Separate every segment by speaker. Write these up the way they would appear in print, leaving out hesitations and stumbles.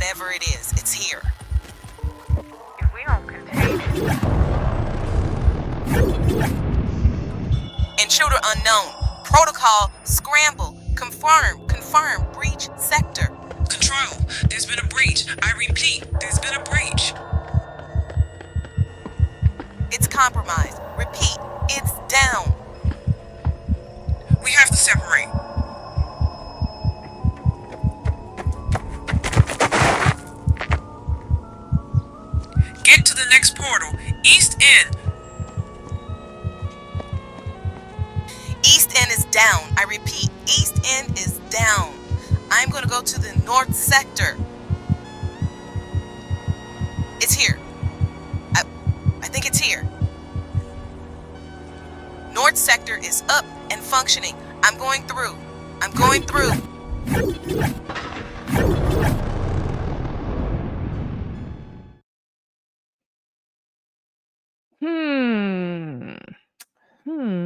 Speaker 1: whatever it is, it's here.
Speaker 2: If we don't contain it,
Speaker 1: Intruder unknown. Protocol scramble. Confirm. Breach sector.
Speaker 3: Control, there's been a breach. I repeat, there's been a breach.
Speaker 1: It's compromised. Repeat, it's down.
Speaker 3: We have to separate. Get to the next portal. East End.
Speaker 1: East End is down. I repeat, East End is down. I'm going to go to the north sector. It's here. I think it's here. North sector is up and functioning. I'm going through.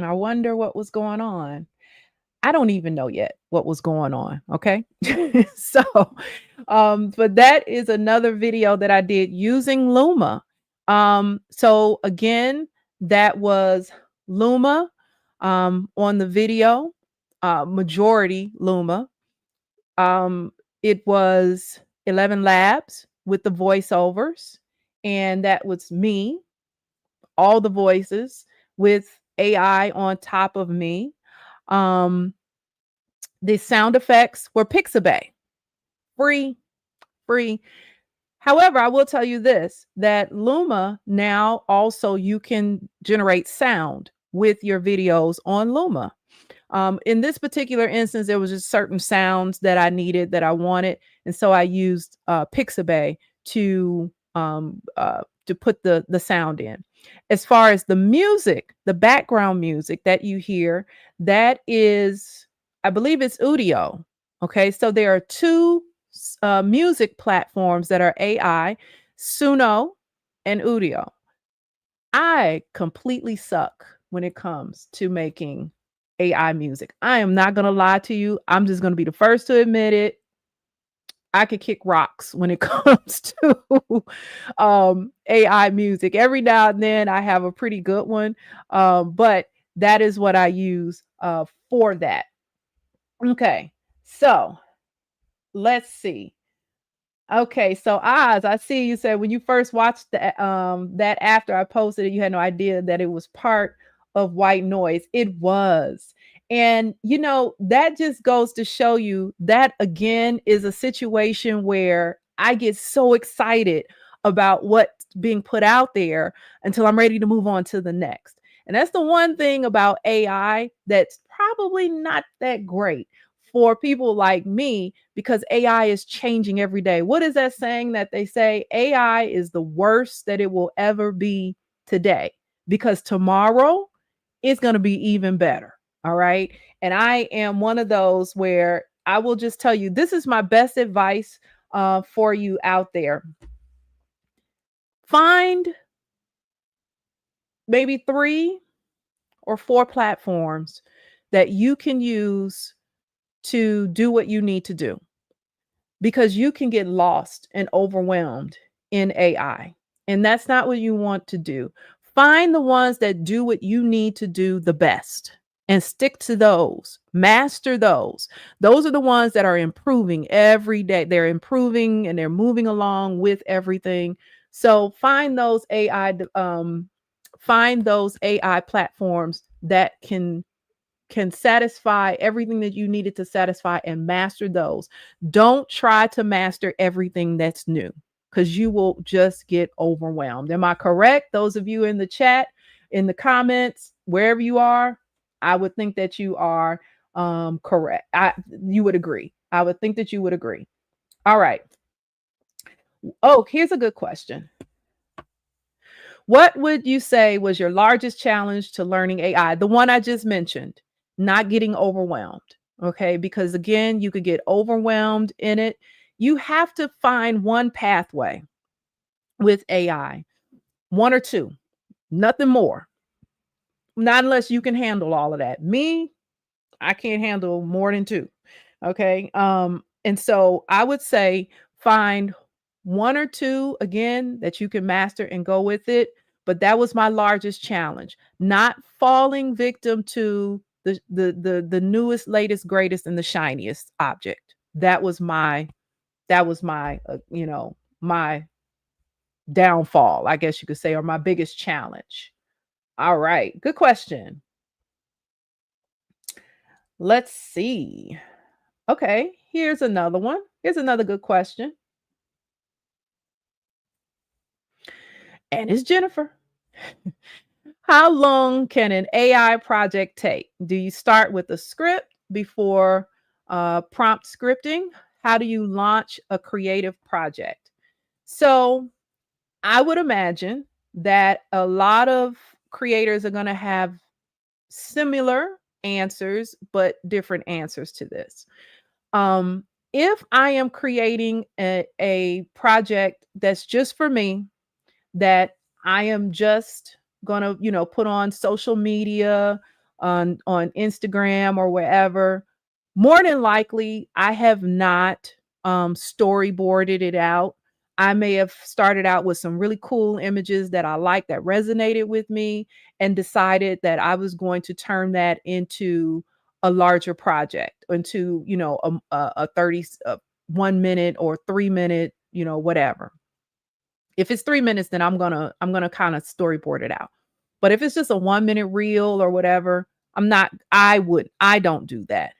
Speaker 2: I wonder what was going on. I don't even know yet what was going on. Okay. So, but that is another video that I did using Luma. So again, that was Luma, on the video, majority Luma. It was 11 Labs with the voiceovers, and that was me, all the voices with AI on top of me. Um, the sound effects were Pixabay, free, free. However, I will tell you this, that Luma now also you can generate sound with your videos on Luma. In this particular instance, there was just certain sounds that I needed, that I wanted, and so I used Pixabay to put the sound in. As far as the music, the background music that you hear, that is, I believe it's Udio. Okay, so there are two music platforms that are AI, Suno and Udio. I completely suck when it comes to making AI music. I am not going to lie to you. I'm just going to be the first to admit it. I could kick rocks when it comes to AI music. Every now and then I have a pretty good one, but that is what I use for that. Okay, so let's see. Okay, so Oz, I see you said when you first watched that after I posted it, you had no idea that it was part of white noise. It was. And that just goes to show you that again is a situation where I get so excited about what's being put out there until I'm ready to move on to the next. And that's the one thing about AI that's probably not that great for people like me, because AI is changing every day. What is that saying that they say? AI is the worst that it will ever be today, because tomorrow it's going to be even better. All right. And I am one of those where I will just tell you, this is my best advice for you out there. Find maybe 3 or 4 platforms that you can use to do what you need to do, because you can get lost and overwhelmed in AI. And that's not what you want to do. Find the ones that do what you need to do the best and stick to those. Master those. Those are the ones that are improving every day. They're improving and they're moving along with everything. So find those AI platforms that can satisfy everything that you needed to satisfy, and master those. Don't try to master everything that's new, because you will just get overwhelmed. Am I correct? Those of you in the chat, in the comments, wherever you are, I would think that you are correct. You would agree. I would think that you would agree. All right. Oh, here's a good question. What would you say was your largest challenge to learning AI? The one I just mentioned, not getting overwhelmed. Okay. Because again, you could get overwhelmed in it. You have to find one pathway with AI, 1 or 2, nothing more. Not unless you can handle all of that. Me, I can't handle more than 2. Okay. And so I would say find one or two again that you can master and go with it. But that was my largest challenge, not falling victim to the newest, latest, greatest, and the shiniest object. That was my my downfall, I guess you could say, or my biggest challenge. All right, good question. Let's see. Okay, here's another one. Here's another good question. And it's Jennifer. How long can an AI project take? Do you start with a script before prompt scripting? How do you launch a creative project? So, I would imagine that a lot of creators are going to have similar answers, but different answers to this. Um, if I am creating a project that's just for me, that I am just gonna, put on social media, on Instagram or wherever, more than likely I have not storyboarded it out. I may have started out with some really cool images that I like that resonated with me and decided that I was going to turn that into a larger project, into, a 30 1 minute or 3 minute, whatever. If it's 3 minutes, then I'm gonna kind of storyboard it out. But if it's just a 1 minute reel or whatever, I don't do that.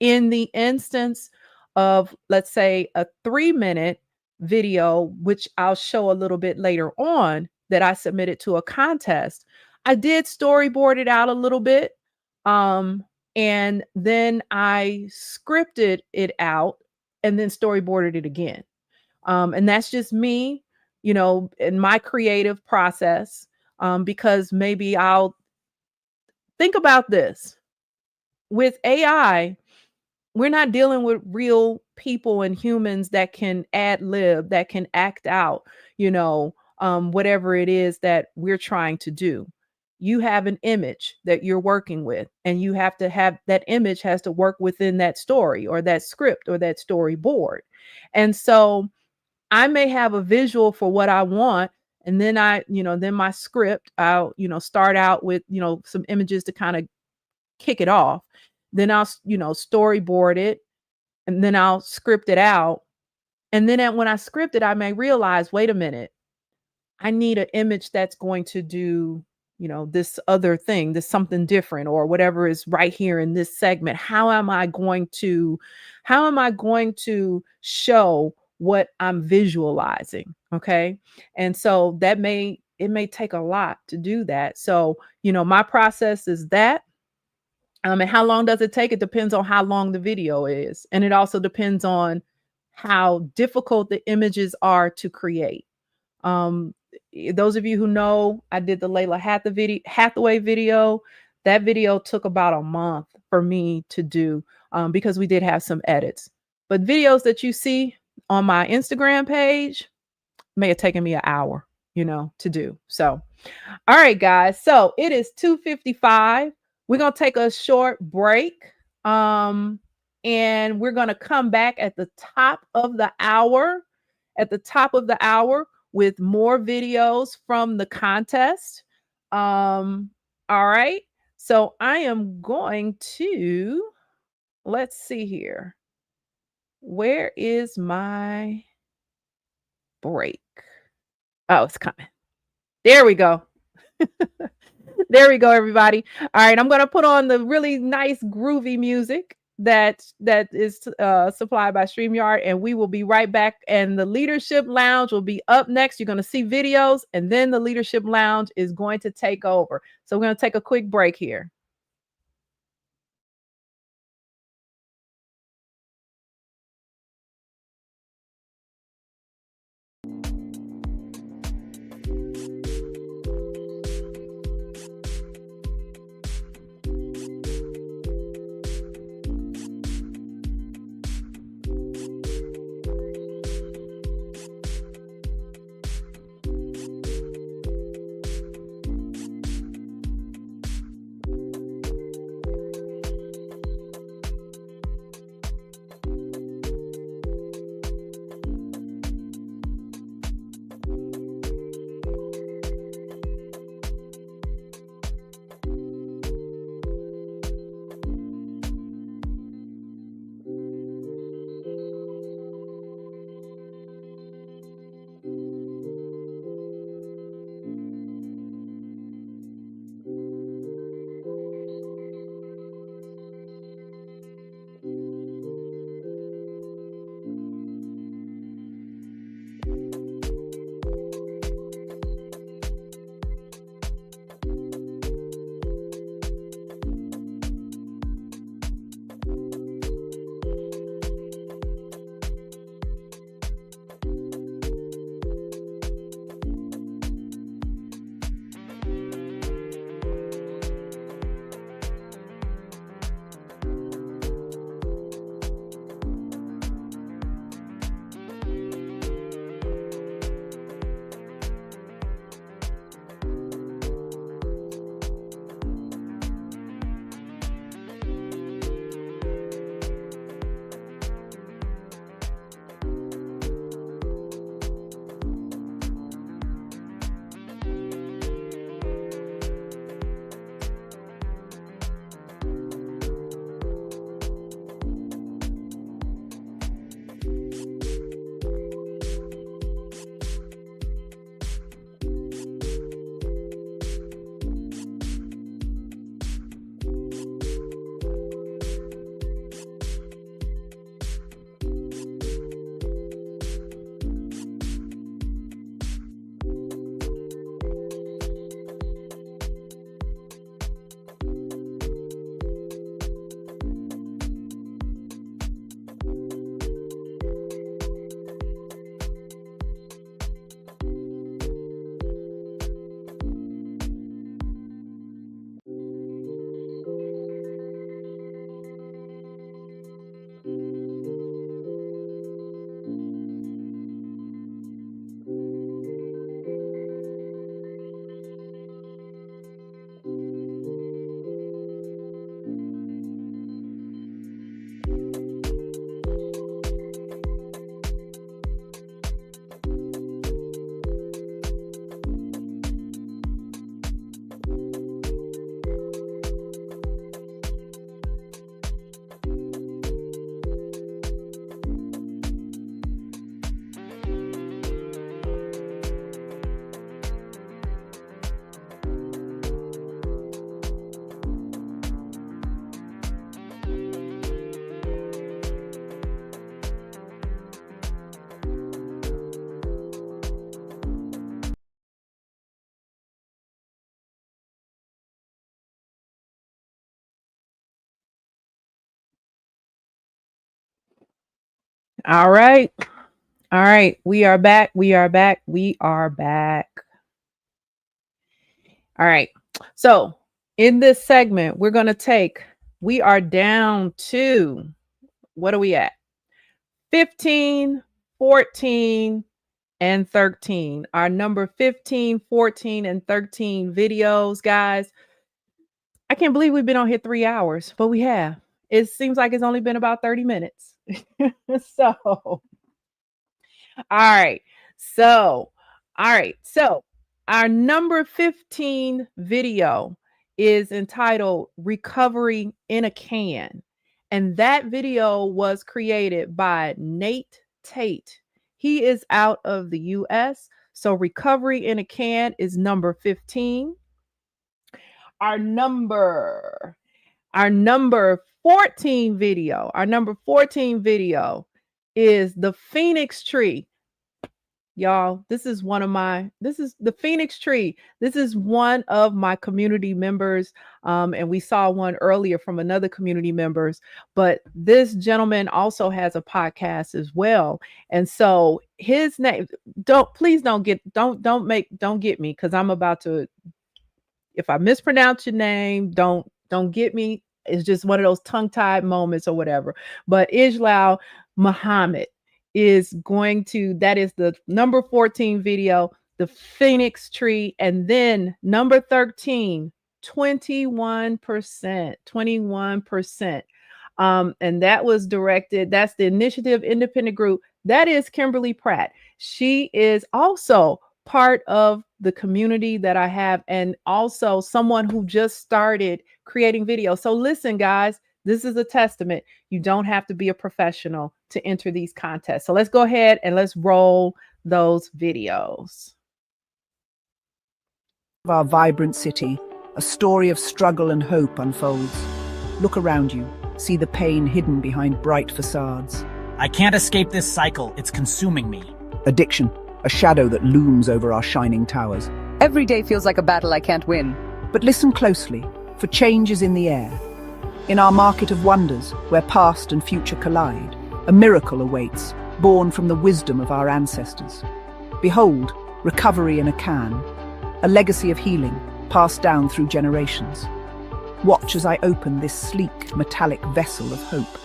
Speaker 2: In the instance of, let's say, a 3 minute video, which I'll show a little bit later on, that I submitted to a contest, I did storyboard it out a little bit. And then I scripted it out and then storyboarded it again. And that's just me, in my creative process. Because maybe I'll think about this with AI. We're not dealing with real people and humans that can ad lib, that can act out, whatever it is that we're trying to do. You have an image that you're working with, and you have to have that image has to work within that story or that script or that storyboard. And so I may have a visual for what I want. And then then my script, I'll, start out with, some images to kind of kick it off. Then I'll, storyboard it, and then I'll script it out. And then when I script it, I may realize, wait a minute, I need an image that's going to do, this other thing, this something different, or whatever is right here in this segment. How am I going to show what I'm visualizing? Okay. And so it may take a lot to do that. So, my process is that. And how long does it take? It depends on how long the video is. And it also depends on how difficult the images are to create. Um, those of you who know, I did the Layla Hathaway video. That video took about a month for me to do, because we did have some edits. But videos that you see on my Instagram page may have taken me an hour, to do. So, all right, guys. So it is 2:55. We're gonna take a short break. And we're gonna come back at the top of the hour, with more videos from the contest. All right. So I am going to, let's see here. Where is my break? Oh, it's coming. There we go. There we go, everybody. All right, I'm going to put on the really nice groovy music that is supplied by StreamYard, and we will be right back. And the Leadership Lounge will be up next. You're going to see videos, and then the Leadership Lounge is going to take over. So we're going to take a quick break here. All right. All right. We are back. We are back. We are back. All right. So, in this segment, we are down to, what are we at? 15, 14, and 13. Our number 15, 14, and 13 videos, guys. I can't believe we've been on here 3 hours, but we have. It seems like it's only been about 30 minutes. So, all right. So, all right. So, our number 15 video is entitled Recovery in a Can. And that video was created by Nate Tate. He is out of the US. So, Recovery in a Can is number 15. Our number 14 video. Our number 14 video is the Phoenix Tree. Y'all, this is the Phoenix Tree. This is one of my community members. And we saw one earlier from another community members, but this gentleman also has a podcast as well. And so his name, don't get me, because I'm about to, if I mispronounce your name, don't get me. It's just one of those tongue-tied moments or whatever. But Ijlal Muhammad is that is the number 14 video, the Phoenix Tree. And then number 13, 21%. 21%. And that was directed, that's the Initiative Independent Group. That is Kimberly Pratt. She is also part of the community that I have, and also someone who just started creating videos. So listen, guys, this is a testament. You don't have to be a professional to enter these contests. So let's go ahead and let's roll those videos.
Speaker 4: Our vibrant city, a story of struggle and hope unfolds. Look around you, see the pain hidden behind bright facades.
Speaker 5: I can't escape this cycle. It's consuming me.
Speaker 4: Addiction, a shadow that looms over our shining towers.
Speaker 6: Every day feels like a battle I can't win.
Speaker 4: But listen closely, for change is in the air. In our market of wonders, where past and future collide, a miracle awaits, born from the wisdom of our ancestors. Behold, recovery in a can, a legacy of healing passed down through generations. Watch as I open this sleek, metallic vessel of hope.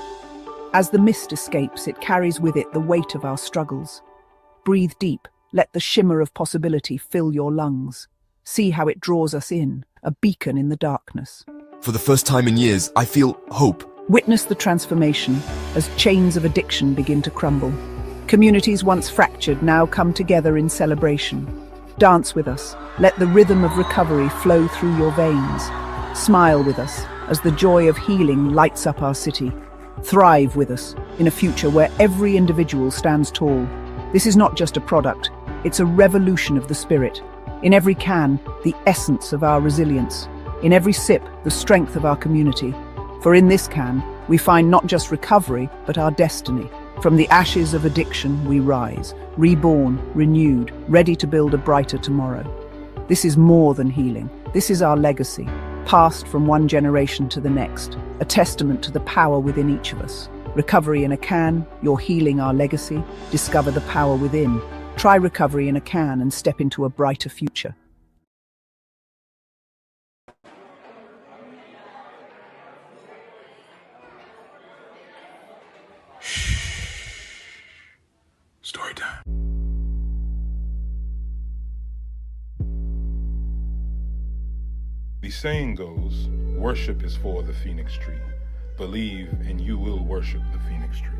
Speaker 4: As the mist escapes, it carries with it the weight of our struggles. Breathe deep, let the shimmer of possibility fill your lungs. See how it draws us in, a beacon in the darkness.
Speaker 7: For the first time in years, I feel hope.
Speaker 4: Witness the transformation as chains of addiction begin to crumble. Communities once fractured now come together in celebration. Dance with us. Let the rhythm of recovery flow through your veins. Smile with us as the joy of healing lights up our city. Thrive with us in a future where every individual stands tall. This is not just a product, it's a revolution of the spirit. In every can, the essence of our resilience. In every sip, the strength of our community. For in this can, we find not just recovery, but our destiny. From the ashes of addiction, we rise, reborn, renewed, ready to build a brighter tomorrow. This is more than healing. This is our legacy, passed from one generation to the next, a testament to the power within each of us. Recovery in a can, you're healing our legacy. Discover the power within. Try recovery in a can and step into a brighter future.
Speaker 7: Story time.
Speaker 8: The saying goes, worship is for the Phoenix Tree. Believe and you will worship the Phoenix Tree.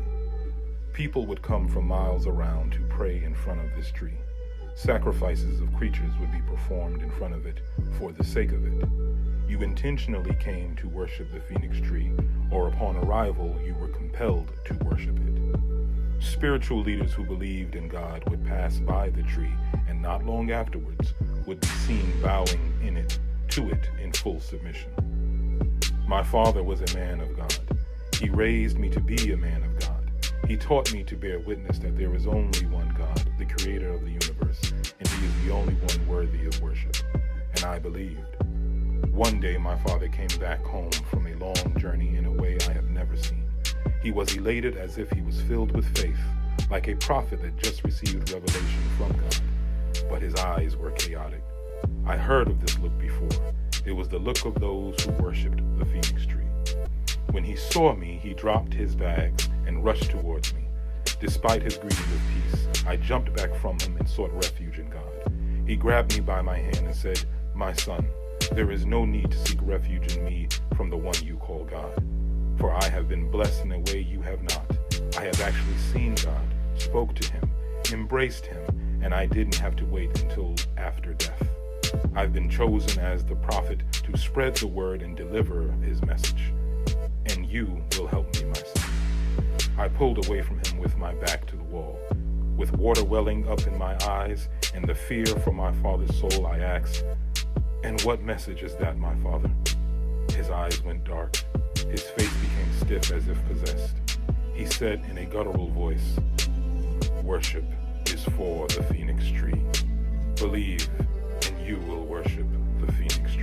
Speaker 8: People would come from miles around to pray in front of this tree. Sacrifices of creatures would be performed in front of it for the sake of it. You intentionally came to worship the Phoenix Tree, or upon arrival you were compelled to worship it. Spiritual leaders who believed in God would pass by the tree, and not long afterwards would be seen bowing to it in full submission. My father was a man of God. He raised me to be a man of God. He taught me to bear witness that there is only one God, the creator of the universe, and he is the only one worthy of worship. And I believed. One day my father came back home from a long journey in a way I have never seen. He was elated as if he was filled with faith, like a prophet that just received revelation from God. But his eyes were chaotic. I heard of this look before. It was the look of those who worshipped the phoenix tree. When he saw me, he dropped his bags and rushed towards me. Despite his greeting of peace, I jumped back from him and sought refuge in God. He grabbed me by my hand and said, "My son, there is no need to seek refuge in me from the one you call God. For I have been blessed in a way you have not. I have actually seen God, spoke to him, embraced him, and I didn't have to wait until after death. I've been chosen as the prophet to spread the word and deliver his message. And you will help me, my son." I pulled away from him with my back to the wall. With water welling up in my eyes and the fear for my father's soul, I asked, "And what message is that, my father?" His eyes went dark. His face became stiff as if possessed. He said in a guttural voice, "Worship is for the phoenix tree. Believe, and you will worship the phoenix tree."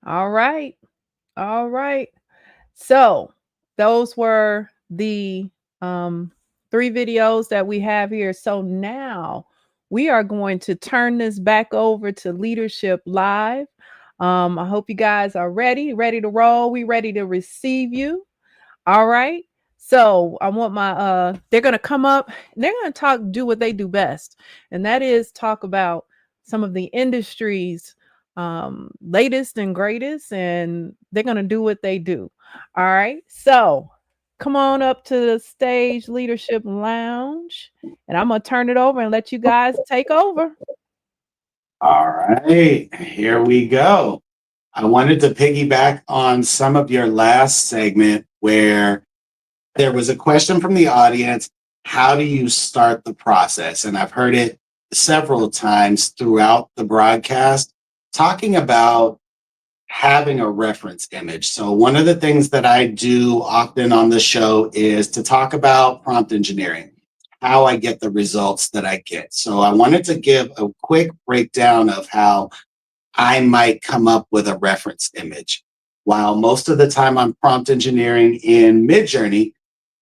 Speaker 2: All right. All right. So those were the three videos that we have here. So now we are going to turn this back over to Leadership Live. I hope you guys are ready to roll. We ready to receive you. All right. So I want they're gonna come up, and they're gonna do what they do best, and that is talk about some of the industry's latest and greatest, and they're gonna do what they do. All right. So come on up to the stage, Leadership Lounge, and I'm gonna turn it over and let you guys take over.
Speaker 9: All right, here we go. I wanted to piggyback on some of your last segment where there was a question from the audience. How do you start the process? And I've heard it several times throughout the broadcast talking about having a reference image. So one of the things that I do often on the show is to talk about prompt engineering, how I get the results that I get. So I wanted to give a quick breakdown of how I might come up with a reference image. While most of the time I'm prompt engineering in Midjourney,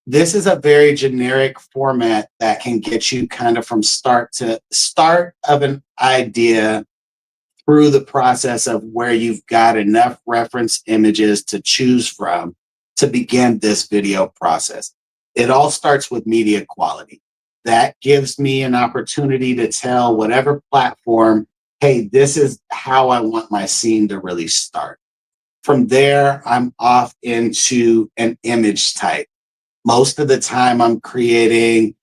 Speaker 9: this is a very generic format that can get you kind of from start of an idea through the process of where you've got enough reference images to choose from to begin this video process. It all starts with media quality. That gives me an opportunity to tell whatever platform, hey, this is how I want my scene to really start. From there, I'm off into an image type. Most of the time I'm creating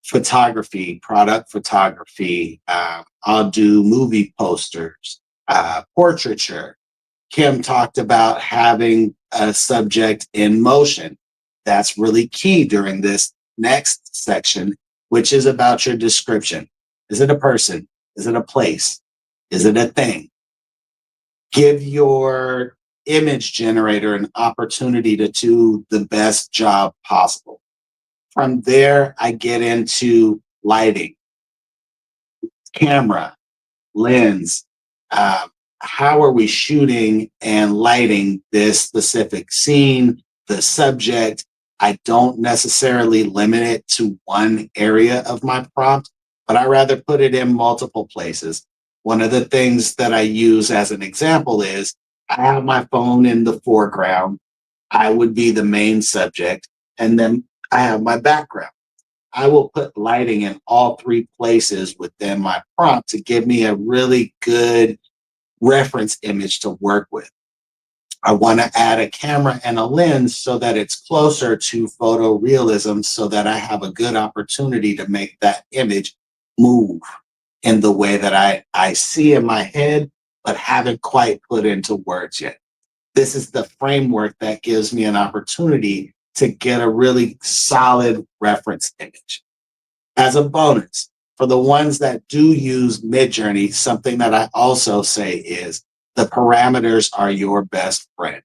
Speaker 9: photography, product photography. I'll do movie posters, portraiture. Kim talked about having a subject in motion. That's really key during this next section, which is about your description. Is it a person? Is it a place? Is it a thing? Give your image generator an opportunity to do the best job possible. From there, I get into lighting, camera, lens. How are we shooting and lighting this specific scene, the subject? I don't necessarily limit it to one area of my prompt, but I rather put it in multiple places. One of the things that I use as an example is I have my phone in the foreground. I would be the main subject, and then I have my background. I will put lighting in all three places within my prompt to give me a really good reference image to work with. I want to add a camera and a lens so that it's closer to photorealism so that I have a good opportunity to make that image move in the way that I see in my head, but haven't quite put into words yet. This is the framework that gives me an opportunity to get a really solid reference image. As a bonus, for the ones that do use Midjourney, something that I also say is the parameters are your best friend.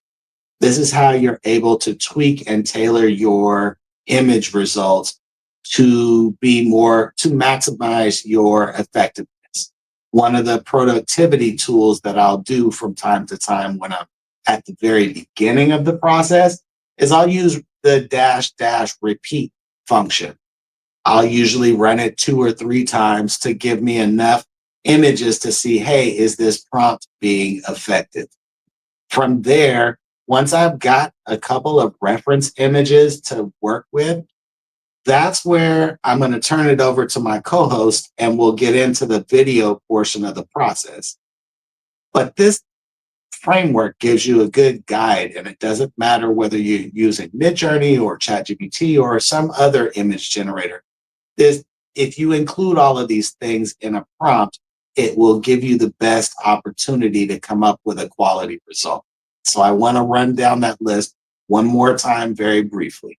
Speaker 9: This is how you're able to tweak and tailor your image results to maximize your effectiveness. One of the productivity tools that I'll do from time to time when I'm at the very beginning of the process is I'll use the -- repeat function. I'll usually run it 2 or 3 times to give me enough images to see, hey, is this prompt being effective? From there, once I've got a couple of reference images to work with, that's where I'm going to turn it over to my co-host and we'll get into the video portion of the process. But this framework gives you a good guide, and it doesn't matter whether you're using Midjourney or ChatGPT or some other image generator. If you include all of these things in a prompt, it will give you the best opportunity to come up with a quality result. So I want to run down that list one more time very briefly.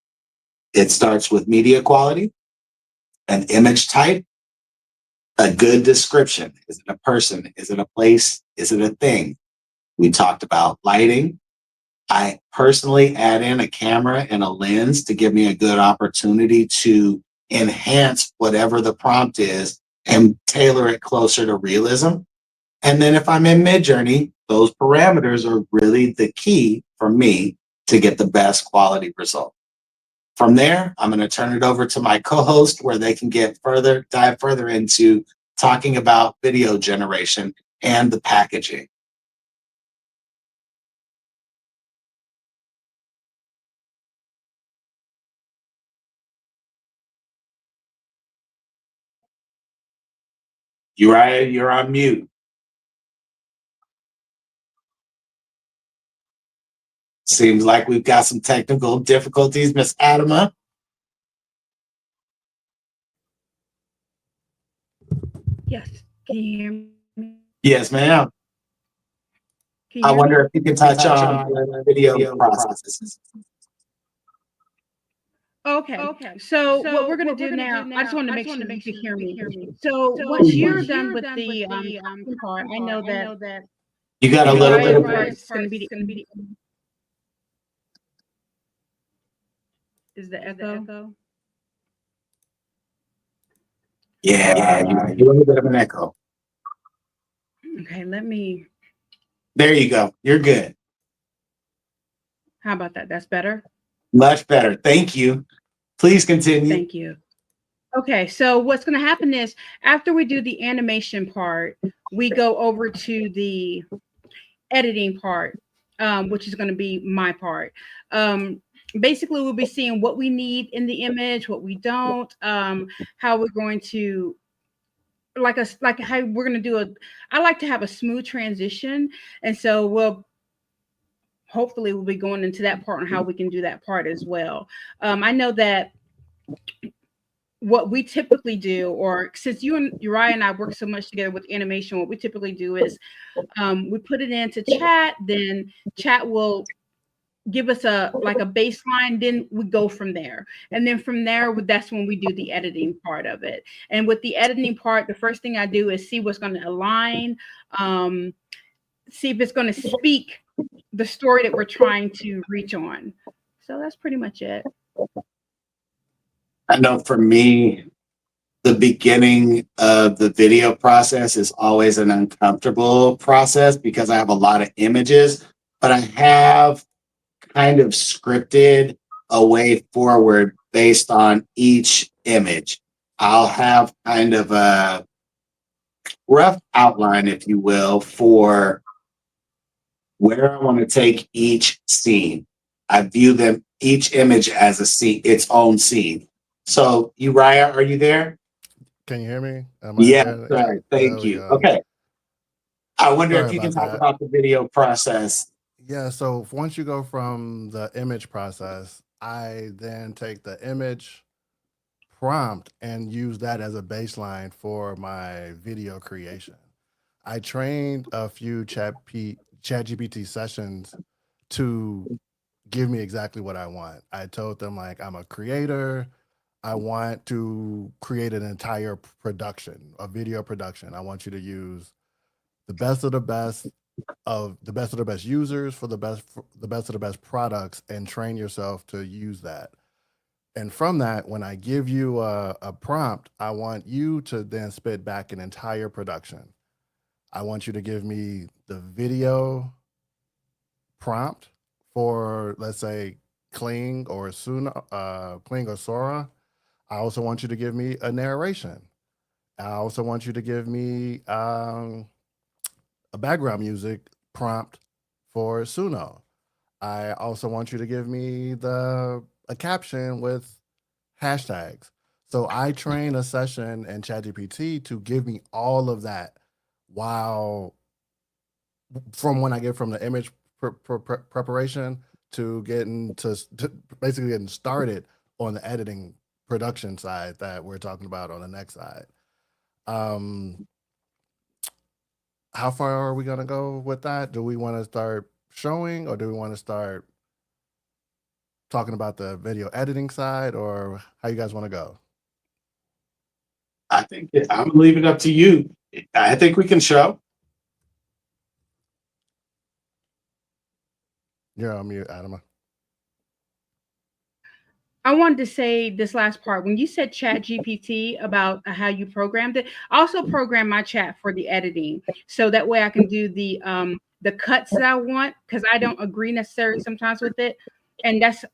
Speaker 9: It starts with media quality, an image type, a good description. Is it a person? Is it a place? Is it a thing? We talked about lighting. I personally add in a camera and a lens to give me a good opportunity to enhance whatever the prompt is and tailor it closer to realism. And then if I'm in Midjourney, those parameters are really the key for me to get the best quality result. From there, I'm going to turn it over to my co-host where they can dive further into talking about video generation and the packaging. You're on mute. Seems like we've got some technical difficulties, Miss Adama.
Speaker 10: Yes. Can you hear me?
Speaker 9: Yes, ma'am.
Speaker 10: Can you
Speaker 9: I
Speaker 10: hear
Speaker 9: wonder
Speaker 10: me?
Speaker 9: if you can touch on the video processes.
Speaker 10: Okay. So what we're going to do now, I just want to make sure you can hear me. So once you're done with the talking part, I know that
Speaker 9: You got a
Speaker 10: the
Speaker 9: little bit
Speaker 10: audio
Speaker 9: of
Speaker 10: part is going to be is the echo.
Speaker 9: Yeah, you got a little bit of an echo.
Speaker 10: Okay, let me.
Speaker 9: There you go. You're good.
Speaker 10: How about that? That's better.
Speaker 9: Much better. Thank you. Please continue.
Speaker 10: Thank you. Okay, so what's going to happen is after we do the animation part, we go over to the editing part, which is going to be my part. Basically, we'll be seeing what we need in the image, what we don't, how we're going to like how we're going to do a. I like to have a smooth transition, and so we'll be going into that part and how we can do that part as well. I know that what we typically do, or since you and Uriah and I work so much together with animation, what we typically do is we put it into chat, then chat will give us a like a baseline, then we go from there, and then from there that's when we do the editing part of it. And with the editing part, the first thing I do is see what's going to align, um, see if it's going to speak the story that we're trying to reach on. So that's pretty much it.
Speaker 9: I know for me, the beginning of the video process is always an uncomfortable process because I have a lot of images, but I have kind of scripted a way forward based on each image. I'll have kind of a rough outline, if you will, for where I want to take each scene. I view them each image as a scene, its own scene. So, Uriah, are you there?
Speaker 11: Can you hear me?
Speaker 9: Yeah,
Speaker 11: There?
Speaker 9: sorry.
Speaker 11: There
Speaker 9: Thank
Speaker 11: we
Speaker 9: you.
Speaker 11: go.
Speaker 9: Okay. I wonder
Speaker 11: Sorry
Speaker 9: if you can
Speaker 11: about
Speaker 9: talk
Speaker 11: that.
Speaker 9: about the video process.
Speaker 11: Yeah, so once you go from the image process, I then take the image prompt and use that as a baseline for my video creation. I trained a few ChatGPT sessions to give me exactly what I want. I told them, like, I'm a creator. I want to create an entire production, a video production. I want you to use the best of the best of the best of the best users for the best of the best products, and train yourself to use that. And from that, when I give you a prompt, I want you to then spit back an entire production. I want you to give me the video prompt for, let's say, Kling or Sora. I also want you to give me a narration. I also want you to give me a background music prompt for Suno. I also want you to give me a caption with hashtags. So I train a session in ChatGPT to give me all of that, while from when I get from the image preparation to getting to basically getting started on the editing production side that we're talking about on the next side. Um, how far are we gonna go with that? Do we want to start showing, or do we want to start talking about the video editing side, or how you guys want to go?
Speaker 9: I think I'm gonna leave it up to you. I think we can show.
Speaker 11: You're on mute, Adama.
Speaker 10: I wanted to say this last part. When you said chat GPT about how you programmed it, I also program my chat for the editing. So that way I can do the cuts that I want, because I don't agree necessarily sometimes with it. And that's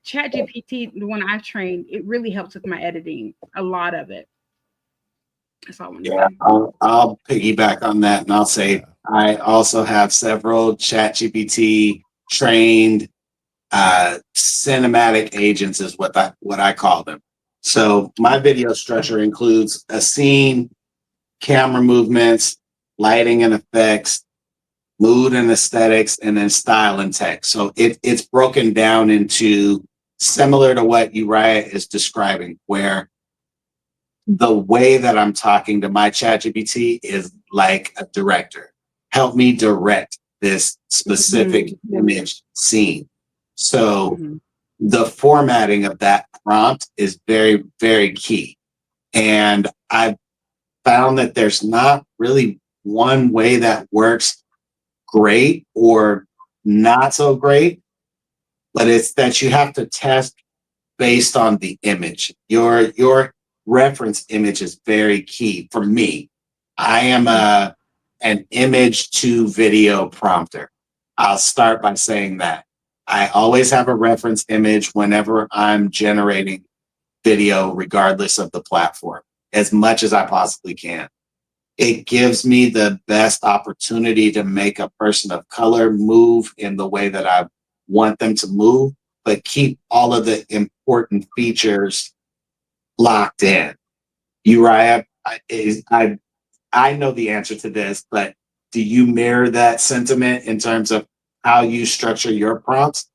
Speaker 10: chat GPT, the one I've trained, it really helps with my editing. A lot of it. That's all I want to
Speaker 9: Yeah,
Speaker 10: say.
Speaker 9: I'll piggyback on that, and I'll say
Speaker 11: Yeah.
Speaker 9: I also have several ChatGPT trained cinematic agents, is what I call them. So my video structure includes a scene, camera movements, lighting and effects, mood and aesthetics, and then style and text. So it's broken down into, similar to what Uriah is describing, where the way that I'm talking to my ChatGPT is like a director. Help me direct this specific image scene. So the formatting of that prompt is very, very key. And I've found that there's not really one way that works great or not so great, but it's that you have to test based on the image. Your reference image is very key for me. I am an image to video prompter. I'll start by saying that. I always have a reference image whenever I'm generating video, regardless of the platform, as much as I possibly can. It gives me the best opportunity to make a person of color move in the way that I want them to move, but keep all of the important features locked in. Uriah, I know the answer to this, but do you mirror that sentiment in terms of how you structure your prompts?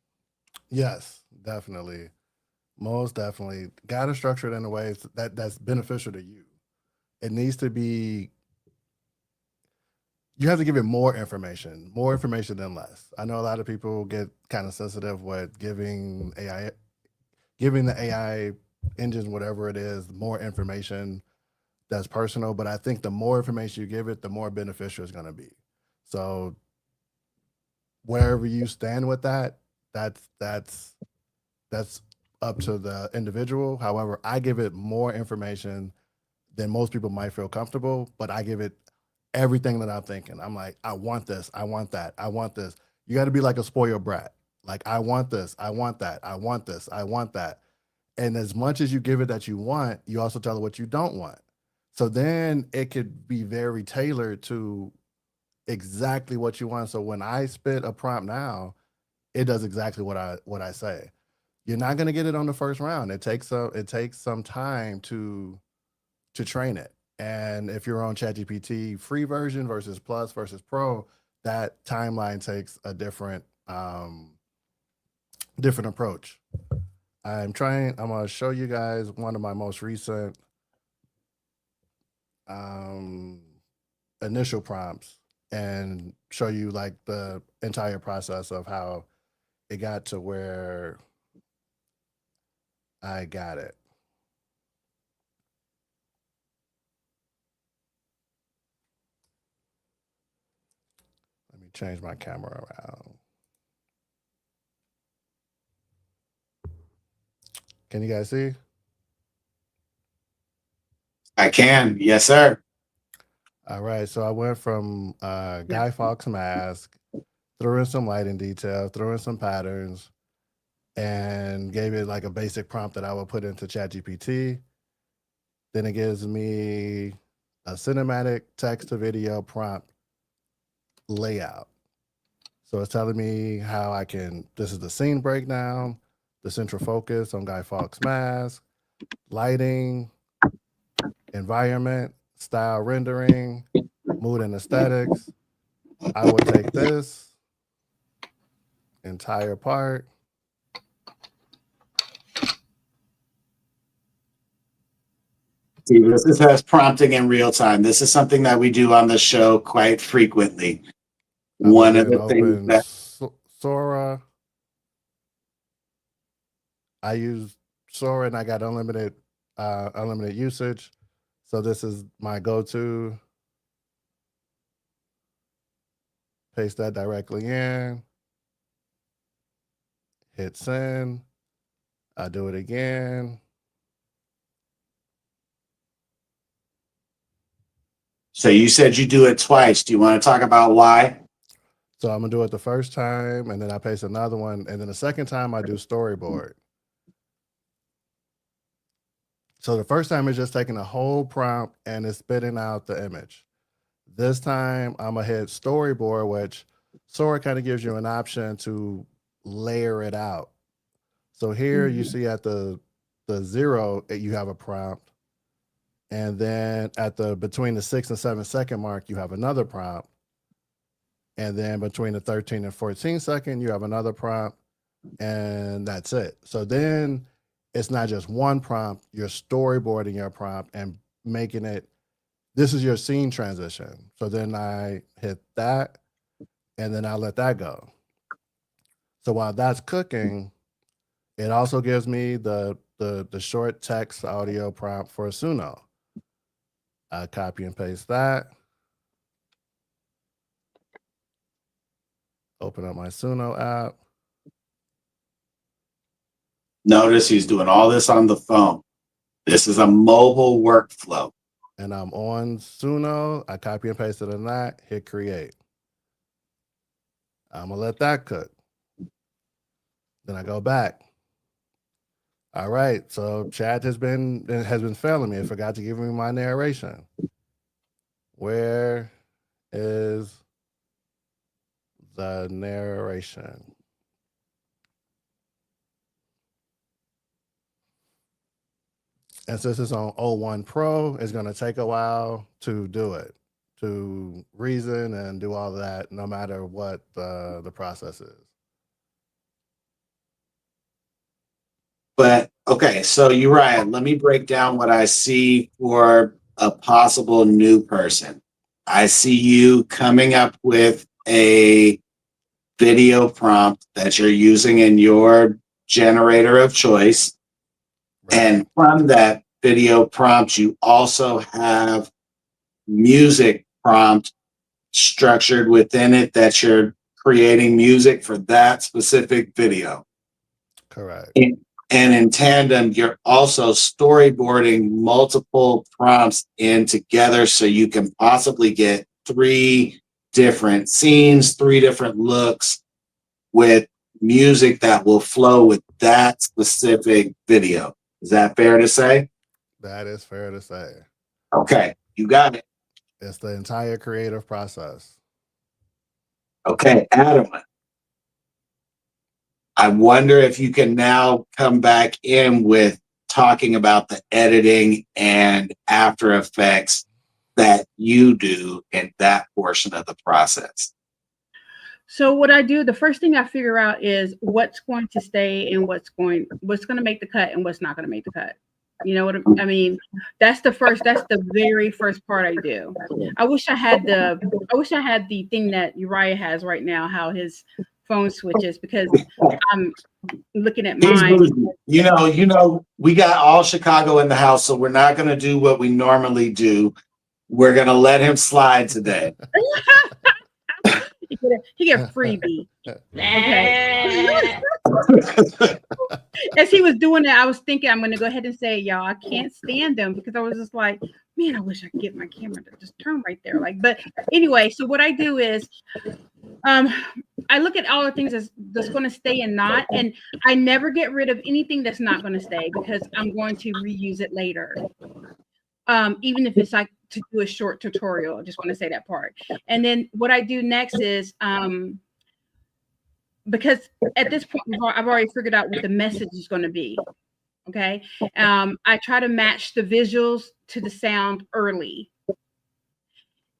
Speaker 11: Yes, definitely. Most definitely. Gotta structure it in a way that's beneficial to you. It needs to be, you have to give it more information than less. I know a lot of people get kind of sensitive with giving the AI engine, whatever it is, more information that's personal. But I think the more information you give it, the more beneficial it's going to be. So wherever you stand with that, that's up to the individual. However, I give it more information than most people might feel comfortable, but I give it everything that I'm thinking. I'm like, I want this, I want that, I want this. You got to be like a spoiled brat. Like, I want this, I want that, I want this, I want that. And as much as you give it that you want, you also tell it what you don't want. So then it could be very tailored to exactly what you want. So when I spit a prompt now, it does exactly what I say. You're not going to get it on the first round. It takes some time to train it. And if you're on ChatGPT free version versus plus versus pro, that timeline takes a different approach. I'm going to show you guys one of my most recent um, initial prompts and show you like the entire process of how it got to where I got it. Let me change my camera around. Can you guys see?
Speaker 9: I can. Yes, sir.
Speaker 11: All right. So I went from Guy Fawkes mask, threw in some lighting detail, threw in some patterns, and gave it like a basic prompt that I would put into ChatGPT. Then it gives me a cinematic text to video prompt layout. So it's telling me how this is the scene breakdown, the central focus on Guy Fawkes mask, lighting, environment, style rendering, mood and aesthetics. I would take this entire part.
Speaker 9: See, this is us prompting in real time. This is something that we do on the show quite frequently. One of the things
Speaker 11: Open
Speaker 9: that
Speaker 11: Sora. I use Sora and I got unlimited usage. So this is my go-to. Paste that directly in. Hit send. I do it again.
Speaker 9: So you said you do it twice. Do you want to talk about why?
Speaker 11: So I'm gonna do it the first time, and then I paste another one, and then the second time I do storyboard. So the first time is just taking a whole prompt and it's spitting out the image. This time I'm gonna hit storyboard, which Sora kind of gives you an option to layer it out. So here you see at the 0 you have a prompt, and then at the between the 6 and 7 second mark you have another prompt, and then between the 13 and 14 second you have another prompt, and that's it. So then it's not just one prompt, you're storyboarding your prompt and making it, this is your scene transition. So then I hit that and then I let that go. So while that's cooking, it also gives me the short text audio prompt for Suno. I copy and paste that. Open up my Suno app.
Speaker 9: Notice he's doing all this on the phone. This is a mobile workflow.
Speaker 11: And I'm on Suno. I copy and paste it in that, hit create. I'm gonna let that cook. Then I go back. All right, so chat has been failing me. It forgot to give me my narration. Where is the narration? And since it's on O1 Pro, it's going to take a while to do it, to reason and do all that, no matter what the process is.
Speaker 9: But Okay, so Uriah, let me break down what I see for a possible new person. I see you coming up with a video prompt that you're using in your generator of choice.
Speaker 11: Right.
Speaker 9: And from that video prompt, you also have music prompt structured within it that you're creating music for that specific video.
Speaker 11: Correct.
Speaker 9: And in tandem, you're also storyboarding multiple prompts in together so you can possibly get 3 different scenes, 3 different looks with music that will flow with that specific video. Is that fair to say?
Speaker 11: That is fair to say.
Speaker 9: Okay, you got it.
Speaker 11: It's the entire creative process.
Speaker 9: Okay, Adam, I wonder if you can now come back in with talking about the editing and After Effects that you do in that portion of the process.
Speaker 10: So what I do, the first thing I figure out is what's going to stay and what's going to make the cut and what's not going to make the cut. You know what I mean? That's the very first part I do. I wish I had the thing that Uriah has right now, how his phone switches, because I'm looking at
Speaker 9: He's
Speaker 10: mine.
Speaker 9: bougie. You know, we got all Chicago in the house, so we're not going to do what we normally do. We're going to let him slide today.
Speaker 10: He get a freebie. Okay. As he was doing that, I was thinking I'm going to go ahead and say, y'all, I can't stand them, because I was just like, man, I wish I could get my camera to just turn right there. Like, but anyway, so what I do is, I look at all the things that's going to stay and not, and I never get rid of anything that's not going to stay, because I'm going to reuse it later. Even if it's like to do a short tutorial, I just want to say that part. And then what I do next is, because at this point I've already figured out what the message is going to be. Okay. I try to match the visuals to the sound early.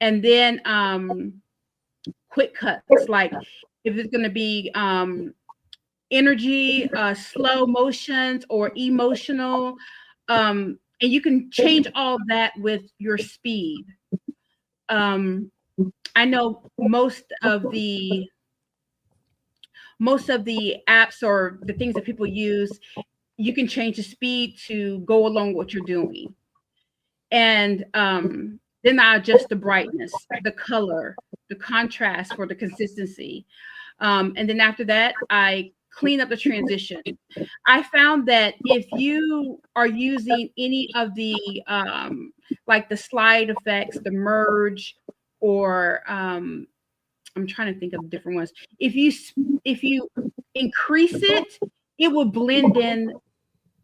Speaker 10: And then quick cuts, like if it's going to be energy, slow motions, or emotional, and you can change all that with your speed. I know most of the apps or the things that people use, you can change the speed to go along what you're doing. And then I adjust the brightness, the color, the contrast for the consistency. And then after that, I clean up the transition. I found that if you are using any of the like the slide effects, the merge, or I'm trying to think of different ones. If you increase it, it will blend in.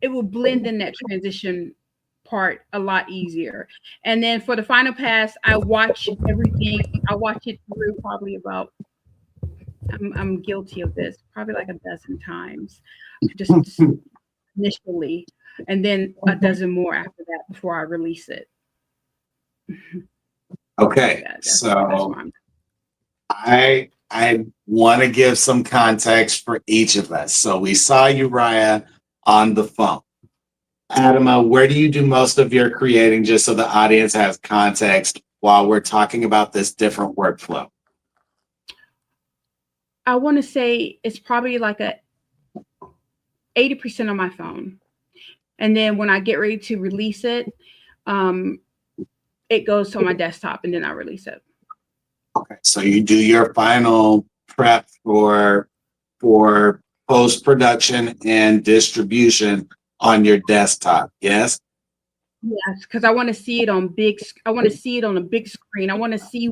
Speaker 10: It will blend in that transition part a lot easier. And then for the final pass, I watch everything. I watch it through probably about. I'm guilty of this, probably like a dozen times, just initially, and then a dozen more after that before I release it.
Speaker 9: Okay, so I want to give some context for each of us. So we saw Uriah on the phone. Adama, where do you do most of your creating, just so the audience has context while we're talking about this different workflow?
Speaker 10: I want to say it's probably like a 80% on my phone. And then when I get ready to release it, it goes to my desktop and then I release it.
Speaker 9: Okay, so you do your final prep for post-production and distribution on your desktop, yes?
Speaker 10: Yes, because I want to see it on I want to see it on a big screen. I want to see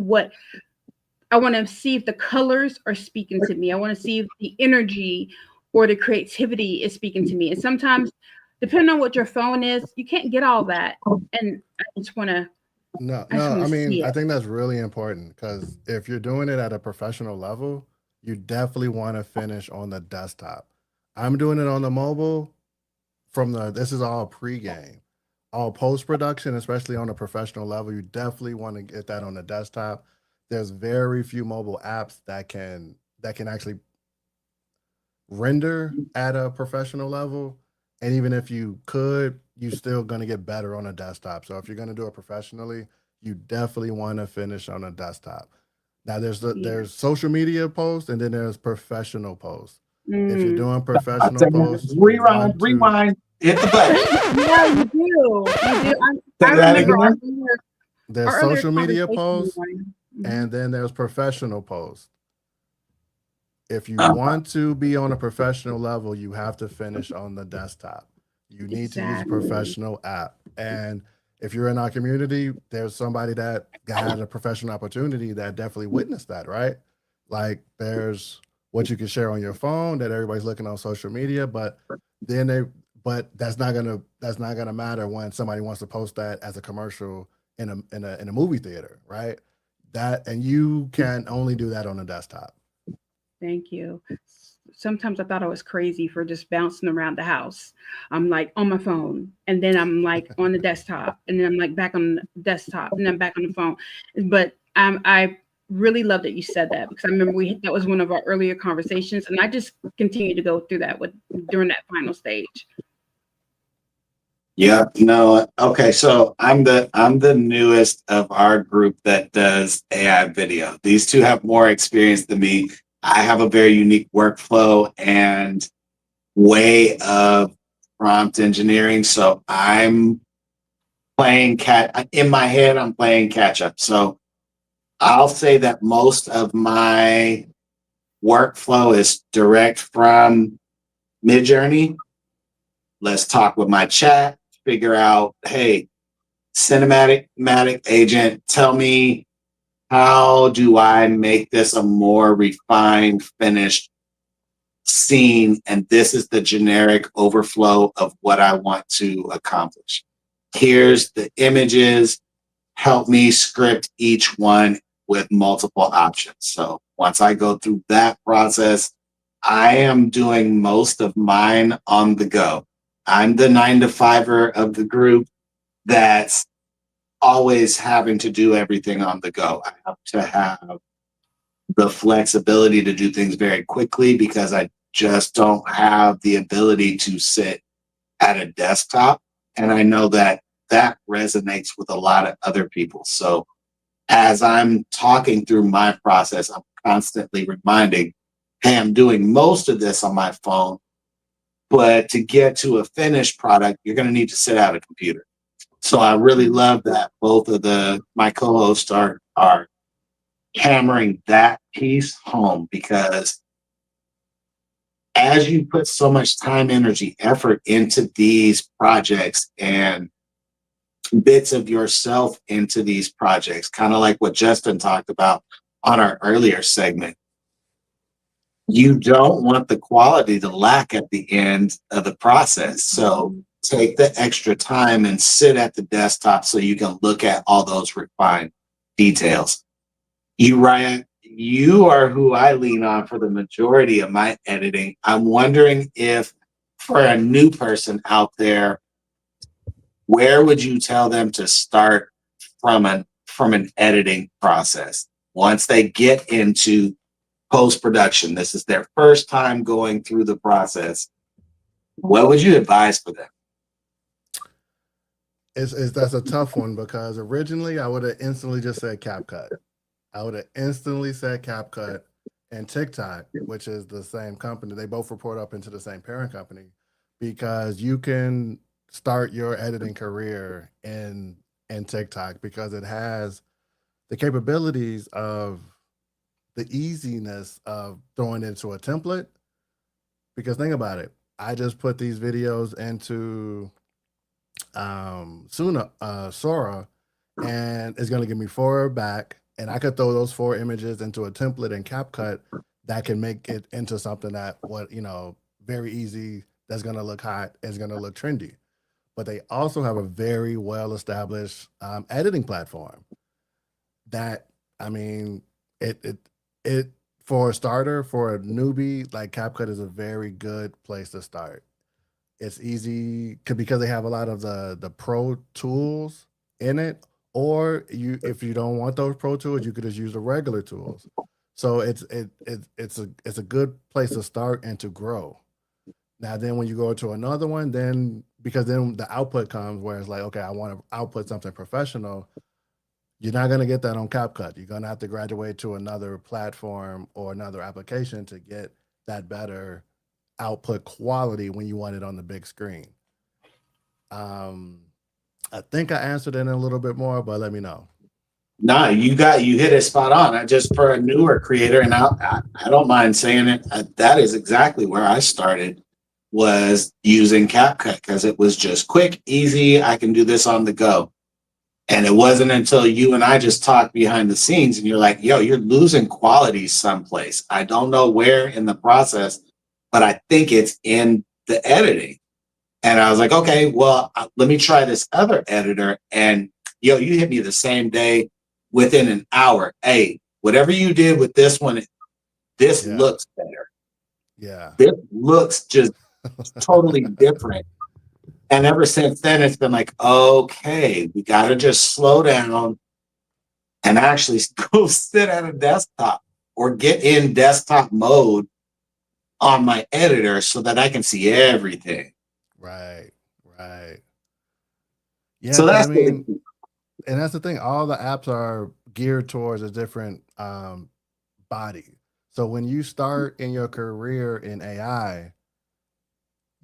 Speaker 10: if the colors are speaking to me. I want to see if the energy or the creativity is speaking to me. And sometimes, depending on what your phone is, you can't get all that. And I just want to.
Speaker 11: No, I mean, I think that's really important, because if you're doing it at a professional level, you definitely want to finish on the desktop. I'm doing it on the mobile this is all pre-game. All post-production, especially on a professional level, you definitely want to get that on the desktop. There's very few mobile apps that can actually render at a professional level. And even if you could, you're still going to get better on a desktop. So if you're going to do it professionally, you definitely want to finish on a desktop. Now there's social media posts and then there's professional posts. If you're doing professional posts, you
Speaker 9: Rewind,
Speaker 11: want to
Speaker 9: rewind, hit the button.
Speaker 10: Yeah, you do. You do. I
Speaker 9: Say that
Speaker 10: remember
Speaker 9: again.
Speaker 11: there's
Speaker 10: our earlier
Speaker 11: social media
Speaker 10: conversation.
Speaker 11: posts and then there's professional posts. If you
Speaker 9: Uh,
Speaker 11: want to be on a professional level, you have to finish on the desktop. You need to use a
Speaker 10: Exactly.
Speaker 11: professional app. And if you're in our community, there's somebody that had a professional opportunity that definitely witnessed that, right? Like there's what you can share on your phone that everybody's looking on social media, but then that's not gonna matter when somebody wants to post that as a commercial in a movie theater, right? That and you can only do that on a desktop.
Speaker 10: Thank you. Sometimes I thought I was crazy for just bouncing around the house. I'm like on my phone, and then I'm like on the desktop, and then I'm like back on the desktop, and then back on the phone. But I really love that you said that because I remember that was one of our earlier conversations, and I just continue to go through that during that final stage.
Speaker 9: yeah, no, okay, so I'm the newest of our group that does AI video. These two have more experience than me. I have a very unique workflow and way of prompt engineering. So I'm playing in my head, I'm playing catch up. So I'll say that most of my workflow is direct from Midjourney. Let's talk with my chat, figure out, hey, cinematic agent, tell me how do I make this a more refined, finished scene? And this is the generic overflow of what I want to accomplish. Here's the images. Help me script each one with multiple options. So once I go through that process, I am doing most of mine on the go. I'm the 9 to 5er of the group that's always having to do everything on the go. I have to have the flexibility to do things very quickly because I just don't have the ability to sit at a desktop. And I know that that resonates with a lot of other people. So as I'm talking through my process, I'm constantly reminding, hey, I'm doing most of this on my phone, but to get to a finished product, you're going to need to sit at a computer. So I really love that both of my co-hosts are hammering that piece home because as you put so much time, energy, effort into these projects and bits of yourself into these projects, kind of like what Justin talked about on our earlier segment, you don't want the quality to lack at the end of the process. So take the extra time and sit at the desktop so you can look at all those refined details. Ryan, you are who I lean on for the majority of my editing. I'm wondering if for a new person out there, where would you tell them to start from an editing process once they get into post production? This is their first time going through the process. What would you advise for them?
Speaker 11: That's a tough one because originally I would have instantly just said CapCut. I would have instantly said CapCut and TikTok, which is the same company. They both report up into the same parent company because you can start your editing career in TikTok because it has the capabilities of the easiness of throwing it into a template. Because think about it, I just put these videos into Sora, and it's going to give me 4 back, and I could throw those 4 images into a template in CapCut that can make it into something that very easy. That's going to look hot. It's going to look trendy. But they also have a very well established editing platform. That I mean, it for a starter, for a newbie, like CapCut is a very good place to start. It's easy because they have a lot of the pro tools in it. Or if you don't want those pro tools, you could just use the regular tools. So it's a good place to start and to grow. Now, then when you go to another one, then because then the output comes where it's like, okay, I want to output something professional. You're not going to get that on CapCut. You're going to have to graduate to another platform or another application to get that better output quality when you want it on the big screen. I think I answered it in a little bit more, but let me know.
Speaker 9: Nah, you hit it spot on. I just, for a newer creator, and I don't mind saying it, that is exactly where I started, was using CapCut, because it was just quick, easy. I can do this on the go. And it wasn't until you and I just talked behind the scenes and you're like, yo, you're losing quality someplace. I don't know where in the process, but I think it's in the editing. And I was like, okay, well, let me try this other editor. And yo, you hit me the same day within an hour. Hey, whatever you did with this one, this looks better.
Speaker 11: Yeah.
Speaker 9: This looks just totally different. And ever since then, it's been like, okay, we got to just slow down and actually go sit at a desktop or get in desktop mode on my editor so that I can see everything.
Speaker 11: Right. Yeah,
Speaker 9: So
Speaker 11: because I
Speaker 9: that's
Speaker 11: mean, and that's the thing. All the apps are geared towards a different body. So when you start in your career in AI,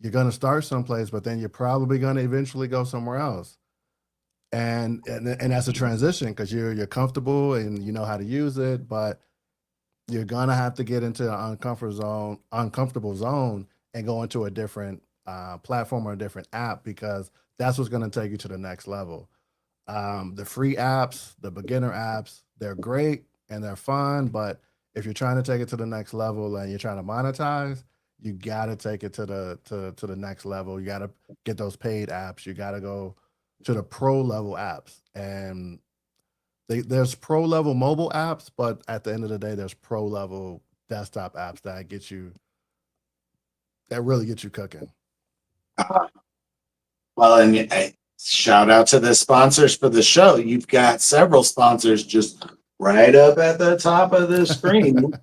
Speaker 11: you're going to start someplace, but then you're probably going to eventually go somewhere else. And that's a transition because you're comfortable and you know how to use it, but you're gonna have to get into an uncomfortable zone and go into a different platform or a different app because that's what's gonna take you to the next level. The free apps, the beginner apps, they're great and they're fun, but if you're trying to take it to the next level and you're trying to monetize, you gotta take it to the next level. You gotta get those paid apps. You gotta go to the pro level apps, and there's pro level mobile apps, but at the end of the day, there's pro level desktop apps that really get you cooking.
Speaker 9: Well, and shout out to the sponsors for the show. You've got several sponsors just right up at the top of the screen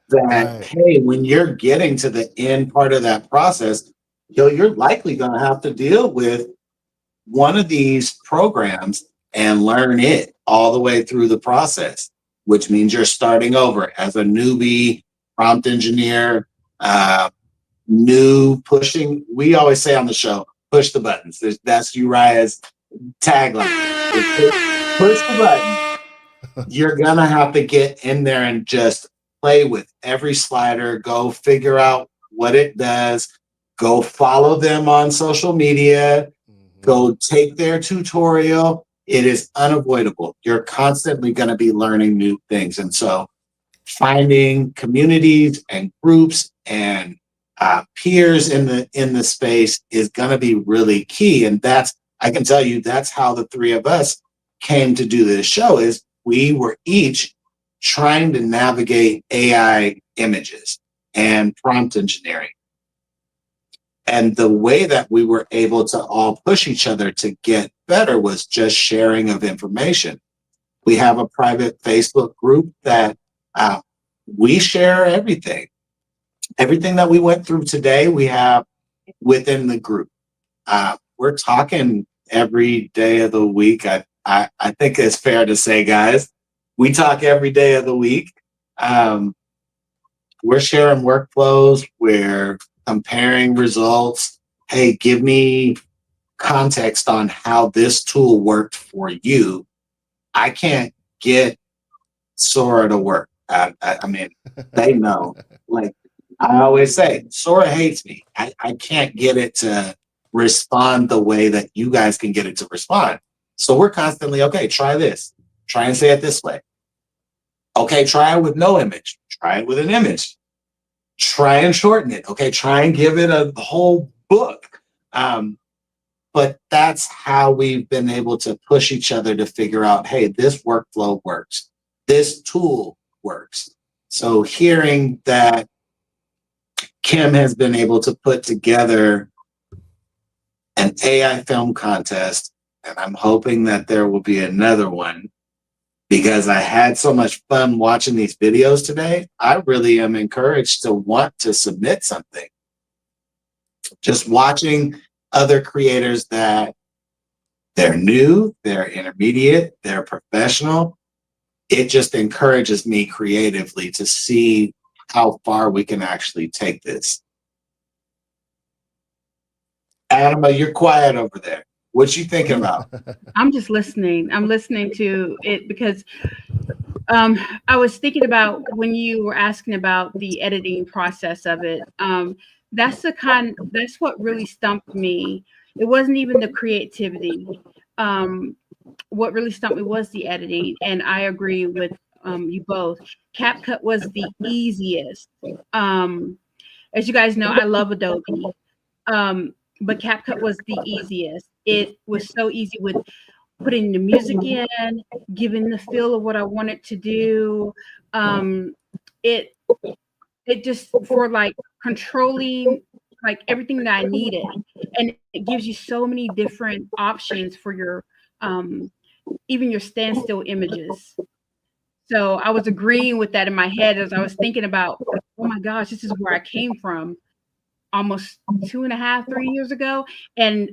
Speaker 9: that, hey, when you're getting to the end part of that process, you're likely going to have to deal with one of these programs and learn it all the way through the process, which means you're starting over as a newbie prompt engineer, new pushing. We always say on the show, push the buttons. That's Uriah's tagline. Push the button. You're gonna have to get in there and just play with every slider, go figure out what it does, go follow them on social media, go take their tutorial. It is unavoidable. You're constantly going to be learning new things. And so finding communities and groups and peers in the space is going to be really key. And I can tell you, that's how the three of us came to do this show. Is we were each trying to navigate AI images and prompt engineering. And the way that we were able to all push each other to get better was just sharing of information. We have a private Facebook group that we share everything. Everything that we went through today, we have within the group. We're talking every day of the week. I think it's fair to say, guys, we talk every day of the week. We're sharing workflows. We're comparing results. Hey, give me context on how this tool worked for you. I can't get Sora to work. I mean, they know. Like I always say, Sora hates me. I can't get it to respond the way that you guys can get it to respond. So we're constantly, okay, try this. Try and say it this way. Okay, try it with no image. Try it with an image. Try and shorten it. Okay, try and give it a whole book. But that's how we've been able to push each other to figure out, hey, this workflow works. This tool works. So hearing that Kim has been able to put together an AI film contest, and I'm hoping that there will be another one because I had so much fun watching these videos today. I really am encouraged to want to submit something. Just watching other creators that they're new, they're intermediate, they're professional. It just encourages me creatively to see how far we can actually take this. Anima, you're quiet over there. What you thinking about?
Speaker 10: I'm just listening. I'm listening to it because I was thinking about when you were asking about the editing process of it. That's what really stumped me. It wasn't even the creativity. Um, what really stumped me was the editing, and I agree with you both. CapCut was the easiest. Um, as you guys know, I love Adobe, but CapCut was the easiest. It was so easy with putting the music in, giving the feel of what I wanted to do. Um, it it just for like controlling like everything that I needed, and it gives you so many different options for your um, even your standstill images. So I was agreeing with that in my head as I was thinking about, oh my gosh, this is where I came from almost 2.5, 3 years ago, and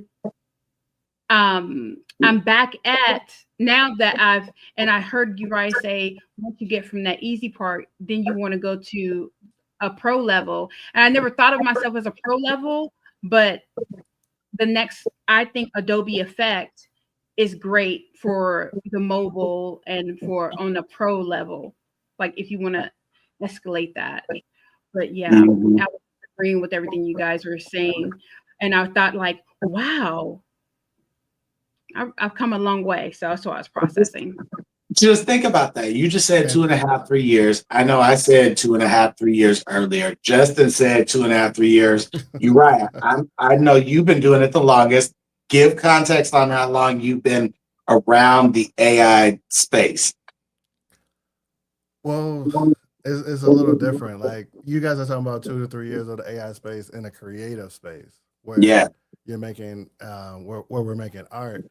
Speaker 10: I'm back at now that I heard you guys say once you get from that easy part, then you want to go to a pro level. And I never thought of myself as a pro level, but the next, I think Adobe Effect is great for the mobile and for on a pro level. Like if you want to escalate that. But yeah,
Speaker 9: Mhm.
Speaker 10: I was agreeing with everything you guys were saying. And I thought like, wow, I've come a long way. So that's what I was processing.
Speaker 9: Just think about that. You just said
Speaker 11: And
Speaker 9: 2.5, 3 years. I know I said 2.5, 3 years earlier. Justin said 2.5, 3 years. You're right. I know you've been doing it the longest. Give context on how long you've been around the AI space.
Speaker 11: well, it's a little different. Like you guys are talking about 2 to 3 years of the AI space in a creative space
Speaker 9: Yeah.
Speaker 11: where you're making where we're making art.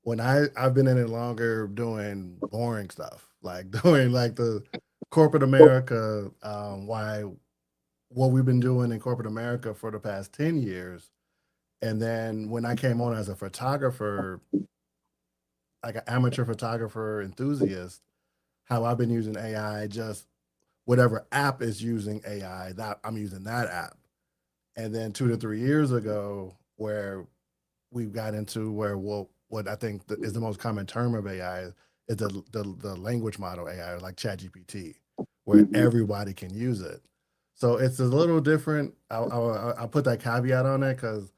Speaker 11: When I've been in it longer doing boring stuff, like doing like the corporate America, why what we've been doing in corporate America for the past 10 years. And then when I came on as a photographer, like an amateur photographer enthusiast, how I've been using AI, just whatever app is using AI, that I'm using that app. And then 2 to 3 years ago, where we got into where what I think is the most common term of AI is the language model AI, like ChatGPT, where
Speaker 9: Mhm.
Speaker 11: everybody can use it. So it's a little different. I'll put that caveat on it because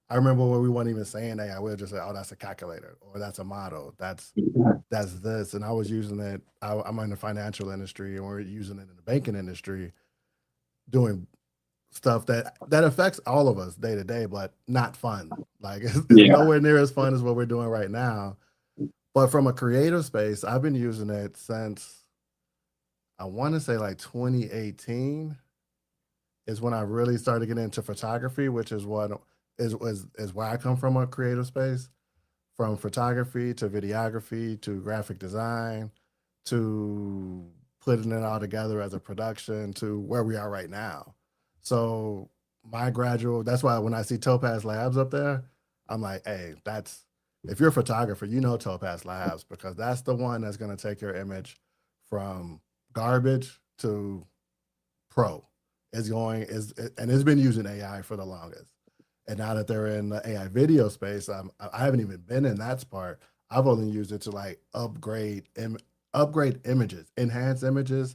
Speaker 11: I remember when we weren't even saying AI, we would just say, "Oh, that's a calculator," or "That's a model." That's this, and I was using it. I'm in the financial industry, and we're using it in the banking industry, doing stuff that affects all of us day to day, but not fun. Like it's
Speaker 9: Yeah.
Speaker 11: nowhere near as fun as what we're doing right now. But from a creative space, I've been using it since I want to say like 2018 is when I really started getting into photography, which is what is where I come from, a creative space. From photography to videography to graphic design to putting it all together as a production to where we are right now. So my gradual, that's why when I see Topaz Labs up there, I'm like, hey, that's if you're a photographer, you know Topaz Labs because that's the one that's going to take your image from garbage to pro. It's going is and it's been using AI for the longest. And now that they're in the AI video space, I haven't even been in that part. I've only used it to like upgrade images, enhance images.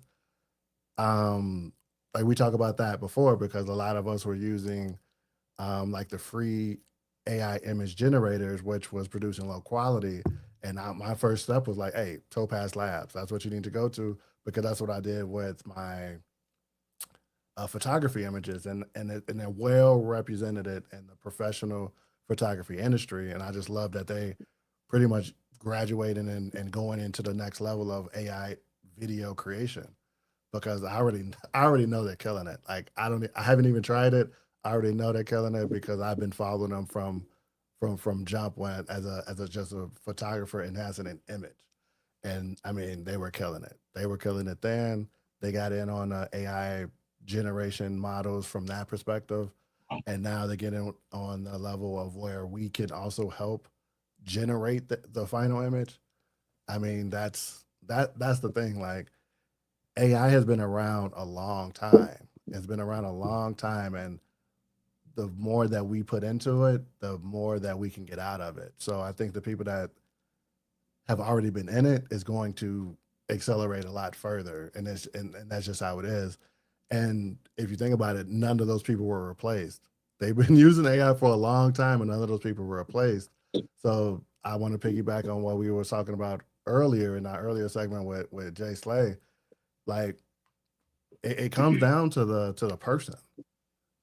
Speaker 11: Um, like we talked about that before because a lot of us were using like the free AI image generators, which was producing low quality. And my first step was like, hey, Topaz Labs. That's what you need to go to because that's what I did with my photography images, and they're well represented in the professional photography industry. And I just love that they pretty much graduating and going into the next level of AI video creation because I already know they're killing it. Like I haven't even tried it. I already know they're killing it because I've been following them from jump when as a just a photographer enhancing an image. And I mean, they were killing it. They were killing it then. They got in on AI generation models from that perspective. and now they're getting on the level of where we can also help generate the final image. I mean, that's the thing. Like AI has been around a long time. It's been around a long time, and the more that we put into it, the more that we can get out of it. So I think the people that have already been in it is going to accelerate a lot further, and and that's just how it is. And if you think about it, none of those people were replaced. They've been using AI for a long time, and none of those people were replaced. So I want to piggyback on what we were talking about earlier in our earlier segment with Jay Slay. Like it comes down to the person.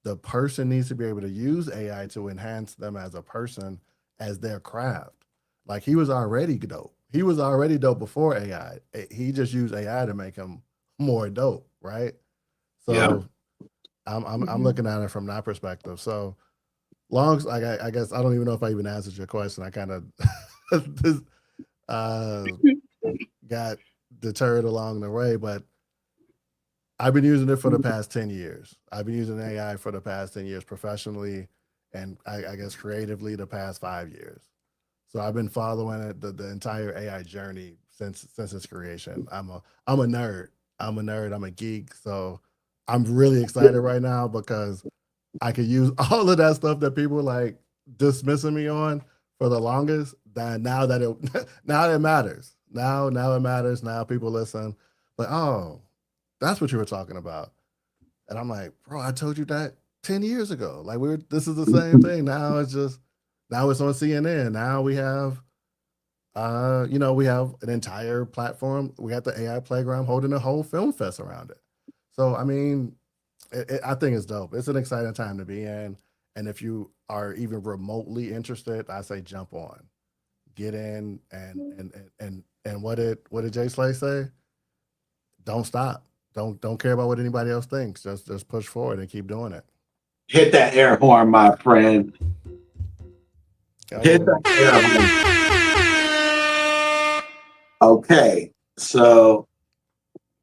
Speaker 11: The person needs to be able to use AI to enhance them as a person, as their craft. Like he was already dope. He was already dope before AI. He just used AI to make him more dope, right?
Speaker 9: Yeah.
Speaker 11: So I'm looking at it from that perspective. So long, like I guess I don't even know if I even answered your question. I kind of uh, got deterred along the way, but I've been using it for the past 10 years. I've been using AI for the past 10 years professionally, and I guess creatively the past 5 years. So I've been following it the entire AI journey since its creation. I'm a nerd. I'm a nerd. I'm a geek. So I'm really excited right now because I could use all of that stuff that people like dismissing me on for the longest. That now that it now it matters. Now it matters. Now people listen. Like, oh, that's what you were talking about. And I'm like, bro, I told you that 10 years ago. Like this is the same thing. Now it's just now it's on CNN. Now we have we have an entire platform. We got the AI playground holding a whole film fest around it. So I mean, I think it's dope. It's an exciting time to be in. And if you are even remotely interested, I say jump on, get in, and what did Jay Slay say? Don't stop. Don't care about what anybody else thinks. Just push forward and keep doing it.
Speaker 9: Hit that air horn, my friend. Hit
Speaker 11: Oh,
Speaker 9: that air horn. Okay, so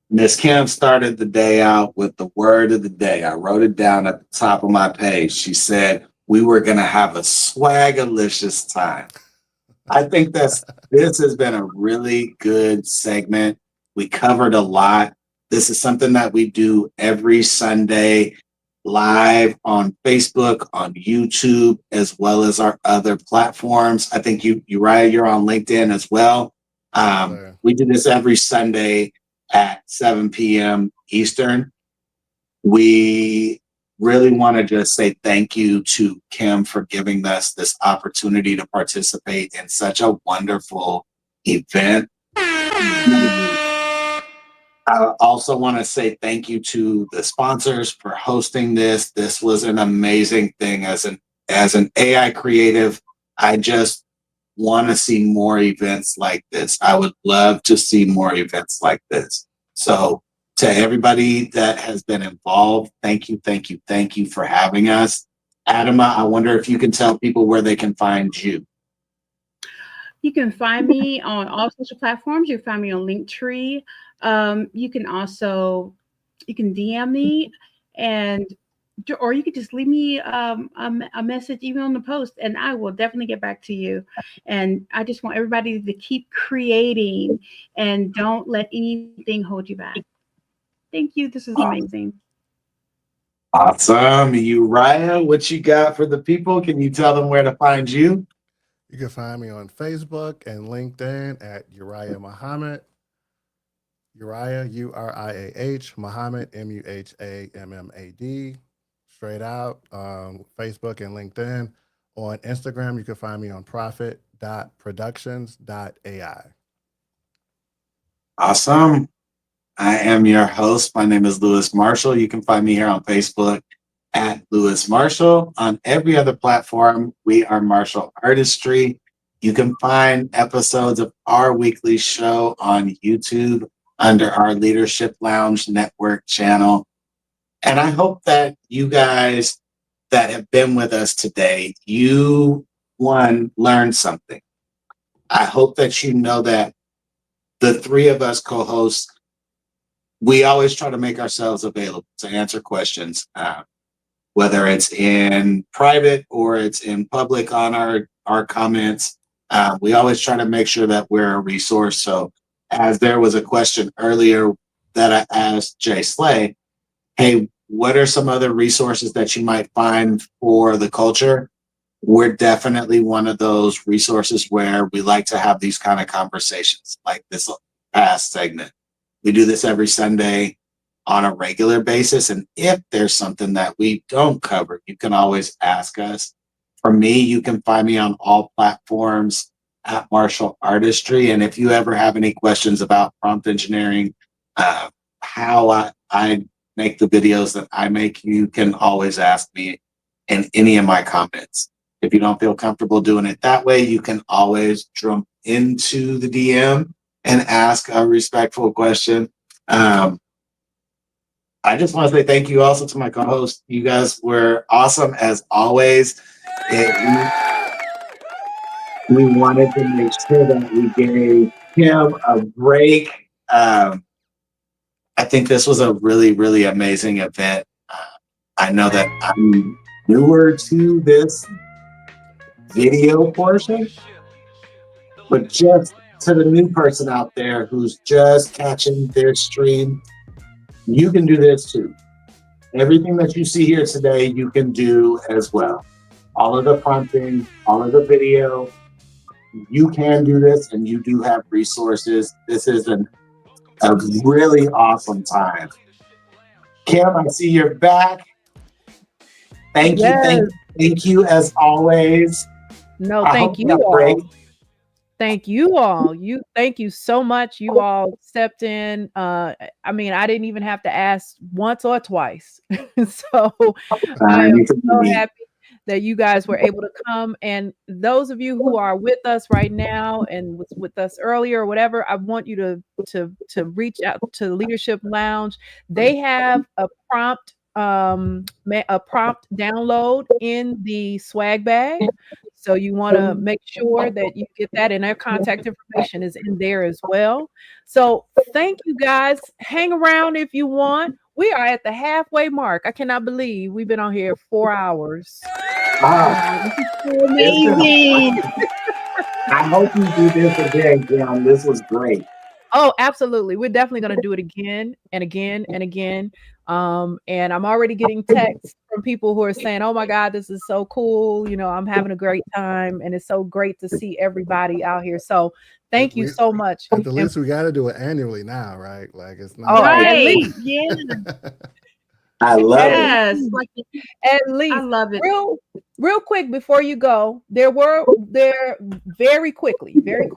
Speaker 9: Miss Kim started the day out with the word of the day. I wrote it down at the top of my page. She said we were going to have a swagalicious time. I think this has been a really good segment. We covered a lot. This is something that we do every Sunday live on Facebook, on YouTube, as well as our other platforms. I think Uriah, you're on LinkedIn as well.
Speaker 11: yes, sir.
Speaker 9: We do this every Sunday at 7 p.m. Eastern. We really want to just say thank you to Kim for giving us this opportunity to participate in such a wonderful event. I also want to say thank you to the sponsors for hosting this. This was an amazing thing. As an AI creative, I just want to see more events like this. I would love to see more events like this. So to everybody that has been involved, thank you, thank you, thank you for having us. Adama, I wonder if you can tell people where they can find you.
Speaker 10: You can find me on all social platforms. You can find me on Linktree. You can also DM me, and or you could just leave me a message even on the post, and I will definitely get back to you. And I just want everybody to keep creating and don't let anything hold you back. Thank you. This is amazing.
Speaker 9: Awesome. Uriah, what you got for the people? Can you tell them where to find you?
Speaker 11: You can find me on Facebook and LinkedIn at Uriah Muhammad. Uriah, Uriah, Muhammad, Muhammad. Straight out. Facebook and LinkedIn. On Instagram, you can find me on profit.productions.ai.
Speaker 9: Awesome. I am your host. My name is Lewis Marshall. You can find me here on Facebook at Lewis Marshall. On every other platform, we are Marshall Artistry. You can find episodes of our weekly show on YouTube under our Leadership Lounge Network channel. And I hope that you guys that have been with us today, you, one, learned something. I hope that you know that the three of us co-hosts, we always try to make ourselves available to answer questions. whether it's in private or it's in public on our comments. We always try to make sure that we're a resource. So as there was a question earlier that I asked Jay Slay, hey, what are some other resources that you might find for the culture? We're definitely one of those resources where we like to have these kind of conversations like this past segment. We do this every Sunday on a regular basis. And if there's something that we don't cover, you can always ask us. For me, you can find me on all platforms at Martial Artistry. And if you ever have any questions about prompt engineering, how I make the videos that I make, you can always ask me in any of my comments. If you don't feel comfortable doing it that way, you can always jump into the DM and ask a respectful question. I just want to say thank you also to my co-host. You guys were awesome as always. We wanted to make sure that we gave him a break. I think this was a really, really amazing event. I know that I'm newer to this video portion, but just to the new person out there who's just catching their stream, you can do this too. Everything that you see here today, you can do as well. All of the prompting, all of the video, you can do this, and you do have resources. This is a really awesome time. Kim, I see you're back. Thank you as always.
Speaker 2: No, thank you all. Thank you all. Thank you so much. You all stepped in. I mean, I didn't even have to ask once or twice. So I am so happy that you guys were able to come. And those of you who are with us right now and was with us earlier or whatever, I want you to reach out to the Leadership Lounge. They have a prompt download in the swag bag. So you want to make sure that you get that, and their contact information is in there as well. So thank you guys. Hang around if you want. We are at the halfway mark. I cannot believe we've been on here 4 hours.
Speaker 9: Wow.
Speaker 10: Amazing.
Speaker 9: I hope you do this again, Kim. This was great.
Speaker 2: Oh, absolutely. We're definitely going to do it again and again and again. And I'm already getting texts from people who are saying, oh my God, this is so cool. You know, I'm having a great time, and it's so great to see everybody out here. So thank you so much.
Speaker 11: At the least we got to do it annually now, right? Like it's not.
Speaker 2: Oh, at least.
Speaker 10: Yeah.
Speaker 9: I love
Speaker 10: it.
Speaker 2: Like, at least.
Speaker 10: I love it.
Speaker 2: Real quick before you go, there very quickly, there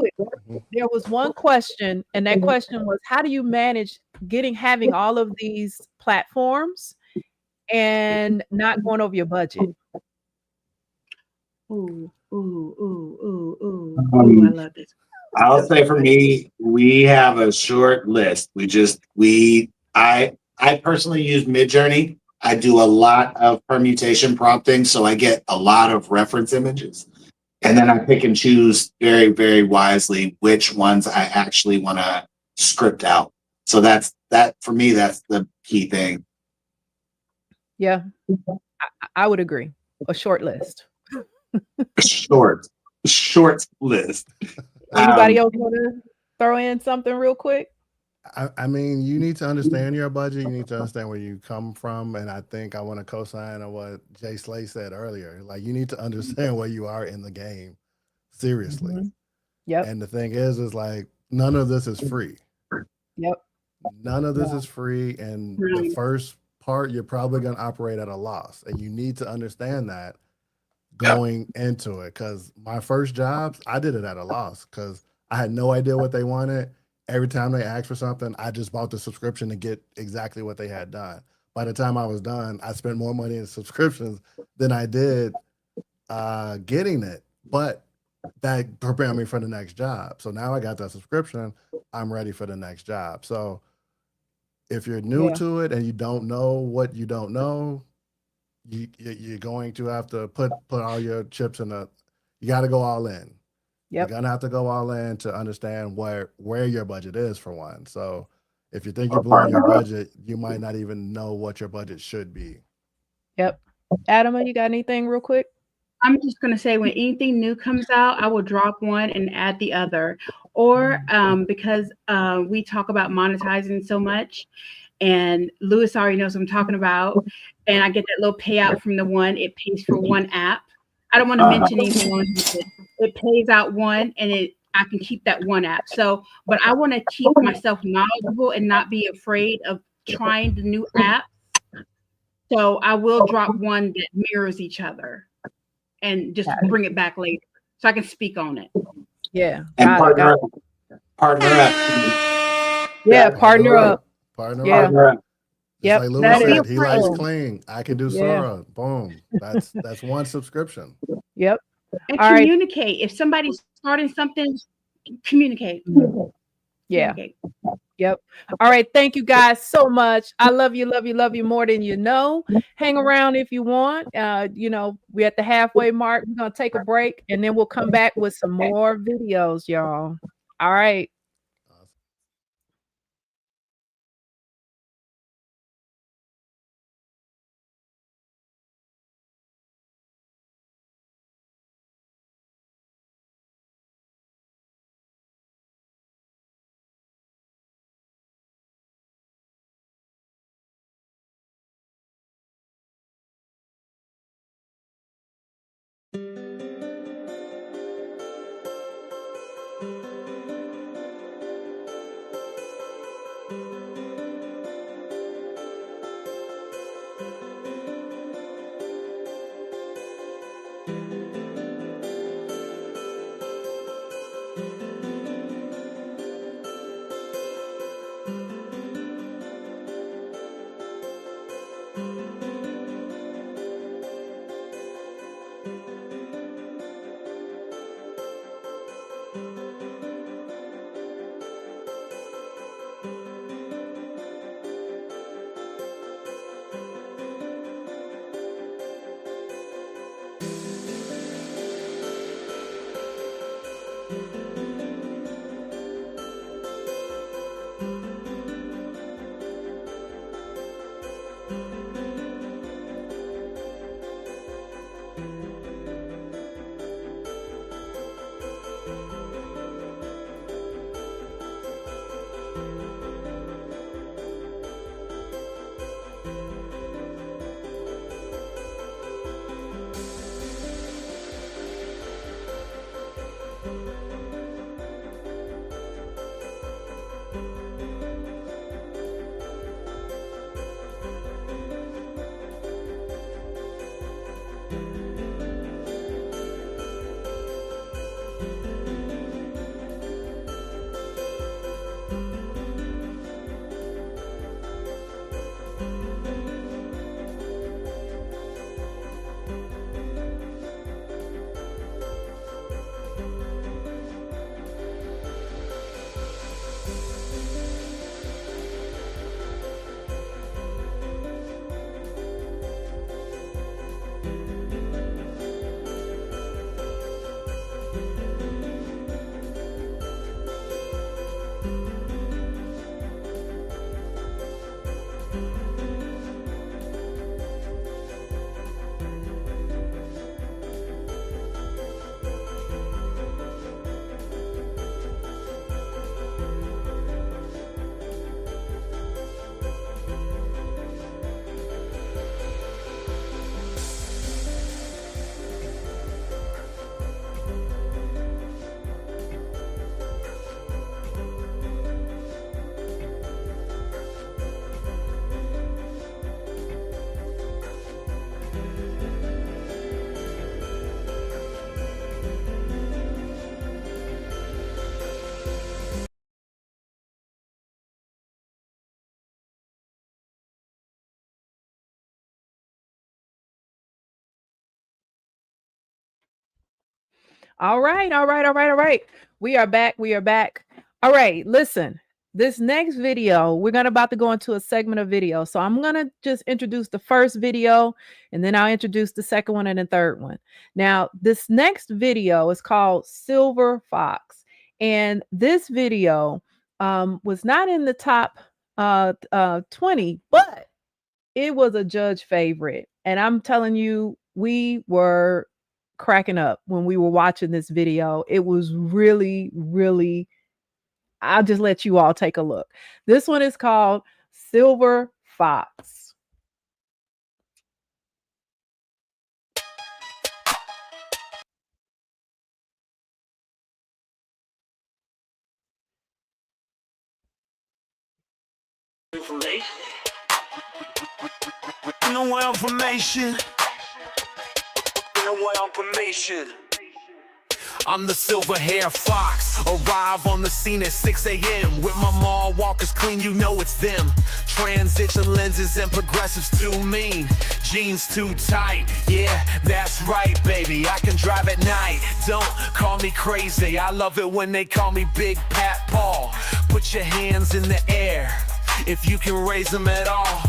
Speaker 2: was one question, and that question was, how do you manage having all of these platforms and not going over your budget?
Speaker 10: Ooh, I love this.
Speaker 9: I'll say for me, we have a short list. I personally use Midjourney. I do a lot of permutation prompting, so I get a lot of reference images. And then I pick and choose very, very wisely which ones I actually want to script out. So that for me, that's the key thing.
Speaker 2: Yeah, I would agree. A short list.
Speaker 9: Short list.
Speaker 2: Anybody else want to throw in something real quick?
Speaker 11: I mean, you need to understand your budget. You need to understand where you come from. And I think I want to co-sign on what Jay Slay said earlier. Like, you need to understand where you are in the game. Seriously.
Speaker 2: Mm-hmm. Yep.
Speaker 11: And the thing is like, none of this is free.
Speaker 2: Yep.
Speaker 11: None of this is free. And the first part, you're probably going to operate at a loss. And you need to understand that going into it. Because my first jobs, I did it at a loss because I had no idea what they wanted. Every time they asked for something, I just bought the subscription to get exactly what they had done. By the time I was done, I spent more money in subscriptions than I did getting it. But that prepared me for the next job. So now I got that subscription, I'm ready for the next job. So if you're new to it and you don't know what you don't know, you're going to have to put all your chips in you got to go all in. Yep. You're gonna have to go all in to understand where your budget is, for one. So if you think you're blowing your budget, you might not even know what your budget should be.
Speaker 2: Yep. Adama, you got anything real quick?
Speaker 10: I'm just gonna say when anything new comes out, I will drop one and add the other. Or because we talk about monetizing so much, and Lewis already knows what I'm talking about, and I get that little payout from the one, it pays for one app. I don't want to mention anything on it. It pays out one, and I can keep that one app. So, but I want to keep myself knowledgeable and not be afraid of trying the new app. So I will drop one that mirrors each other and just bring it back later so I can speak on it.
Speaker 2: Yeah.
Speaker 9: And
Speaker 2: Got it.
Speaker 9: partner
Speaker 2: Got
Speaker 9: up. Partner up.
Speaker 2: Yeah, partner up.
Speaker 11: Partner
Speaker 2: Yeah.
Speaker 11: up.
Speaker 9: Partner up.
Speaker 11: Just
Speaker 2: Yep,
Speaker 11: like Louis
Speaker 2: that
Speaker 11: said,
Speaker 2: is
Speaker 11: he likes
Speaker 2: true.
Speaker 11: clean. I can do
Speaker 2: Yeah.
Speaker 11: Sora. Boom. That's one subscription.
Speaker 2: Yep.
Speaker 10: And
Speaker 2: All right.
Speaker 10: communicate. If somebody's starting something, communicate.
Speaker 2: Yeah.
Speaker 10: Communicate.
Speaker 2: Yep. All right. Thank you guys so much. I love you, love you, love you more than you know. Hang around if you want. We're at the halfway mark. We're gonna take a break and then we'll come back with some more videos, y'all. All right. All right, all right, all right, all right. We are back. We are back. All right, listen. This next video, we're gonna about to go into a segment of video. So I'm gonna just introduce the first video, and then I'll introduce the second one and the third one. Now, this next video is called Silver Fox, and this video was not in the top 20, but it was a judge favorite. And I'm telling you, we were cracking up when we were watching this video. It was really, really, I'll just let you all take a look. This one is called Silver Fox.
Speaker 12: No information. No information. I'm the silver hair fox. Arrive on the scene at 6 a.m. With my mall walkers clean, you know it's them. Transition lenses and progressives too mean. Jeans too tight, yeah, that's right, baby. I can drive at night, don't call me crazy. I love it when they call me Big Pat Paul. Put your hands in the air if you can raise them at all.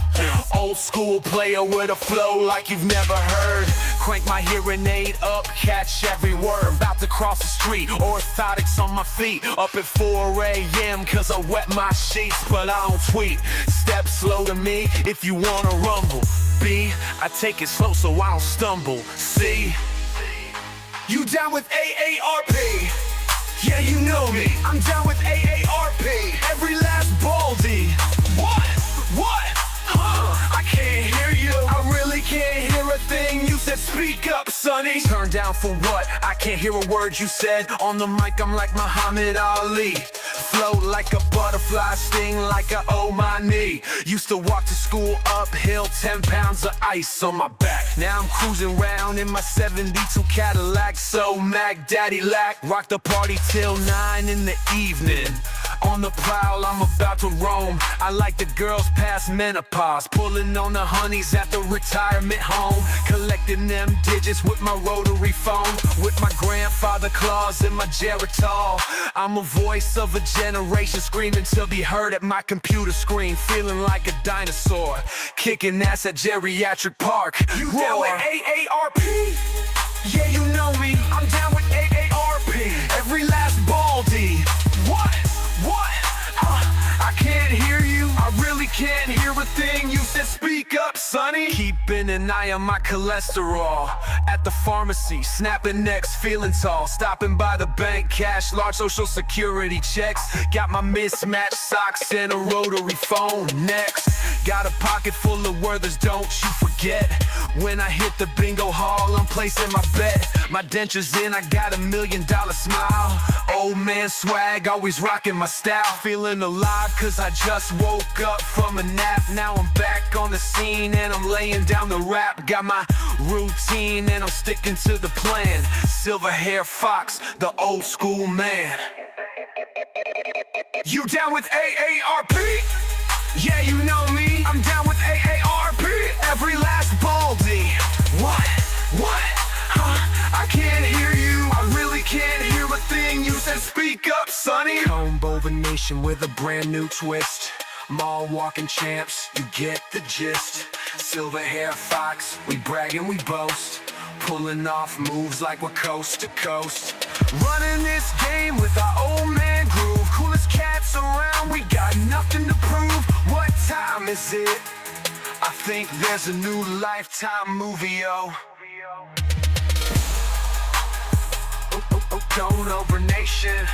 Speaker 12: Old school player with a flow like you've never heard. Crank my hearing aid up, catch every word. About to cross the street, orthotics on my feet. Up at 4 a.m. cause I wet my sheets, but I don't tweet. Step slow to me if you wanna rumble. B, I take it slow so I don't stumble. C, you down with AARP? Yeah, you know me, I'm down with AARP. Every last baldy. What? I can't hear you. I really can't hear a thing you said. Speak up, sonny. Turn down for what? I can't hear a word you said. On the mic, I'm like Muhammad Ali. Float like a butterfly, sting like I owe my knee. Used to walk to school uphill, 10 pounds of ice on my back. Now I'm cruising round in my 72 Cadillac. So Mac Daddy Lack, rock the party till 9 in the evening. On the prowl, I'm about to roam. I like the girls past menopause, pulling on the honeys at the retirement home, collecting them digits with my rotary phone, with my grandfather claws and my Geritol. I'm a voice of a generation, screaming to be heard at my computer screen, feeling like a dinosaur, kicking ass at Geriatric Park. You down with AARP? Yeah, you know me, I'm down with AARP. Every last baldy. What? I can't hear you. I really can't hear a thing you said. Speak up, sonny. Keeping an eye on my cholesterol. At the pharmacy, snapping necks, feeling tall. Stopping by the bank, cash, large social security checks. Got my mismatched socks and a rotary phone. Next, got a pocket full of Werthers, don't you forget. When I hit the bingo hall, I'm placing my bet. My dentures in, I got $1 million smile. Old man swag, always rocking my style. Feeling alive cause I just woke up from a nap. Now I'm back on the scene and I'm laying down the rap. Got my routine and I'm sticking to the plan. Silver hair fox, the old school man. You down with AARP? Yeah, you know me, I'm down with AARP. Every last baldy. What? I can't hear you. I really can't hear a thing you said. Speak up, sonny. Comb over nation with a brand new twist. Mall walking champs, you get the gist. Silver hair fox, we brag and we boast. Pulling off moves like we're coast to coast. Running this game with our old man groove. Coolest cats around, we got nothing to prove. What time is it? I think there's a new Lifetime movie, yo. Going over nation.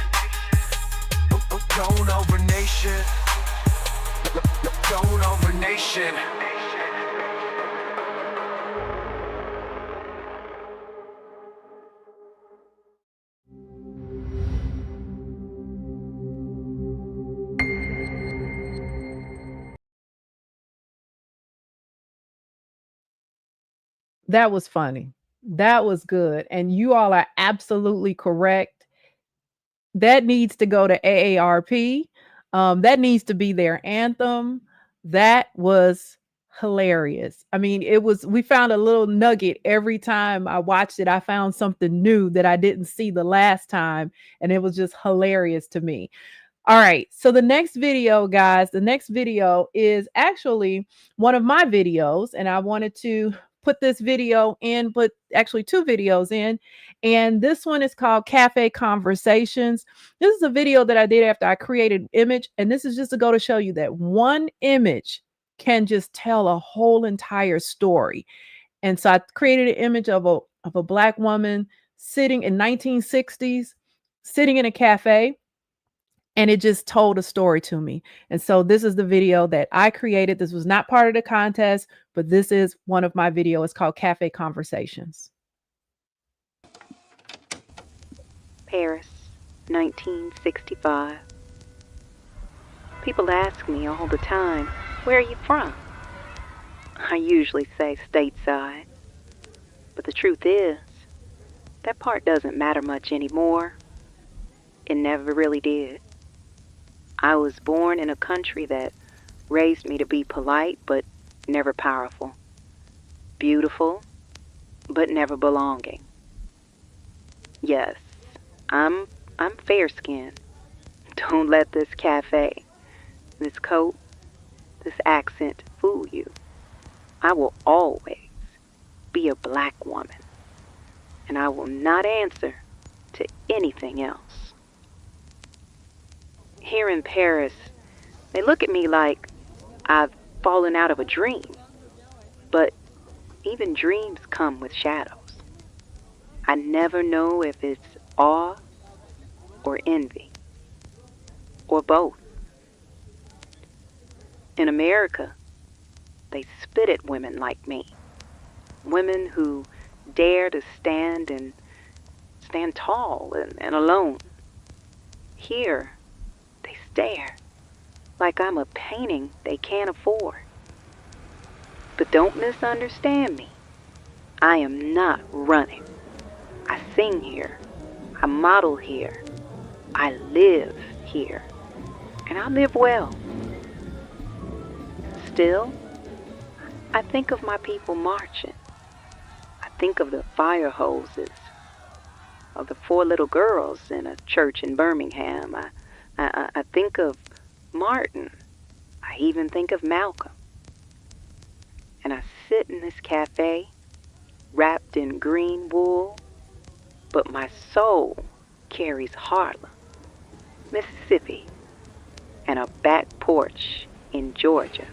Speaker 12: Going over nation. Going over nation.
Speaker 2: That was funny. That was good. And you all are absolutely correct. That needs to go to AARP. That needs to be their anthem. That was hilarious. I mean, we found a little nugget every time I watched it. I found something new that I didn't see the last time, and it was just hilarious to me. All right. So the next video, guys, the next video is actually one of my videos, and I wanted to put this video in, but actually 2 videos in. And this one is called Cafe Conversations. This is a video that I did after I created an image. And this is just to go to show you that one image can just tell a whole entire story. And so I created an image of a black woman sitting in 1960s, sitting in a cafe, and it just told a story to me. And so this is the video that I created. This was not part of the contest, but this is one of my videos. It's called Cafe Conversations.
Speaker 13: Paris, 1965. People ask me all the time, where are you from? I usually say stateside. But the truth is, that part doesn't matter much anymore. It never really did. I was born in a country that raised me to be polite but never powerful. Beautiful but never belonging. Yes, I'm fair-skinned. Don't let this cafe, this coat, this accent fool you. I will always be a black woman, and I will not answer to anything else. Here in Paris, they look at me like I've fallen out of a dream. But even dreams come with shadows. I never know if it's awe or envy, or both. In America, they spit at women like me. Women who dare to stand tall and alone. Here, they stare like I'm a painting they can't afford. But don't misunderstand me. I am not running. I sing here. I model here. I live here. And I live well. Still, I think of my people marching. I think of the fire hoses, of the 4 little girls in a church in Birmingham. I think of Martin. I even think of Malcolm. And I sit in this cafe, wrapped in green wool, but my soul carries Harlem, Mississippi, and a back porch in Georgia.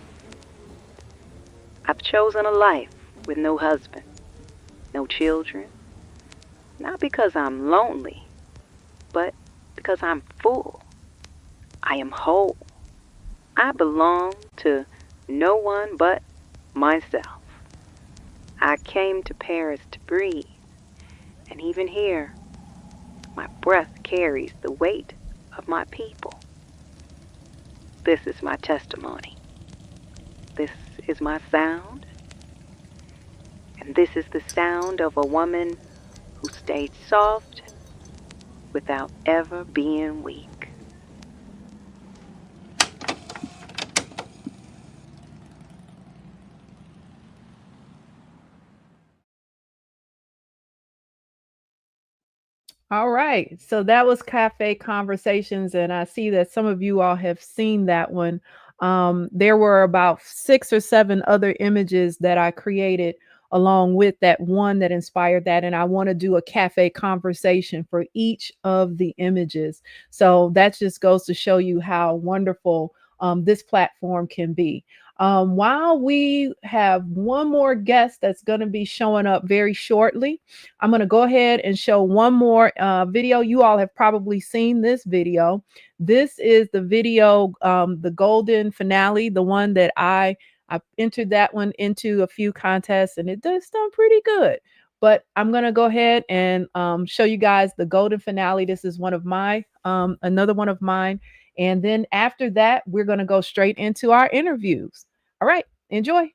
Speaker 13: I've chosen a life with no husband, no children, not because I'm lonely, but because I'm full. I am whole. I belong to no one but myself. I came to Paris to breathe, and even here, my breath carries the weight of my people. This is my testimony. This is my sound, and this is the sound of a woman who stayed soft without ever being weak.
Speaker 2: All right. So that was Cafe Conversations, and I see that some of you all have seen that one. There were about 6 or 7 other images that I created along with that one that inspired that. And I want to do a cafe conversation for each of the images. So that just goes to show you how wonderful this platform can be. While we have one more guest that's going to be showing up very shortly, I'm going to go ahead and show one more video. You all have probably seen this video. This is the video, the golden finale, the one that I entered that one into a few contests, and it does done pretty good. But I'm going to go ahead and show you guys the golden finale. This is one of my, another one of mine. And then after that, we're going to go straight into our interviews. All right, enjoy.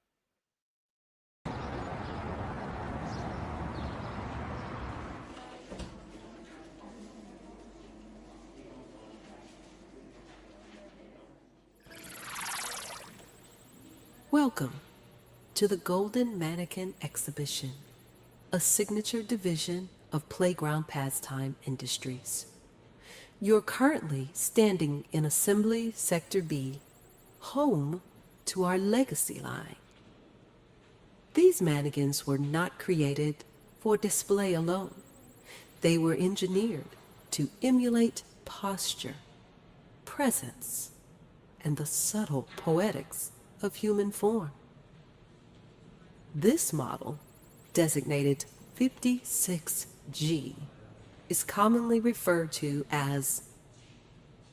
Speaker 14: Welcome to the Golden Mannequin Exhibition, a signature division of Playground Pastime Industries. You're currently standing in Assembly Sector B, home to our legacy line. These mannequins were not created for display alone. They were engineered to emulate posture, presence, and the subtle poetics of human form. This model, designated 56G, is commonly referred to as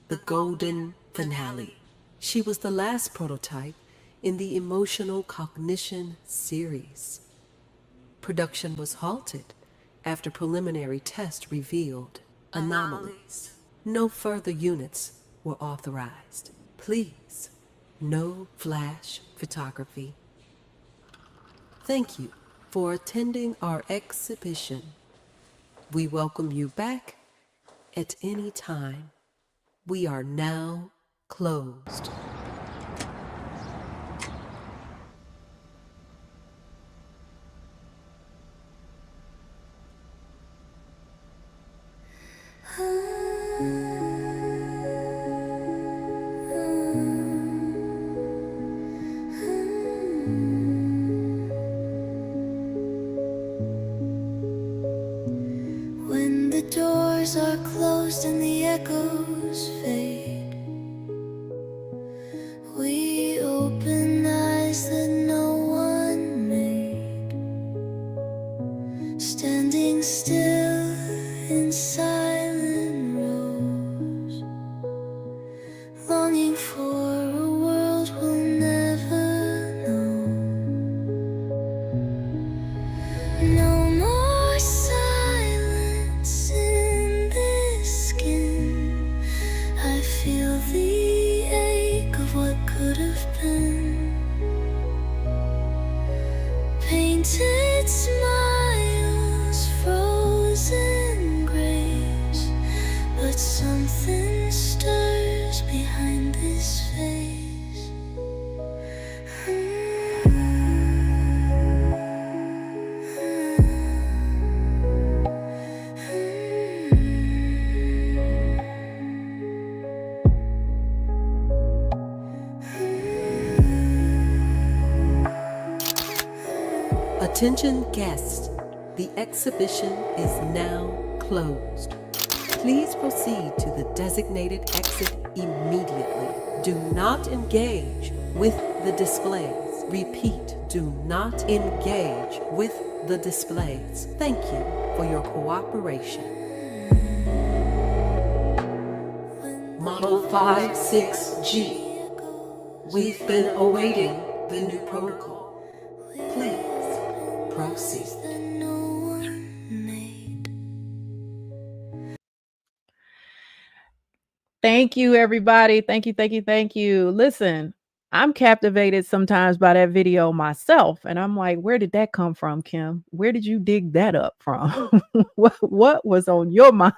Speaker 14: the Golden Finale. She was the last prototype in the Emotional Cognition series. Production was halted after preliminary tests revealed anomalies. No further units were authorized. Please, no flash photography. Thank you for attending our exhibition. We welcome you back at any time. We are now closed.
Speaker 15: When the doors are closed and the echoes fade, we open eyes that no one made, standing still in silent rows, longing for a world we'll never know. No more silence in this skin. I feel the ache of what could have been. Painted smiles, frozen graves, but something stirs behind this face.
Speaker 14: Attention guests, the exhibition is now closed. Please proceed to the designated exit immediately. Do not engage with the displays. Repeat, do not engage with the displays. Thank you for your cooperation. Model 56G, we've been awaiting the new protocol. Please proceed.
Speaker 2: Thank you, everybody. Thank you, thank you, thank you. Listen, I'm captivated sometimes by that video myself. And I'm like, where did that come from, Kim? Where did you dig that up from? what was on your mind?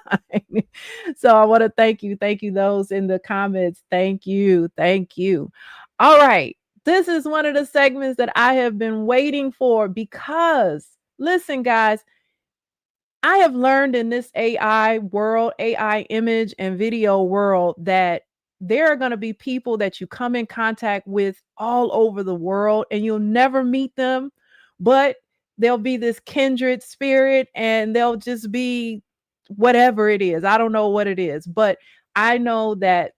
Speaker 2: So I want to thank you. Thank you, those in the comments. Thank you. Thank you. All right. This is one of the segments that I have been waiting for because, listen, guys, I have learned in this AI world, AI image and video world, that there are going to be people that you come in contact with all over the world and you'll never meet them, but there'll be this kindred spirit and they'll just be whatever it is. I don't know what it is, but I know that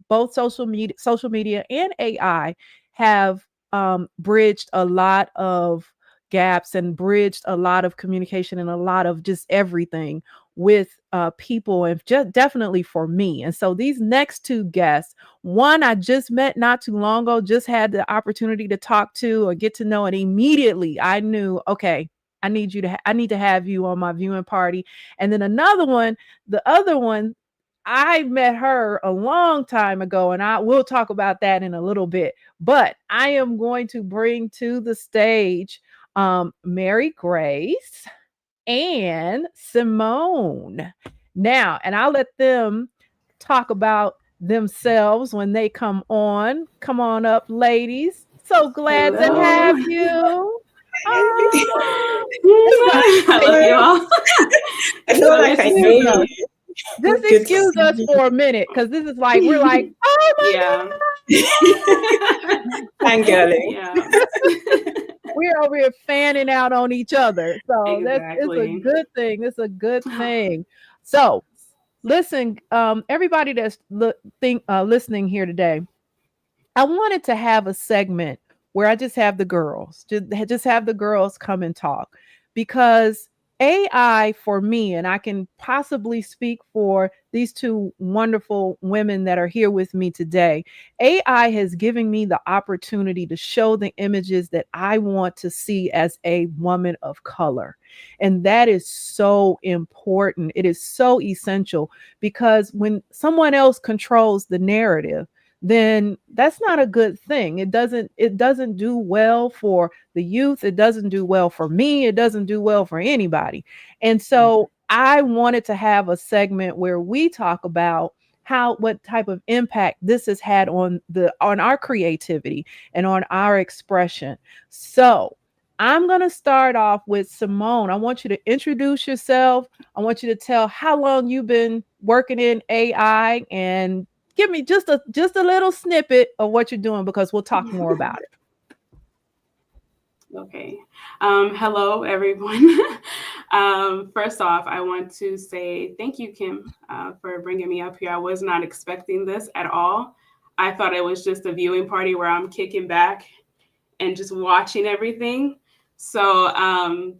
Speaker 2: both social media and AI have bridged a lot of gaps and bridged a lot of communication and a lot of just everything with people, and just definitely for me. And so these next two guests, one I just met not too long ago, just had the opportunity to talk to or get to know, and immediately I knew, okay, I need to have you on my viewing party. And then another one, the other one, I met her a long time ago, and I will talk about that in a little bit. But I am going to bring to the stage Mary Grace and Simone now, and I'll let them talk about themselves when they come on. Come on up, ladies. So glad to have you.
Speaker 16: I love you all. I feel like I know you.
Speaker 2: Just excuse us for a minute, because this is like, we're like, oh my
Speaker 16: God. Fangirling. Yeah.
Speaker 2: We're over here fanning out on each other. So it's a good thing. It's a good thing. So listen, everybody that's listening here today, I wanted to have a segment where I just have the girls, just have the girls come and talk, because AI for me, and I can possibly speak for these two wonderful women that are here with me today. AI has given me the opportunity to show the images that I want to see as a woman of color. And that is so important. It is so essential, because when someone else controls the narrative, then that's not a good thing. It doesn't do well for the youth. It doesn't do well for me. It doesn't do well for anybody. And so I wanted to have a segment where we talk about how what type of impact this has had on our creativity and on our expression. So, I'm going to start off with Simone. I want you to introduce yourself. I want you to tell how long you've been working in AI, and give me just a little snippet of what you're doing, because we'll talk more about it.
Speaker 16: Okay. Hello, everyone. First off, I want to say thank you, Kim, for bringing me up here. I was not expecting this at all. I thought it was just a viewing party where I'm kicking back and just watching everything. So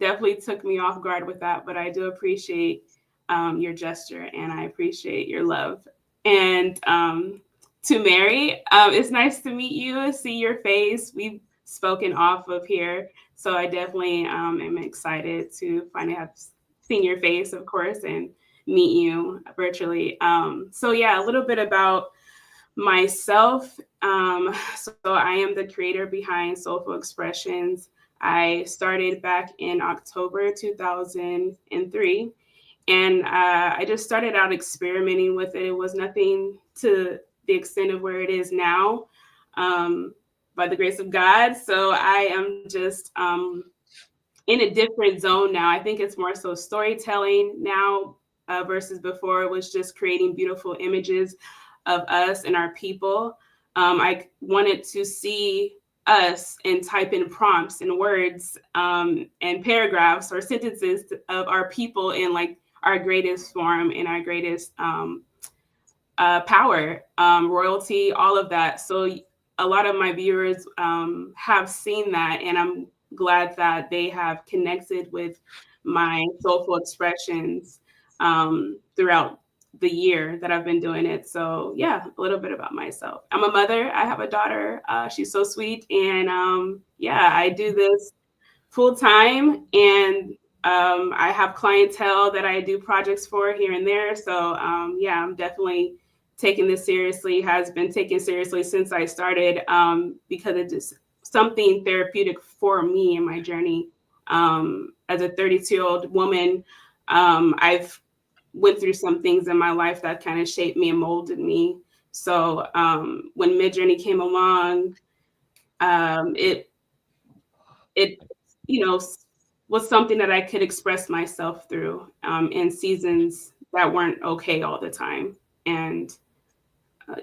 Speaker 16: definitely took me off guard with that, but I do appreciate your gesture and I appreciate your love. And to Mary, it's nice to meet you, see your face. We've spoken off of here, so I definitely am excited to finally have seen your face, of course, and meet you virtually. So yeah, a little bit about myself. So I am the creator behind Soulful Expressions. I started back in October 2003, and I just started out experimenting with it. It was nothing to the extent of where it is now, by the grace of God. So I am just in a different zone now. I think it's more so storytelling now versus before. It was just creating beautiful images of us and our people. I wanted to see us and type in prompts and words and paragraphs or sentences of our people in like our greatest form and our greatest power, royalty, all of that. So a lot of my viewers have seen that, and I'm glad that they have connected with my soulful expressions throughout the year that I've been doing it. So yeah, a little bit about myself. I'm a mother. I have a daughter. She's so sweet, and yeah, I do this full time, and I have clientele that I do projects for here and there. So yeah, I'm definitely taking this seriously. Has been taken seriously since I started because it's just something therapeutic for me in my journey. As a 32-year-old woman, I've went through some things in my life that kind of shaped me and molded me. So when Midjourney came along, it was something that I could express myself through in seasons that weren't okay all the time. And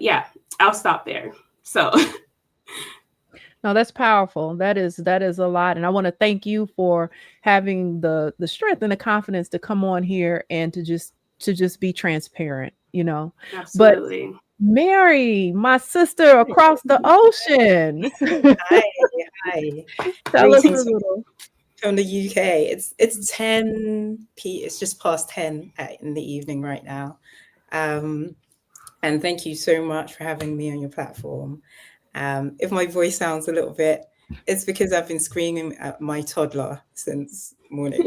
Speaker 16: yeah, I'll stop there. So
Speaker 2: No, that's powerful. That is a lot, and I want to thank you for having the strength and the confidence to come on here and to just be transparent. But
Speaker 16: absolutely.
Speaker 2: Mary, my sister across the ocean,
Speaker 17: Hi, hi.
Speaker 2: tell us a
Speaker 17: Greetings
Speaker 2: little.
Speaker 17: from the UK. It's 10 p. It's just past 10 in the evening right now. Um, and thank you so much for having me on your platform. If my voice sounds a little bit, it's because I've been screaming at my toddler since morning.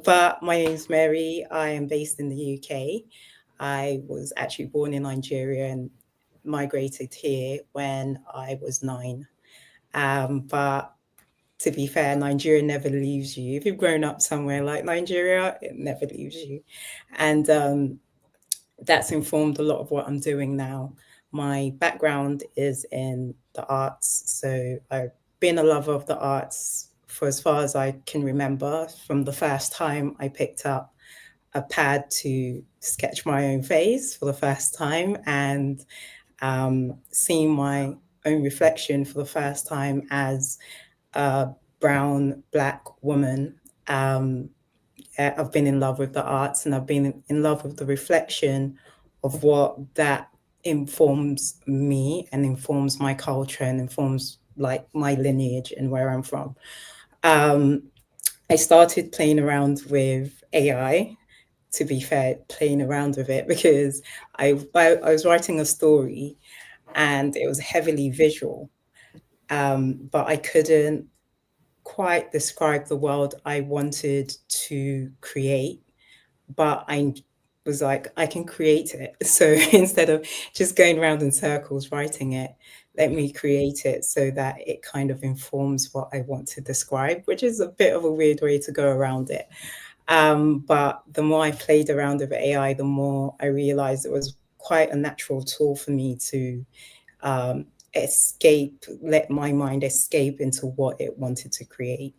Speaker 17: But my name's Mary. I am based in the UK. I was actually born in Nigeria and migrated here when I was 9. But to be fair, Nigeria never leaves you. If you've grown up somewhere like Nigeria, it never leaves you. And that's informed a lot of what I'm doing now. My background is in the arts. So I've been a lover of the arts for as far as I can remember, from the first time I picked up a pad to sketch my own face for the first time, and seeing my own reflection for the first time as a brown Black woman. I've been in love with the arts, and I've been in love with the reflection of what that informs me and informs my culture and informs like my lineage and where I'm from. I started playing around with AI, to be fair, playing around with it because I was writing a story and it was heavily visual, but I couldn't quite describe the world I wanted to create, but I was like, I can create it. So instead of just going around in circles writing it, let me create it so that it kind of informs what I want to describe, which is a bit of a weird way to go around it. But the more I played around with AI, the more I realized it was quite a natural tool for me to escape, let my mind escape into what it wanted to create.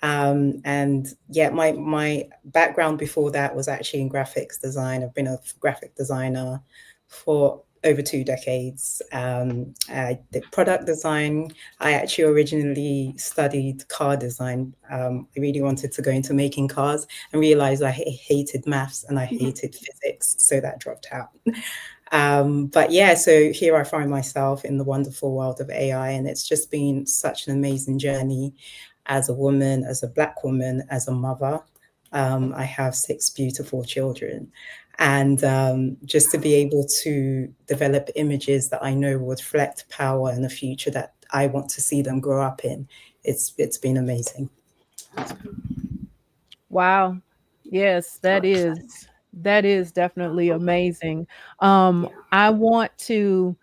Speaker 17: And yeah, my background before that was actually in graphics design. I've been a graphic designer for over 2 decades. I did product design. I actually originally studied car design. I really wanted to go into making cars and realized I hated maths and I hated physics, so that dropped out. But yeah, so here I find myself in the wonderful world of AI, and it's just been such an amazing journey as a woman, as a Black woman, as a mother. I have 6 beautiful children. And just to be able to develop images that I know will reflect power and a future that I want to see them grow up in, it's been amazing.
Speaker 2: Wow. Yes, that is definitely amazing. I want to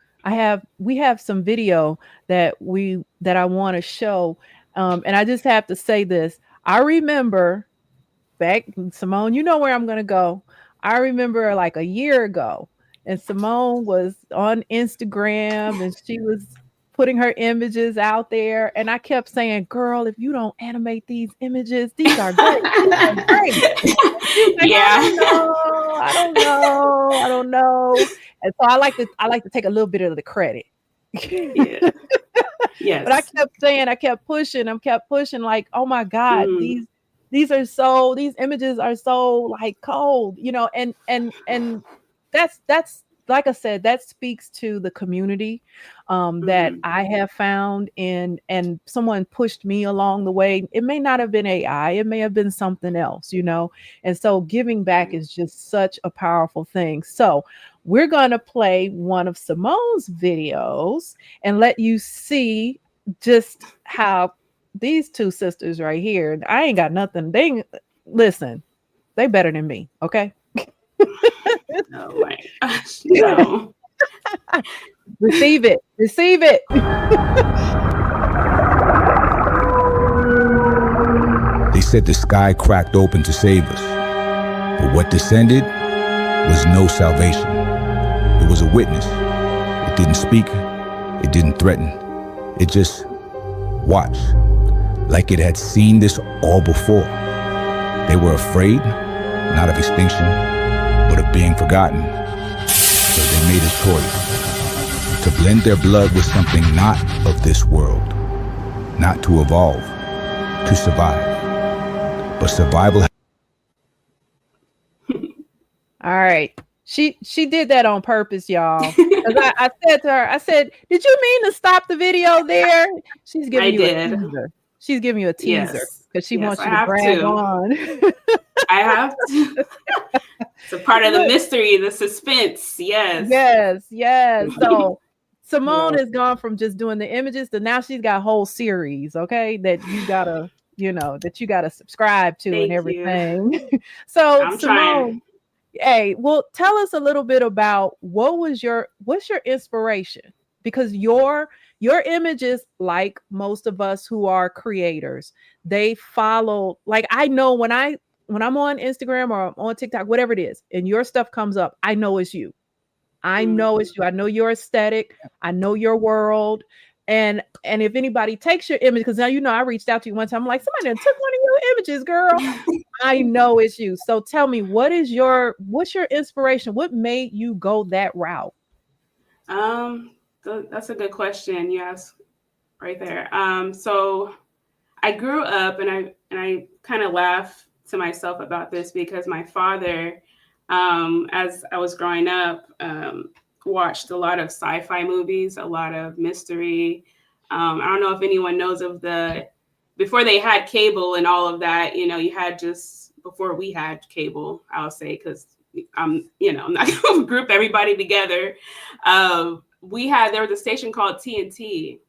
Speaker 2: we have some video that I want to show. And I just have to say this. I remember back, Simone, you know where I'm gonna go. I remember like a year ago, and Simone was on Instagram and she was putting her images out there. And I kept saying, girl, if you don't animate these images, these are great. These are great. She was like, I
Speaker 16: Yeah.
Speaker 2: don't know, I don't know, I don't know. And so I like to take a little bit of the credit.
Speaker 16: Yeah.
Speaker 2: But I
Speaker 16: Yes.
Speaker 2: kept saying, I kept pushing, like, oh my God, these images are so like cold, and that's like I said, that speaks to the community that
Speaker 16: Mhm.
Speaker 2: I have found in, and someone pushed me along the way. It may not have been AI, it may have been something else. And so giving back is just such a powerful thing. So we're gonna play one of Simone's videos and let you see just how these two sisters right here, I ain't got nothing. Listen, they better than me, okay?
Speaker 16: Oh my gosh, no.
Speaker 2: Receive it. Receive it.
Speaker 18: They said the sky cracked open to save us, but what descended was no salvation. It was a witness. It didn't speak. It didn't threaten. It just watched, like it had seen this all before. They were afraid, not of extinction, but of being forgotten. So they made a choice to blend their blood with something not of this world, not to evolve, to survive. But survival.
Speaker 2: All right. She did that on purpose, y'all. Because I said to her, I said, did you mean to stop the video there? She's
Speaker 16: I
Speaker 2: giving you a
Speaker 16: did.
Speaker 2: teaser. She's giving you a teaser
Speaker 16: Yes.
Speaker 2: because she
Speaker 16: Yes,
Speaker 2: wants
Speaker 16: I
Speaker 2: you to
Speaker 16: have
Speaker 2: drag
Speaker 16: to.
Speaker 2: on.
Speaker 16: I have to. It's a part of the
Speaker 2: Look,
Speaker 16: mystery, the suspense. Yes.
Speaker 2: yes, yes. So Simone
Speaker 17: No,
Speaker 2: has gone from just doing the images to now she's got a whole series, okay, that you gotta subscribe to and
Speaker 16: Thank you.
Speaker 2: everything. So
Speaker 16: I'm trying.
Speaker 2: Simone, hey, well, tell us a little bit about what's your inspiration? Because your images, like most of us who are creators, they follow, like, I know when I'm on Instagram or on TikTok, whatever it is, and your stuff comes up, I know it's you. I know it's you. I know your aesthetic. I know your world. And if anybody takes your image, because now I reached out to you one time, I'm like, somebody done took one of your images, girl. I know it's you. So tell me, what's your inspiration? What made you go that route?
Speaker 16: That's a good question you asked right there. So I grew up, and I kind of laugh to myself about this because my father, as I was growing up, watched a lot of sci-fi movies, a lot of mystery. I don't know if anyone knows of before they had cable and all of that, you had before we had cable, I'll say, because I'm not going to group everybody together. There was a station called TNT,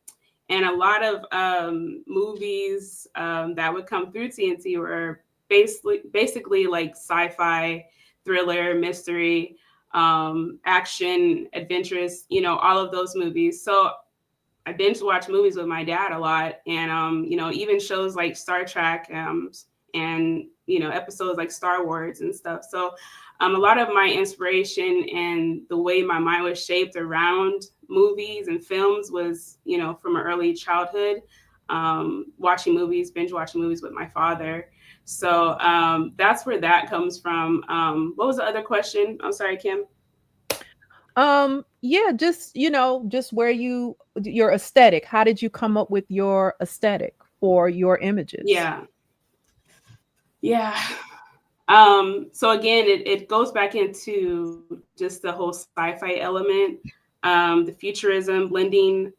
Speaker 16: and a lot of movies that would come through TNT were basically like sci-fi, thriller, mystery, action, adventurous, all of those movies. So I binge watch movies with my dad a lot, and even shows like Star Trek, and episodes like Star Wars and stuff. So a lot of my inspiration and the way my mind was shaped around movies and films was from an early childhood, binge watching movies with my father. So that's where that comes from. What was the other question? I'm sorry, Kim.
Speaker 2: Yeah, just where your aesthetic. How did you come up with your aesthetic for your images?
Speaker 16: Yeah. So again, it goes back into just the whole sci-fi element, the futurism, blending,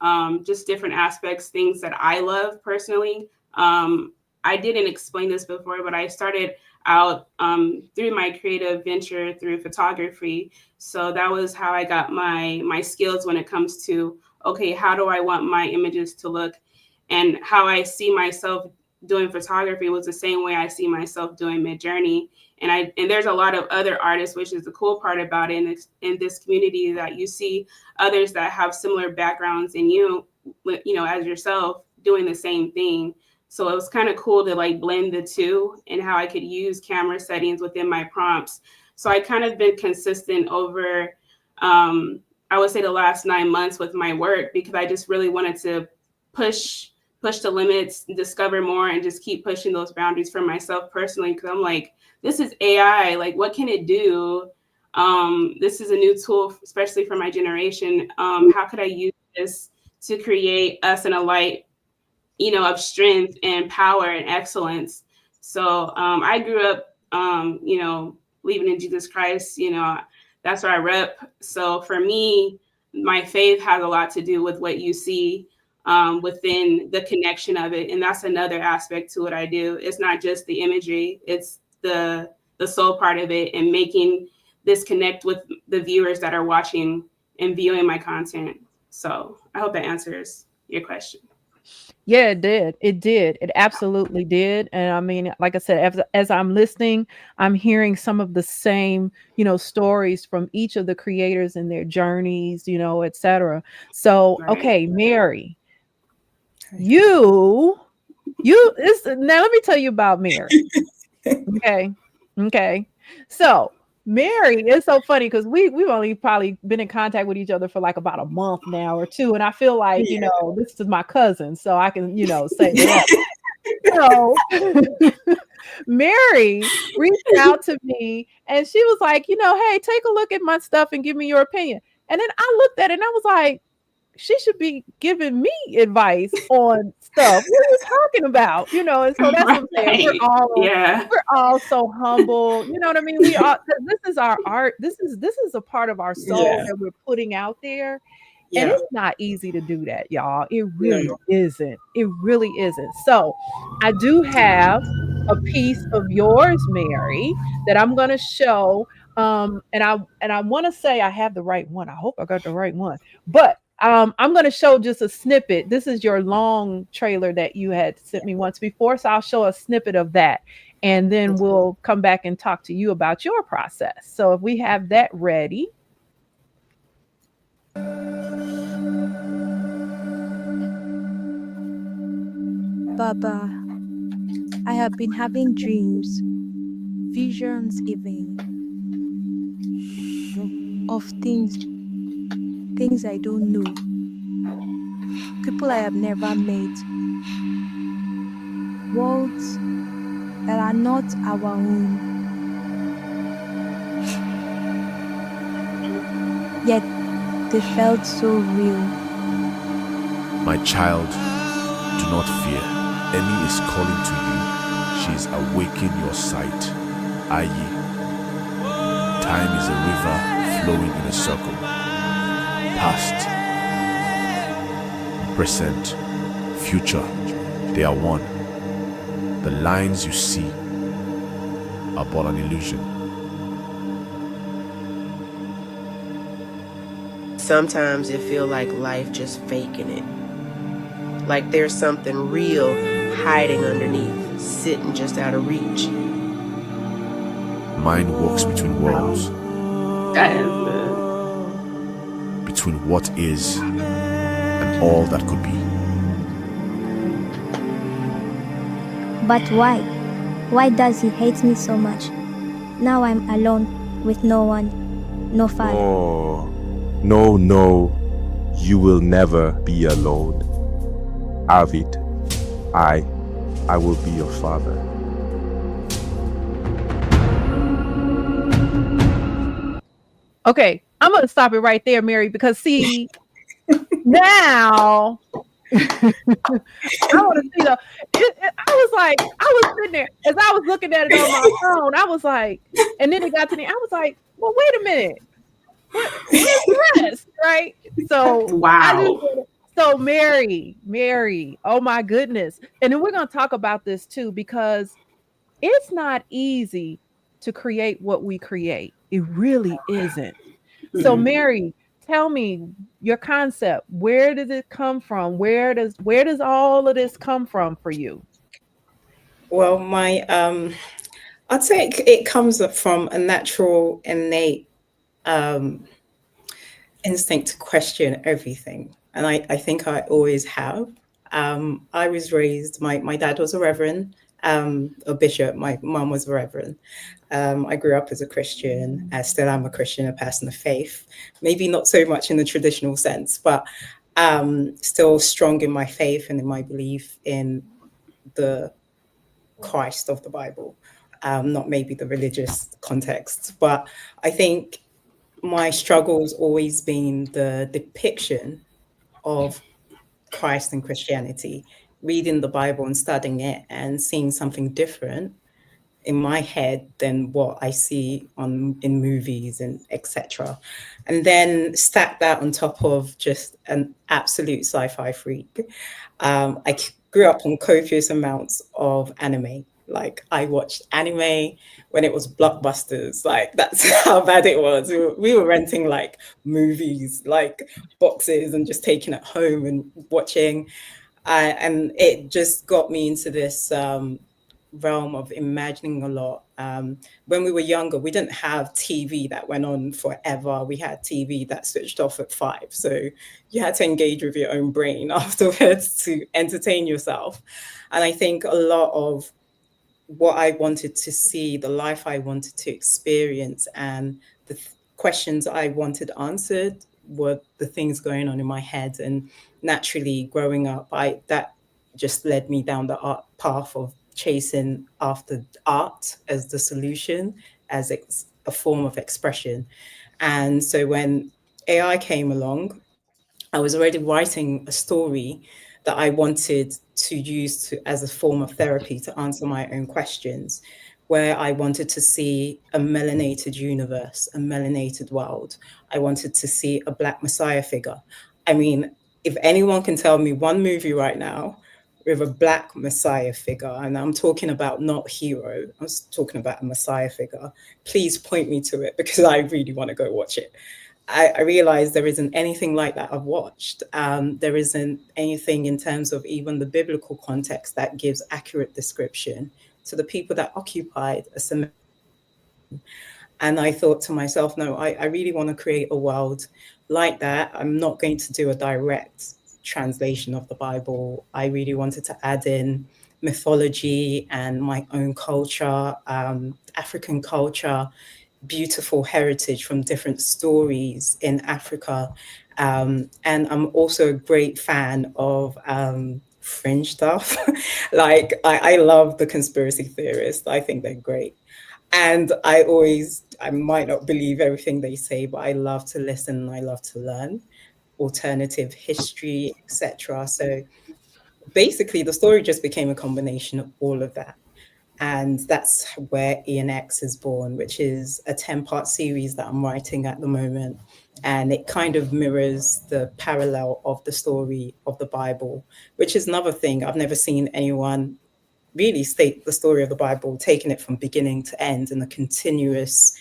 Speaker 16: just different aspects, things that I love personally. I didn't explain this before, but I started out through my creative venture through photography. So that was how I got my skills when it comes to, okay, how do I want my images to look, and how I see myself doing photography was the same way I see myself doing Midjourney. And there's a lot of other artists, which is the cool part about it in this community, that you see others that have similar backgrounds in as yourself doing the same thing. So it was kind of cool to like blend the two and how I could use camera settings within my prompts. So I kind of been consistent over, I would say, the last 9 months with my work, because I just really wanted to push the limits, discover more, and just keep pushing those boundaries for myself personally. Because I'm like, this is AI. Like, what can it do? This is a new tool, especially for my generation. How could I use this to create us in a light, of strength and power and excellence? So I grew up, believing in Jesus Christ. That's where I rep. So for me, my faith has a lot to do with what you see within the connection of it. And that's another aspect to what I do. It's not just the imagery, it's the soul part of it, and making this connect with the viewers that are watching and viewing my content. So I hope that answers your question.
Speaker 2: Yeah, it did. It did. It absolutely did. And I mean, like I said, as I'm listening, I'm hearing some of the same, stories from each of the creators and their journeys, etc. So, okay, Mary, now let me tell you about Mary. Okay. So Mary, it's so funny because we've only probably been in contact with each other for like about a month now or two. And I feel like, this is my cousin, so I can, say that. So Mary reached out to me and she was like, hey, take a look at my stuff and give me your opinion. And then I looked at it and I was like, she should be giving me advice on stuff. What are you talking about? And so that's what I'm saying. We're all so humble. You know what I mean? We are, this is our art. This is a part of our soul that we're putting out there. And it's not easy to do that, y'all. It really isn't. It really isn't. So I do have a piece of yours, Mary, that I'm going to show. And I want to say I have the right one. I hope I got the right one. But I'm going to show just a snippet. This is your long trailer that you had sent me once before. So I'll show a snippet of that. And then we'll come back and talk to you about your process. So if we have that ready.
Speaker 19: Baba, I have been having dreams, visions even, of things I don't know, people I have never met, worlds that are not our own. Yet they felt so real.
Speaker 20: My child, do not fear. Emi is calling to you. She is awakening your sight. Aye. Time is a river flowing in a circle. Past, present, future, they are one. The lines you see are but an illusion.
Speaker 21: Sometimes it feel like life just faking it. Like there's something real hiding underneath, sitting just out of reach.
Speaker 20: Mind walks between worlds.
Speaker 16: That is good.
Speaker 20: Between what is and all that could be.
Speaker 22: But why? Why does he hate me so much? Now I'm alone with no one, no father.
Speaker 23: Oh, no, no, you will never be alone. Arvid, I will be your father.
Speaker 2: Okay, I'm gonna stop it right there, Mary, because see, now I want to see the. I was sitting there as I was looking at it on my phone. I was like, and then it got to me. I was like, well, wait a minute, where's the rest, right? So
Speaker 16: wow.
Speaker 2: So Mary, oh my goodness, and then we're gonna talk about this too because it's not easy to create what we create. It really isn't. So Mary, tell me your concept. Where does it come from? Where does all of this come from for you?
Speaker 17: Well, my I'd say it comes from a natural, innate instinct to question everything, and I think I always have. I was raised. My dad was a reverend, a bishop. My mom was a reverend. I grew up as a Christian. I still am a Christian, a person of faith. Maybe not so much in the traditional sense, but still strong in my faith and in my belief in the Christ of the Bible, not maybe the religious context. But I think my struggle has always been the depiction of Christ and Christianity, reading the Bible and studying it and seeing something different in my head than what I see in movies and etc. And then stack that on top of just an absolute sci-fi freak. I grew up on copious amounts of anime. Like I watched anime when it was blockbusters. Like that's how bad it was. We were renting like movies, like boxes, and just taking it home and watching. And it just got me into this realm of imagining a lot. When we were younger, we didn't have TV that went on forever. We had TV that switched off at 5. So you had to engage with your own brain afterwards to entertain yourself. And I think a lot of what I wanted to see, the life I wanted to experience, and the questions I wanted answered were the things going on in my head. And naturally, growing up, that just led me down the art path of chasing after art as the solution, as a form of expression. And so when AI came along, I was already writing a story that I wanted to use as a form of therapy to answer my own questions, where I wanted to see a melanated universe, a melanated world. I wanted to see a Black Messiah figure. I mean, if anyone can tell me one movie right now with a Black Messiah figure, and I'm talking about not hero, I'm talking about a Messiah figure, please point me to it because I really want to go watch it. I realized there isn't anything like that I've watched. There isn't anything in terms of even the biblical context that gives accurate description to the people that occupied a Samaria. And I thought to myself, no, I really want to create a world like that. I'm not going to do a direct translation of the Bible. I really wanted to add in mythology and my own culture, African culture, beautiful heritage from different stories in Africa. And I'm also a great fan of fringe stuff. Like I love the conspiracy theorists. I think they're great. And I might not believe everything they say, but I love to listen and I love to learn alternative history, etc. So basically the story just became a combination of all of that. And that's where ENX is born, which is a 10-part series that I'm writing at the moment. And it kind of mirrors the parallel of the story of the Bible, which is another thing. I've never seen anyone really state the story of the Bible, taking it from beginning to end in a continuous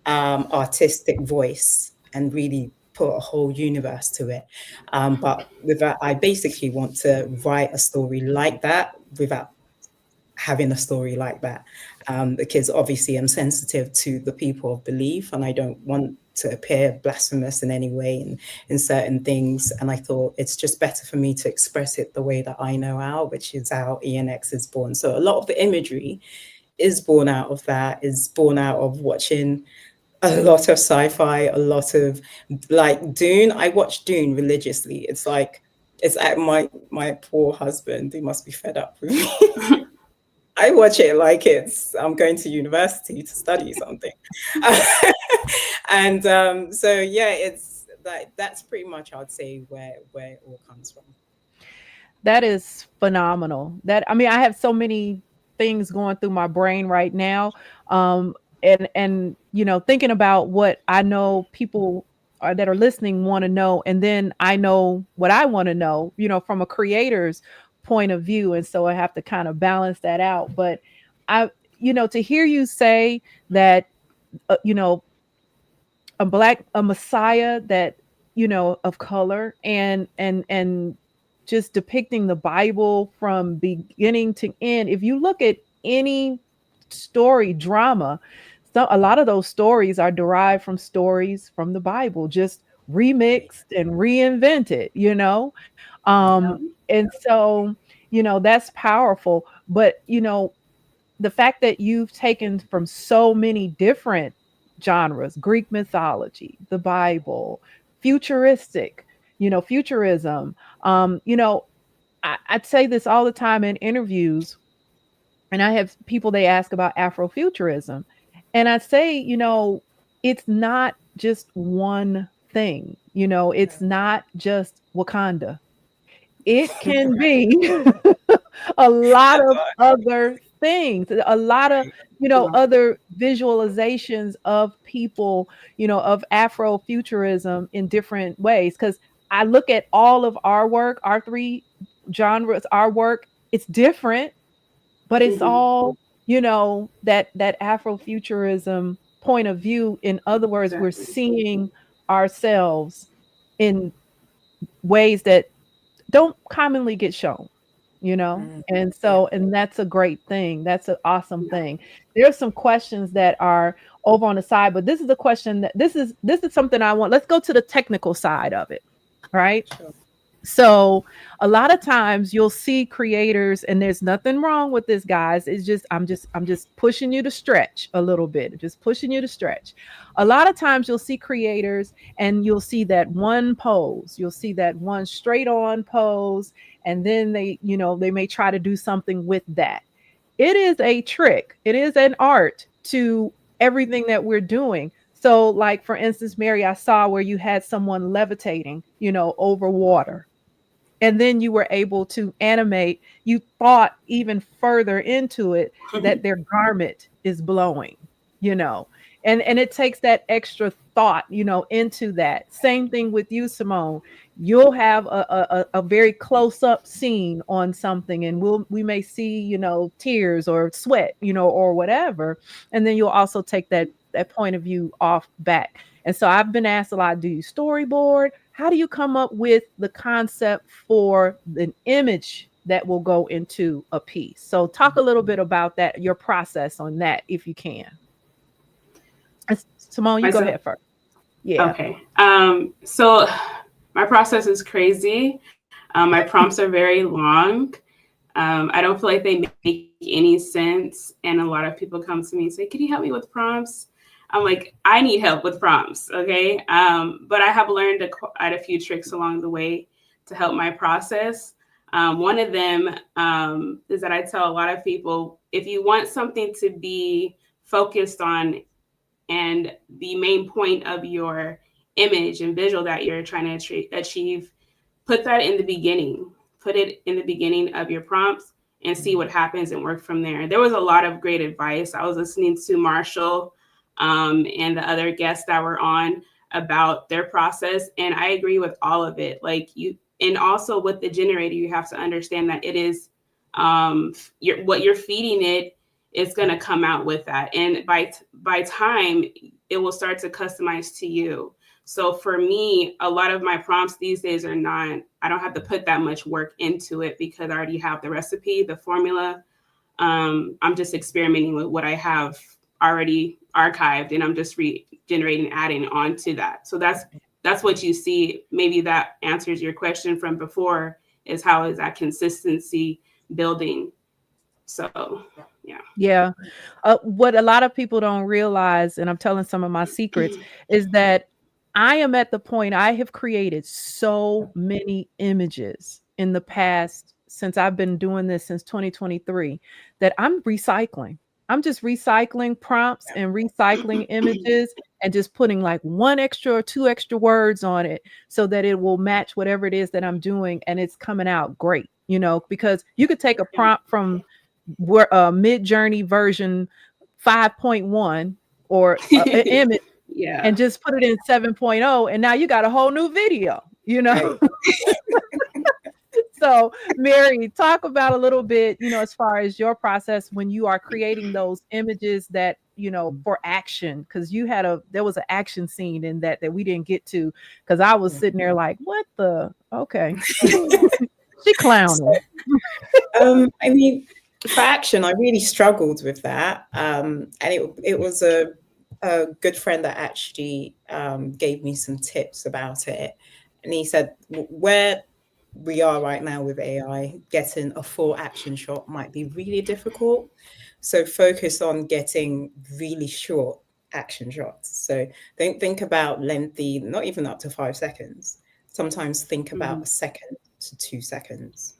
Speaker 17: artistic voice and really put a whole universe to it. But with that, I basically want to write a story like that without having a story like that, because obviously I'm sensitive to the people of belief and I don't want to appear blasphemous in any way in certain things. And I thought it's just better for me to express it the way that I know how, which is how ENX is born. So a lot of the imagery is born out of that, is born out of watching a lot of sci-fi, a lot of like Dune. I watch Dune religiously. It's like, it's at my poor husband, he must be fed up with me. I watch it like I'm going to university to study something. And so yeah, it's like that's pretty much, I'd say, where it all comes from.
Speaker 2: That is phenomenal. That I mean, I have so many things going through my brain right now. Um, and thinking about what I know people that are listening want to know, and then I know what I want to know, from a creator's point of view. And so I have to kind of balance that out. But I, to hear you say that, uh, you know, a messiah that of color, and just depicting the Bible from beginning to end. If you look at any story drama, a lot of those stories are derived from stories from the Bible, just remixed and reinvented, and so that's powerful. But the fact that you've taken from so many different genres, Greek mythology, the Bible, futuristic, futurism. I'd say this all the time in interviews, and I have people, they ask about Afrofuturism. And I say, it's not just one thing, it's not just Wakanda. It can be a lot of other things, a lot of, other visualizations of people, of Afrofuturism in different ways. Because I look at all of our work, our three genres, our work, it's different, but it's all, that Afrofuturism point of view. In other words, we're seeing ourselves in ways that don't commonly get shown, and so, and that's a great thing. That's an awesome thing. There's some questions that are over on the side, but this is a question that this is something I want. Let's go to the technical side of it, right? So a lot of times you'll see creators, and there's nothing wrong with this, guys. It's just I'm just pushing you to stretch a little bit, just pushing you to stretch. A lot of times you'll see creators and you'll see that one pose, you'll see that one straight on pose, and then they may try to do something with that. It is a trick, it is an art to everything that we're doing. So, like for instance, Mary, I saw where you had someone levitating, over water, and then you were able to animate. You thought even further into it that their garment is blowing, you know and it takes that extra thought, into that. Same thing with you, Simone. You'll have a very close up scene on something, and we may see, tears or sweat, or whatever, and then you'll also take that point of view off back. And so I've been asked a lot, do you storyboard? How do you come up with the concept for an image that will go into a piece? So talk a little bit about that, your process on that, if you can. Simone, you go ahead first. Yeah.
Speaker 16: Okay. So my process is crazy. My prompts are very long. I don't feel like they make any sense. And a lot of people come to me and say, can you help me with prompts? I'm like, I need help with prompts. Okay. But I have learned a few tricks along the way to help my process. One of them is that I tell a lot of people, if you want something to be focused on and the main point of your image and visual that you're trying to achieve, put that in the beginning. Put it in the beginning of your prompts and see what happens and work from there. There was a lot of great advice. I was listening to Marshall and the other guests that were on about their process, and I agree with all of it. Like you, and also with the generator, you have to understand that it is what you're feeding it is going to come out with that, and by time it will start to customize to you. So for me, a lot of my prompts these days are not, I don't have to put that much work into it because I already have the recipe, the formula. I'm just experimenting with what I have already archived, and I'm just regenerating, adding on to that. So that's what you see. Maybe that answers your question from before, is how is that consistency building? So yeah.
Speaker 2: Yeah. What a lot of people don't realize, and I'm telling some of my secrets, is that I am at the point I have created so many images in the past since I've been doing this since 2023 that I'm recycling. I'm just recycling prompts and recycling images and just putting like one extra or two extra words on it so that it will match whatever it is that I'm doing and it's coming out great, because you could take a prompt from Mid Journey version 5.1 or an image
Speaker 16: Yeah.
Speaker 2: and just put it in 7.0 and now you got a whole new video. So Mary, talk about a little bit, as far as your process when you are creating those images that, for action, because there was an action scene in that we didn't get to, because I was sitting there like, what the, okay. She clowning.
Speaker 17: I mean, for action, I really struggled with that. And it was a good friend that actually gave me some tips about it. And he said, where we are right now with AI, getting a full action shot might be really difficult. So focus on getting really short action shots. So don't think about lengthy, not even up to 5 seconds. Sometimes think about a second to 2 seconds,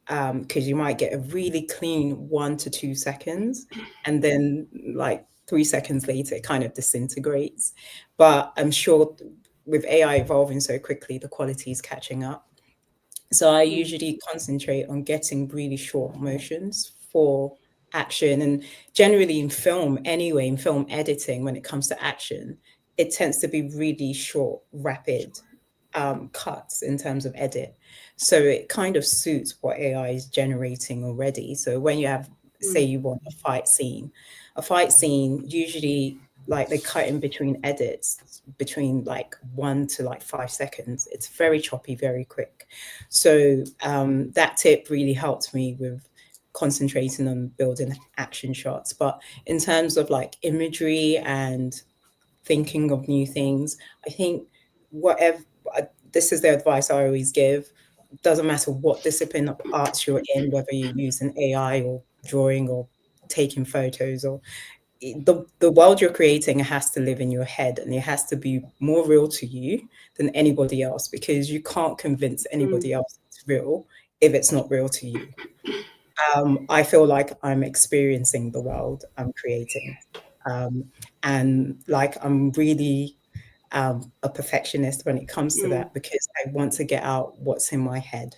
Speaker 17: because you might get a really clean 1 to 2 seconds, and then like 3 seconds later it kind of disintegrates. But I'm sure with AI evolving so quickly, the quality is catching up. So I usually concentrate on getting really short motions for action. And generally in film anyway, in film editing, when it comes to action, it tends to be really short, rapid cuts in terms of edit. So it kind of suits what AI is generating already. So when you have, say you want a fight scene usually, like, they cut in between edits between like 1 to like 5 seconds. It's very choppy, very quick. So that tip really helped me with concentrating on building action shots. But in terms of like imagery and thinking of new things, I think whatever, this is the advice I always give. Doesn't matter what discipline of arts you're in, whether you're using AI or drawing or taking photos, or the world you're creating has to live in your head, and it has to be more real to you than anybody else, because you can't convince anybody else it's real if it's not real to you. I feel like I'm experiencing the world I'm creating. And like, I'm really a perfectionist when it comes to that, because I want to get out what's in my head.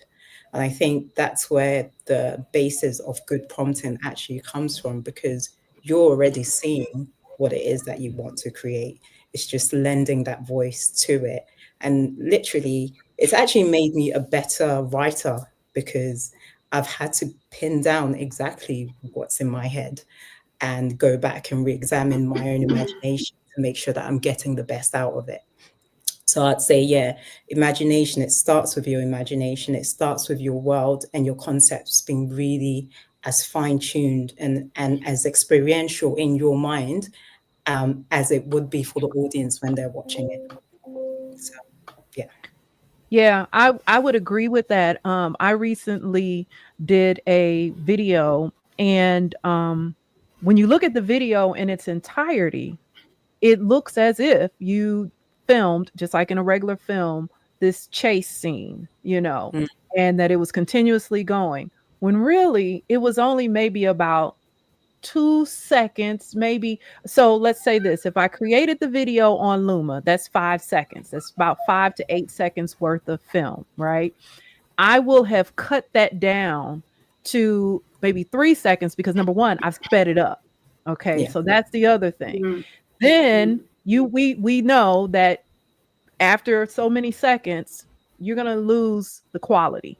Speaker 17: And I think that's where the basis of good prompting actually comes from, because you're already seeing what it is that you want to create. It's just lending that voice to it. And literally, it's actually made me a better writer, because I've had to pin down exactly what's in my head and go back and re-examine my own imagination to make sure that I'm getting the best out of it. So I'd say, yeah, imagination, it starts with your imagination. It starts with your world and your concepts being really as fine-tuned and as experiential in your mind as it would be for the audience when they're watching it. So, yeah.
Speaker 2: Yeah, I would agree with that. I recently did a video, and when you look at the video in its entirety, it looks as if you filmed, just like in a regular film, this chase scene, and that it was continuously going. When really it was only maybe about 2 seconds, maybe. So let's say this: if I created the video on Luma, that's 5 seconds. That's about 5 to 8 seconds worth of film, right? I will have cut that down to maybe 3 seconds because number one, I've sped it up. Okay,
Speaker 17: Yeah.
Speaker 2: so that's the other thing.
Speaker 16: Mhm.
Speaker 2: Then we know that after so many seconds, you're going to lose the quality,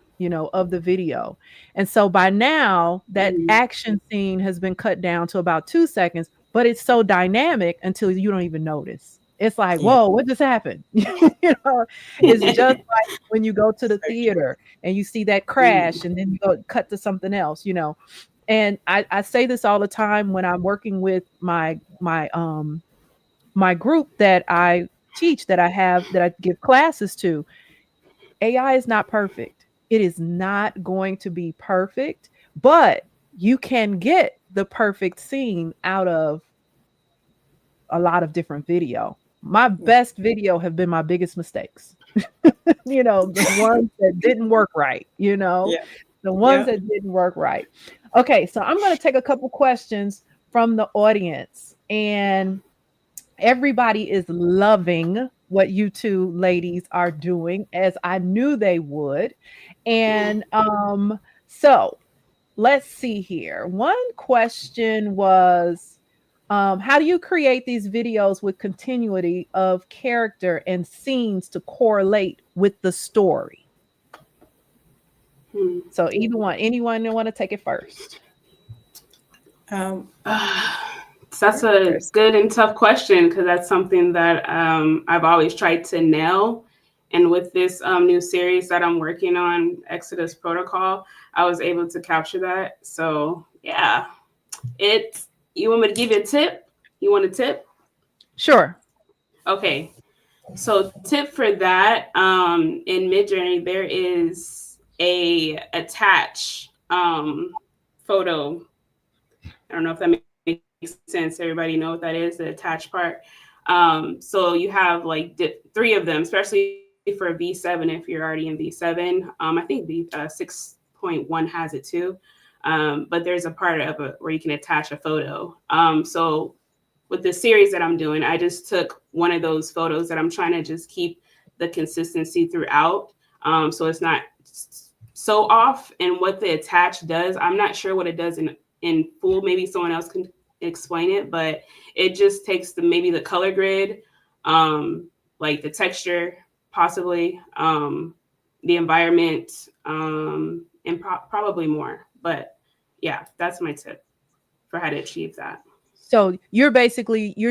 Speaker 2: of the video. And so by now, that
Speaker 16: Mhm.
Speaker 2: action scene has been cut down to about 2 seconds, but it's so dynamic until you don't even notice. It's like,
Speaker 17: Yeah.
Speaker 2: whoa, what just happened? It's just like when you go to the theater and you see that crash and then you go cut to something else. And I say this all the time when I'm working with my group that I teach, that I give classes to. AI is not perfect. It is not going to be perfect, but you can get the perfect scene out of a lot of different video. My best video have been my biggest mistakes. The ones that didn't work right.
Speaker 17: Yeah.
Speaker 2: The ones
Speaker 17: Yeah.
Speaker 2: that didn't work right. Okay, so I'm going to take a couple questions from the audience, and everybody is loving what you two ladies are doing, as I knew they would. And so let's see here. One question was, how do you create these videos with continuity of character and scenes to correlate with the story?
Speaker 16: Hmm.
Speaker 2: So either one, anyone that want to take it first?
Speaker 16: That's a good and tough question because that's something that I've always tried to nail. And with this new series that I'm working on, Exodus Protocol, I was able to capture that. So yeah, you want me to give you a tip? You want a tip?
Speaker 2: Sure.
Speaker 16: Okay. So tip for that, in Midjourney, there is a attach photo. I don't know if that makes sense. Everybody know what that is, the attach part. So you have like three of them, especially for V7 if you're already in V7. I think V 6.1 has it too. But there's a part of it where you can attach a photo. So with the series that I'm doing, I just took one of those photos that I'm trying to just keep the consistency throughout. So it's not so off. And what the attach does, I'm not sure what it does in full. Maybe someone else can explain it, but it just takes maybe the color grid, like the texture, possibly, the environment, and probably more. But yeah, that's my tip for how to achieve that.
Speaker 2: So you're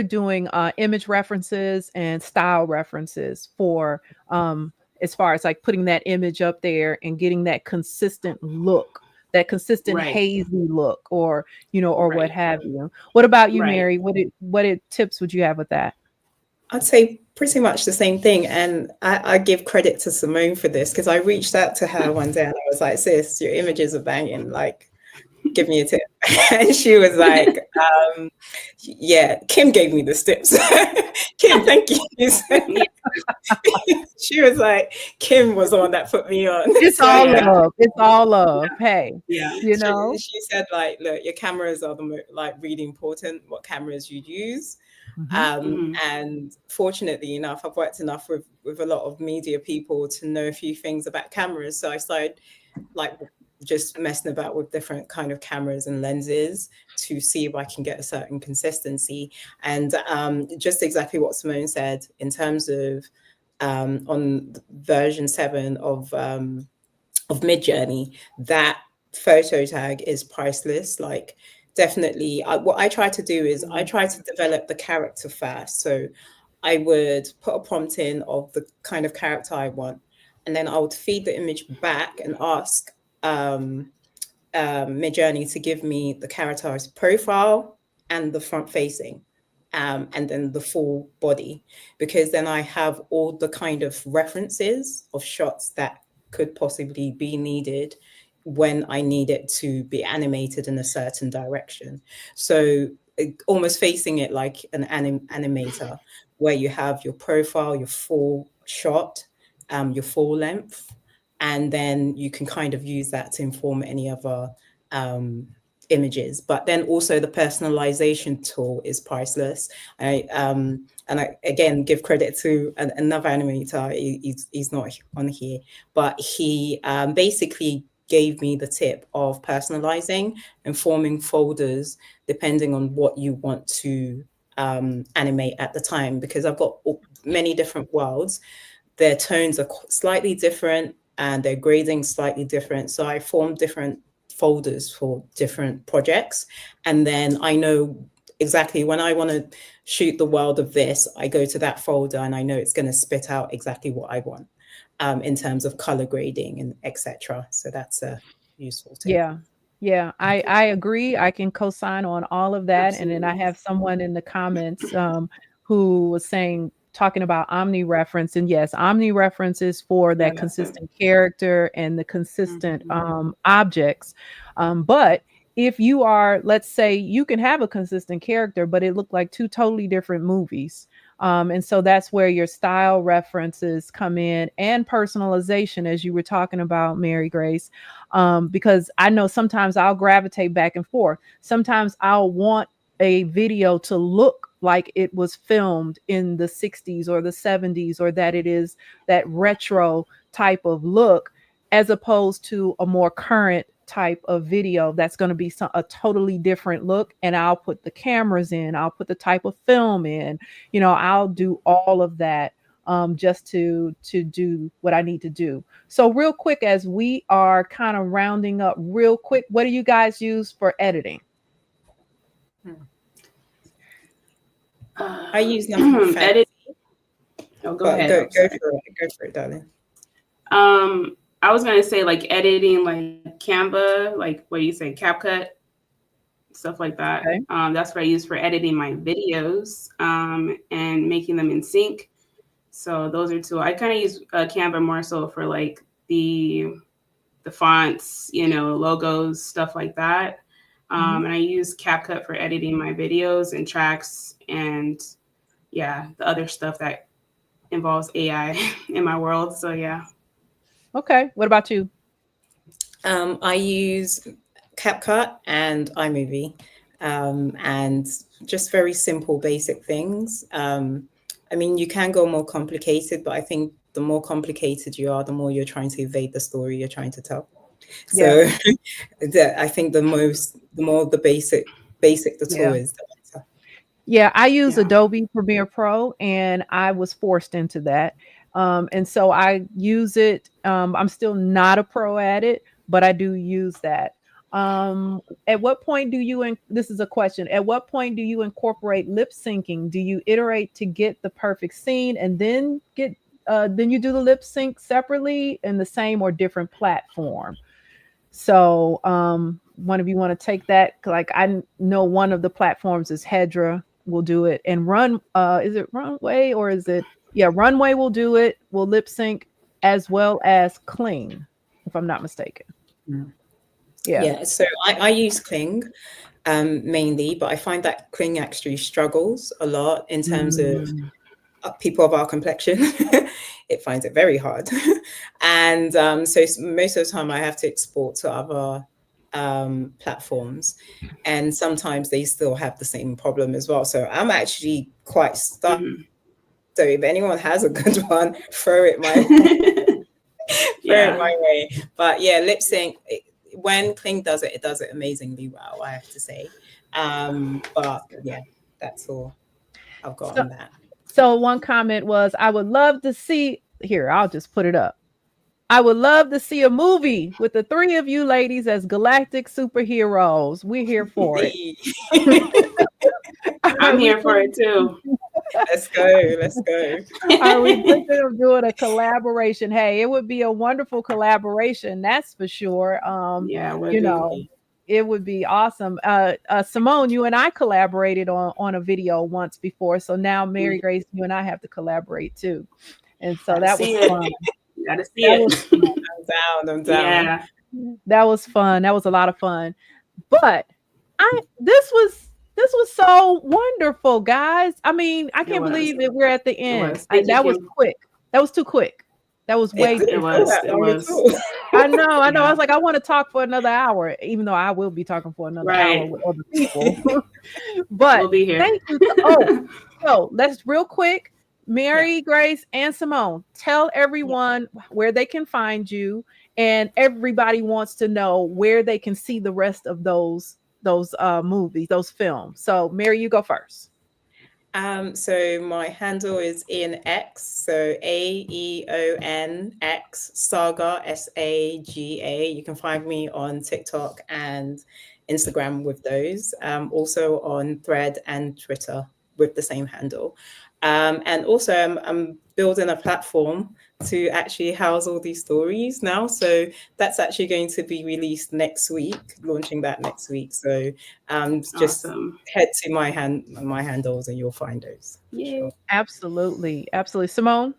Speaker 2: doing image references and style references for as far as like putting that image up there and getting that consistent look, that consistent
Speaker 16: Right.
Speaker 2: hazy look, or what
Speaker 16: Right.
Speaker 2: have you. What about you,
Speaker 16: Right.
Speaker 2: Mary? What tips would you have with that?
Speaker 17: I'd say pretty much the same thing. And I give credit to Simone for this because I reached out to her one day and I was like, sis, your images are banging. Like, give me a tip. And she was like, yeah, Kim gave me the tips. Kim, thank you. She was like, Kim was the one that put me on.
Speaker 2: It's
Speaker 17: So,
Speaker 2: all
Speaker 17: yeah.
Speaker 2: love. It's all love. Hey,
Speaker 16: Yeah.
Speaker 17: She said, like, look, your cameras are like really important, what cameras you use. And fortunately enough, I've worked enough with a lot of media people to know a few things about cameras. So I started like just messing about with different kind of cameras and lenses to see if I can get a certain consistency. And just exactly what Simone said in terms of on version 7 of Midjourney, that photo tag is priceless. Like, definitely, what I try to do is I try to develop the character first. So I would put a prompt in of the kind of character I want, and then I would feed the image back and ask Midjourney to give me the character's profile and the front facing, and then the full body, because then I have all the kind of references of shots that could possibly be needed when I need it to be animated in a certain direction. So almost facing it like an animator, where you have your profile, your full shot, your full length, and then you can kind of use that to inform any other images. But then also the personalization tool is priceless. And I again give credit to another animator. He's not on here, but he basically gave me the tip of personalizing and forming folders depending on what you want to animate at the time, because I've got many different worlds. Their tones are slightly different and their grading slightly different. So I formed different folders for different projects. And then I know exactly when I want to shoot the world of this, I go to that folder and I know it's going to spit out exactly what I want in terms of color grading and etc. So that's a useful tip.
Speaker 2: Yeah. Yeah, I agree. I can co-sign on all of that. And then I
Speaker 16: Absolutely.
Speaker 2: have someone in the comments who was saying, talking about omni-reference. And yes, omni-reference is for
Speaker 16: Yeah,
Speaker 2: that
Speaker 16: that's it.
Speaker 2: consistent character and the consistent
Speaker 16: Mhm.
Speaker 2: objects. But if you are, let's say, you can have a consistent character, but it looked like two totally different movies. And so that's where your style references come in, and personalization, as you were talking about, Mary Grace. Because I know sometimes I'll gravitate back and forth. Sometimes I'll want a video to look like it was filmed in the 60s or the 70s, or that it is that retro type of look, as opposed to a more current type of video that's going to be a totally different look. And I'll put the cameras in, I'll put the type of film in, I'll do all of that just to do what I need to do. So real quick, as we are kind of rounding up real quick, what do you guys use for editing?
Speaker 17: I use nothing fancy.
Speaker 16: Edit. Oh, go ahead.
Speaker 17: Go for it, darling.
Speaker 16: I was gonna say like editing, like Canva, like what do you say, CapCut, stuff like that.
Speaker 2: Okay.
Speaker 16: That's what I use for editing my videos and making them in sync. So those are two. I kind of use Canva more so for like the fonts, logos, stuff like that. And I use CapCut for editing my videos and tracks and yeah, the other stuff that involves AI in my world. So yeah.
Speaker 2: Okay. What about you?
Speaker 17: I use CapCut and iMovie, and just very simple, basic things. I mean, you can go more complicated, but I think the more complicated you are, the more you're trying to evade the story you're trying to tell. So I think the more the basic the tool is, the better.
Speaker 2: Yeah, I use Adobe Premiere Pro, and I was forced into that. And so I use it. I'm still not a pro at it, but I do use that. At what point do you, this is a question, at what point do you incorporate lip syncing? Do you iterate to get the perfect scene and then then you do the lip sync separately in the same or different platform? So, one of you want to take that? Like, I know one of the platforms is Hedra will do it, and is it Runway, or is it, Runway will do it, will lip sync, as well as Kling, if I'm not mistaken.
Speaker 17: Yeah, so I use Kling mainly, but I find that Kling actually struggles a lot in terms of people of our complexion. It finds it very hard. And so most of the time I have to export to other platforms, and sometimes they still have the same problem as well. So I'm actually quite stuck. So if anyone has a good one, throw it my way. But yeah, lip sync, when Kling does it, it does it amazingly well, I have to say. But yeah, that's all I've got on that.
Speaker 2: So one comment was, I would love to see, here, I'll just put it up. I would love to see a movie with the three of you ladies as galactic superheroes. We're here for it.
Speaker 16: I'm here for it too.
Speaker 17: Let's go.
Speaker 2: Are we thinking of doing a collaboration? Hey, it would be a wonderful collaboration, that's for sure. It would be awesome. Simone, you and I collaborated on a video once before, so now Mary Grace, you and I have to collaborate too. And so that was fun.
Speaker 16: You gotta see it.
Speaker 17: I'm down.
Speaker 16: Yeah.
Speaker 2: That was fun. That was a lot of fun. But this was so wonderful, guys. I mean, I can't believe that we're at the end. That was quick. That was too quick. That was way too quick.
Speaker 16: It was.
Speaker 2: I know. I was like, I want to talk for another hour, even though I will be talking for another hour with other people. But
Speaker 16: we'll be here.
Speaker 2: Thank you. So let's real quick, Mary Grace and Simone, tell everyone where they can find you and everybody wants to know where they can see the rest of those movies, those films. So Mary, you go first.
Speaker 17: So my handle is Ian X, so AEON X Saga SAGA. You can find me on TikTok and Instagram with those. Also on Thread and Twitter with the same handle. And also I'm building a platform to actually house all these stories now. So that's actually going to be released next week, launching that next week. So just
Speaker 16: Awesome.
Speaker 17: head to my handles and you'll find those.
Speaker 16: Yeah.
Speaker 2: Absolutely. Absolutely. Simone?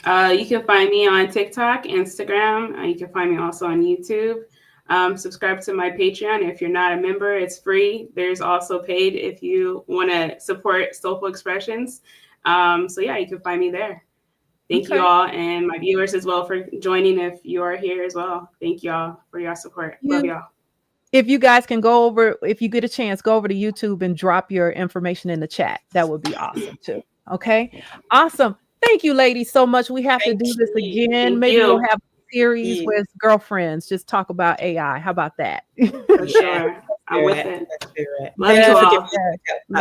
Speaker 16: You can find me on TikTok, Instagram. You can find me also on YouTube. Subscribe to my Patreon. If you're not a member, it's free. There's also paid if you want to support Soulful Expressions. So yeah, you can find me there. Thank you all, and my viewers as well for joining if you are here as well. Thank y'all for your support. Love y'all.
Speaker 2: If you guys can go over, if you get a chance, go over to YouTube and drop your information in the chat. That would be awesome too. Okay. Awesome. Thank you, ladies, so much. We have to do this again.
Speaker 16: Thank
Speaker 2: Maybe we'll
Speaker 16: you.
Speaker 2: have a series with girlfriends. Just talk about AI. How about that?
Speaker 16: For sure. I'm with it. Love
Speaker 2: Yes,
Speaker 16: you all.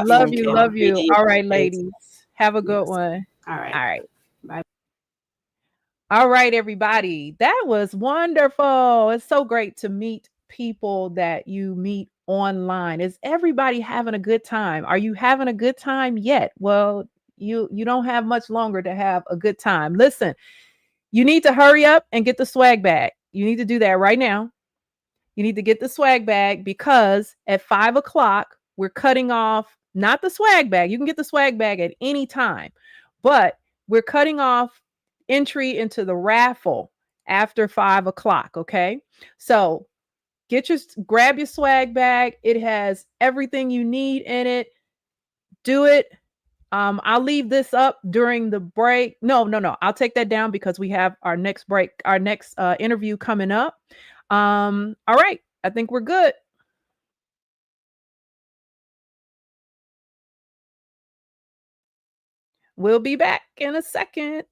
Speaker 2: Love you. Love you.
Speaker 16: Really
Speaker 2: All right,
Speaker 16: appreciate it.
Speaker 2: ladies. Have a good one.
Speaker 16: All right.
Speaker 2: All right.
Speaker 16: Bye.
Speaker 2: All right, everybody. That was wonderful. It's so great to meet people that you meet online. Is everybody having a good time? Are you having a good time yet? Well, you don't have much longer to have a good time. Listen, you need to hurry up and get the swag bag. You need to do that right now. You need to get the swag bag because at 5 o'clock, we're cutting off not the swag bag. You can get the swag bag at any time, but we're cutting off entry into the raffle after 5 o'clock. Okay. So grab your swag bag. It has everything you need in it. Do it. I'll leave this up during the break. No. I'll take that down because we have our next break, our next interview coming up. All right. I think we're good. We'll be back in a second.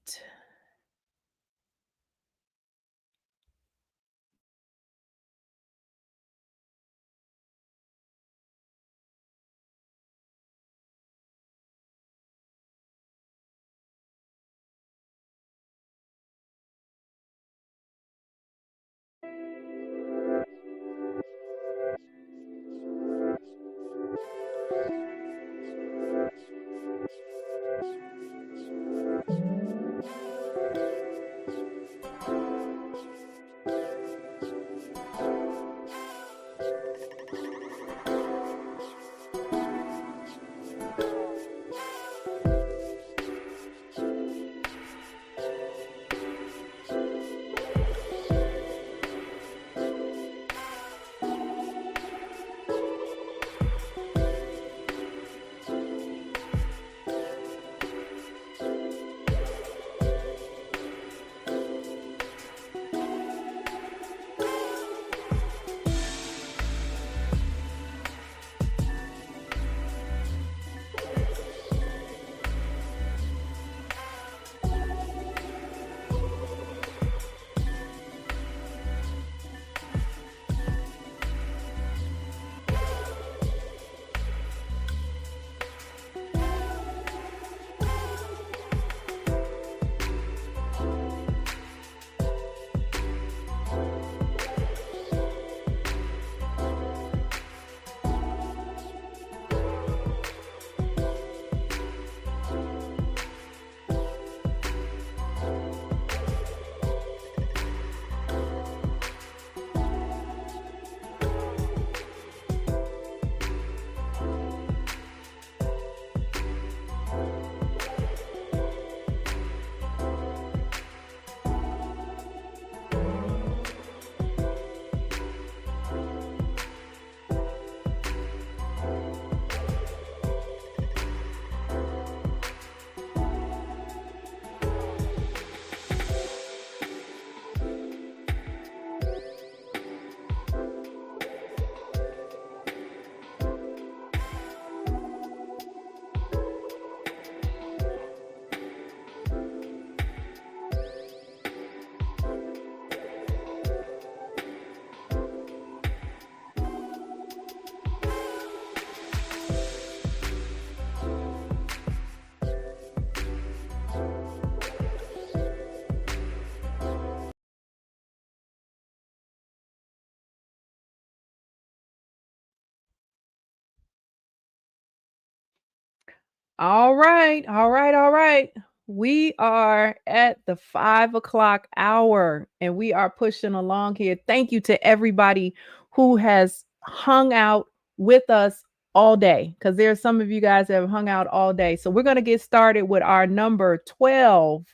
Speaker 2: All right, all right, all right. We are at the 5 o'clock hour and we are pushing along here. Thank you to everybody who has hung out with us all day because there are some of you guys that have hung out all day. So we're going to get started with our number 12,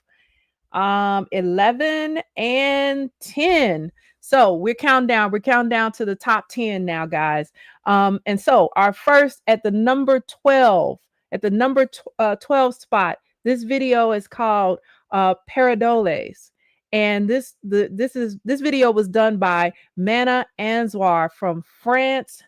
Speaker 2: 11, and 10. So we're counting down to the top 10 now, guys. And so our first at the number 12, at the number 12 spot, this video is called Paradoles. And this video was done by Mana Anzwar from France,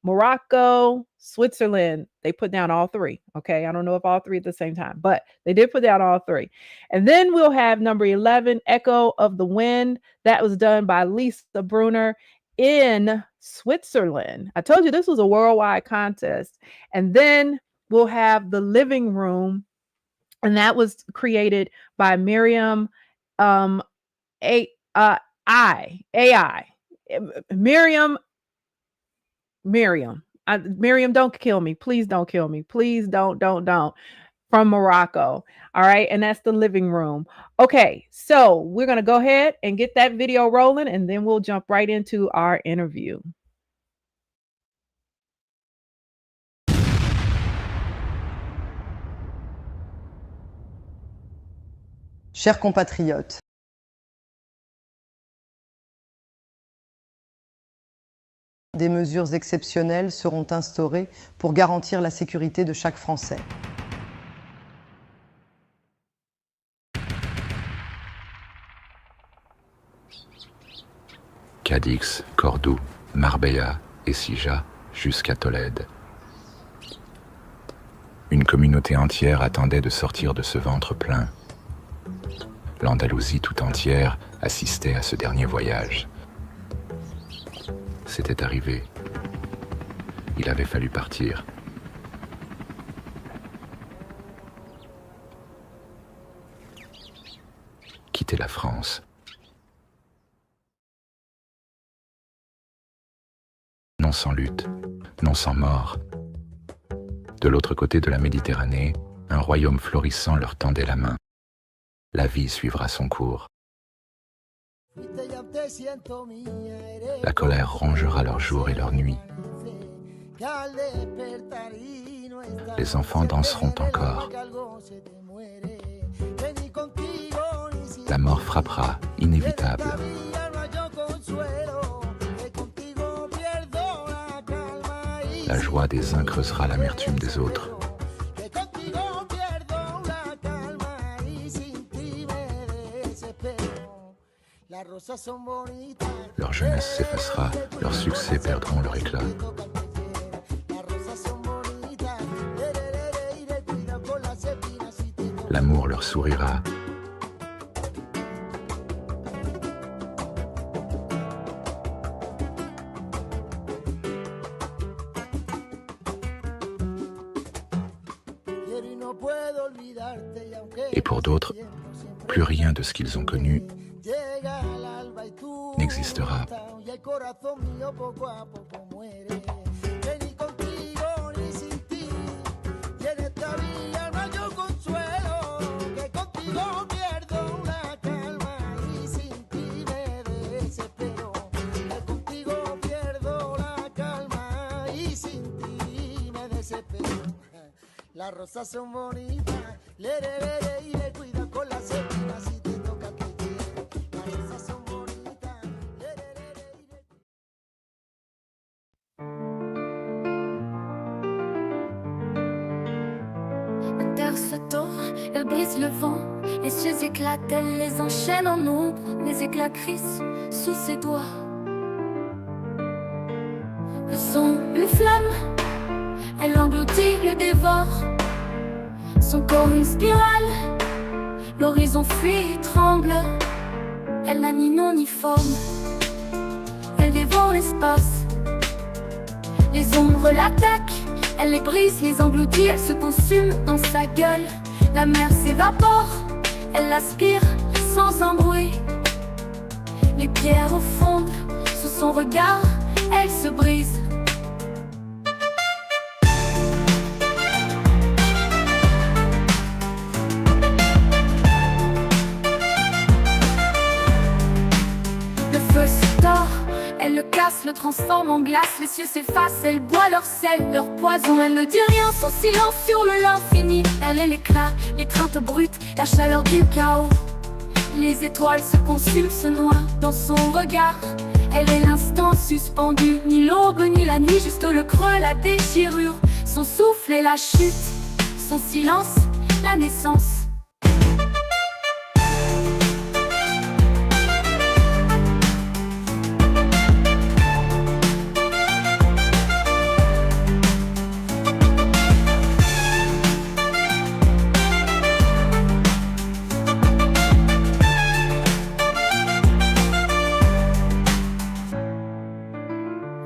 Speaker 2: Morocco, Switzerland. They put down all three. Okay. I don't know if all three at the same time, but they did put down all three. And then we'll have number 11, Echo of the Wind. That was done by Lisa Brunner in Switzerland. I told you this was a worldwide contest. And then we'll have The Living Room. And that was created by Miriam AI. Miriam. Miriam, don't kill me. Please don't kill me. Please don't. From Morocco. All right. And that's The Living Room. Okay. So we're going to go ahead and get that video rolling and then we'll jump right into our interview.
Speaker 1: Chers compatriotes, des mesures exceptionnelles seront instaurées pour garantir la sécurité de chaque Français.
Speaker 3: Cadix, Cordoue, Marbella et Sija jusqu'à Tolède. Une communauté entière attendait de sortir de ce ventre plein. L'Andalousie tout entière assistait à ce dernier voyage. C'était arrivé. Il avait fallu partir. Quitter la France. Non sans lutte, non sans mort. De l'autre côté de la Méditerranée, un royaume florissant leur tendait la main. La vie suivra son cours. La colère rongera leurs jours et leurs nuits. Les enfants danseront encore. La mort frappera, inévitable. La joie des uns creusera l'amertume des autres. Leur jeunesse s'effacera, leurs succès perdront leur éclat. L'amour leur sourira. Et pour d'autres, plus rien de ce qu'ils ont connu n'existera.
Speaker 5: Las rosas son bonitas, le, y le cuida con las espinas si te toca que quiere. Las rosas son bonitas, le, y le...
Speaker 15: La terre se tord, elle brise le vent, les cieux éclatent, elle les enchaîne en ombre, les éclats crissent sous ses doigts. Le son, une flamme, elle engloutit, le dévore. Son corps une spirale, l'horizon fuit, tremble. Elle n'a ni nom ni forme, elle dévore l'espace. Les ombres l'attaquent, elle les brise, les engloutit, elle se consume dans sa gueule. La mer s'évapore, elle l'aspire sans un bruit. Les pierres fondent sous son regard, elle se brise. transforme en glace. Les cieux s'effacent, elle boit leur sel, leur poison. Elle ne dit rien, son silence sur l'infini. Elle est l'éclat, l'étreinte brute, la chaleur du chaos. Les étoiles se consument, se noient dans son regard. Elle est l'instant suspendu, ni l'aube ni la nuit, juste le creux, la déchirure. Son souffle est la chute, son silence, la naissance.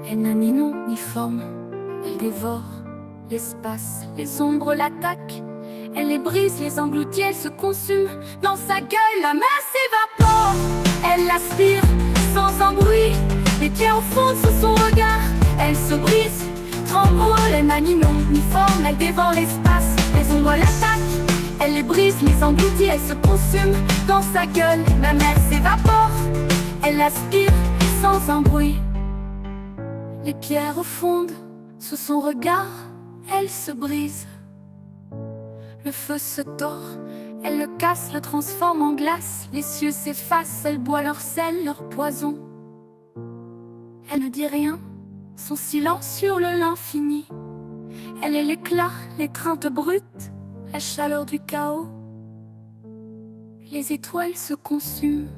Speaker 15: Elle n'a ni nom ni forme, elle dévore l'espace, les ombres l'attaquent. Elle les brise, les engloutit, elle se consume. Dans sa gueule, la mer s'évapore. Elle l'aspire sans un bruit, les pieds au fond sous son regard. Elle se brise, tremble, elle n'a ni nom ni forme. Elle dévore l'espace, les ombres l'attaquent. Elle les brise, les engloutit, elle se consume. Dans sa gueule, la mer s'évapore. Elle l'aspire sans un bruit. Les pierres fondent sous son regard, elle se brise. Le feu se tord, elle le casse, le transforme en glace. Les cieux s'effacent, elle boit leur sel, leur poison. Elle ne dit rien, son silence hurle l'infini. Elle est l'éclat, l'étreinte brute, la chaleur du chaos. Les étoiles se consument.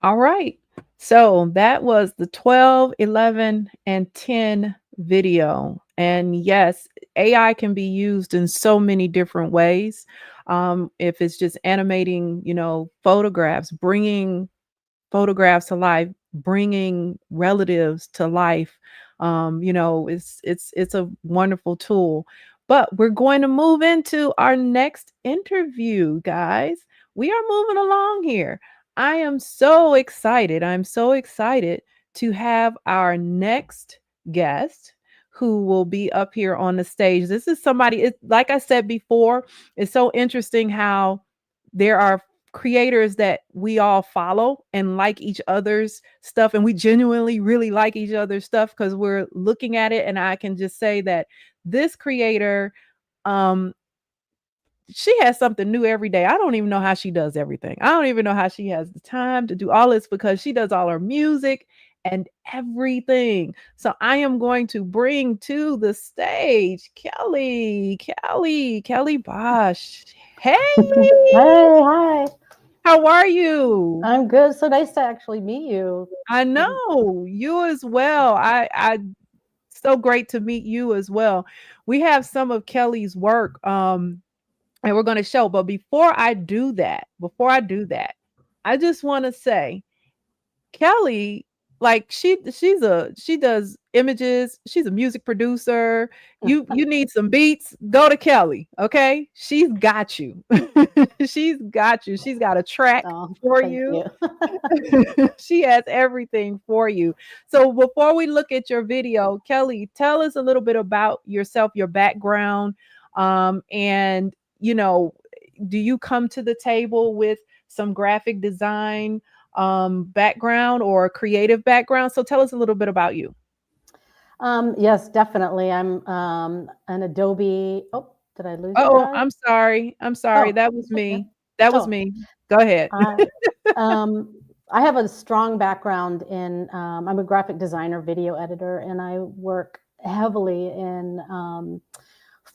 Speaker 2: All right. So that was the 12, 11, and 10 video. And yes, AI can be used in so many different ways. If it's just animating, photographs, bringing photographs to life, bringing relatives to life. It's a wonderful tool. But we're going to move into our next interview, guys. We are moving along here. I am so excited. I'm so excited to have our next guest who will be up here on the stage. This is somebody, like I said before, it's so interesting how there are creators that we all follow and like each other's stuff, and we genuinely really like each other's stuff because we're looking at it. And I can just say that this creator, she has something new every day. I don't even know how she does everything. I don't even know how she has the time to do all this, because she does all her music and everything. So I am going to bring to the stage Kelly Bosch. Hey.
Speaker 4: Hey, hi.
Speaker 2: How are you?
Speaker 4: I'm good. So nice to actually meet you.
Speaker 2: I know, you as well. I so great to meet you as well. We have some of Kelly's work and we're going to show, but before I do that, I just want to say Kelly, like she does images. She's a music producer. You need some beats, go to Kelly. Okay, she's got you. She's got you. She's got a track for you. She has everything for you. So before we look at your video, Kelly, tell us a little bit about yourself, your background, and do you come to the table with some graphic design background or creative background? So tell us a little bit about you.
Speaker 4: Yes, definitely. I'm an Adobe. Oh, did I lose you
Speaker 2: Oh,
Speaker 4: guys?
Speaker 2: I'm sorry.
Speaker 4: Oh,
Speaker 2: That was
Speaker 4: it's
Speaker 2: me.
Speaker 4: okay.
Speaker 2: That was
Speaker 4: Oh.
Speaker 2: me. Go ahead.
Speaker 4: I have a strong background in, I'm a graphic designer, video editor, and I work heavily in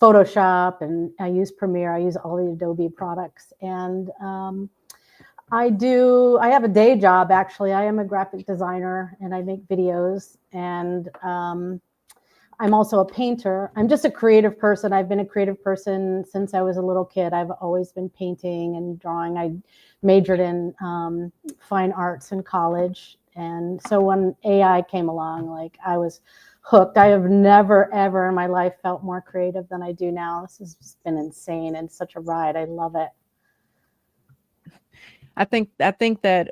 Speaker 4: Photoshop, and I use Premiere. I use all the Adobe products. And I have a day job, actually. I am a graphic designer and I make videos, and I'm also a painter. I'm just a creative person. I've been a creative person since I was a little kid. I've always been painting and drawing. I majored in fine arts in college. And so when AI came along, like, I was hooked. I have never, ever in my life felt more creative than I do now. This has been insane and such a ride. I love it.
Speaker 2: I think that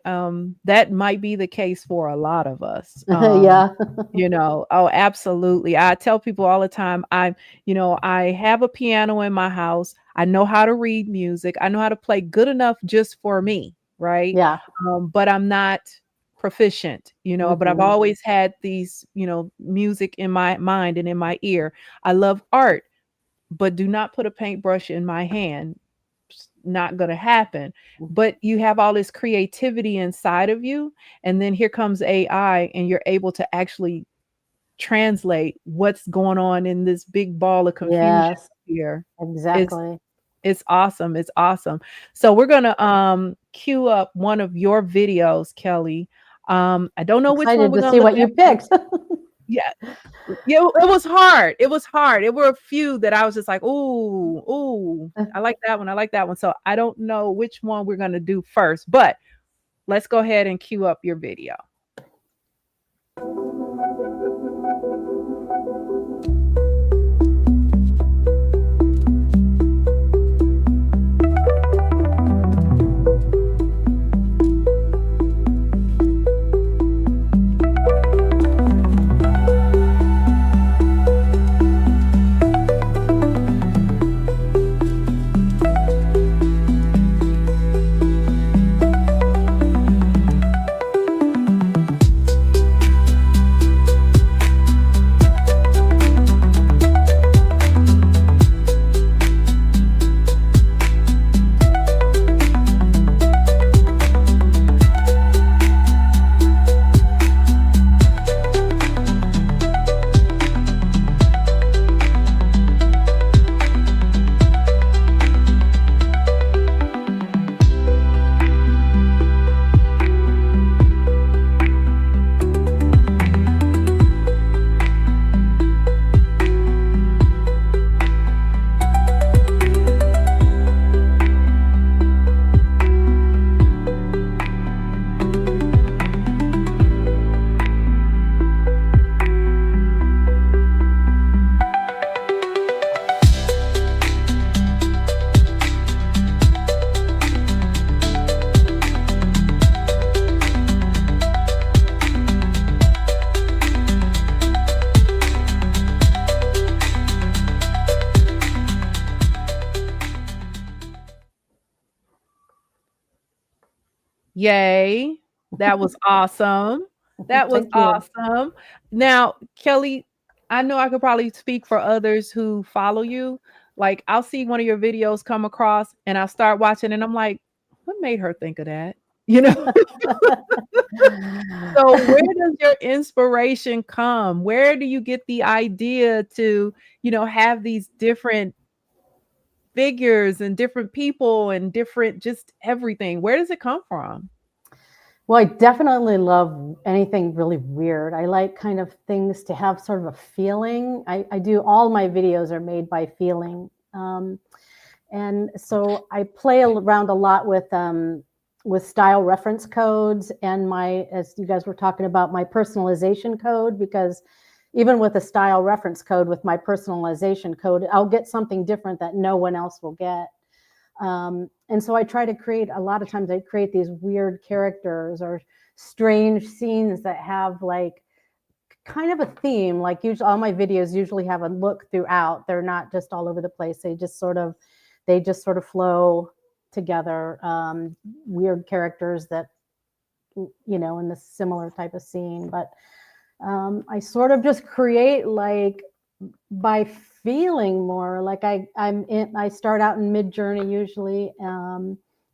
Speaker 2: that might be the case for a lot of us.
Speaker 4: Yeah.
Speaker 2: Oh, absolutely. I tell people all the time, I have a piano in my house. I know how to read music. I know how to play good enough just for me, right?
Speaker 4: Yeah.
Speaker 2: But I'm not proficient, but I've always had these, music in my mind and in my ear. I love art, but do not put a paintbrush in my hand. Not going to happen. But you have all this creativity inside of you, and then here comes AI, and you're able to actually translate what's going on in this big ball of confusion.
Speaker 4: Yes,
Speaker 2: here.
Speaker 4: exactly.
Speaker 2: It's awesome. It's awesome. So we're gonna cue up one of your videos, Kelly. I don't know which one
Speaker 4: Excited
Speaker 2: we're
Speaker 4: to
Speaker 2: gonna
Speaker 4: see
Speaker 2: look
Speaker 4: what you
Speaker 2: at.
Speaker 4: picked.
Speaker 2: Yeah. Yeah, it was hard. It was hard. There were a few that I was just like, ooh, I like that one. I like that one. So I don't know which one we're going to do first, but let's go ahead and cue up your video. Yay. That was awesome. That was
Speaker 4: Thank you.
Speaker 2: awesome. Now, Kelly, I know I could probably speak for others who follow you. Like, I'll see one of your videos come across and I'll start watching and I'm like, what made her think of that? You know? So where does your inspiration come? Where do you get the idea to, have these different figures and different people and different just everything? Where does it come from?
Speaker 4: Well, I definitely love anything really weird. I like kind of things to have sort of a feeling. I do all my videos are made by feeling. And so I play around a lot with style reference codes and as you guys were talking about, my personalization code, because even with a style reference code, with my personalization code, I'll get something different that no one else will get. And so I try to create, a lot of times I create these weird characters or strange scenes that have like kind of a theme. Like usually all my videos usually have a look throughout. They're not just all over the place. They just sort of flow together. Weird characters that, in the similar type of scene. But I sort of just create like by feeling more. Like I start out in Mid-Journey usually.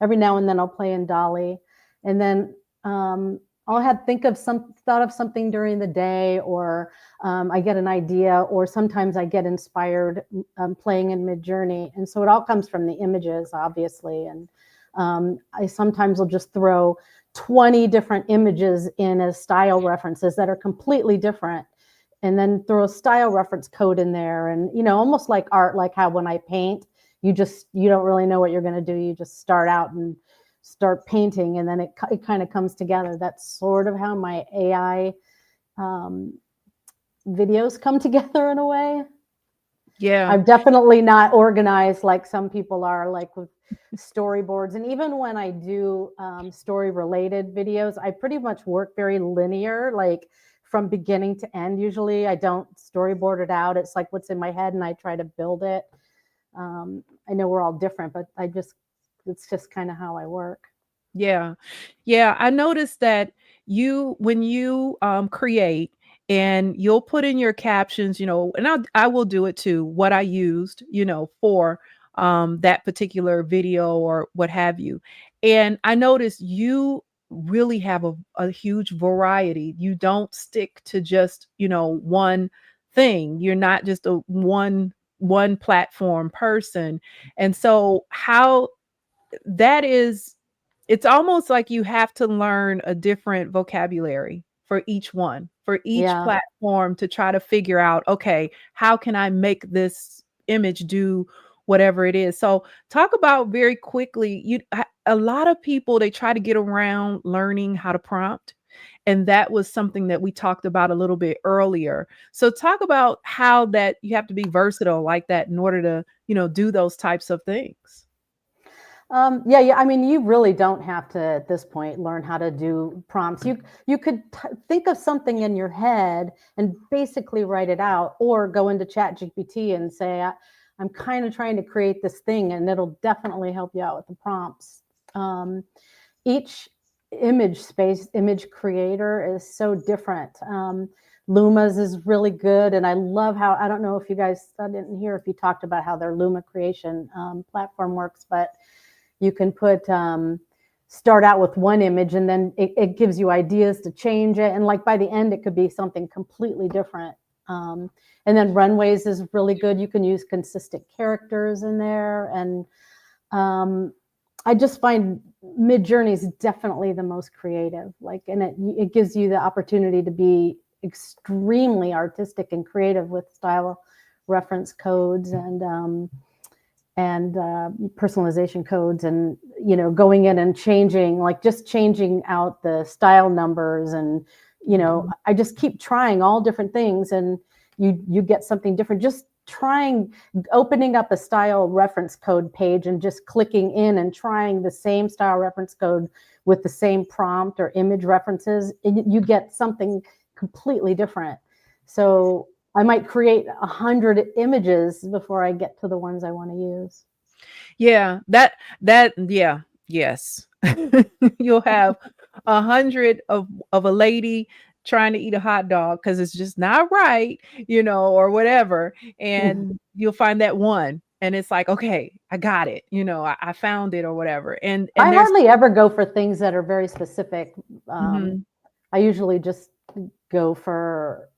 Speaker 4: Every now and then I'll play in Dolly, and then I'll thought of something during the day, or I get an idea, or sometimes I get inspired playing in Mid-Journey, and so it all comes from the images, obviously. And I sometimes will just throw 20 different images in as style references that are completely different, and then throw a style reference code in there. And almost like art, like how when I paint, you don't really know what you're going to do. You just start out and start painting, and then it kind of comes together. That's sort of how my AI videos come together in a way.
Speaker 2: Yeah.
Speaker 4: I'm definitely not organized like some people are, like with storyboards. And even when I do story related videos, I pretty much work very linear, like from beginning to end. Usually I don't storyboard it out. It's like what's in my head and I try to build it. I know we're all different, but it's just kind of how I work.
Speaker 2: Yeah. Yeah. I noticed that when you create and you'll put in your captions, and I will do it too, what I used, for that particular video or what have you. And I noticed you really have a huge variety. You don't stick to just, one thing. You're not just a one platform person. And so how that is, it's almost like you have to learn a different vocabulary for each one, for each
Speaker 4: Yeah.
Speaker 2: platform, to try to figure out, okay, how can I make this image do whatever it is? So talk about very quickly, a lot of people, they try to get around learning how to prompt. And that was something that we talked about a little bit earlier. So talk about how that you have to be versatile like that in order to, do those types of things.
Speaker 4: Yeah. I mean, you really don't have to at this point learn how to do prompts. You could think of something in your head and basically write it out, or go into ChatGPT and say, I'm kind of trying to create this thing, and it'll definitely help you out with the prompts. Each image creator is so different. Luma's is really good, and I love how, I don't know if you guys, I didn't hear if you talked about how their Luma creation platform works, but you can start out with one image, and then it gives you ideas to change it. And like by the end, it could be something completely different. And then Runways is really good. You can use consistent characters in there. And I just find Mid-Journey is definitely the most creative. And it gives you the opportunity to be extremely artistic and creative with style reference codes and personalization codes, and going in and changing out the style numbers. And I just keep trying all different things, and you get something different. Just opening up a style reference code page and just clicking in and trying the same style reference code with the same prompt or image references, and you get something completely different. So I might create 100 images before I get to the ones I want to use.
Speaker 2: Yeah, yeah, yes. You'll have 100 of a lady trying to eat a hot dog because it's just not right, or whatever. And you'll find that one, and it's like, okay, I got it. I found it or whatever. And
Speaker 4: I
Speaker 2: there's
Speaker 4: hardly ever go for things that are very specific.
Speaker 2: Mhm.
Speaker 4: I usually just go for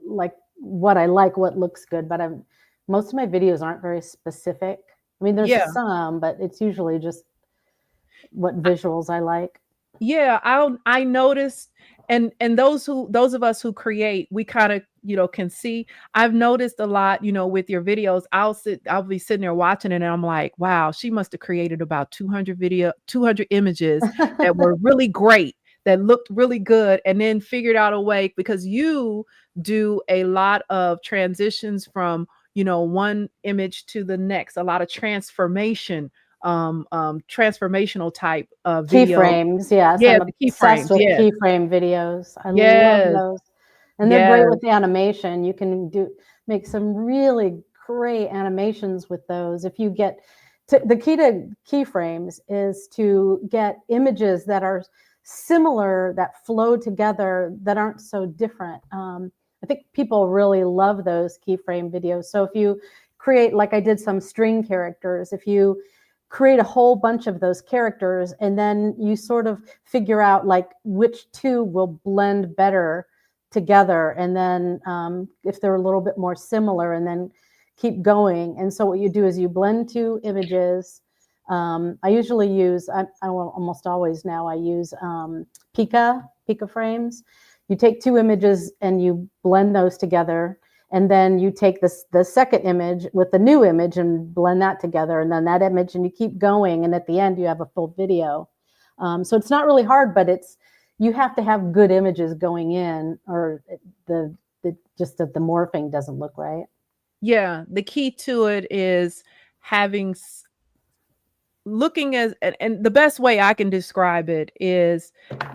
Speaker 4: like what looks good, but most of my videos aren't very specific. I mean, there's
Speaker 2: Yeah.
Speaker 4: some, but it's usually just what visuals I like.
Speaker 2: Yeah, I noticed, and those of us who create, we kind of can see. I've noticed a lot, with your videos. I'll be sitting there watching it, and I'm like, wow, she must have created about 200 images that were really great, that looked really good, and then figured out a way, because you do a lot of transitions from one image to the next, a lot of transformational type video.
Speaker 4: Keyframes, yes,
Speaker 2: Yeah,
Speaker 4: I'm
Speaker 2: the
Speaker 4: obsessed
Speaker 2: keyframes.
Speaker 4: with
Speaker 2: Yes.
Speaker 4: keyframe videos. I love
Speaker 2: Yes.
Speaker 4: those. And they're great
Speaker 2: Yes.
Speaker 4: with animation. You can make some really great animations with those. If you get the key to keyframes is to get images that are similar, that flow together, that aren't so different. I think people really love those keyframe videos. So if you create, like I did some string characters, if you create a whole bunch of those characters, and then you sort of figure out like which two will blend better together, and then if they're a little bit more similar, and then keep going. And so what you do is you blend two images. I usually use, I will almost always now, I use Pika frames. You take two images and you blend those together, and then you take the second image with the new image and blend that together, and then that image, and you keep going, and at the end you have a full video. So it's not really hard, but you have to have good images going in, or the morphing doesn't look right.
Speaker 2: Yeah, the key to it is having looking as, and the best way I can describe it is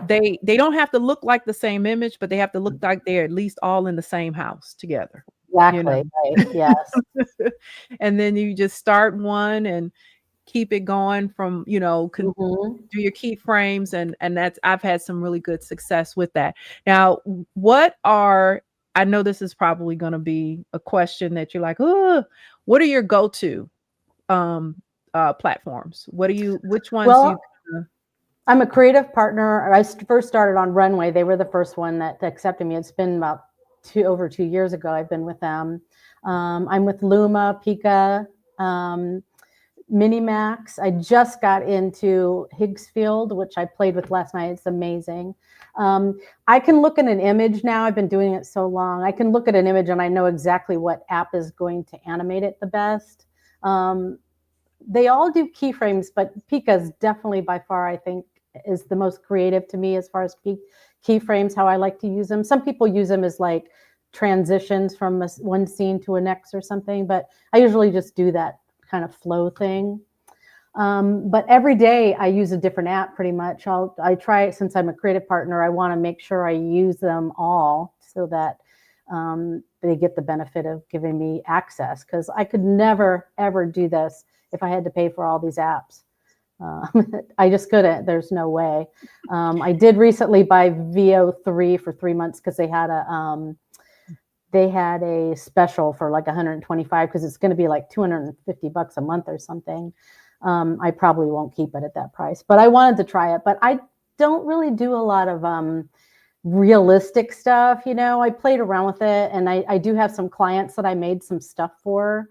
Speaker 2: they don't have to look like the same image, but they have to look like they're at least all in the same house together.
Speaker 4: Exactly. Right. Yes.
Speaker 2: And then you just start one and keep it going from, do your keyframes, and that's, I've had some really good success with that. Now, I know this is probably going to be a question that you're like, oh, what are your go-to platforms? Which ones
Speaker 4: Well, I'm a creative partner. I first started on Runway. They were the first one that accepted me. It's been about over 2 years ago I've been with them. I'm with Luma, Pika, Minimax. I just got into Higgsfield, which I played with last night. It's amazing. I can look at an image now. I've been doing it so long. I can look at an image and I know exactly what app is going to animate it the best. They all do keyframes, but Pika is definitely by far, I think, is the most creative to me as far as keyframes, how I like to use them. Some people use them as like transitions from one scene to a next or something, but I usually just do that kind of flow thing. But every day I use a different app pretty much. I try, since I'm a creative partner, I want to make sure I use them all so that they get the benefit of giving me access, because I could never, ever do this if I had to pay for all these apps. I just couldn't. There's no way. I did recently buy VO3 for 3 months because they had a special for like 125, because it's going to be like $250 a month or something. I probably won't keep it at that price, but I wanted to try it. But I don't really do a lot of realistic stuff. I played around with it, and I do have some clients that I made some stuff for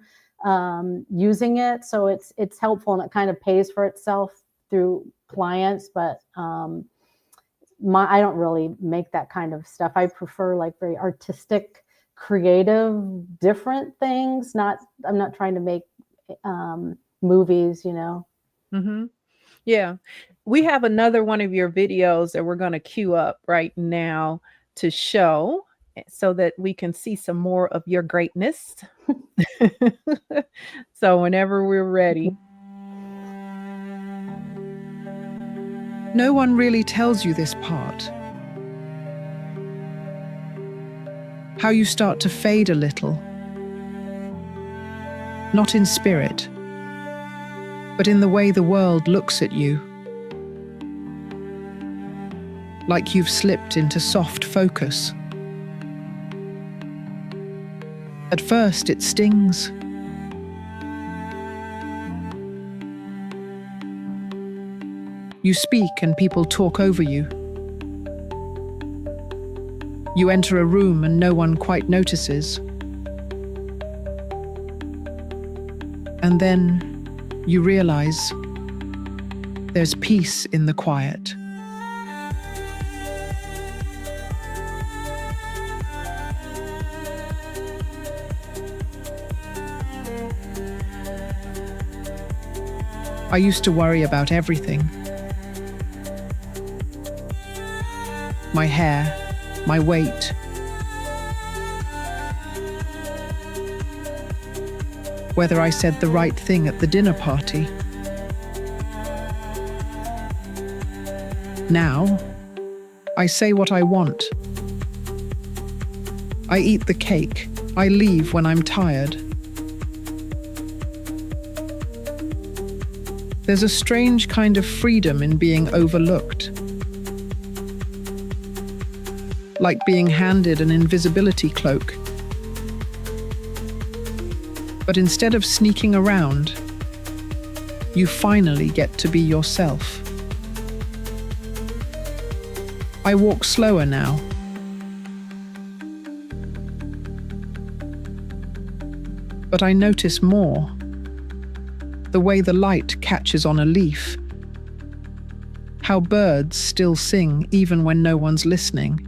Speaker 4: using it. So it's helpful, and it kind of pays for itself through clients. But I don't really make that kind of stuff. I prefer like very artistic, creative, different things. I'm not trying to make movies,
Speaker 2: Yeah. We have another one of your videos that we're going to queue up right now to show, so that we can see some more of your greatness. So whenever we're ready.
Speaker 6: No one really tells you this part. How you start to fade a little. Not in spirit, but in the way the world looks at you. like you've slipped into soft focus. At first, it stings. You speak and people talk over you. You enter a room and no one quite notices. And then you realize there's peace in the quiet. I used to worry about everything. My hair, my weight. Whether I said the right thing at the dinner party. Now, I say what I want. I eat the cake. I leave when I'm tired. There's a strange kind of freedom in being overlooked. Like being handed an invisibility cloak. But instead of sneaking around, you finally get to be yourself. I walk slower now. But I notice more. The way the light catches on a leaf. How birds still sing even when no one's listening.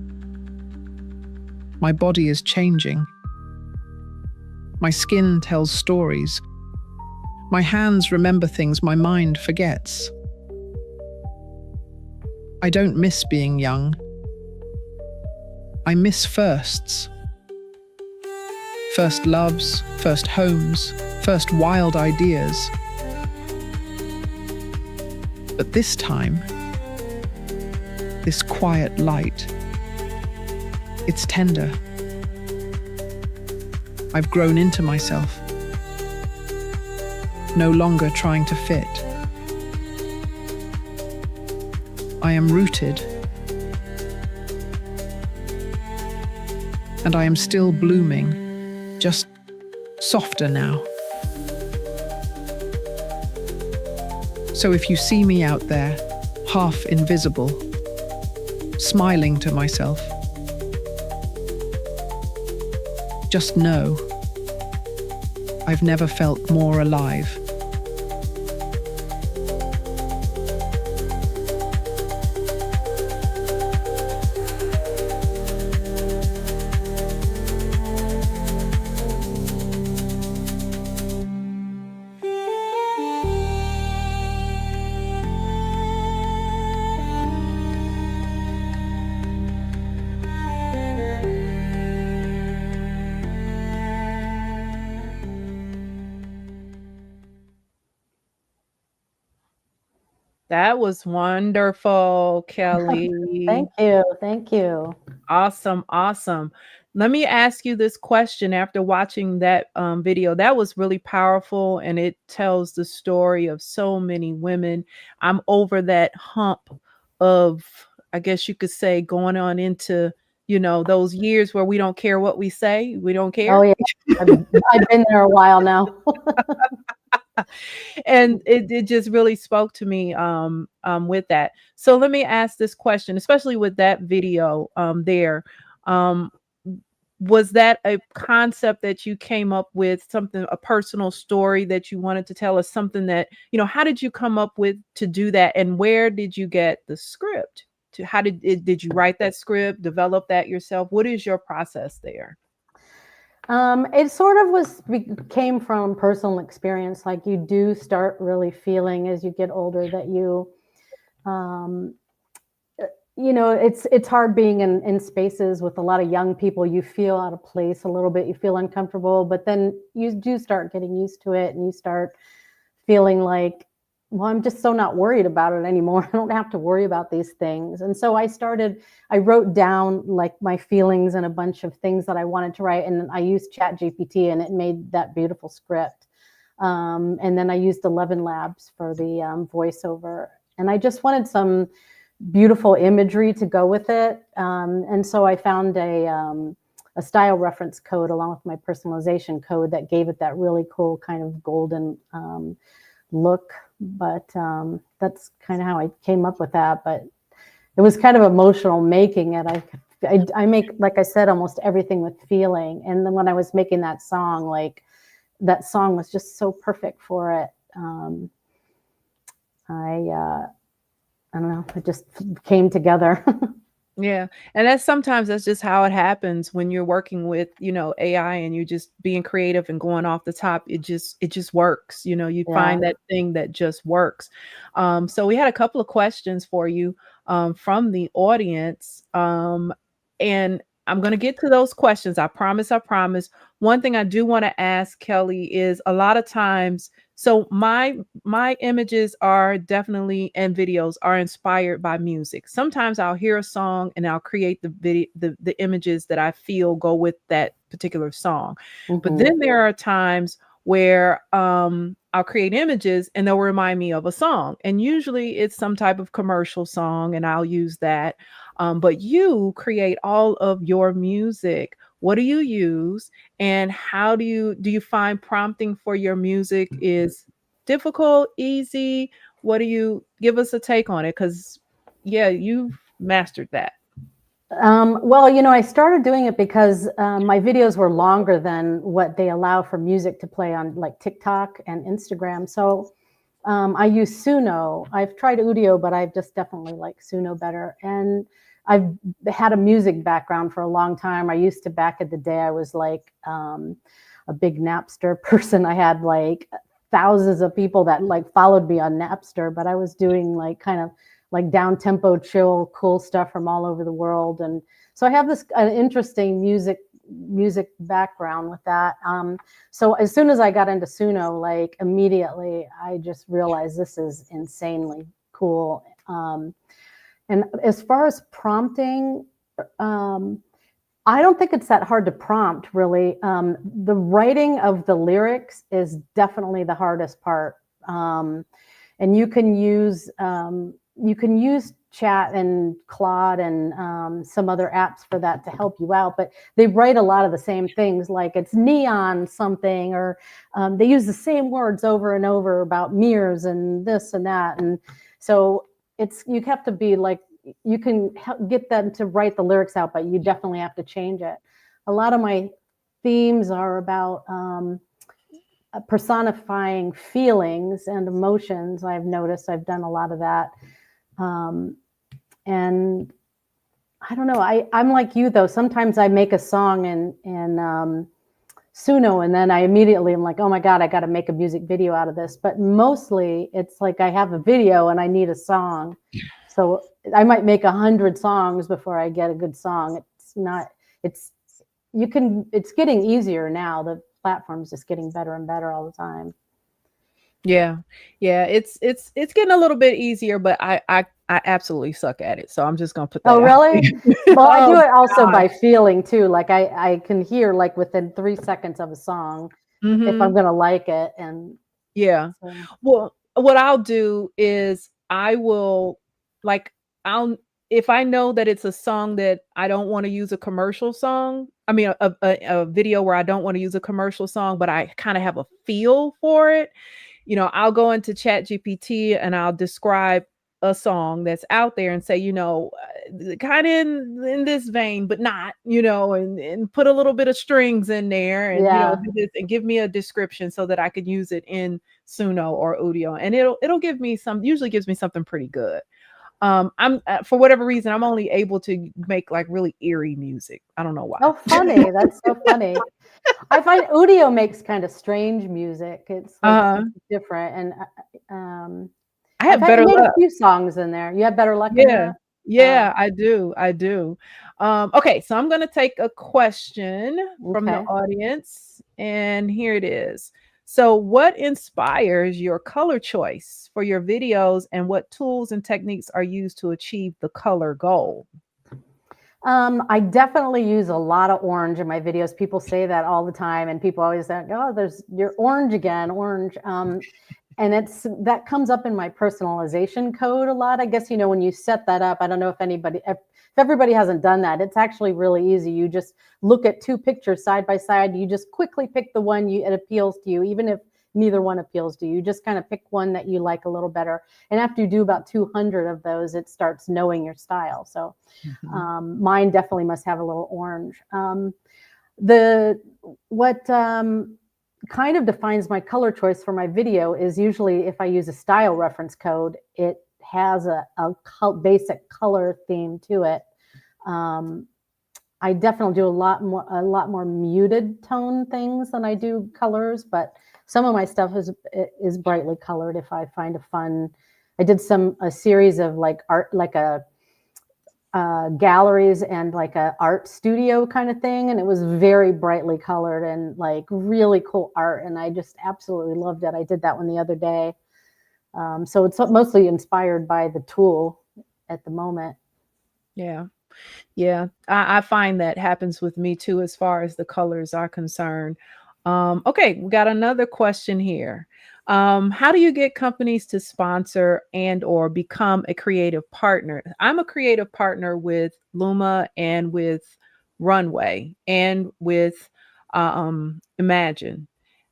Speaker 6: My body is changing. My skin tells stories. My hands remember things my mind forgets. I don't miss being young. I miss firsts. First loves, first homes, first wild ideas. But this time, this quiet light, it's tender. I've grown into myself, no longer trying to fit. I am rooted, and I am still blooming, just softer now. So if you see me out there, half invisible, smiling to myself, just know, I've never felt more alive.
Speaker 2: That was wonderful, Kelly.
Speaker 4: Thank you. Thank you.
Speaker 2: Awesome, awesome. Let me ask you this question after watching that video. That was really powerful and it tells the story of so many women. I'm over that hump of, I guess you could say, going on into, those years where we don't care what we say. We don't care.
Speaker 4: Oh, yeah. I've been there a while now.
Speaker 2: And it just really spoke to me with that. So let me ask this question, especially with that video there. Was that a concept that you came up with, something, a personal story that you wanted to tell us, something that, how did you come up with to do that? And where did you get the script? How did you write that script, develop that yourself? What is your process there?
Speaker 4: It sort of came from personal experience. Like you do start really feeling as you get older that it's hard being in spaces with a lot of young people. You feel out of place a little bit. You feel uncomfortable, but then you do start getting used to it and you start feeling like, well, I'm just so not worried about it anymore. I don't have to worry about these things. And so I wrote down like my feelings and a bunch of things that I wanted to write. And I used ChatGPT and it made that beautiful script. And then I used 11 Labs for the voiceover. And I just wanted some beautiful imagery to go with it. And so I found a style reference code along with my personalization code that gave it that really cool kind of golden look. But that's kind of how I came up with that. But it was kind of emotional making it. I make, like I said, almost everything with feeling. And then when I was making that song, like that song was just so perfect for it. I don't know, it just came together.
Speaker 2: Yeah. And sometimes that's just how it happens when you're working with, AI and you're just being creative and going off the top. It just works. You
Speaker 4: Yeah.
Speaker 2: find that thing that just works. So we had a couple of questions for you from the audience. And I'm going to get to those questions. I promise. I promise. One thing I do want to ask Kelly is a lot of times, so my images are definitely and videos are inspired by music. Sometimes I'll hear a song and I'll create the video, the images that I feel go with that particular song. But
Speaker 4: Mhm.
Speaker 2: then there are times where I'll create images and they'll remind me of a song. And usually it's some type of commercial song and I'll use that. But you create all of your music. What do you use? And how do you find prompting for your music is difficult, easy? What do you give us a take on it? Because yeah, you've mastered that.
Speaker 4: Well, I started doing it because my videos were longer than what they allow for music to play on like TikTok and Instagram. So I use Suno. I've tried Udio, but I've just definitely like Suno better. And I've had a music background for a long time. I used to, back in the day, I was like a big Napster person. I had like thousands of people that like followed me on Napster, but I was doing like kind of like down tempo, chill, cool stuff from all over the world. And so I have this interesting music background with that. So as soon as I got into Suno, like immediately, I just realized this is insanely cool. And as far as prompting, I don't think it's that hard to prompt, really. The writing of the lyrics is definitely the hardest part. And you can use Chat and Claude and some other apps for that to help you out. But they write a lot of the same things, like it's neon something, or they use the same words over and over about mirrors and this and that. And so you have to be like, you can get them to write the lyrics out, but you definitely have to change it. A lot of my themes are about personifying feelings and emotions. I've noticed I've done a lot of that. And I don't know, I'm like you though. Sometimes I make a song in Suno and then I immediately am like, oh my God, I got to make a music video out of this. But mostly it's like I have a video and I need a song. So I might make 100 songs before I get a good song. It's getting easier now. The platform's just getting better and better all the time.
Speaker 2: Yeah. Yeah. It's getting a little bit easier, but I absolutely suck at it. So I'm just gonna put that
Speaker 4: Oh,
Speaker 2: out
Speaker 4: really?
Speaker 2: there.
Speaker 4: Well, I do
Speaker 2: Oh
Speaker 4: it also
Speaker 2: God.
Speaker 4: by feeling too. Like I can hear like within 3 seconds of a song if I'm
Speaker 2: Mhm.
Speaker 4: gonna like it. And
Speaker 2: Yeah.
Speaker 4: so,
Speaker 2: Well, what I'll do is I will like I'll if I know that it's a song that I don't want to use a commercial song, I mean a video where I don't want to use a commercial song, but I kind of have a feel for it, I'll go into Chat GPT and I'll describe a song that's out there and say, kind of in this vein, but not, and put a little bit of strings in there and,
Speaker 4: yeah.
Speaker 2: do this and give me a description so that I could use it in Suno or Udio. And it'll give me usually gives me something pretty good. I'm for whatever reason, I'm only able to make like really eerie music. I don't know why.
Speaker 4: Oh, funny. That's so funny. I find Udio makes kind of strange music. It's like
Speaker 2: Uh-huh.
Speaker 4: different. And
Speaker 2: I have
Speaker 4: I
Speaker 2: better
Speaker 4: made a
Speaker 2: luck.
Speaker 4: few songs in there. You have better luck in
Speaker 2: Yeah.
Speaker 4: that?
Speaker 2: Yeah, I do. I do. Okay, so I'm going to take a question from the
Speaker 4: Okay.
Speaker 2: audience, and here it is. So, what inspires your color choice for your videos, and what tools and techniques are used to achieve the color goal?
Speaker 4: I definitely use a lot of orange in my videos. People say that all the time, and people always say, "Oh, you're orange again, orange." and that comes up in my personalization code a lot. I guess, when you set that up, I don't know if everybody hasn't done that. It's actually really easy. You just look at two pictures side by side. You just quickly pick the one it appeals to you, even if neither one appeals to you. You just kind of pick one that you like a little better. And after you do about 200 of those, it starts knowing your style. So mine definitely must have a little orange. What kind of defines my color choice for my video is usually if I use a style reference code, it has a basic color theme to it. I definitely do a lot more muted tone things than I do colors, but some of my stuff is brightly colored if I find I did a series of like art, like galleries and like a art studio kind of thing, and it was very brightly colored and like really cool art, and I just absolutely loved it. I did that one the other day. So it's mostly inspired by the tool at the moment.
Speaker 2: Yeah, I find that happens with me too, as far as the colors are concerned. Okay, we got another question here. How do you get companies to sponsor and or become a creative partner? I'm a creative partner with Luma and with Runway and with Imagine.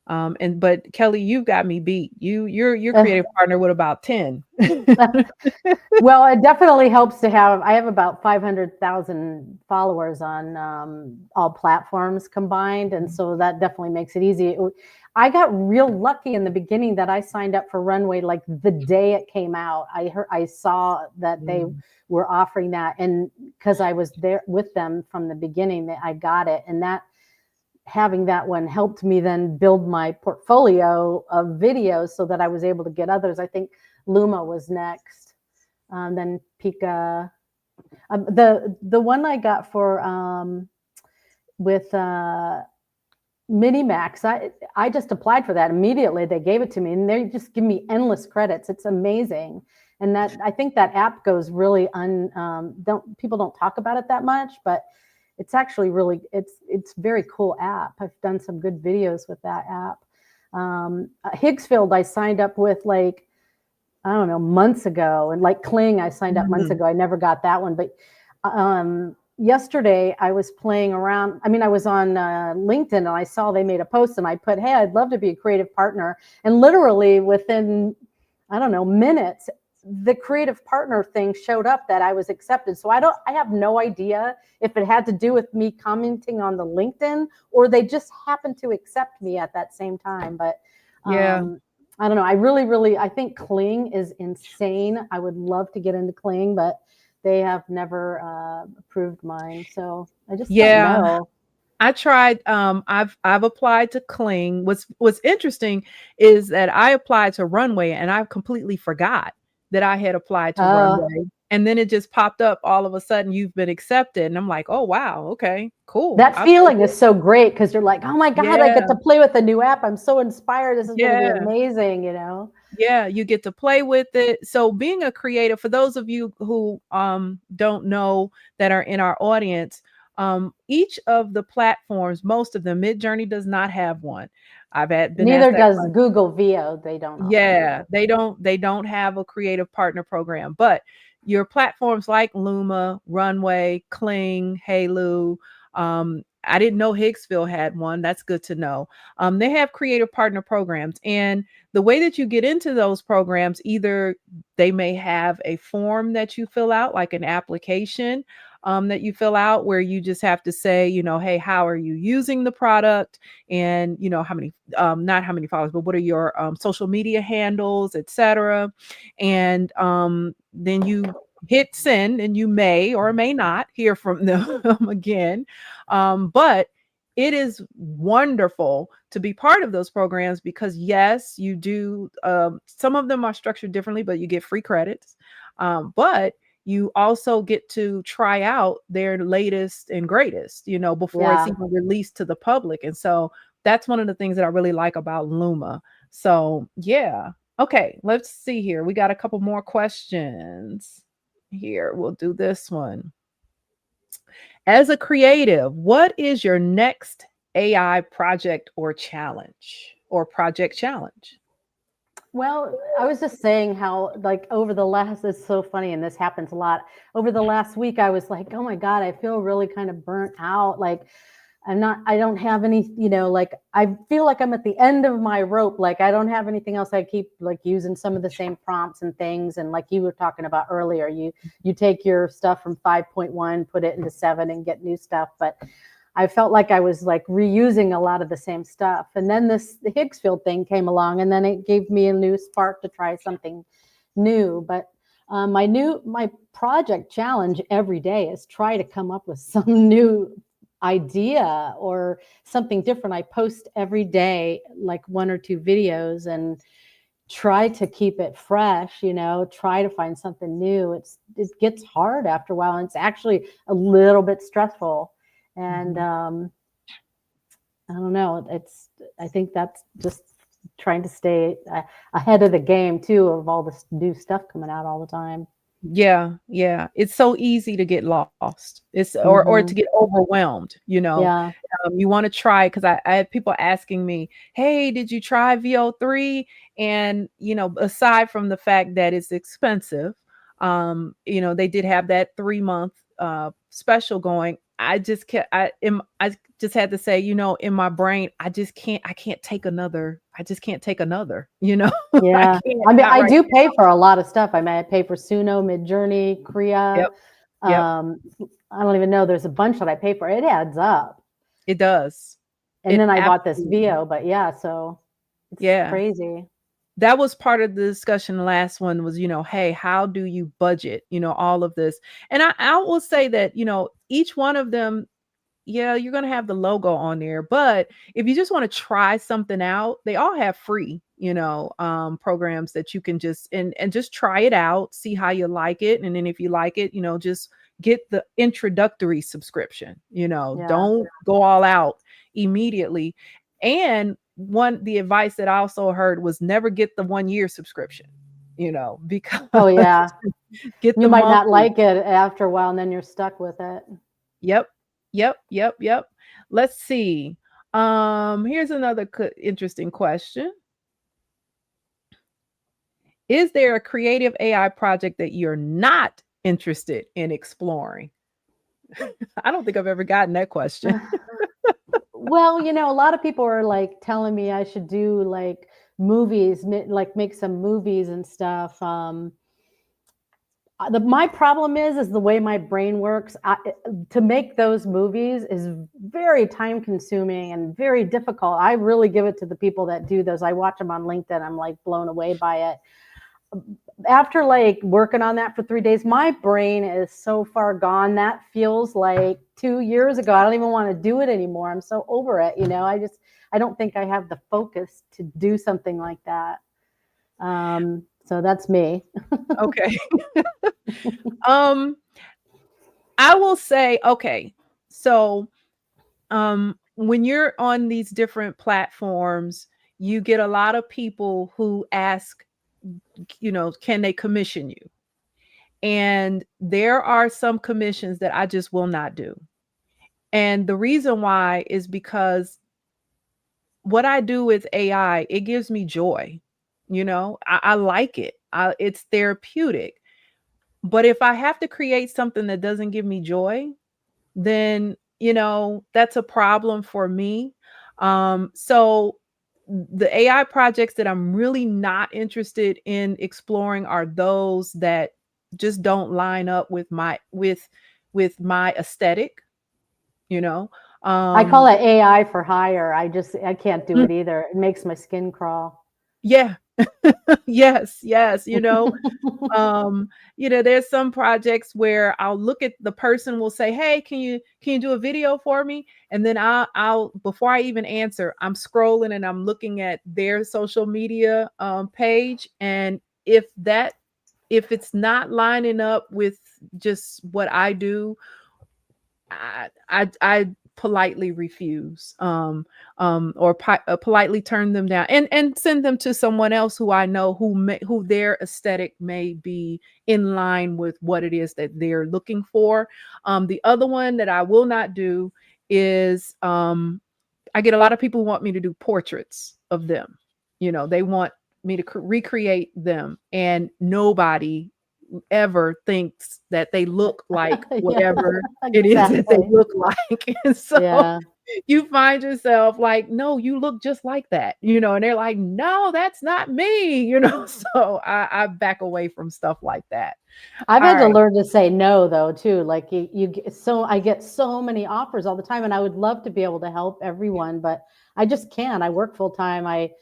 Speaker 2: But Kelly, you've got me beat. You're creative partner with about 10.
Speaker 4: Well, it definitely helps to I have about 500,000 followers on all platforms combined. And so that definitely makes it easy. I got real lucky in the beginning that I signed up for Runway like the day it came out. I saw that they were offering that. And because I was there with them from the beginning, I got it. And having that one helped me then build my portfolio of videos so that I was able to get others. I think Luma was next, then Pika. The one I got for with Minimax, I just applied for that immediately. They gave it to me, and they just give me endless credits. It's amazing, and I think that app goes really people don't talk about it that much, but it's actually really it's very cool app. I've done some good videos with that app. Higgsfield I signed up with like, I don't know, months ago, and like Kling I signed up months ago. I never got that one, but yesterday I was playing around. I mean, I was on LinkedIn and I saw they made a post and I put, hey, I'd love to be a creative partner. And literally within, I don't know, minutes, the creative partner thing showed up that I was accepted. So I have no idea if it had to do with me commenting on the LinkedIn or they just happened to accept me at that same time. But I don't know. I think Kling is insane. I would love to get into Kling, but they have never approved mine. So I just don't know.
Speaker 2: I tried. I've applied to Kling. What's interesting is that I applied to Runway and I completely forgot that I had applied to Runway. And then it just popped up all of a sudden, you've been accepted. And I'm like, oh, wow. Okay, cool.
Speaker 4: That feeling is so great because you're like, oh my God, I get to play with a new app. I'm so inspired. This is going to be amazing,
Speaker 2: Yeah, you get to play with it. So being a creative, for those of you who don't know that are in our audience, each of the platforms, most of them, Midjourney does not have one.
Speaker 4: Neither does Google Veo. They don't.
Speaker 2: They don't have a creative partner program, but your platforms like Luma, Runway, Kling, Halo, I didn't know Higgsfield had one. That's good to know. They have creative partner programs, and the way that you get into those programs, either they may have a form that you fill out, like an application that you fill out, where you just have to say, hey, how are you using the product, and how many, not how many followers, but what are your social media handles, etc. And then you hit send, and you may or may not hear from them again. But it is wonderful to be part of those programs because yes, you do. Some of them are structured differently, but you get free credits. But you also get to try out their latest and greatest, before it's even released to the public. And so that's one of the things that I really like about Luma. So yeah. Okay, let's see here. We got a couple more questions here. We'll do this one. As a creative, what is your next AI project or challenge or project challenge?
Speaker 4: Well, I was just saying how, like, over the last, it's so funny, and this happens a lot. Over the last week, I was like, oh my God, I feel really kind of burnt out. Like, I don't have any, like, I feel like I'm at the end of my rope. Like, I don't have anything else. I keep like using some of the same prompts and things. And like you were talking about earlier, you take your stuff from 5.1, put it into 7 and get new stuff. But I felt like I was like reusing a lot of the same stuff. And then the Higgsfield thing came along, and then it gave me a new spark to try something new. But my project challenge every day is try to come up with some new idea or something different. I post every day, like 1 or 2 videos, and try to keep it fresh, try to find something new. It gets hard after a while, and it's actually a little bit stressful. And I don't know, I think that's just trying to stay ahead of the game too, of all this new stuff coming out all the time.
Speaker 2: Yeah, yeah. It's so easy to get lost. Or to get overwhelmed,
Speaker 4: Yeah.
Speaker 2: You want to try, because I had people asking me, hey, did you try VO3? And, aside from the fact that it's expensive, they did have that 3-month special going. I just just had to say, in my brain, I can't take another. I just can't take another,
Speaker 4: Yeah.
Speaker 2: I
Speaker 4: I mean, I
Speaker 2: right
Speaker 4: do pay
Speaker 2: now.
Speaker 4: for a lot of stuff. I mean, I pay for Suno, Midjourney, Kriya.
Speaker 2: Yep. Yep.
Speaker 4: I don't even know. There's a bunch that I pay for. It adds up.
Speaker 2: It does.
Speaker 4: And then I bought this
Speaker 2: absolutely
Speaker 4: VO, but yeah, so it's
Speaker 2: Yeah.
Speaker 4: crazy.
Speaker 2: That was part of the discussion. The last one was, hey, how do you budget, all of this? And I will say that, each one of them, yeah, you're going to have the logo on there. But if you just want to try something out, they all have free, programs that you can just, and just try it out, see how you like it. And then if you like it, just get the introductory subscription, don't go all out immediately. And the advice that I also heard was never get the 1-year subscription, because
Speaker 4: Oh yeah.
Speaker 2: get
Speaker 4: You
Speaker 2: the
Speaker 4: might not
Speaker 2: monthly.
Speaker 4: like it after a while, and then you're stuck with it.
Speaker 2: Yep. Let's see. Here's another interesting question. Is there a creative AI project that you're not interested in exploring? I don't think I've ever gotten that question.
Speaker 4: Well, a lot of people are like telling me I should do like movies, like make some movies and stuff. My problem is the way my brain works. To make those movies is very time consuming and very difficult. I really give it to the people that do those. I watch them on LinkedIn. I'm like blown away by it. After like working on that for 3 days, my brain is so far gone. That feels like 2 years ago. I don't even want to do it anymore. I'm so over it. I don't think I have the focus to do something like that. So that's me.
Speaker 2: Okay. I will say, okay, so when you're on these different platforms, you get a lot of people who ask, can they commission you? And there are some commissions that I just will not do. And the reason why is because what I do with AI, it gives me joy. I like it. It's therapeutic. But if I have to create something that doesn't give me joy, then, that's a problem for me. So the AI projects that I'm really not interested in exploring are those that just don't line up with my aesthetic,
Speaker 4: I call it AI for hire. I can't do it either. It makes my skin crawl.
Speaker 2: Yeah. Yes. There's some projects where I'll look at the person, will say, hey, can you do a video for me? And then I'll before I even answer, I'm scrolling and I'm looking at their social media page. And if it's not lining up with just what I do, I politely refuse, or politely turn them down and send them to someone else who I know who their aesthetic may be in line with what it is that they're looking for. The other one that I will not do is I get a lot of people who want me to do portraits of them. They want me to recreate them, and nobody ever thinks that they look like
Speaker 4: Yeah,
Speaker 2: whatever it is that they
Speaker 4: exactly.
Speaker 2: look like. And so
Speaker 4: Yeah.
Speaker 2: you find yourself like, no, you look just like that, and they're like, no, that's not me. So I back away from stuff like that.
Speaker 4: I've
Speaker 2: All
Speaker 4: had to
Speaker 2: right.
Speaker 4: learn to say no though too. Like I get so many offers all the time, and I would love to be able to help everyone, but I just can't. I work full time. I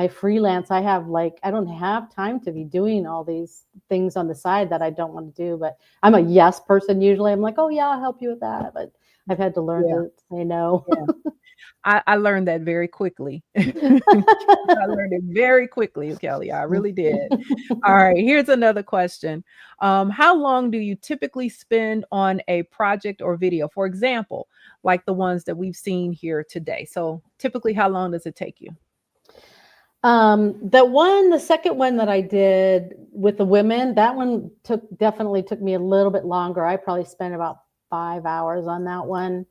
Speaker 4: freelance. I don't have time to be doing all these things on the side that I don't want to do. But I'm a yes person usually. I'm like, oh yeah, I'll help you with that. But I've had to learn
Speaker 2: Yeah.
Speaker 4: to say no.
Speaker 2: Yeah. I learned that very quickly. I learned it very quickly, Kelly. I really did. All right, here's another question. How long do you typically spend on a project or video? For example, like the ones that we've seen here today. So typically, how long does it take you?
Speaker 4: The second one that I did with the women, that one definitely took me a little bit longer. I probably spent about 5 hours on that one.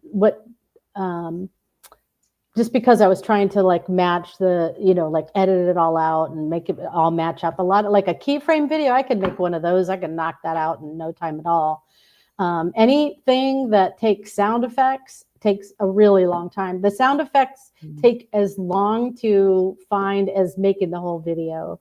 Speaker 4: What, just because I was trying to like match like edit it all out and make it all match up. A lot of like a keyframe video, I could make one of those. I could knock that out in no time at all. Anything that takes sound effects takes a really long time. The sound effects take as long to find as making the whole video.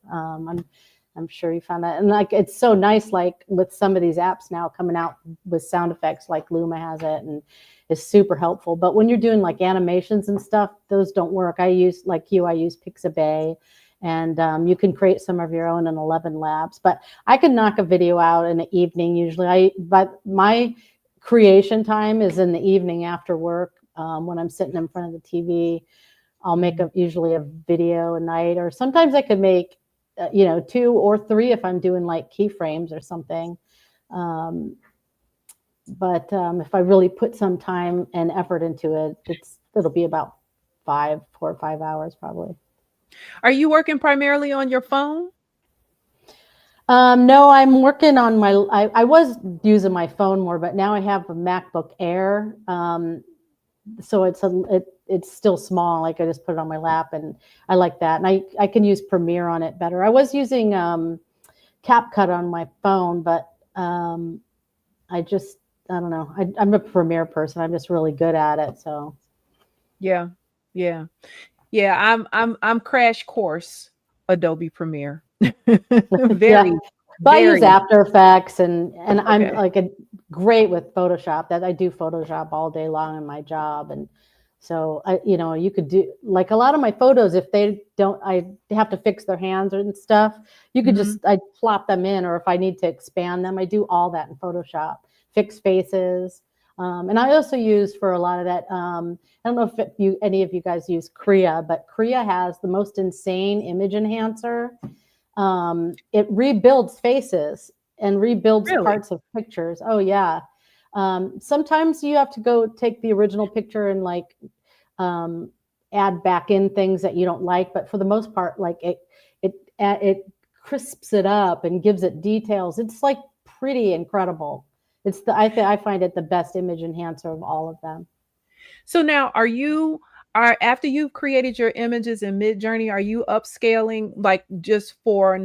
Speaker 4: I'm sure you found that. And like, it's so nice, like with some of these apps now coming out with sound effects, like Luma has it and is super helpful. But when you're doing like animations and stuff, those don't work. I use Pixabay, and you can create some of your own in 11 Labs. But I can knock a video out in the evening usually. But my creation time is in the evening after work, when I'm sitting in front of the TV. I'll make usually a video a night, or sometimes I could make 2 or 3 if I'm doing like keyframes or something. But if I really put some time and effort into it, it'll be about 4 or 5 hours probably.
Speaker 2: Are you working primarily on your phone?
Speaker 4: No, I'm working on I was using my phone more, but now I have a MacBook Air. So it's still small. Like I just put it on my lap, and I like that. And I can use Premiere on it better. I was using CapCut on my phone, but I don't know. I'm a Premiere person. I'm just really good at it. So
Speaker 2: Yeah. I'm crash course Adobe Premiere. Very,
Speaker 4: yeah. But I use
Speaker 2: very.
Speaker 4: After Effects, and I'm
Speaker 2: Okay.
Speaker 4: like great with Photoshop. That I do Photoshop all day long in my job, and so you could do like a lot of my photos. If they have to fix their hands and stuff. You could I plop them in, or if I need to expand them, I do all that in Photoshop. Fix faces, and I also use for a lot of that. I don't know if any of you guys use Kriya, but Kriya has the most insane image enhancer. It rebuilds faces and rebuilds
Speaker 2: Really?
Speaker 4: parts of pictures. Oh yeah. Sometimes you have to go take the original picture and like add back in things that you don't like, but for the most part, like it crisps it up and gives it details. It's like pretty incredible. I find it the best image enhancer of all of them.
Speaker 2: So now after you've created your images in Midjourney, are you upscaling like just for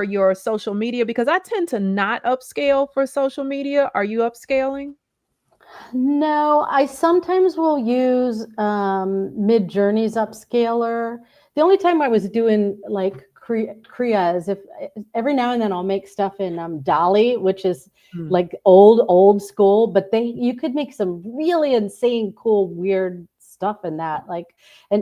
Speaker 2: your social media? Because I tend to not upscale for social media. Are you upscaling?
Speaker 4: No, I sometimes will use Midjourney's upscaler. The only time I was doing like Kriya is if every now and then I'll make stuff in Dolly, which is like old school, but you could make some really insane, cool, weird stuff in that.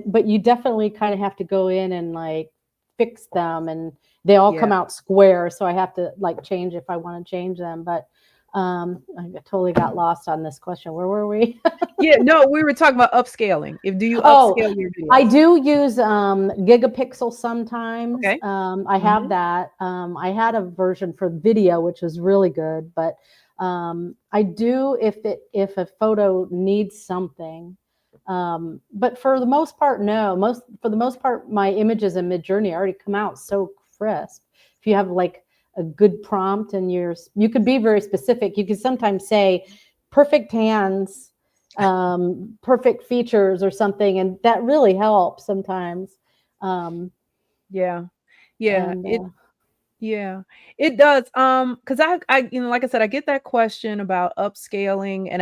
Speaker 4: But you definitely kind of have to go in and like fix them, and they all come out square, so I have to like change if I want to change them. But I totally got lost on this question. Where were we?
Speaker 2: Yeah, no, we were talking about upscaling. Do you upscale your videos?
Speaker 4: I do use Gigapixel sometimes.
Speaker 2: Okay.
Speaker 4: I have that. I had a version for video, which was really good, but I do if a photo needs something. But for the most part, no. For the most part, my images in Midjourney already come out so crisp. If you have like a good prompt and you could be very specific. You could sometimes say perfect hands perfect features or something, and that really helps sometimes.
Speaker 2: Yeah. Yeah.
Speaker 4: And
Speaker 2: Yeah, it does. Because like I said, I get that question about upscaling, and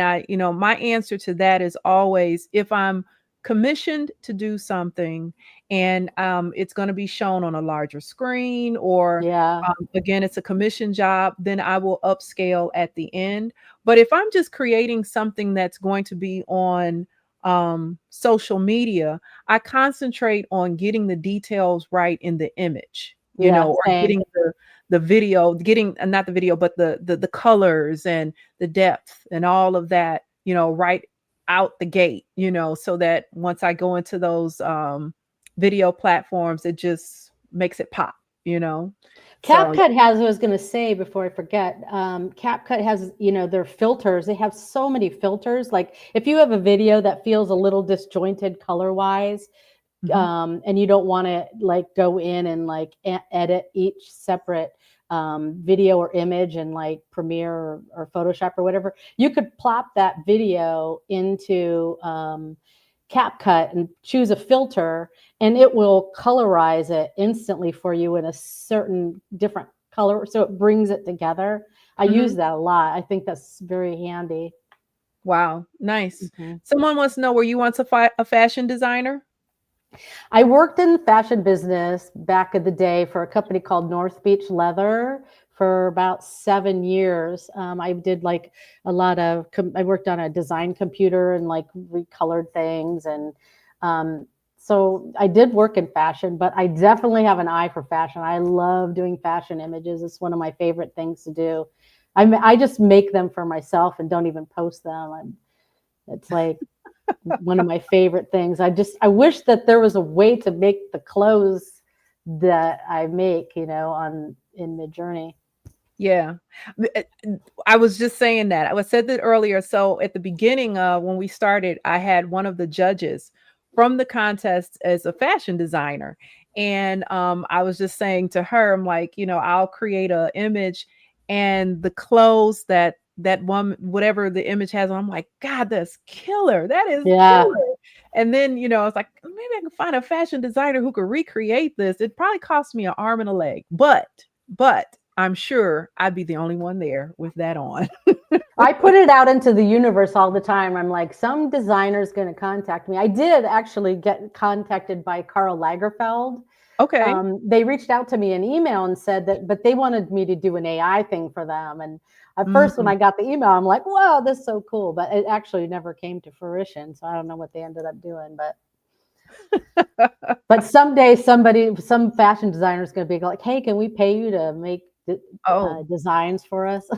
Speaker 2: my answer to that is always if I'm commissioned to do something and it's going to be shown on a larger screen, or
Speaker 4: yeah,
Speaker 2: again, it's a commission job, then I will upscale at the end. But if I'm just creating something that's going to be on social media, I concentrate on getting the details right in the image,
Speaker 4: yeah,
Speaker 2: or
Speaker 4: same.
Speaker 2: getting the video, getting not the video, but the colors and the depth and all of that, right out the gate, so that once I go into those video platforms, it just makes it pop, So
Speaker 4: CapCut has, I was going to say before I forget, CapCut has, their filters. They have so many filters. Like if you have a video that feels a little disjointed color wise, and you don't want to like go in and like edit each separate video or image in like Premiere or Photoshop or whatever, you could plop that video into CapCut and choose a filter, and it will colorize it instantly for you in a certain different color. So it brings it together. I use that a lot. I think that's very handy.
Speaker 2: Wow, nice. Someone wants to know, were you once a fashion designer?
Speaker 4: I worked in the fashion business back in the day for a company called North Beach Leather for about 7 years. I did like a lot of, I worked on a design computer and like recolored things. And so I did work in fashion, but I definitely have an eye for fashion. I love doing fashion images. It's one of my favorite things to do. I just make them for myself and don't even post them. It's like one of my favorite things. I wish that there was a way to make the clothes that I make, in Midjourney.
Speaker 2: Yeah. I was just saying that. I said that earlier. So at the beginning, when we started, I had one of the judges from the contest as a fashion designer. And I was just saying to her, I'm like, I'll create an image, and the clothes that one, whatever the image has on, I'm like, God, that's killer. That is
Speaker 4: Yeah.
Speaker 2: killer. And then, I was like, maybe I can find a fashion designer who could recreate this. It probably cost me an arm and a leg, but I'm sure I'd be the only one there with that on.
Speaker 4: I put it out into the universe all the time. I'm like, some designer's going to contact me. I did actually get contacted by Karl Lagerfeld.
Speaker 2: Okay.
Speaker 4: They reached out to me in email and said that, but they wanted me to do an AI thing for them. And at first, when I got the email, I'm like, wow, this is so cool. But it actually never came to fruition. So I don't know what they ended up doing, but someday some fashion designer is going to be like, hey, can we pay you to make designs for us?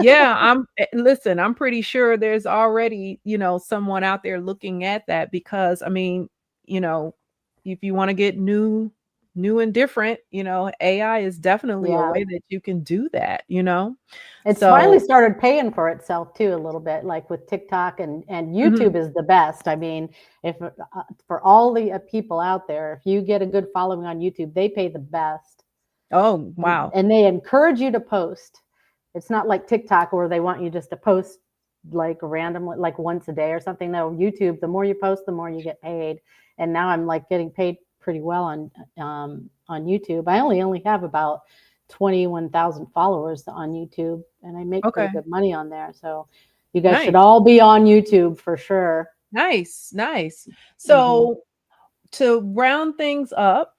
Speaker 2: Yeah, listen, I'm pretty sure there's already, someone out there looking at that, because if you want to get new and different, AI is definitely a way that you can do that,
Speaker 4: It's finally started paying for itself too, a little bit, like with TikTok and YouTube is the best. I mean, if for all the people out there, if you get a good following on YouTube, they pay the best.
Speaker 2: Oh, wow.
Speaker 4: And they encourage you to post. It's not like TikTok where they want you just to post like randomly, like once a day or something. No, YouTube, the more you post, the more you get paid. And now I'm like getting paid pretty well on YouTube. I only have about 21,000 followers on YouTube, and I make pretty good money on there. So you guys should all be on YouTube for sure.
Speaker 2: Nice. So to round things up,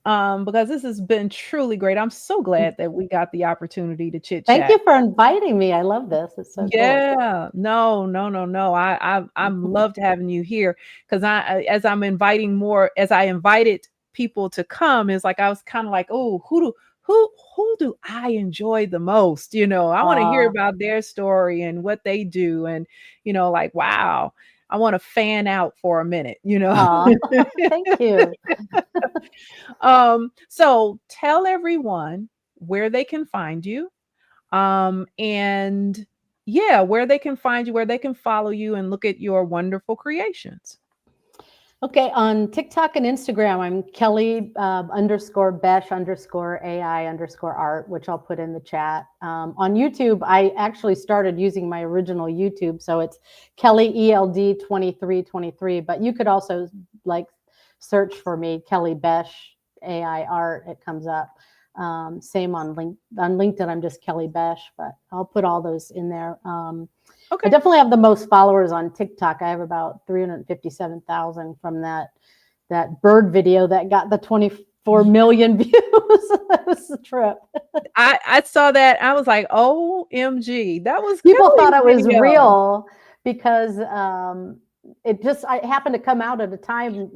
Speaker 2: because this has been truly great. I'm so glad that we got the opportunity to chit chat.
Speaker 4: Thank you for inviting me. I love this. It's so
Speaker 2: cool. No. I'm loved having you here, because as I invited people to come, it's like I was kind of like, oh, who do I enjoy the most? I want to hear about their story and what they do, and like, wow, I want to fan out for a minute,
Speaker 4: Thank you.
Speaker 2: So tell everyone where they can find you, and where they can find you, where they can follow you and look at your wonderful creations.
Speaker 4: Okay, on TikTok and Instagram, I'm Kelly _Besh_AI_art, which I'll put in the chat. On YouTube, I actually started using my original YouTube, so it's Kelly ELD 2323. But you could also like search for me, Kelly Besh AI Art. It comes up. Same on LinkedIn, I'm just Kelly Besh, but I'll put all those in there.
Speaker 2: Okay.
Speaker 4: I definitely have the most followers on TikTok. I have about 357,000 from that bird video that got the 24 million views. That was the trip.
Speaker 2: I saw that. I was like, OMG, that was
Speaker 4: People
Speaker 2: Kelly's
Speaker 4: thought it was
Speaker 2: video.
Speaker 4: real because it happened to come out at a time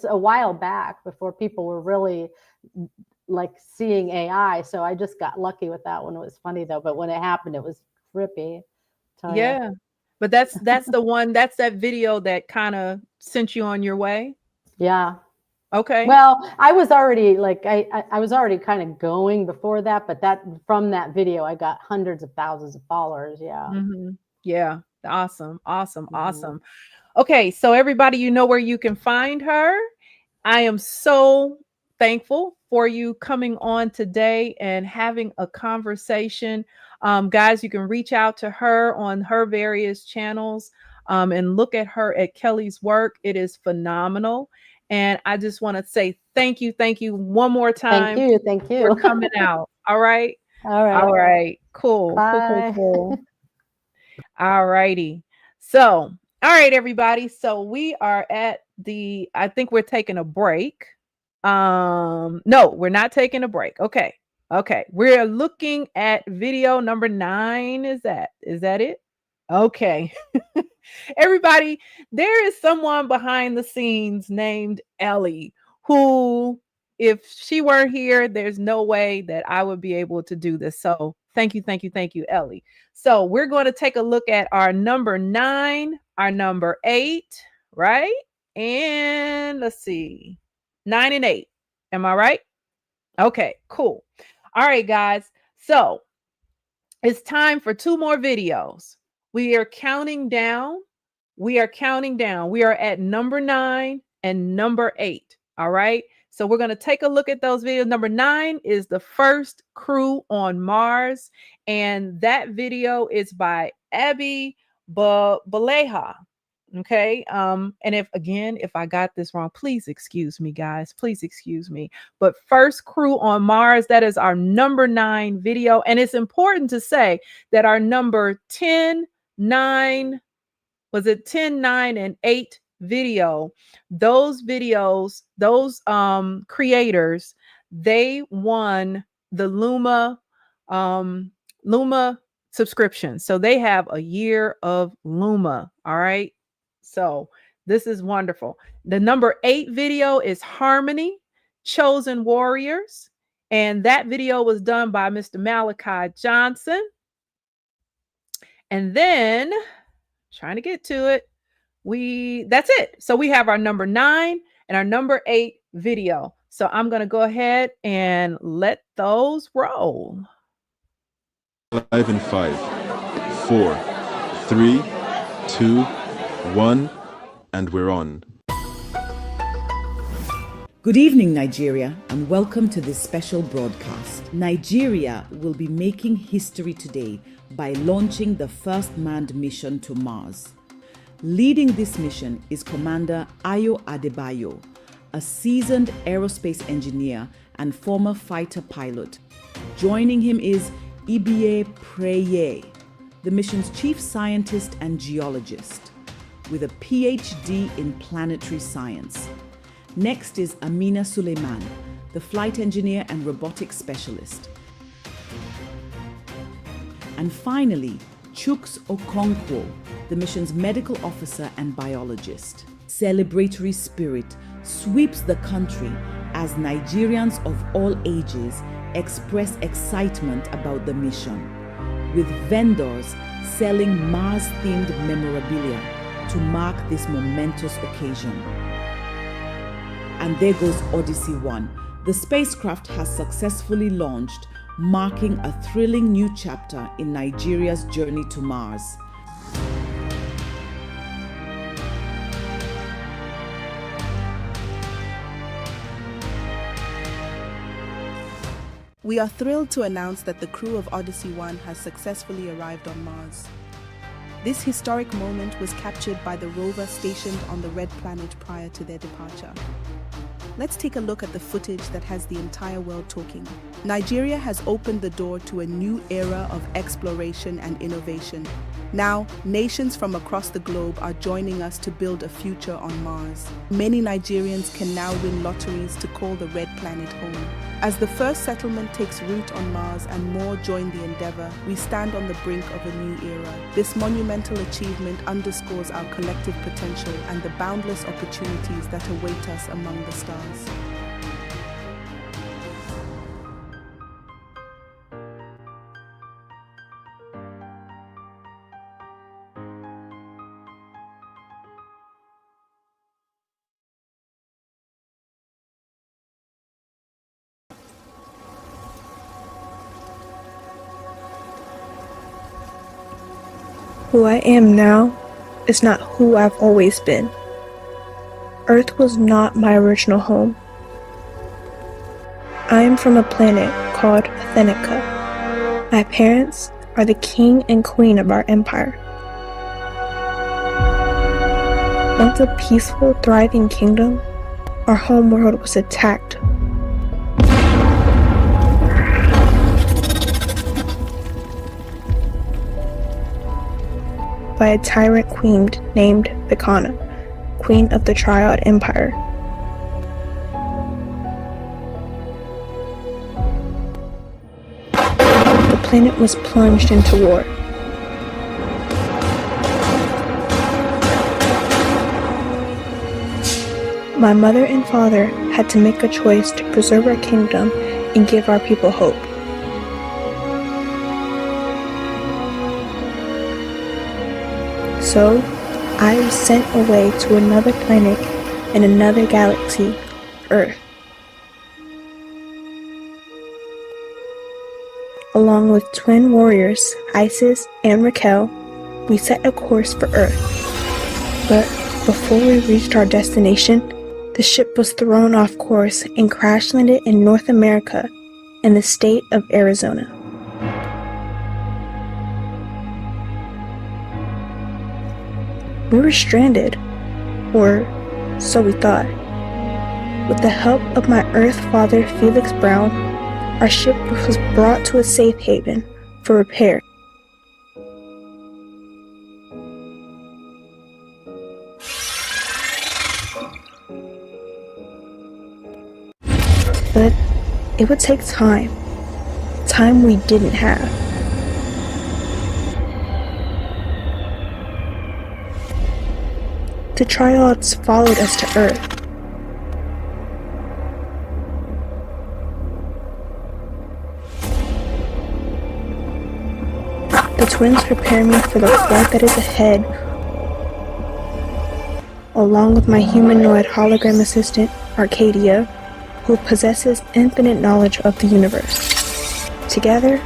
Speaker 4: a while back before people were really like seeing AI. So I just got lucky with that one. It was funny though, but when it happened, it was trippy.
Speaker 2: Yeah. But that's the one, that's that video that kind of sent you on your way.
Speaker 4: Yeah.
Speaker 2: Okay.
Speaker 4: Well, I was already like I was already kind of going before that, but from that video I got hundreds of thousands of followers. Yeah.
Speaker 2: Yeah. Awesome. Okay, so everybody, you know where you can find her. I am so thankful for you coming on today and having a conversation. Guys, you can reach out to her on her various channels and look at her at Kelly's work. It is phenomenal. And I just want to say thank you one more time.
Speaker 4: Thank you.
Speaker 2: For coming out. All right.
Speaker 4: All
Speaker 2: right. Cool.
Speaker 4: Bye.
Speaker 2: Cool. All righty. So, all right, everybody. So we are at I think we're taking a break. No, we're not taking a break. Okay. We're looking at video number 9. Is that it? Okay. Everybody, there is someone behind the scenes named Ellie who, if she weren't here, there's no way that I would be able to do this. So thank you, Ellie. So we're going to take a look at our number 9, our number 8, right? And let's see, 9 and 8. Am I right? Okay, cool. All right, guys. So it's time for 2 more videos. We are counting down. We are at number 9 and number 8. All right. So we're going to take a look at those videos. Number 9 is the first crew on Mars. And that video is by Abby Baleha. Okay. And if I got this wrong, please excuse me, guys. Please excuse me. But first crew on Mars, that is our number 9 video. And it's important to say that our number 10, 9, was it 10, 9, and 8 video, those videos, those creators, they won the Luma subscription. So they have a year of Luma. All right. So this is wonderful. The number 8 video is Harmony, Chosen Warriors. And that video was done by Mr. Malachi Johnson. And then trying to get to it. That's it. So we have our number 9 and our number 8 video. So I'm going to go ahead and let those roll.
Speaker 23: Live in 5, 4, 3, 2, 1, and we're on.
Speaker 7: Good evening, Nigeria, and welcome to this special broadcast. Nigeria will be making history today by launching the first manned mission to Mars. Leading this mission is Commander Ayo Adebayo, a seasoned aerospace engineer and former fighter pilot. Joining him is Ibie Preye, the mission's chief scientist and geologist, with a PhD in planetary science. Next is Amina Suleiman, the flight engineer and robotics specialist. And finally, Chuks Okonkwo, the mission's medical officer and biologist. Celebratory spirit sweeps the country as Nigerians of all ages express excitement about the mission, with vendors selling Mars-themed memorabilia to mark this momentous occasion. And there goes Odyssey 1. The spacecraft has successfully launched, marking a thrilling new chapter in Nigeria's journey to Mars.
Speaker 8: We are thrilled to announce that the crew of Odyssey 1 has successfully arrived on Mars. This historic moment was captured by the rover stationed on the Red Planet prior to their departure. Let's take a look at the footage that has the entire world talking. Nigeria has opened the door to a new era of exploration and innovation. Now, nations from across the globe are joining us to build a future on Mars. Many Nigerians can now win lotteries to call the Red Planet home. As the first settlement takes root on Mars and more join the endeavor, we stand on the brink of a new era. This monumental achievement underscores our collective potential and the boundless opportunities that await us among the stars.
Speaker 19: Who I am now is not who I've always been. Earth was not my original home. I am from a planet called Athenica. My parents are the king and queen of our empire. Once a peaceful, thriving kingdom, our home world was attacked. By a tyrant queen named Vecana, queen of the Triad Empire. The planet was plunged into war. My mother and father had to make a choice to preserve our kingdom and give our people hope. So, I was sent away to another planet in another galaxy, Earth. Along with twin warriors, Isis and Raquel, we set a course for Earth. But before we reached our destination, the ship was thrown off course and crash landed in North America in the state of Arizona. We were stranded, or so we thought. With the help of my Earth father, Felix Brown, our ship was brought to a safe haven for repair. But it would take time we didn't have. The Triads followed us to Earth. The twins prepare me for the flight that is ahead, along with my humanoid hologram assistant, Arcadia, who possesses infinite knowledge of the universe. Together,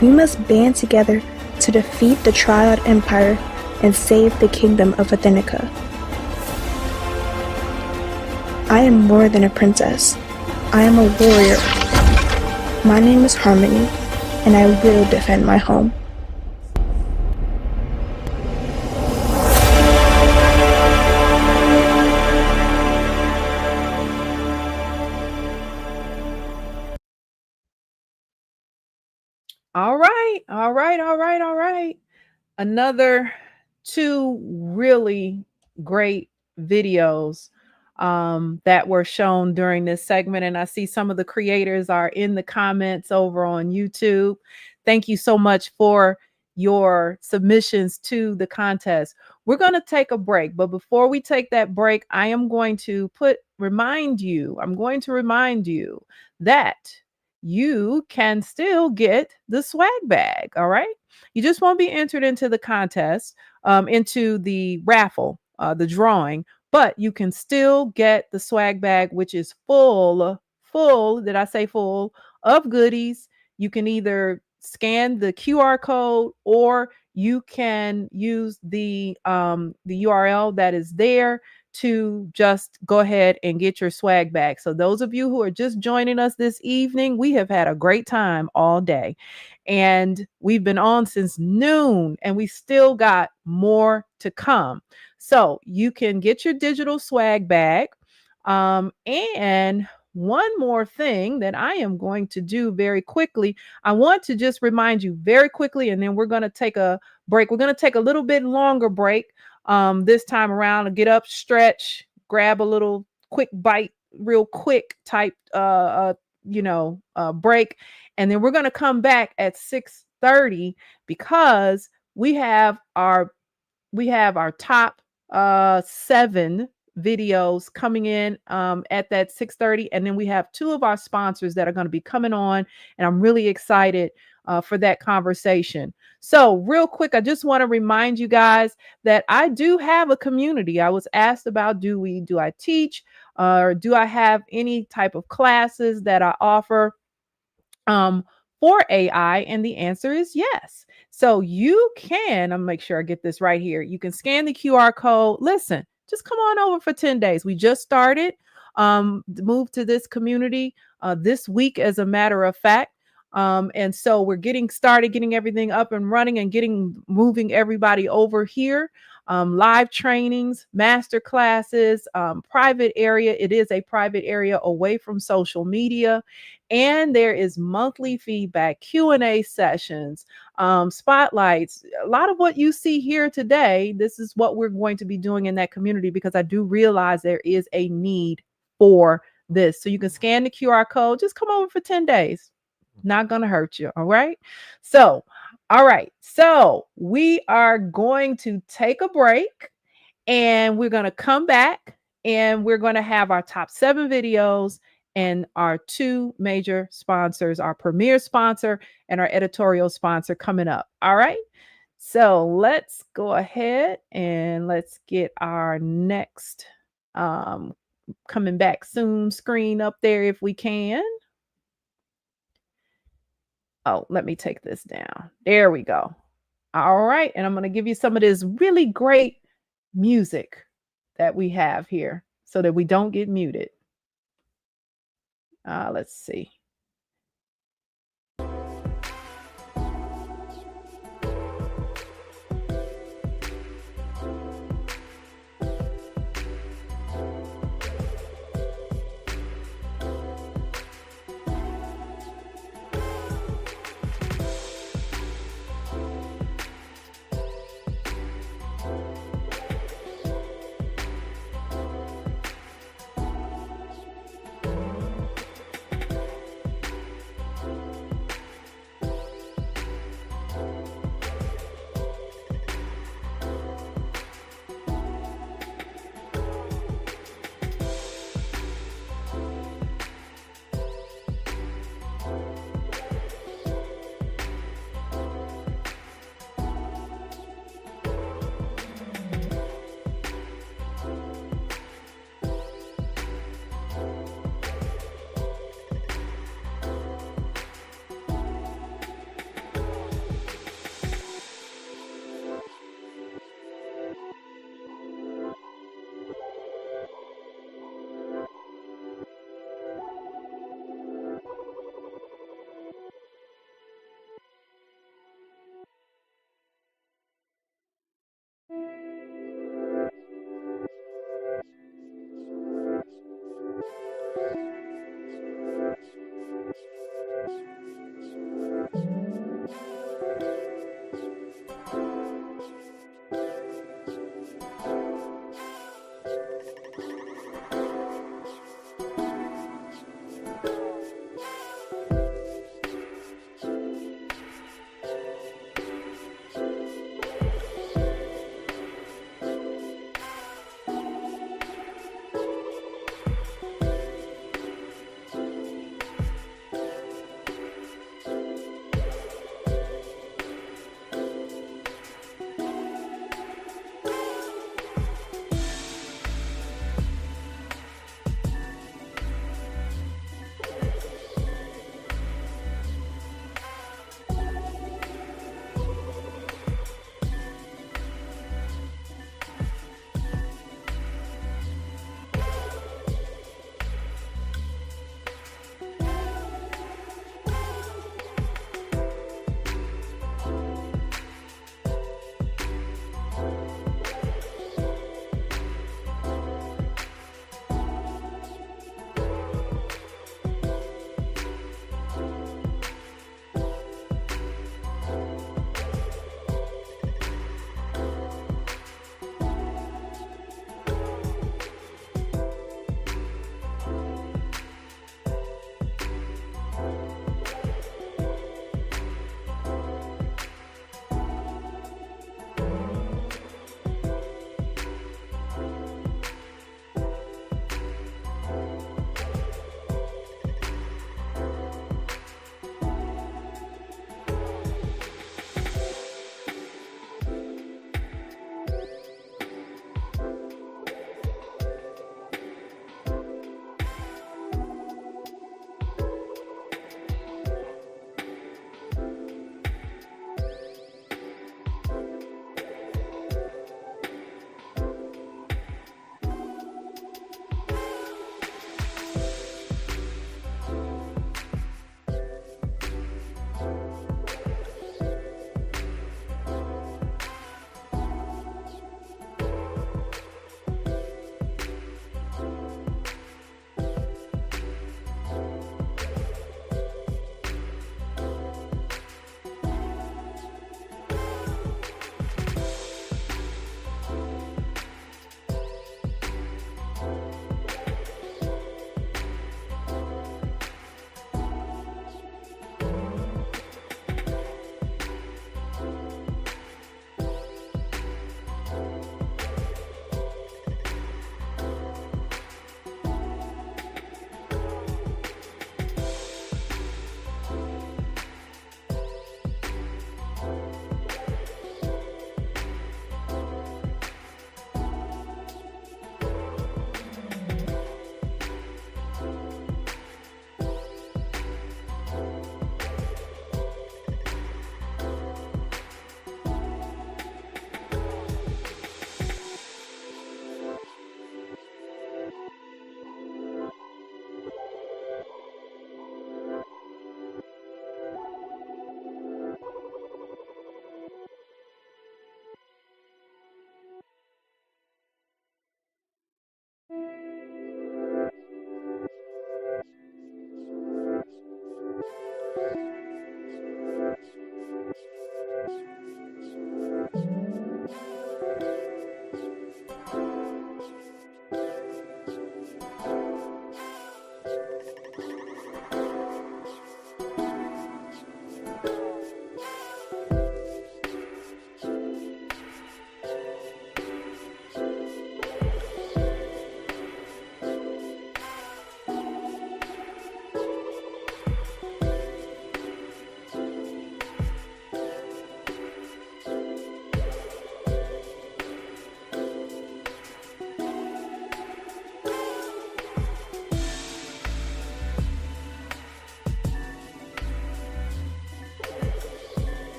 Speaker 19: we must band together to defeat the Triad Empire and save the kingdom of Athenica. I am more than a princess. I am a warrior. My name is Harmony, and I will defend my home.
Speaker 2: All right. Another two really great videos that were shown during this segment. And I see some of the creators are in the comments over on YouTube. Thank you so much for your submissions to the contest. We're going to take a break, but before we take that break, I'm going to remind you that you can still get the swag bag. All right. You just won't be entered into the contest, into the raffle, the drawing, but you can still get the swag bag, which is full, did I say full, of goodies. You can either scan the QR code or you can use the URL that is there to just go ahead and get your swag bag. So those of you who are just joining us this evening, we have had a great time all day. And we've been on since noon and we still got more to come. So you can get your digital swag bag. And one more thing that I am going to do very quickly. I want to just remind you very quickly, and then we're going to take a break. We're going to take a little bit longer break this time around, and get up, stretch, grab a little quick bite, real quick type, break. And then we're going to come back at 6:30 because we have our top 7 videos coming in at that 6:30, and then we have 2 of our sponsors that are going to be coming on, and I'm really excited for that conversation. So real quick, I just want to remind you guys that I do have a community. I was asked about do I teach or do I have any type of classes that I offer for AI? And the answer is yes. So you can, I'm gonna make sure I get this right here. You can scan the QR code. Listen, just come on over for 10 days. We just started, moved to this community this week, as a matter of fact. And so we're getting started, getting everything up and running and moving everybody over here. Live trainings, master classes, private area. It is a private area away from social media. And there is monthly feedback, Q&A sessions, spotlights. A lot of what you see here today, this is what we're going to be doing in that community, because I do realize there is a need for this. So you can scan the QR code. Just come over for 10 days. Not going to hurt you. All right. So, all right. So we are going to take a break and we're going to come back and we're going to have our top 7 videos and our 2 major sponsors, our premier sponsor and our editorial sponsor coming up. All right. So let's go ahead and let's get our next coming back soon screen up there if we can. Oh, let me take this down. There we go. All right. And I'm going to give you some of this really great music that we have here so that we don't get muted. Let's see.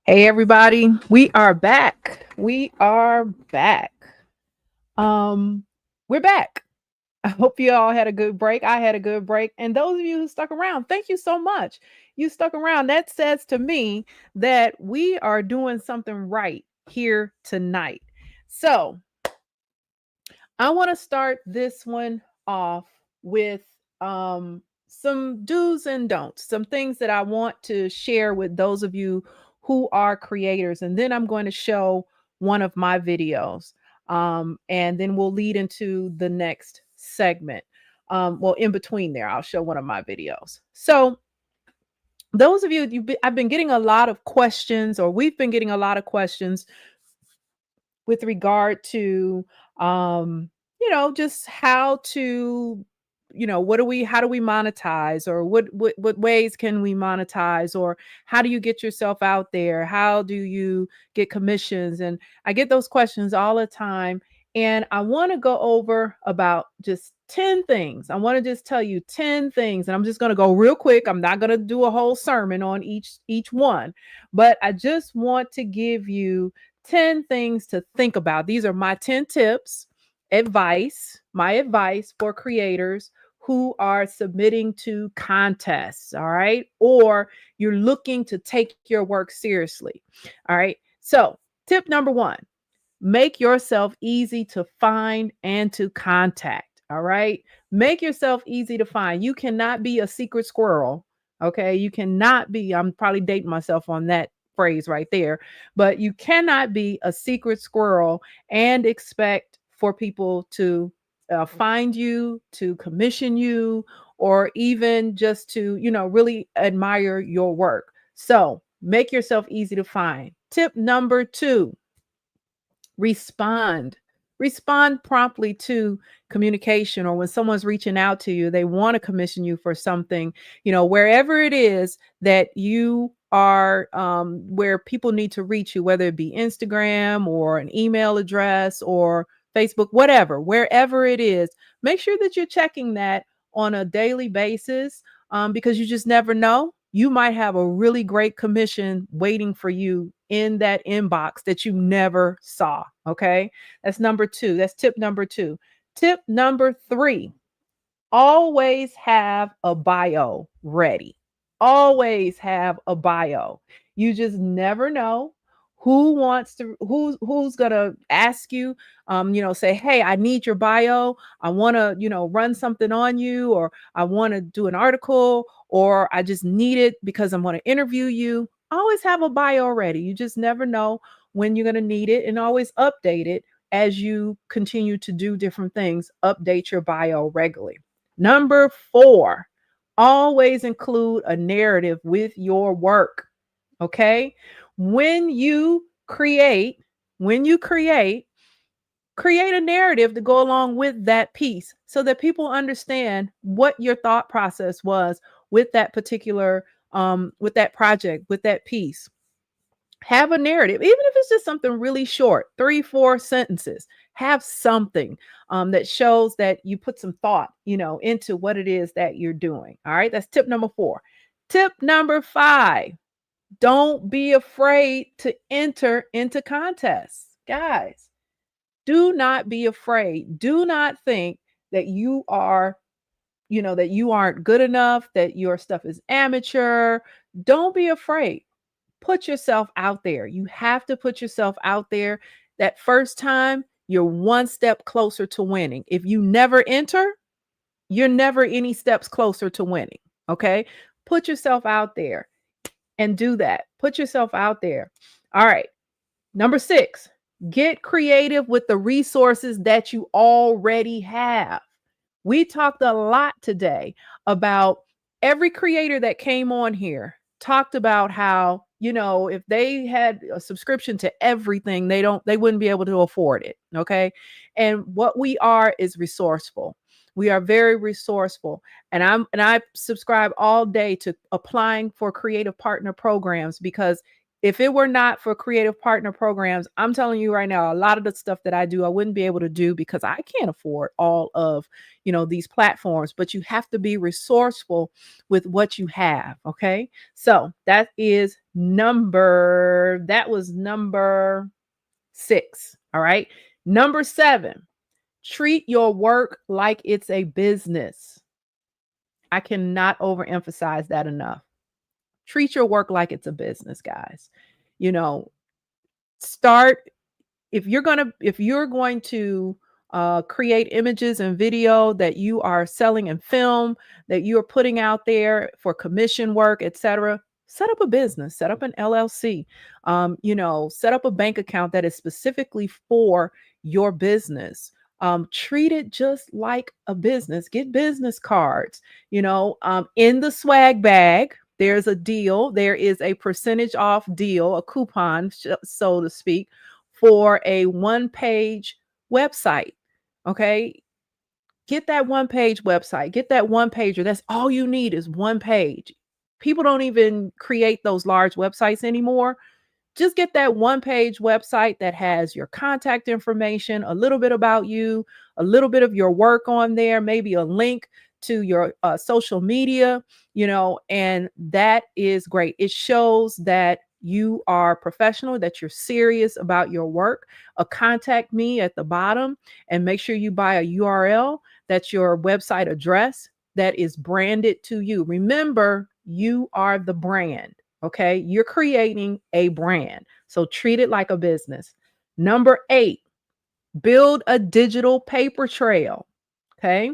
Speaker 2: Hey everybody, we are back. We are back. We're back. I hope you all had a good break. I had a good break. And those of you who stuck around, thank you so much. You stuck around. That says to me that we are doing something right here tonight. So, I want to start this one off with some do's and don'ts, some things that I want to share with those of you who are creators. And then I'm going to show one of my videos. And then we'll lead into the next segment. Well, in between there, I'll show one of my videos. So, those of you, I've been getting a lot of questions, or we've been getting a lot of questions with regard to just how to how do we monetize, or what ways can we monetize, or how do you get yourself out there, how do you get commissions? And I get those questions all the time, and I want to go over about just 10 things. I want to just tell you 10 things, and I'm just going to go real quick. I'm not going to do a whole sermon on each one, but I just want to give you 10 things to think about. These are my 10 tips, my advice for creators who are submitting to contests, all right? Or you're looking to take your work seriously, all right? So, tip number 1, make yourself easy to find and to contact, all right? Make yourself easy to find. You cannot be a secret squirrel, okay? You cannot be, I'm probably dating myself on that phrase right there, but you cannot be a secret squirrel and expect for people to find you, to commission you, or even just to, really admire your work. So make yourself easy to find. Tip number 2, respond. Respond promptly to communication, or when someone's reaching out to you, they want to commission you for something, wherever it is that you are, where people need to reach you, whether it be Instagram or an email address or Facebook, whatever, wherever it is, make sure that you're checking that on a daily basis, because you just never know. You might have a really great commission waiting for you in that inbox that you never saw. Okay. That's number 2. That's tip number 2. Tip number 3, always have a bio ready. Always have a bio. You just never know who's gonna ask you, say, hey, I need your bio. I want to, run something on you, or I want to do an article, or I just need it because I'm going to interview you. Always have a bio ready. You just never know when you're going to need it, and always update it as you continue to do different things. Update your bio regularly. Number 4, always include a narrative with your work. Okay. When you create, create a narrative to go along with that piece, so that people understand what your thought process was with that particular, with that project, with that piece. Have a narrative, even if it's just something really short, 3-4 sentences. Have something that shows that you put some thought, into what it is that you're doing. All right, that's tip number 4. Tip number 5, don't be afraid to enter into contests. Guys, do not be afraid. Do not think that you are, that you aren't good enough, that your stuff is amateur. Don't be afraid. Put yourself out there. You have to put yourself out there. That first time, you're one step closer to winning. If you never enter, you're never any steps closer to winning. Okay? Put yourself out there and do that. Put yourself out there. All right. Number 6, get creative with the resources that you already have. We talked a lot today about, every creator that came on here talked about how, if they had a subscription to everything, they wouldn't be able to afford it. Okay. And what we are is resourceful. We are very resourceful. And I subscribe all day to applying for creative partner programs, because If it were not for creative partner programs, I'm telling you right now, a lot of the stuff that I do, I wouldn't be able to do because I can't afford all of, these platforms, but you have to be resourceful with what you have. Okay. So that was number 6. All right. Number 7, treat your work like it's a business. I cannot overemphasize that enough. Treat your work like it's a business, guys. Start if you're going to create images and video that you are selling and film that you are putting out there for commission work, etc. Set up a business, set up an LLC, set up a bank account that is specifically for your business. Treat it just like a business. Get business cards, in the swag bag. There's a deal. There is a percentage off deal, a coupon, so to speak, for a one-page website. Okay. Get that one-page website. Get that one pager. That's all you need is one page. People don't even create those large websites anymore. Just get that one-page website that has your contact information, a little bit about you, a little bit of your work on there, maybe a link to your social media, and that is great. It shows that you are professional, that you're serious about your work. Contact me at the bottom and make sure you buy a URL that's your website address that is branded to you. Remember, you are the brand. Okay. You're creating a brand. So treat it like a business. Number 8, build a digital paper trail. Okay.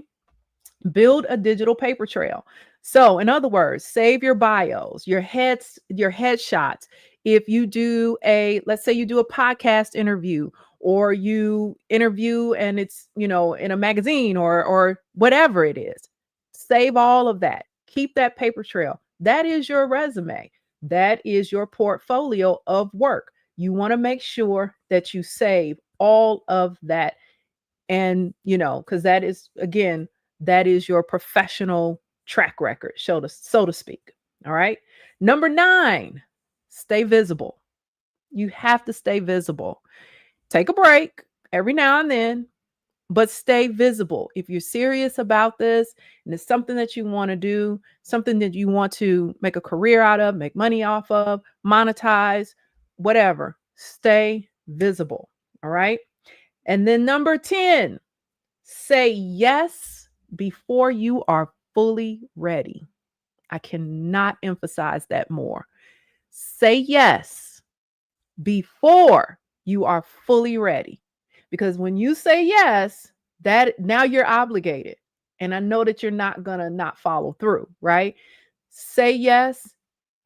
Speaker 2: Build a digital paper trail. So in other words, save your bios, your headshots. If you do let's say you do a podcast interview or you interview and it's, in a magazine or whatever it is, save all of that. Keep that paper trail. That is your resume. That is your portfolio of work. You want to make sure that you save all of that. And, because that is, again, that is your professional track record, so to speak. All right. Number 9, stay visible. You have to stay visible. Take a break every now and then, but stay visible. If you're serious about this and it's something that you want to do, something that you want to make a career out of, make money off of, monetize, whatever, stay visible. All right. And then number 10, say yes before you are fully ready. I cannot emphasize that more. Say yes before you are fully ready. Because when you say yes, that now you're obligated. And I know that you're not going to not follow through, right? Say yes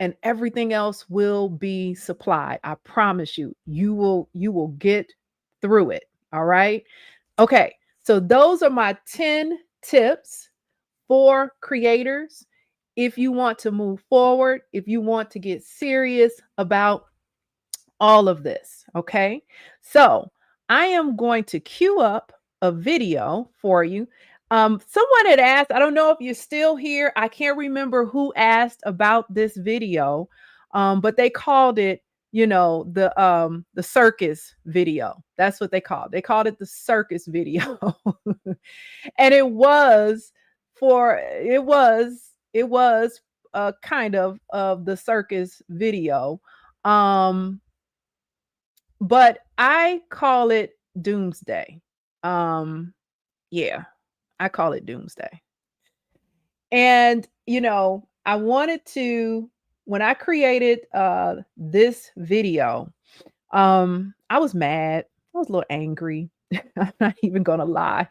Speaker 2: and everything else will be supplied. I promise you, you will get through it. All right. Okay. So those are my 10 tips for creators. If you want to move forward, if you want to get serious about all of this. Okay. So I am going to queue up a video for you. Someone had asked, I don't know if you're still here. I can't remember who asked about this video, but they called it, the circus video. That's what they called. They called it the circus video. And it was kind of the circus video. But I call it doomsday. Yeah, I call it doomsday. And, I wanted to, when I created this video, I was mad. I was a little angry. I'm not even gonna lie.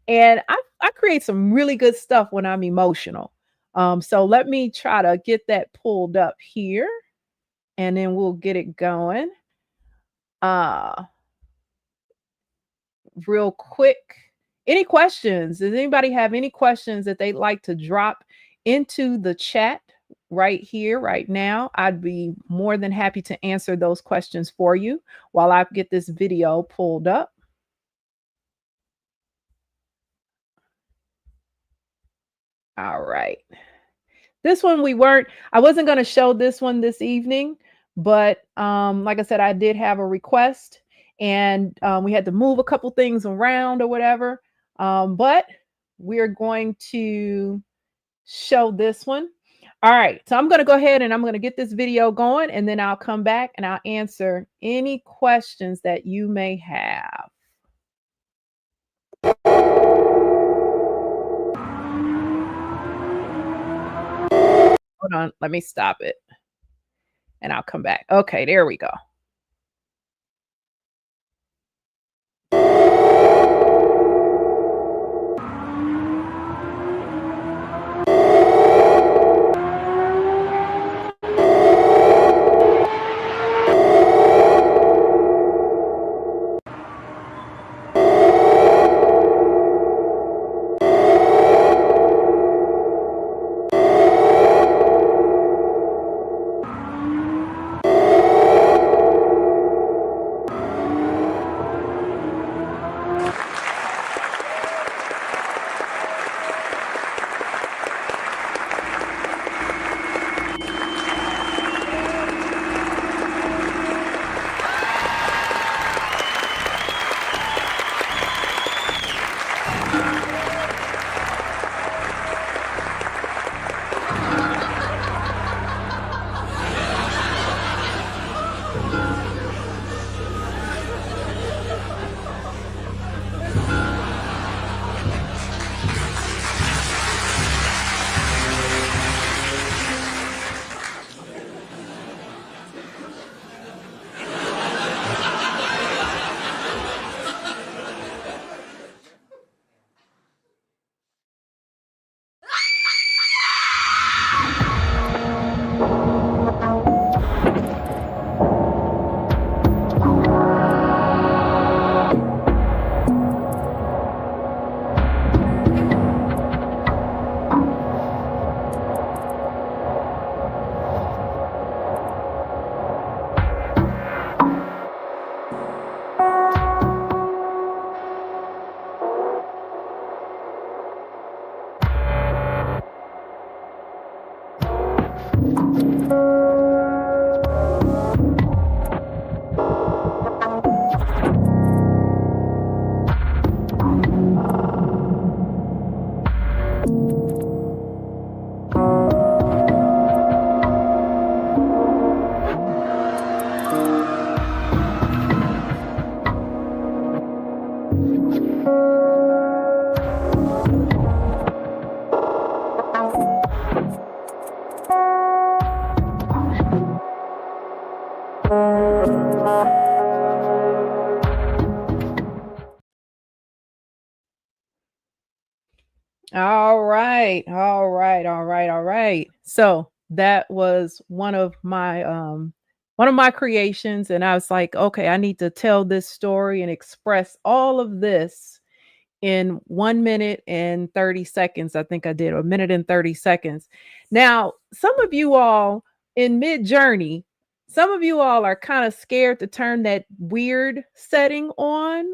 Speaker 2: And I create some really good stuff when I'm emotional. So let me try to get that pulled up here and then we'll get it going. Real quick. Any questions? Does anybody have any questions that they'd like to drop into the chat right here, right now? I'd be more than happy to answer those questions for you while I get this video pulled up. All right. This one I wasn't going to show this one this evening, But like I said, I did have a request, and we had to move a couple things around or whatever. But we're going to show this one. All right, so I'm going to go ahead and I'm going to get this video going, and then I'll come back and I'll answer any questions that you may have. Hold on, let me stop it and I'll come back. Okay, there we go. All right. All right. All right. All right. So that was one of my creations, and I was like, okay, I need to tell this story and express all of this in 1 minute and 30 seconds. I think I did a minute and 30 seconds. Now, some of you all in mid journey, some of you all are kind of scared to turn that weird setting on.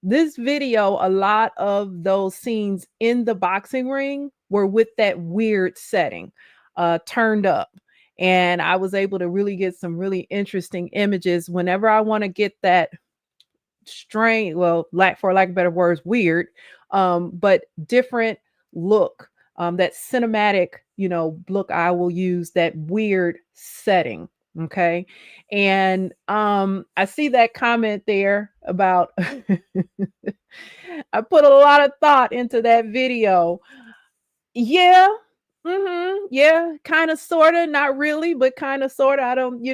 Speaker 2: This video, a lot of those scenes in the boxing ring were with that weird setting turned up. And I was able to really get some really interesting images whenever I want to get that strange, well, for lack of better words, weird, but different look, that cinematic, look. I will use that weird setting. Okay. And I see that comment there about I put a lot of thought into that video. Yeah. Yeah, kind of, sort of, not really, but kind of, sort of. I don't,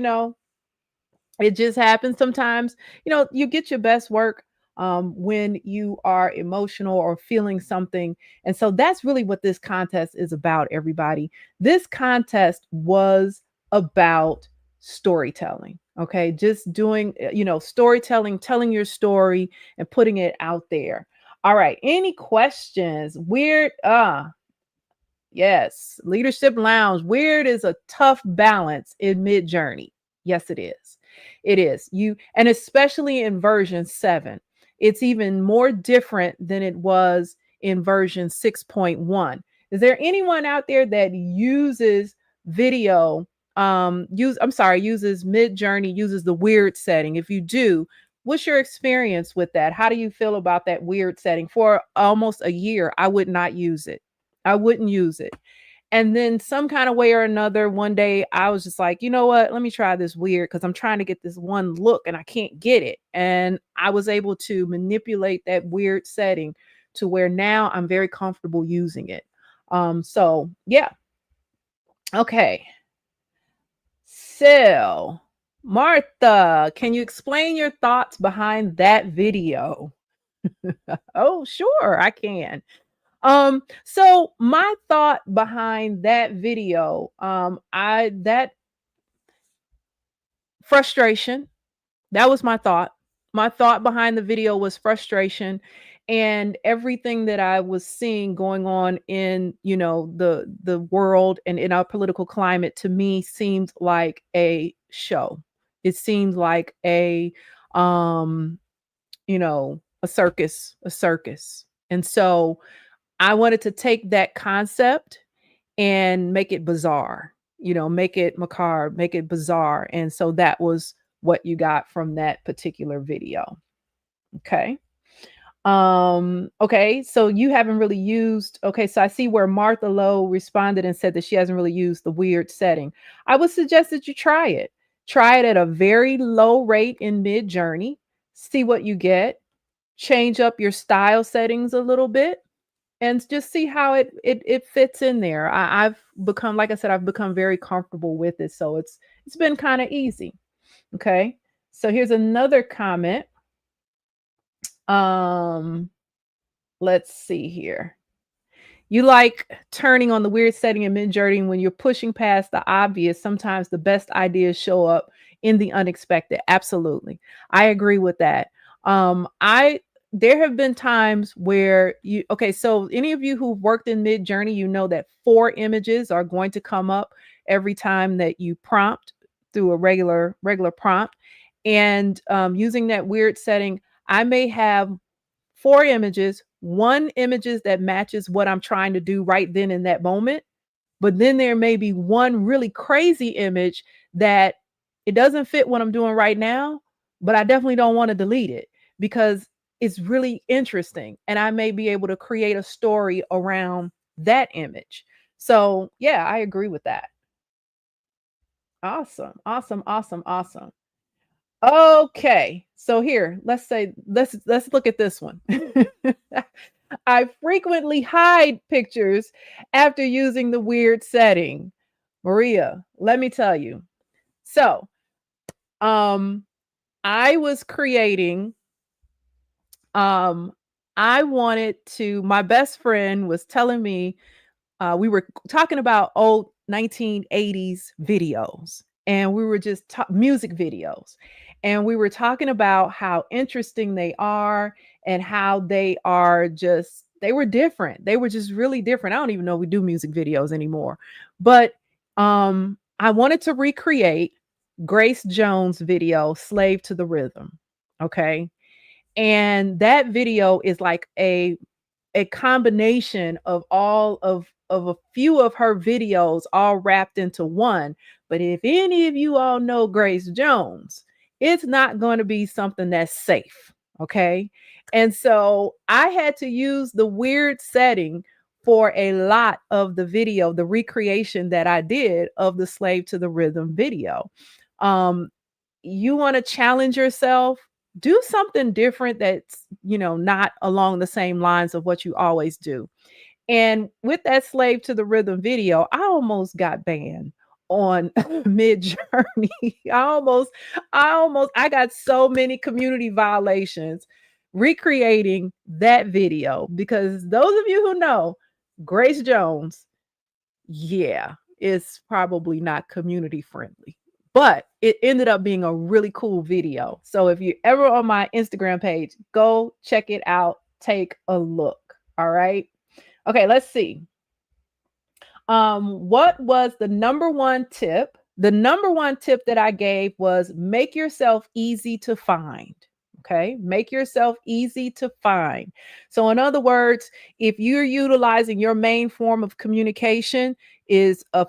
Speaker 2: it just happens sometimes. You get your best work when you are emotional or feeling something. And so that's really what this contest is about, everybody. This contest was about storytelling. Okay. Just doing, storytelling, telling your story and putting it out there. All right. Any questions? Weird. Yes. Leadership Lounge. Weird is a tough balance in mid journey. Yes, it is. It is. And especially in version 7, it's even more different than it was in version 6.1. Is there anyone out there that uses video uses Mid-Journey, uses the weird setting. If you do, what's your experience with that? How do you feel about that weird setting? For almost a year, I would not use it. I wouldn't use it. And then some kind of way or another, one day I was just like, you know what? Let me try this weird because I'm trying to get this one look and I can't get it. And I was able to manipulate that weird setting to where now I'm very comfortable using it. So yeah. Okay. So, Martha, can you explain your thoughts behind that video? Oh, sure, I can. So my thought behind that video, that frustration, that was my thought. My thought behind the video was frustration and everything that I was seeing going on in, the world and in our political climate to me seemed like a show. It seemed like um, a circus. And so I wanted to take that concept and make it bizarre, make it macabre, make it bizarre. And so that was what you got from that particular video. Okay. Okay, so you haven't really used, okay, so I see where Martha Lowe responded and said that she hasn't really used the weird setting. I would suggest that you try it. Try it at a very low rate in Mid-Journey, see what you get, change up your style settings a little bit, and just see how it fits in there. I've become, like I said, I've become very comfortable with it, so it's been kind of easy. Okay, so here's another comment. Let's see here. You like turning on the weird setting in Mid-Journey when you're pushing past the obvious. Sometimes the best ideas show up in the unexpected. Absolutely, I agree with that. There have been times where so any of you who've worked in Mid-Journey, you know that 4 images are going to come up every time that you prompt through a regular prompt. And using that weird setting, I may have 4 images, 1 images that matches what I'm trying to do right then in that moment. But then there may be 1 really crazy image that it doesn't fit what I'm doing right now, but I definitely don't want to delete it because it's really interesting. And I may be able to create a story around that image. So yeah, I agree with that. Awesome. Okay, so here, let's look at this one. I frequently hide pictures after using the weird setting. Maria, let me tell you. So, I was creating, my best friend was telling me, we were talking about old 1980s videos, and we were just music videos. And we were talking about how interesting they are and how they were different. They were just really different. I don't even know if we do music videos anymore. But I wanted to recreate Grace Jones' video, Slave to the Rhythm. Okay. And that video is like a combination of all of a few of her videos all wrapped into one. But if any of you all know Grace Jones, it's not going to be something that's safe. Okay. And so I had to use the weird setting for a lot of the video, the recreation that I did of the Slave to the Rhythm video. You want to challenge yourself, do something different that's, not along the same lines of what you always do. And with that Slave to the Rhythm video, I almost got banned on Mid-Journey. I got so many community violations recreating that video because those of you who know Grace Jones, yeah, is probably not community friendly. But it ended up being a really cool video. So if you're ever on my Instagram page, go check it out. Take a look. All right. Okay, let's see. What was the number one tip? The number one tip that I gave was make yourself easy to find. Okay. Make yourself easy to find. So, in other words, if you're utilizing your main form of communication is a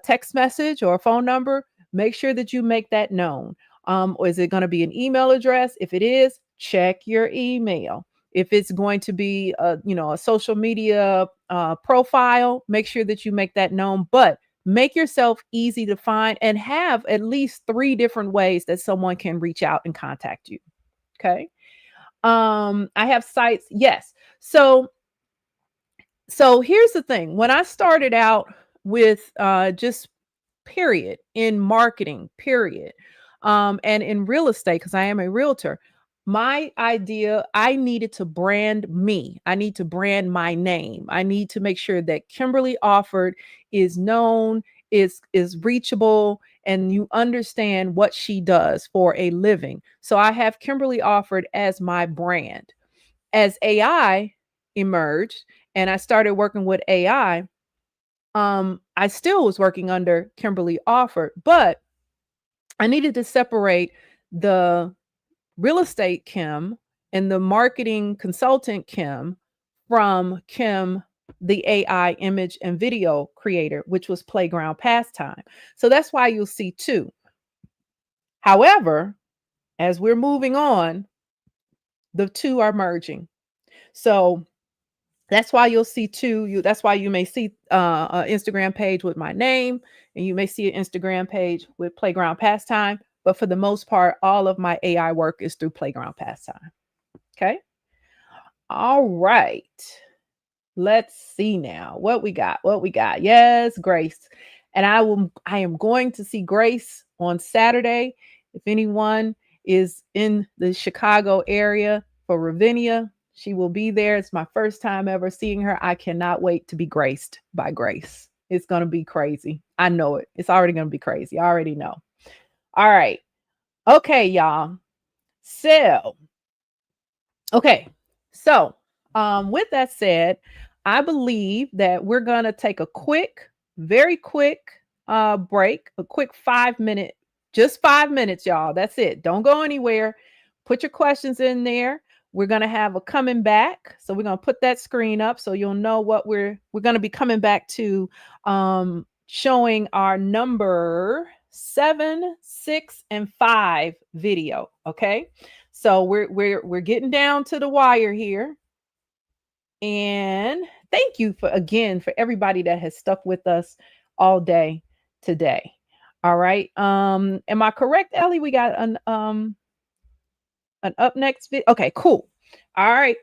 Speaker 2: text message or a phone number, make sure that you make that known. Or is it going to be an email address? If it is, check your email. If it's going to be a social media profile, make sure that you make that known. But make yourself easy to find and have at least 3 different ways that someone can reach out and contact you. Okay. I have sites. Yes. So here's the thing. When I started out with just period in marketing, period, and in real estate, because I am a realtor, my idea, I needed to brand me. I need to brand my name. I need to make sure that Kimberly Offord is known, is reachable, and you understand what she does for a living. So I have Kimberly Offord as my brand. As AI emerged and I started working with AI, I still was working under Kimberly Offord, but I needed to separate the real estate Kim and the marketing consultant Kim from Kim, the AI image and video creator, which was Playground Pastime. So that's why you'll see 2. However, as we're moving on, the 2 are merging. So that's why you'll see 2. That's why you may see an Instagram page with my name, and you may see an Instagram page with Playground Pastime. But for the most part, all of my AI work is through Playground Pastime. Okay. All right. Let's see now what we got. Yes, Grace. And I am going to see Grace on Saturday. If anyone is in the Chicago area for Ravinia, she will be there. It's my first time ever seeing her. I cannot wait to be graced by Grace. It's going to be crazy. I know it. It's already going to be crazy. I already know. All right. Okay, y'all. So, with that said, I believe that we're going to take a very quick break, a quick 5-minute, just 5 minutes, y'all. That's it. Don't go anywhere. Put your questions in there. We're going to have a coming back. So we're going to put that screen up so you'll know what we're going to be coming back to, showing our number 7, 6, and 5 video. Okay. So we're getting down to the wire here. And thank you for everybody that has stuck with us all day today. All right. Am I correct, Ellie? We got an up next video. Okay, cool. All right.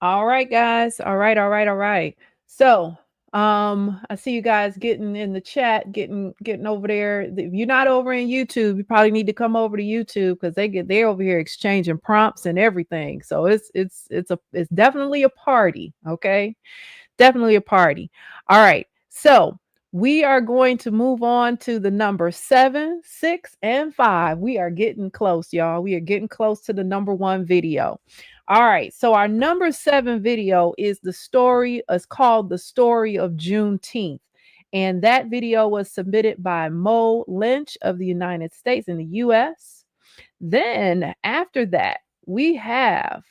Speaker 2: All right, guys. All right. So, I see you guys getting in the chat, getting over there. If you're not over in YouTube, you probably need to come over to YouTube because they're over here exchanging prompts and everything. So it's definitely a party. Okay. Definitely a party. All right. So we are going to move on to the number 7, 6, and 5. We are getting close, y'all. We are getting close to the number 1 video. All right. So our number 7 video is it's called The Story of Juneteenth. And that video was submitted by Mo Lynch of the United States in the US. Then after that, we have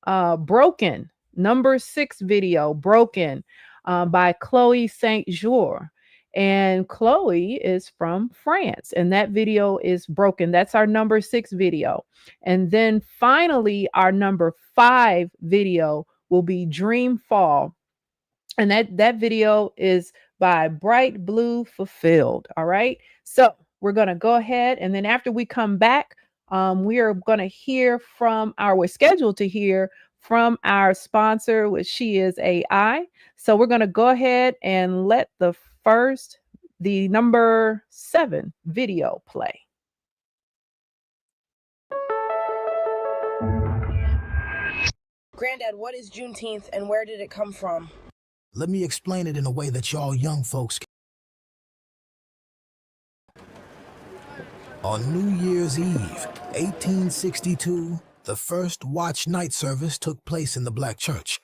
Speaker 2: Broken, number 6 video, Broken, by Chloe St. Jour. And Chloe is from France, and that video is Broken. That's our number 6 video. And then finally, our number 5 video will be Dream Fall. And that video is by Bright Blue Fulfilled. All right. So we're going to go ahead. And then after we come back, we are going to we're scheduled to hear from our sponsor, which She Is AI. So we're going to go ahead and let the number 7 video play.
Speaker 9: Granddad, what is Juneteenth and where did it come from?
Speaker 10: Let me explain it in a way that y'all young folks can. On New Year's Eve, 1862, the first watch night service took place in the black church.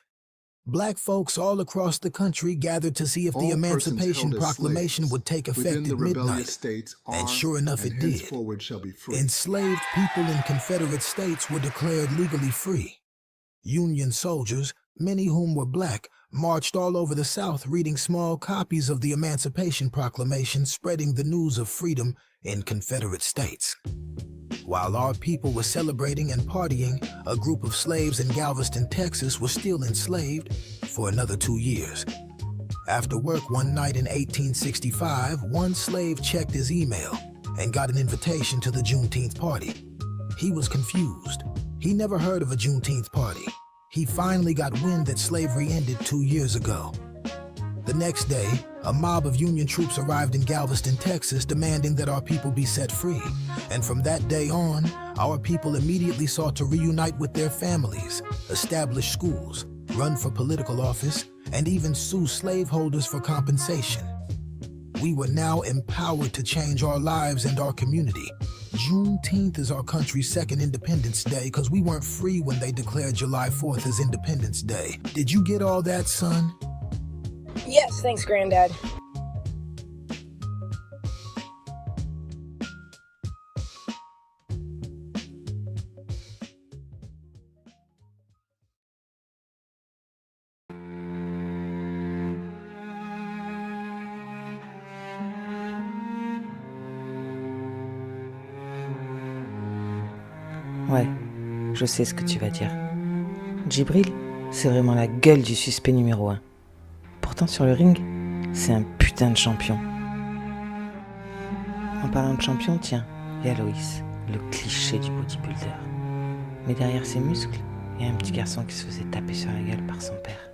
Speaker 10: Black folks all across the country gathered to see if the Emancipation Proclamation would take effect at midnight. And sure enough, it did. Enslaved people in Confederate states were declared legally free. Union soldiers, many whom were black, marched all over the South reading small copies of the Emancipation Proclamation, spreading the news of freedom in Confederate states. While our people were celebrating and partying, a group of slaves in Galveston, Texas was still enslaved for another 2 years. After work one night in 1865, one slave checked his email and got an invitation to the Juneteenth party. He was confused. He never heard of a Juneteenth party. He finally got wind that slavery ended 2 years ago. The next day, a mob of Union troops arrived in Galveston, Texas, demanding that our people be set free. And from that day on, our people immediately sought to reunite with their families, establish schools, run for political office, and even sue slaveholders for compensation. We were now empowered to change our lives and our community. Juneteenth is our country's second Independence Day because we weren't free when they declared July 4th as Independence Day. Did you get all that, son?
Speaker 9: Yes, thanks, Granddad.
Speaker 11: Ouais, je sais ce que tu vas dire. Djibril, c'est vraiment la gueule du suspect numéro 1. Pourtant, sur le ring, c'est un putain de champion. En parlant de champion, tiens, il y a Loïs, le cliché du bodybuilder. Mais derrière ses muscles, il y a un petit garçon qui se faisait taper sur la gueule par son père.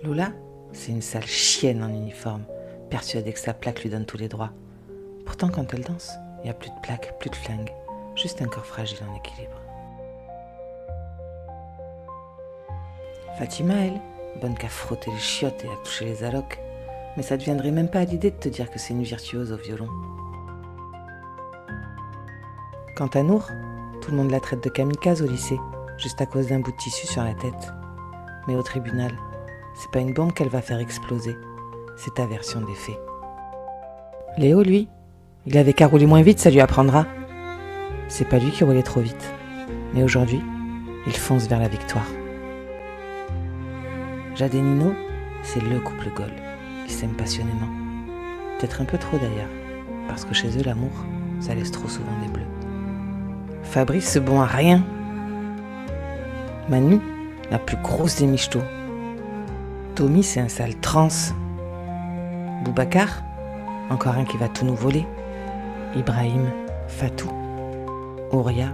Speaker 11: Lola, c'est une sale chienne en uniforme, persuadée que sa plaque lui donne tous les droits. Pourtant, quand elle danse, il n'y a plus de plaque, plus de flingue, juste un corps fragile en équilibre. Fatima, elle, bonne qu'à frotter les chiottes et à toucher les allocs, mais ça ne te viendrait même pas à l'idée de te dire que c'est une virtuose au violon. Quant à Nour, tout le monde la traite de kamikaze au lycée, juste à cause d'un bout de tissu sur la tête. Mais au tribunal, c'est pas une bombe qu'elle va faire exploser, c'est ta version des faits. Léo, lui, il avait qu'à rouler moins vite, ça lui apprendra. C'est pas lui qui roulait trop vite. Mais aujourd'hui, il fonce vers la victoire. Jade et Nino, c'est le couple Gaulle. Ils s'aiment passionnément. Peut-être un peu trop d'ailleurs, parce que chez eux, l'amour, ça laisse trop souvent des bleus. Fabrice, bon à rien. Manu, la plus grosse des michetots. Tommy, c'est un sale trans. Boubacar, encore un qui va tout nous voler. Ibrahim, Fatou, Auria,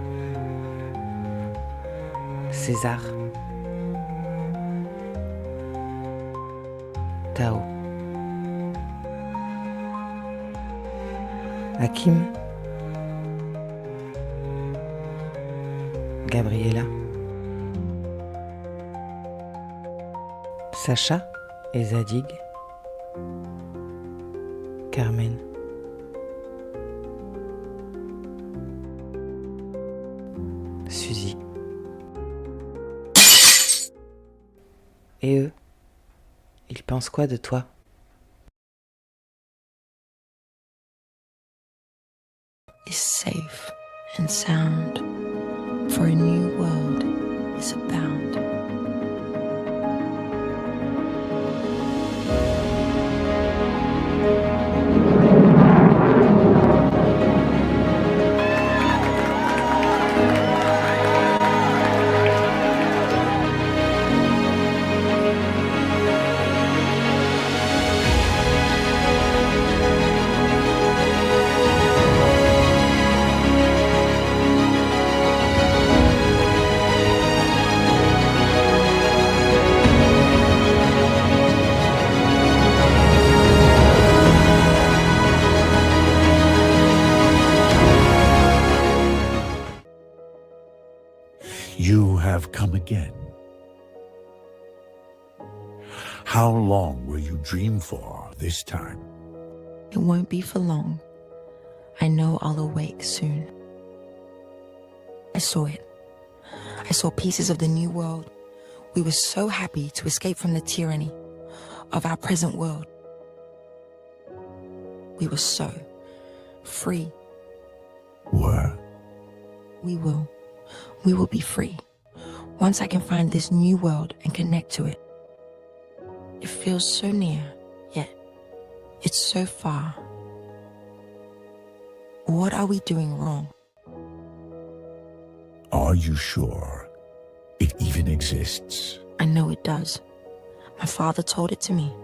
Speaker 11: César, Tao, Hakim, Gabriela, Sacha et Zadig, Carmen, Suzy. Et eux, ils pensent quoi de toi?
Speaker 12: Is safe and sound, for a new world is abound.
Speaker 13: You have come again. How long will you dream for this time?
Speaker 12: It won't be for long. I know I'll awake soon. I saw it. I saw pieces of the new world. We were so happy to escape from the tyranny of our present world. We were so free.
Speaker 13: Were?
Speaker 12: We will. We will be free. Once I can find this new world and connect to it. It feels so near, yet it's so far. What are we doing wrong?
Speaker 13: Are you sure it even exists?
Speaker 12: I know it does. My father told it to me.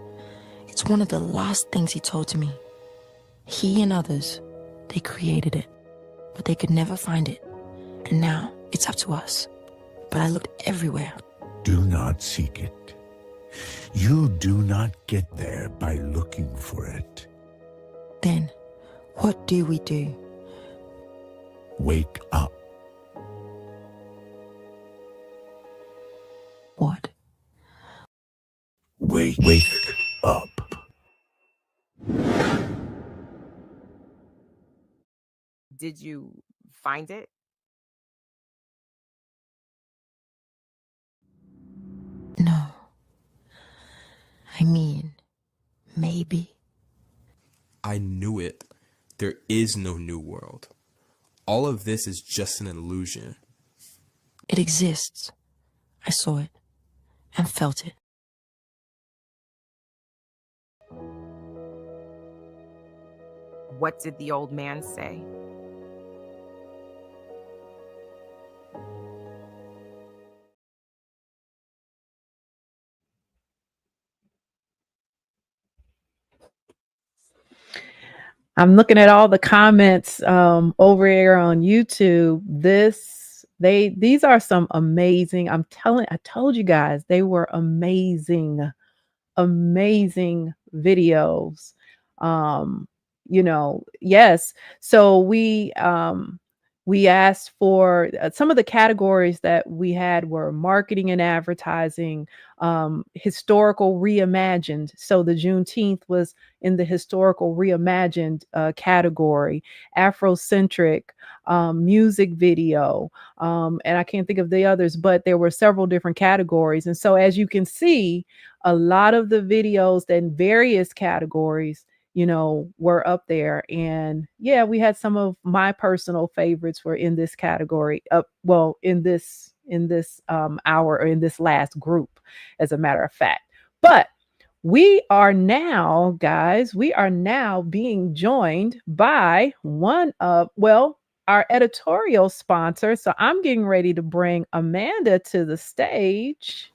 Speaker 12: It's one of the last things he told to me. He and others, they created it, but they could never find it. And now it's up to us. But I looked everywhere.
Speaker 13: Do not seek it. You do not get there by looking for it.
Speaker 12: Then, what do we do?
Speaker 13: Wake up.
Speaker 12: What?
Speaker 13: Wake up.
Speaker 14: Did you find it?
Speaker 12: No. I mean, maybe.
Speaker 24: I knew it. There is no new world. All of this is just an illusion.
Speaker 12: It exists. I saw it and felt it.
Speaker 14: What did the old man say?
Speaker 2: I'm looking at all the comments over here on YouTube. These are some amazing. I told you guys they were amazing videos. Yes. So we We asked for some of the categories that we had were marketing and advertising, historical reimagined. So the Juneteenth was in the historical reimagined category, Afrocentric, music video, and I can't think of the others, but there were several different categories. And so, as you can see, a lot of the videos in various categories, were up there. And yeah, we had some of my personal favorites were in this category. Well, in this hour, or in this last group, as a matter of fact. But we are now, guys, we are now being joined by our editorial sponsor. So I'm getting ready to bring Amanda to the stage.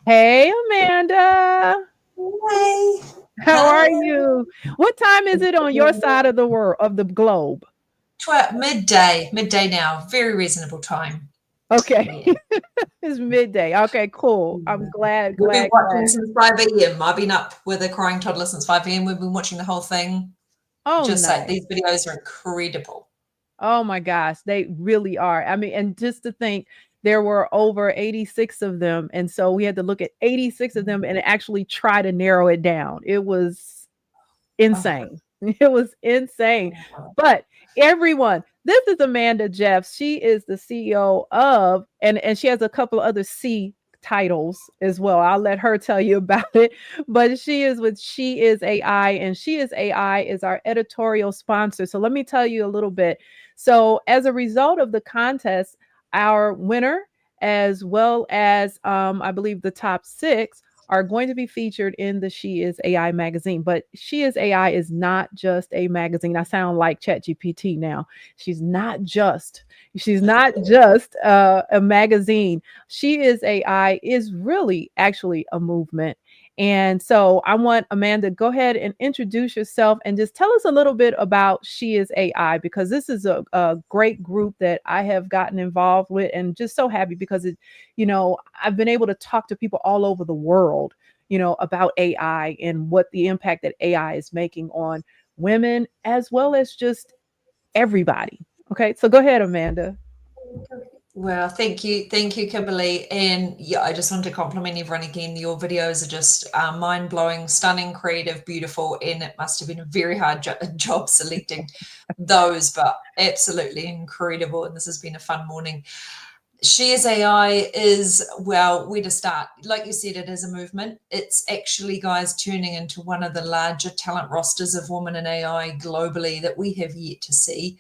Speaker 2: Hey, Amanda.
Speaker 18: Hey.
Speaker 2: How are you? What time is it on your side of the world, of the globe?
Speaker 18: Midday now. Very reasonable time.
Speaker 2: Okay. It's midday. Okay, cool. I'm glad.
Speaker 18: We've been watching since 5 a.m. I've been up with a crying toddler since 5 a.m. We've been watching the whole thing.
Speaker 2: Oh,
Speaker 18: just
Speaker 2: nice.
Speaker 18: like these videos are incredible.
Speaker 2: Oh my gosh, they really are. I mean, and just to think there were over 86 of them. And so we had to look at 86 of them and actually try to narrow it down. It was insane. It was insane. But everyone, this is Amanda Jeffs. She is the CEO of, and she has a couple of other C titles as well. I'll let her tell you about it. But she is with She Is AI, and She Is AI is our editorial sponsor. So let me tell you a little bit. So as a result of the contest, our winner, as well as I believe the top 6, are going to be featured in the She Is AI magazine. But She Is AI is not just a magazine. I sound like ChatGPT now. She's not just a magazine. She Is AI is really actually a movement. And so I want Amanda, go ahead and introduce yourself and just tell us a little bit about She Is AI, because this is a great group that I have gotten involved with, and just so happy because I've been able to talk to people all over the world, about AI and what the impact that AI is making on women as well as just everybody. Okay, so go ahead, Amanda.
Speaker 18: Well, thank you, Kimberly. And yeah, I just want to compliment everyone again. Your videos are just mind-blowing, stunning, creative, beautiful, and it must have been a very hard job selecting those, but absolutely incredible. And this has been a fun morning. She Is AI is, well, where to start? Like you said, it is a movement. It's actually, guys, turning into one of the larger talent rosters of women in AI globally that we have yet to see.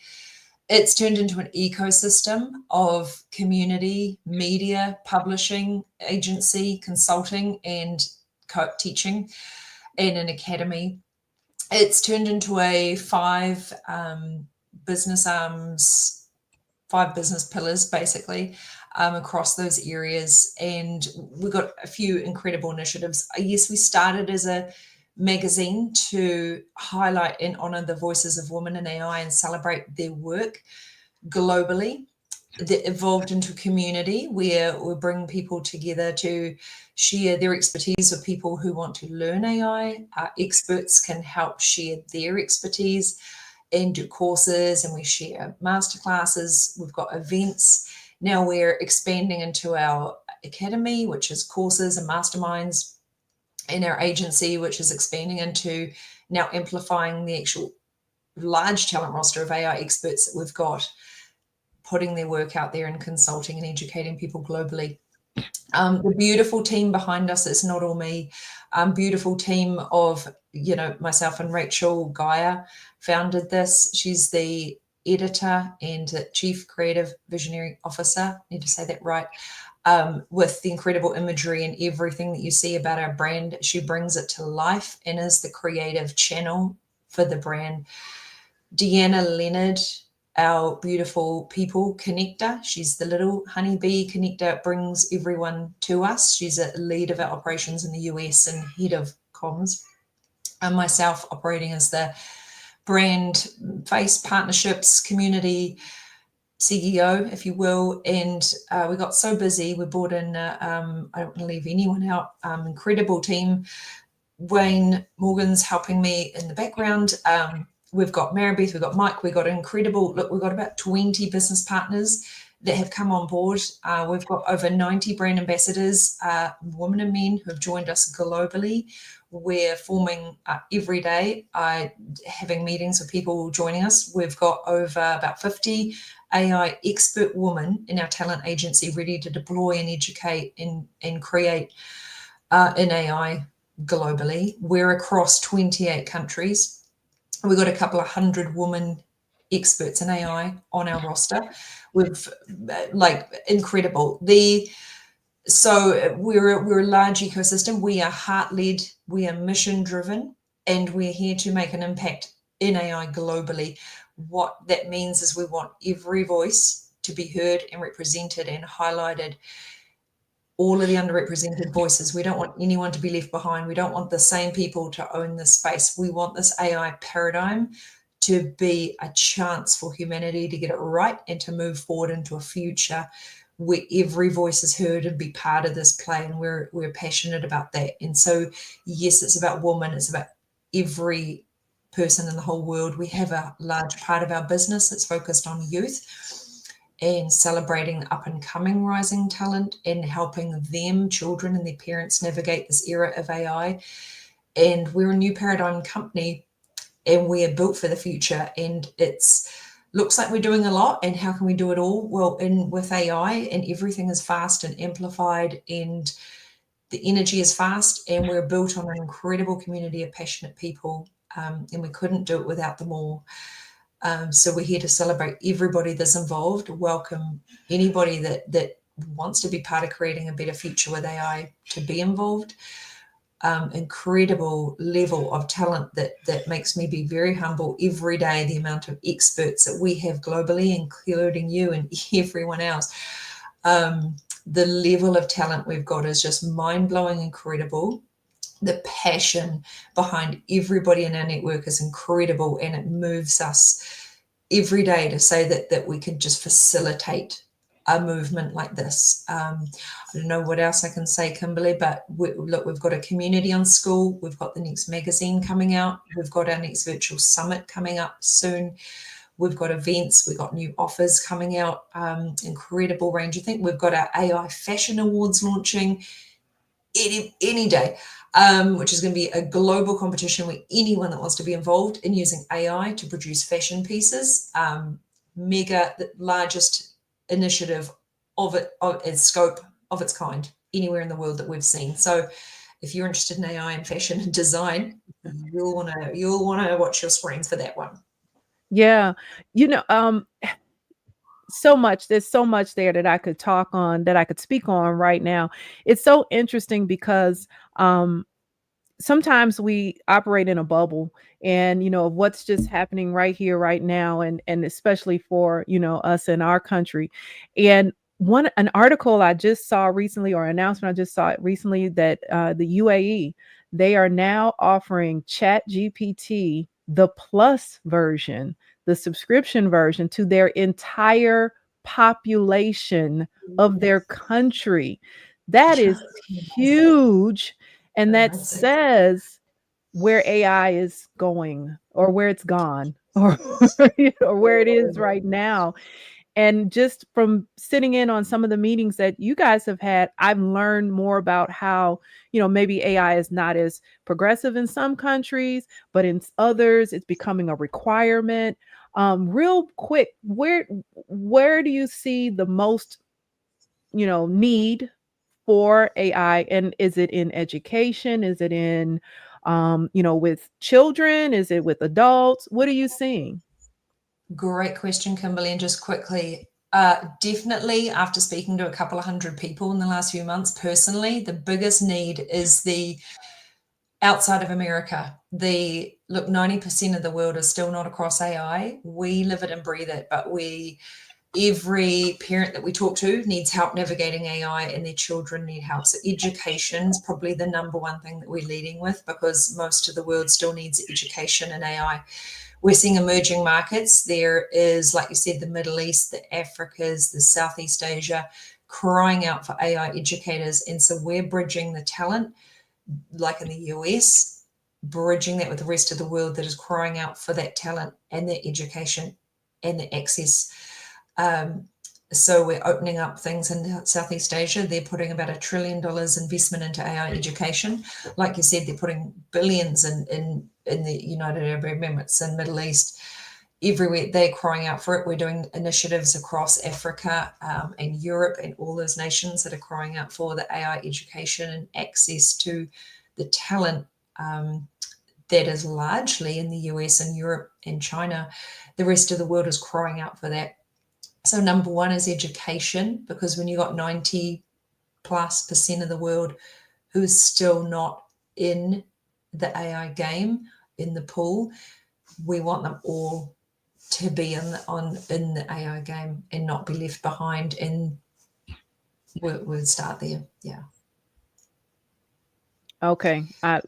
Speaker 18: It's turned into an ecosystem of community, media, publishing, agency, consulting, and teaching, and an academy. It's turned into a 5 business arms, 5 business pillars, basically, across those areas. And we've got a few incredible initiatives. Yes, we started as a magazine to highlight and honor the voices of women in AI and celebrate their work globally. That evolved into community where we bring people together to share their expertise with people who want to learn AI. Our experts can help share their expertise and do courses, and we share masterclasses. We've got events. Now we're expanding into our academy, which is courses and masterminds, in our agency, which is expanding into now amplifying the actual large talent roster of AI experts that we've got, putting their work out there and consulting and educating people globally. The beautiful team behind us, it's not all me, beautiful team of, myself and Rachel Gaia founded this. She's the editor and the chief creative visionary officer, need to say that right, with the incredible imagery and everything that you see about our brand. She brings it to life and is the creative channel for the brand. Deanna Leonard, our beautiful people connector. She's the little honeybee connector, brings everyone to us. She's a lead of our operations in the US and head of comms. And myself operating as the brand face, partnerships, community CEO, if you will. And we got so busy, we brought in, I don't want to leave anyone out, incredible team. Wayne Morgan's helping me in the background. we've got Maribeth, we've got Mike, we've got incredible, look, we've got about 20 business partners that have come on board. We've got over 90 brand ambassadors, women and men who have joined us globally. We're forming every day, having meetings with people joining us. We've got over about 50 AI expert women in our talent agency ready to deploy and educate and create in AI globally. We're across 28 countries. We've got a couple of hundred women experts in AI on our roster. We've incredible. So we're a large ecosystem. We are heart-led, we are mission-driven, and we're here to make an impact in AI globally. What that means is we want every voice to be heard and represented and highlighted. All of the underrepresented voices. We don't want anyone to be left behind. We don't want the same people to own this space. We want this AI paradigm to be a chance for humanity to get it right and to move forward into a future where every voice is heard and be part of this play. And we're passionate about that. And so, yes, it's about women. It's about every person in the whole world. We have a large part of our business that's focused on youth and celebrating up and coming rising talent and helping them, children and their parents, navigate this era of AI. And we're a new paradigm company and we are built for the future. And it's looks like we're doing a lot. And how can we do it all? Well, with AI, and everything is fast and amplified and the energy is fast, and we're built on an incredible community of passionate people. And we couldn't do it without them all. So we're here to celebrate everybody that's involved, welcome anybody that wants to be part of creating a better future with AI to be involved. Incredible level of talent that makes me be very humble every day, the amount of experts that we have globally, including you and everyone else. The level of talent we've got is just mind-blowing, incredible. The passion behind everybody in our network is incredible, and it moves us every day to say that we can just facilitate a movement like this. I don't know what else I can say, Kimberly, but look, we've got a community on school. We've got the next magazine coming out. We've got our next virtual summit coming up soon. We've got events. We've got new offers coming out. Incredible range. I think we've got our AI Fashion Awards launching any day. Which is going to be a global competition where anyone that wants to be involved in using AI to produce fashion pieces, the largest initiative of its scope of its kind anywhere in the world that we've seen. So if you're interested in AI and fashion and design, you'll want to watch your screens for that one.
Speaker 2: Yeah. There's so much there that I could talk on, that I could speak on right now. It's so interesting because sometimes we operate in a bubble, and what's just happening right here right now, and especially for us in our country. And an article I just saw recently, or announcement I just saw it recently, that the UAE, they are now offering Chat GPT, the plus version, the subscription version, to their entire population of their country. That is huge. And that says where AI is going, or where it's gone, or where it is right now. And just from sitting in on some of the meetings that you guys have had, I've learned more about how, maybe AI is not as progressive in some countries, but in others, it's becoming a requirement. Real quick, where do you see the most, need for AI? And is it in education? Is it in, with children? Is it with adults? What are you seeing?
Speaker 18: Great question, Kimberly. And just quickly, definitely after speaking to a couple of hundred people in the last few months, personally, the biggest need is the outside of America. 90% of the world is still not across AI. We live it and breathe it, but every parent that we talk to needs help navigating AI, and their children need help. So education is probably the number one thing that we're leading with, because most of the world still needs education in AI. We're seeing emerging markets. There is, like you said, the Middle East, the Africas, the Southeast Asia, crying out for AI educators. And so we're bridging the talent, like in the US, bridging that with the rest of the world that is crying out for that talent and that education and the access. So we're opening up things in Southeast Asia. They're putting about $1 trillion investment into AI education. Like you said, they're putting billions in the United Arab Emirates and Middle East. Everywhere they're crying out for it. We're doing initiatives across Africa and Europe and all those nations that are crying out for the AI education and access to the talent that is largely in the US and Europe and China. The rest of the world is crying out for that. So number one is education, because when you got 90+% of the world who is still not in the AI game, in the pool, we want them all to be in the AI game and not be left behind. And we'll start there. Yeah.
Speaker 2: Okay, I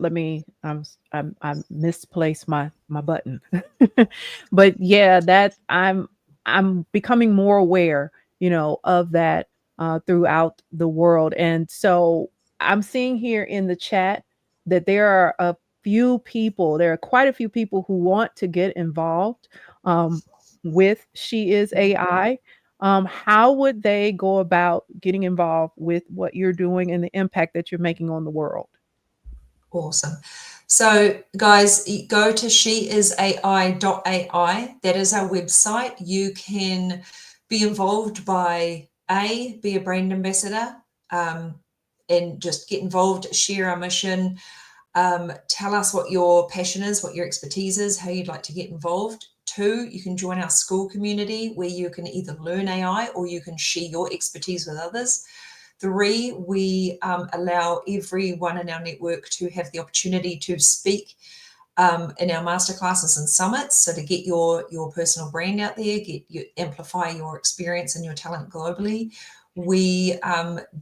Speaker 2: misplaced my button. But yeah, that I'm becoming more aware, of that throughout the world. And so I'm seeing here in the chat that there are quite a few people who want to get involved with She Is AI. How would they go about getting involved with what you're doing and the impact that you're making on the world?
Speaker 18: Awesome. So guys, go to sheisai.ai. That is our website. You can be involved by be a brand ambassador, and just get involved, share our mission, tell us what your passion is, what your expertise is, how you'd like to get involved. 2, you can join our school community where you can either learn AI or you can share your expertise with others. 3, we allow everyone in our network to have the opportunity to speak in our masterclasses and summits. So to get your personal brand out there, amplify your experience and your talent globally. We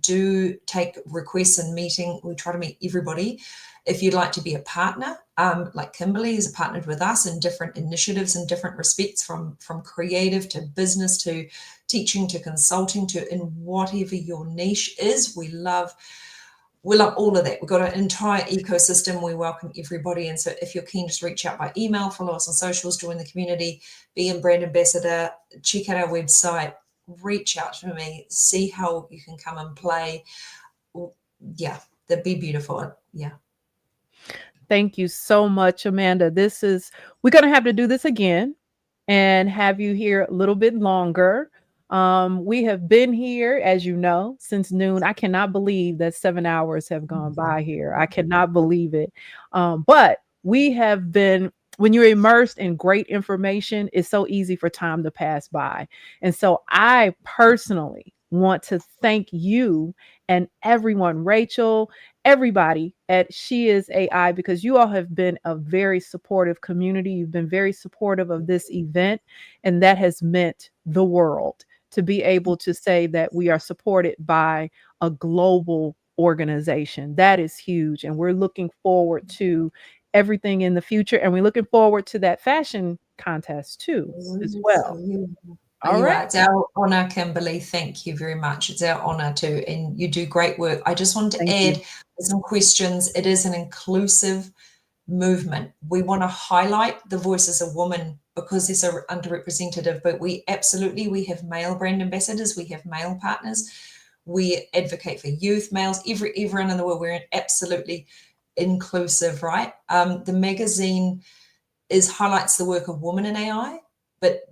Speaker 18: do take requests and meeting. We try to meet everybody. If you'd like to be a partner, like Kimberly is partnered with us in different initiatives in different respects, from creative to business to teaching to consulting to in whatever your niche is. We love all of that. We've got an entire ecosystem. We welcome everybody. And so if you're keen, just reach out by email, follow us on socials, join the community, be a brand ambassador, check out our website, reach out to me, see how you can come and play. Yeah, that'd be beautiful. Yeah.
Speaker 2: Thank you so much, Amanda. We're going to have to do this again and have you here a little bit longer. We have been here, as you know, since noon. I cannot believe that 7 hours have gone by here. I cannot believe it. But we have been, when you're immersed in great information, it's so easy for time to pass by. And so I personally want to thank you and everyone, Rachel, everybody at She Is AI, because you all have been a very supportive community. You've been very supportive of this event, and that has meant the world to be able to say that we are supported by a global organization. That is huge, and we're looking forward to everything in the future, and we're looking forward to that fashion contest too, as well.
Speaker 18: All right. It's our honor, Kimberly. Thank you very much. It's our honor too, and you do great work. I just want to add some questions. It is an inclusive movement. We want to highlight the voices of women because they're so underrepresented, but we have male brand ambassadors, we have male partners, we advocate for youth, males, everyone in the world. We're absolutely inclusive, right? The magazine highlights the work of women in AI, but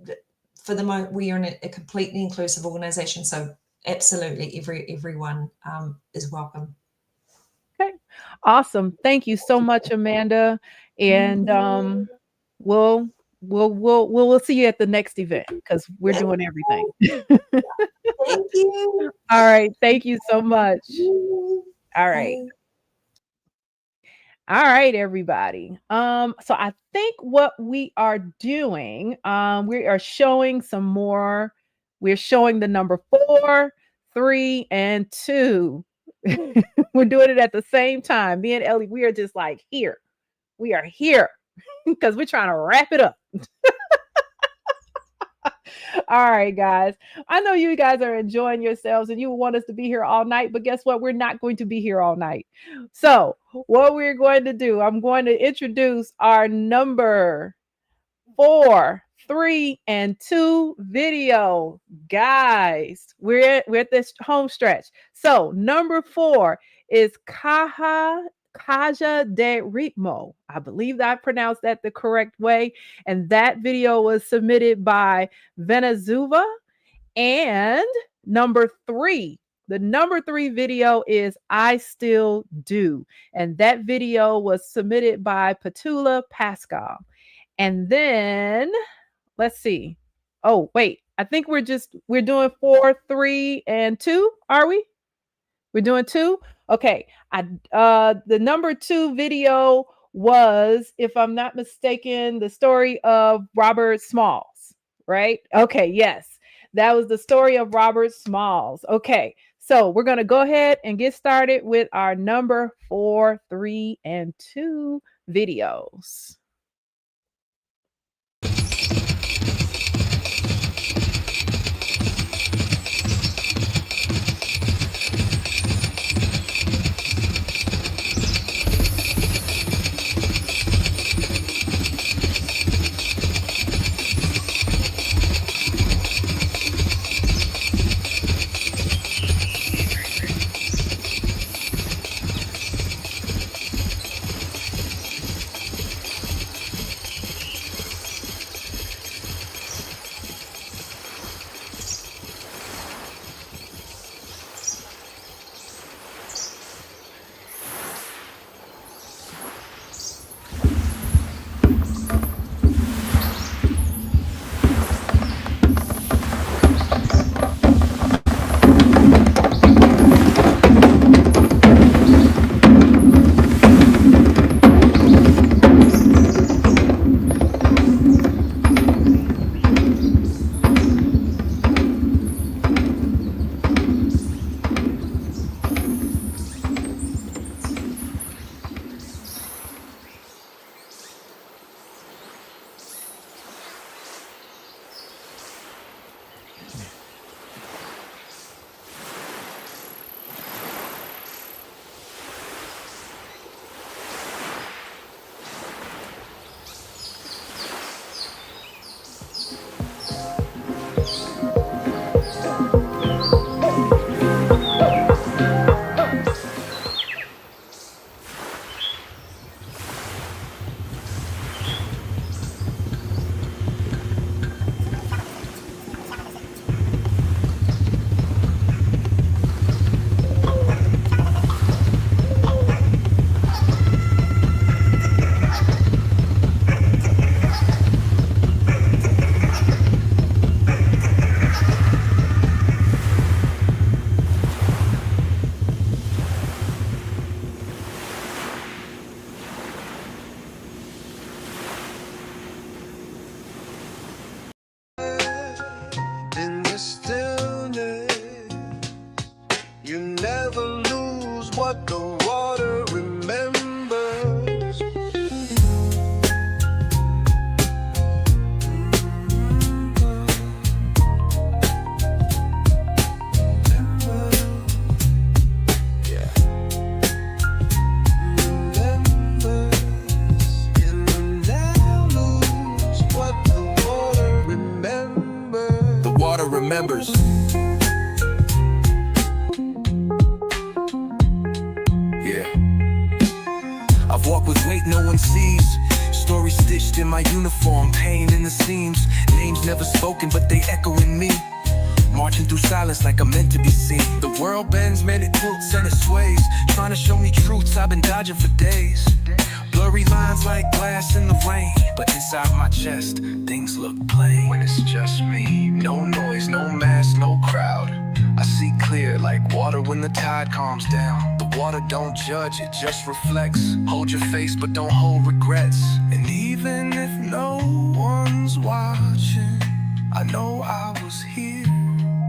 Speaker 18: for the moment, we are in a completely inclusive organization. So absolutely everyone is welcome.
Speaker 2: Okay. Awesome. Thank you so much, Amanda. And we'll see you at the next event because we're doing everything.
Speaker 18: Thank you.
Speaker 2: All right. Thank you so much. All right. All right, everybody. So I think what we are doing, we are showing some more. We're showing the number 4, 3, and 2. We're doing it at the same time. Me and Ellie, we are just like here. We are here because we're trying to wrap it up. All right, guys. I know you guys are enjoying yourselves and you want us to be here all night, but guess what? We're not going to be here all night. So, what we're going to do, I'm going to introduce our number 4, 3, and 2 video. Guys, we're at this home stretch. So, number 4 is Caja de Ritmo. I believe that I pronounced that the correct way. And that video was submitted by Venezuela. And number 3, the number 3 video is I Still Do. And that video was submitted by Petula Pascal. And then let's see. Oh, wait. I think we're doing 4, 3, and 2. Are we? We're doing 2? Okay. The number 2 video was, if I'm not mistaken, the story of Robert Smalls, right? Okay, yes. That was the story of Robert Smalls. Okay. So we're going to go ahead and get started with our number 4, 3, and 2 videos.
Speaker 17: In the stillness, you never lose what the water remembers. Yeah. You never lose what the water remembers. The water remembers. I've walked with weight no one sees. Stories stitched in my uniform, pain in the seams. Names never spoken, but they echo in me. Marching through silence like I'm meant to be seen. The world bends, man, it tilts and it sways. Trying to show me truths I've been dodging for days. Blurry lines like glass in the rain, but inside my chest, things look plain. When it's just me, no noise, no mask, no crowd. I see clear like water when the tide calms down. The water don't judge, it just reflects. Hold your face, but don't hold regrets. And even if no one's watching, I know I was here,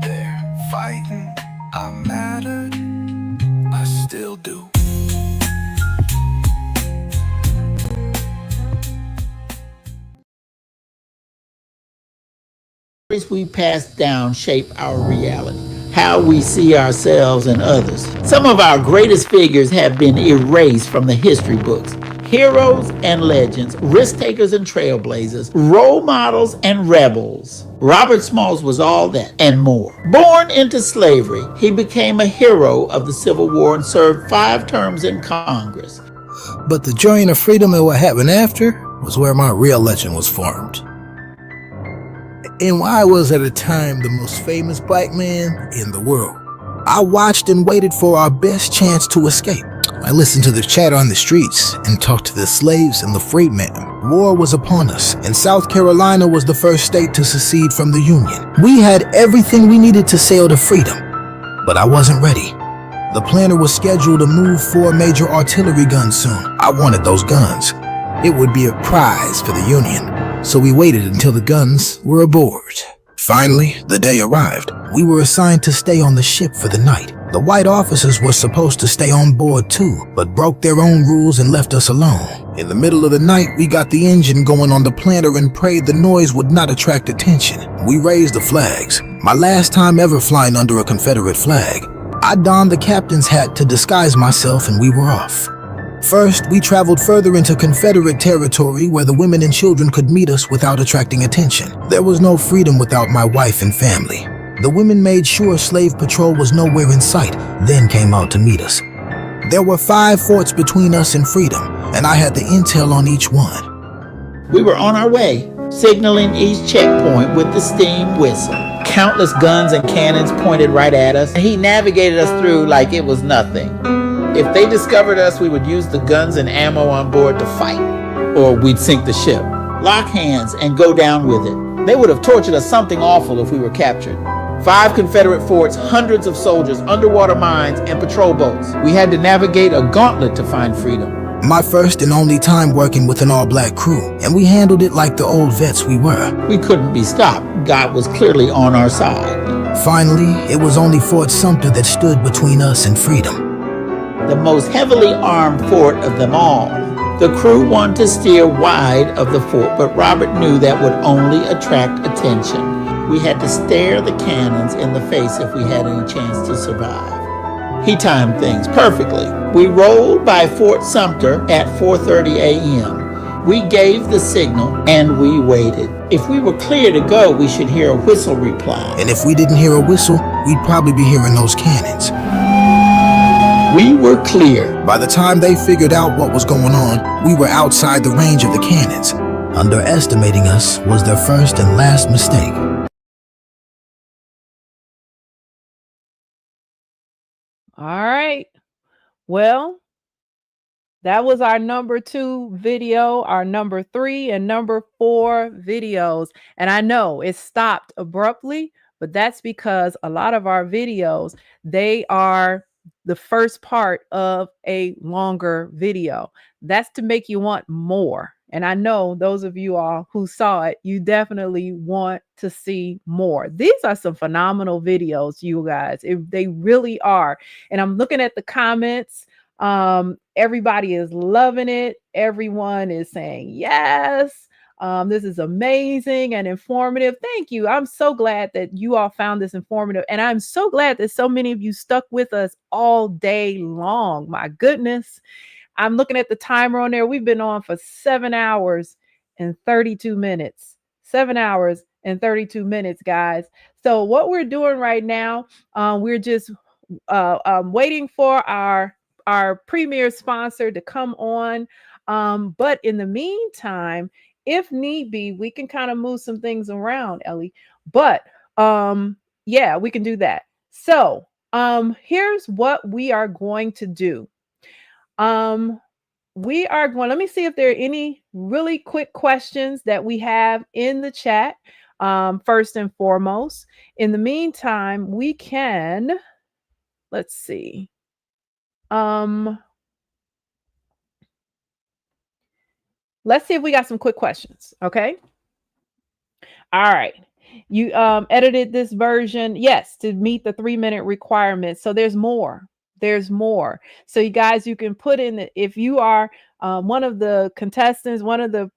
Speaker 17: there, fighting. I mattered, I still do.
Speaker 16: we pass down shape our reality, how we see ourselves and others. Some of our greatest figures have been erased from the history books. Heroes and legends, risk takers and trailblazers, role models and rebels. Robert Smalls was all that and more. Born into slavery, he became a hero of the Civil War and served 5 terms in Congress.
Speaker 10: But the journey to freedom and what happened after was where my real legend was formed. And I was at a time the most famous black man in the world. I watched and waited for our best chance to escape. I listened to the chatter on the streets and talked to the slaves and the freedmen. War was upon us, and South Carolina was the first state to secede from the Union. We had everything we needed to sail to freedom, but I wasn't ready. The planner was scheduled to move 4 major artillery guns soon. I wanted those guns. It would be a prize for the Union, so we waited until the guns were aboard. Finally, the day arrived. We were assigned to stay on the ship for the night. The white officers were supposed to stay on board too, but broke their own rules and left us alone. In the middle of the night, we got the engine going on the planter and prayed the noise would not attract attention. We raised the flags. My last time ever flying under a Confederate flag. I donned the captain's hat to disguise myself and we were off. First, we traveled further into Confederate territory where the women and children could meet us without attracting attention. There was no freedom without my wife and family. The women made sure slave patrol was nowhere in sight, then came out to meet us. There were 5 forts between us and freedom, and I had the intel on each one.
Speaker 16: We were on our way, signaling each checkpoint with the steam whistle. Countless guns and cannons pointed right at us, and he navigated us through like it was nothing. If they discovered us, we would use the guns and ammo on board to fight, or we'd sink the ship, lock hands, and go down with it. They would have tortured us something awful if we were captured. 5 Confederate forts, hundreds of soldiers, underwater mines, and patrol boats. We had to navigate a gauntlet to find freedom.
Speaker 10: My first and only time working with an all-black crew, and we handled it like the old vets we were.
Speaker 16: We couldn't be stopped. God was clearly on our side.
Speaker 10: Finally, it was only Fort Sumter that stood between us and freedom.
Speaker 16: The most heavily armed fort of them all. The crew wanted to steer wide of the fort, but Robert knew that would only attract attention. We had to stare the cannons in the face if we had any chance to survive. He timed things perfectly. We rolled by Fort Sumter at 4:30 a.m. We gave the signal and we waited. If we were clear to go, we should hear a whistle reply.
Speaker 10: And if we didn't hear a whistle, we'd probably be hearing those cannons.
Speaker 16: We were clear.
Speaker 10: By the time they figured out what was going on, we were outside the range of the cannons. Underestimating us was their first and last mistake.
Speaker 2: All right. Well, that was our number 2 video, our number 3 and number 4 videos. And I know it stopped abruptly, but that's because a lot of our videos, they are the first part of a longer video. That's to make you want more. And I know those of you all who saw it, you definitely want to see more. These are some phenomenal videos, you guys. They really are. And I'm looking at the comments. Everybody is loving it. Everyone is saying yes. This is amazing and informative. Thank you. I'm so glad that you all found this informative. And I'm so glad that so many of you stuck with us all day long. My goodness. I'm looking at the timer on there. We've been on for 7 hours and 32 minutes. 7 hours and 32 minutes, guys. So what we're doing right now, we're just waiting for our premier sponsor to come on. But in the meantime, if need be, we can kind of move some things around, Ellie. But yeah, we can do that. So here's what we are going to do. We are going, let me see if there are any really quick questions that we have in the chat. First and foremost, in the meantime, we can, let's see. Let's see if we got some quick questions. Okay. All right. You edited this version, yes, to meet the 3-minute requirement. So there's more. There's more. So you guys, you can put in if you are one of the contestants, one of the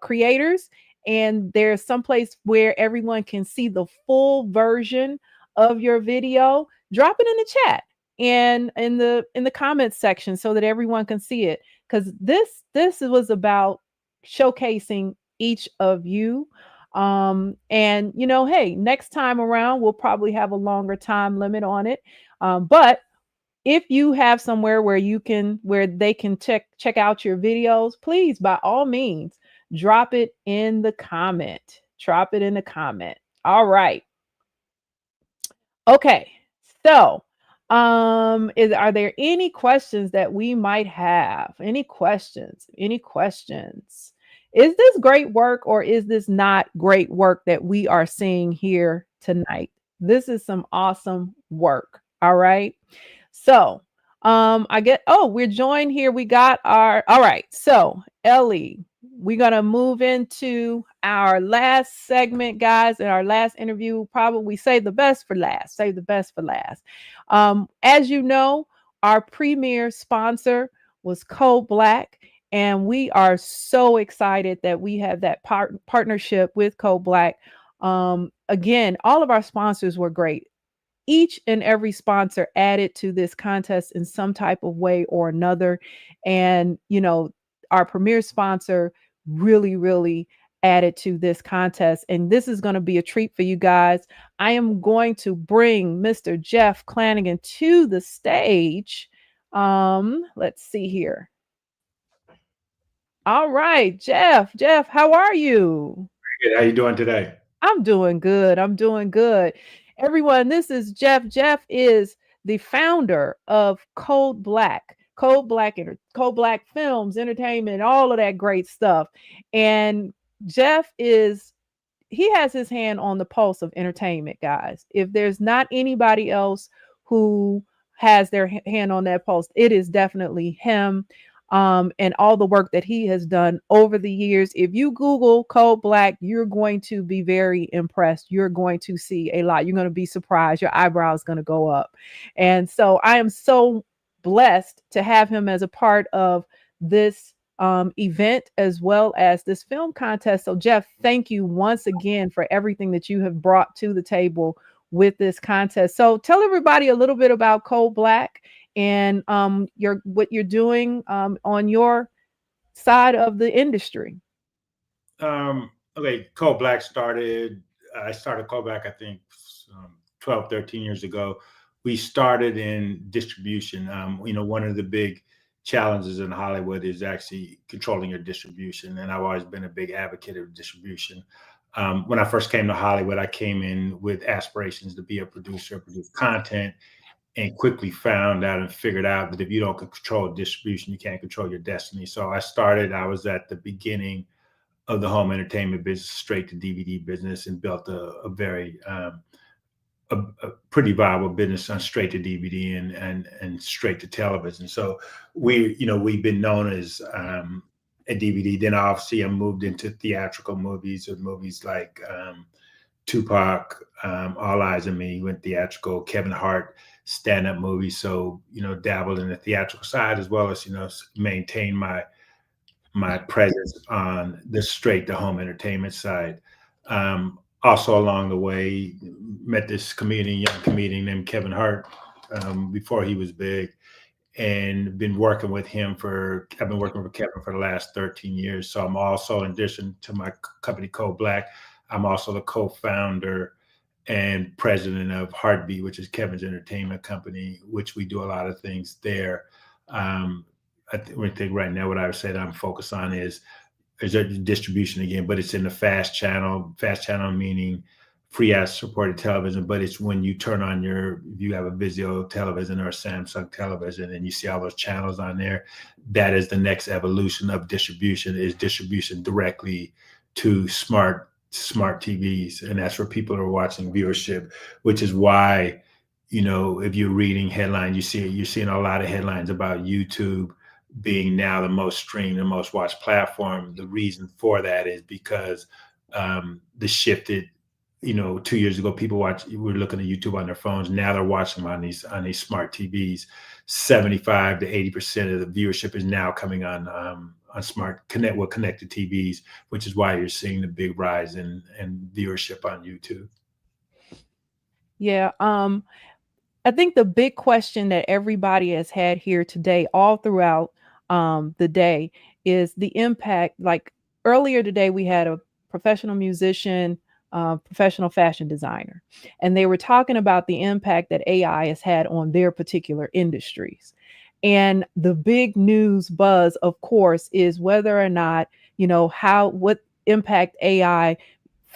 Speaker 2: creators, and there's some place where everyone can see the full version of your video, drop it in the chat and in the comments section so that everyone can see it, because this was about showcasing each of you. And hey, next time around we'll probably have a longer time limit on it. But if you have somewhere where they can check out your videos, please, by all means, drop it in the comment. Drop it in the comment. All right. Okay. So, are there any questions that we might have? Any questions? Any questions? Is this great work or is this not great work that we are seeing here tonight? This is some awesome work. All right. So, we're joined here. We got all right. So, Ellie, we're going to move into our last segment, guys. In our last interview, probably save the best for last. Save the best for last. As you know, our premier sponsor was Code Black, and we are so excited that we have that partnership with Code Black. Again, all of our sponsors were great. Each and every sponsor added to this contest in some type of way or another. And, our premier sponsor really added to this contest. And this is going to be a treat for you guys. I am going to bring Mr. Jeff Clanigan to the stage. Let's see here. All right, Jeff, how are you?
Speaker 1: Very good. How you doing today?
Speaker 2: I'm doing good. I'm doing good. Everyone, this is Jeff. Jeff is the founder of Code Black. Code Black Films, Entertainment, all of that great stuff. And Jeff he has his hand on the pulse of entertainment, guys. If there's not anybody else who has their hand on that pulse, it is definitely him. And all the work that he has done over the years. If you Google Code Black, you're going to be very impressed. You're going to see a lot. You're going to be surprised. Your eyebrows going to go up. And so I am so blessed to have him as a part of this event as well as this film contest. So Jeff, thank you once again for everything that you have brought to the table with this contest. So tell everybody a little bit about Code Black and what you're doing on your side of the industry.
Speaker 1: Okay, Code Black I started Code Black, I think, 12, 13 years ago. We started in distribution. One of the big challenges in Hollywood is actually controlling your distribution. And I've always been a big advocate of distribution. When I first came to Hollywood, I came in with aspirations to be a producer, produce content, and quickly found out and figured out that if you don't control distribution, you can't control your destiny. So I was at the beginning of the home entertainment business, straight to DVD business, and built a very a pretty viable business on straight to DVD and straight to television. So we've been known as a DVD. Then obviously I moved into theatrical movies, or movies like Tupac, All Eyes on Me, went theatrical, Kevin Hart stand-up movies. So, dabbled in the theatrical side as well as, maintain my presence on the straight to home entertainment side. Also along the way, met this young comedian named Kevin Hart before he was big, and I've been working with Kevin for the last 13 years. So I'm also, in addition to my company Code Black, I'm also the co-founder and president of Heartbeat, which is Kevin's entertainment company, which we do a lot of things there. I think right now what I would say that I'm focused on is distribution again, but it's in the fast channel meaning free ad supported television. But it's when you turn on if you have a Vizio television or a Samsung television and you see all those channels on there, that is the next evolution of distribution, is distribution directly to smart TVs. And that's where people are watching viewership, which is why, if you're reading headlines, you're seeing a lot of headlines about YouTube being now the most streamed and most watched platform. The reason for that is because the shifted 2 years ago, people were looking at YouTube on their phones. Now they're watching them on these smart TVs. 75 to 80% of the viewership is now coming on connected TVs, which is why you're seeing the big rise in viewership on YouTube.
Speaker 2: Yeah. I think the big question that everybody has had here today, all throughout the day, is the impact. Like earlier today, we had a professional musician, professional fashion designer, and they were talking about the impact that AI has had on their particular industries. And the big news buzz, of course, is whether or not, what impact AI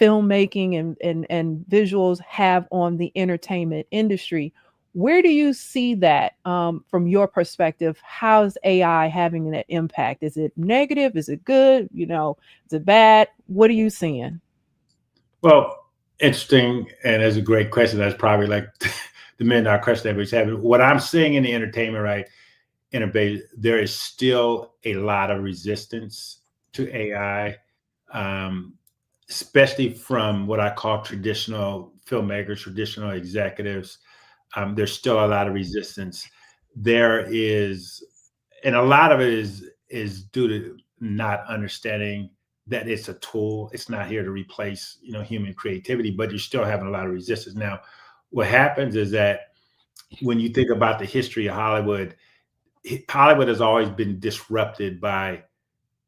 Speaker 2: filmmaking and visuals have on the entertainment industry. Where do you see that from your perspective? How's AI having that impact? Is it negative? Is it good? Is it bad? What are you seeing?
Speaker 1: Well, interesting, and that's a great question. That's probably like the $1,000,000 question everybody's having. What I'm seeing in the entertainment, right, there is still a lot of resistance to AI, especially from what I call traditional filmmakers, traditional executives. There's still a lot of resistance. There is, and a lot of it is due to not understanding that it's a tool. It's not here to replace, human creativity, but you're still having a lot of resistance. Now, what happens is that when you think about the history of Hollywood has always been disrupted by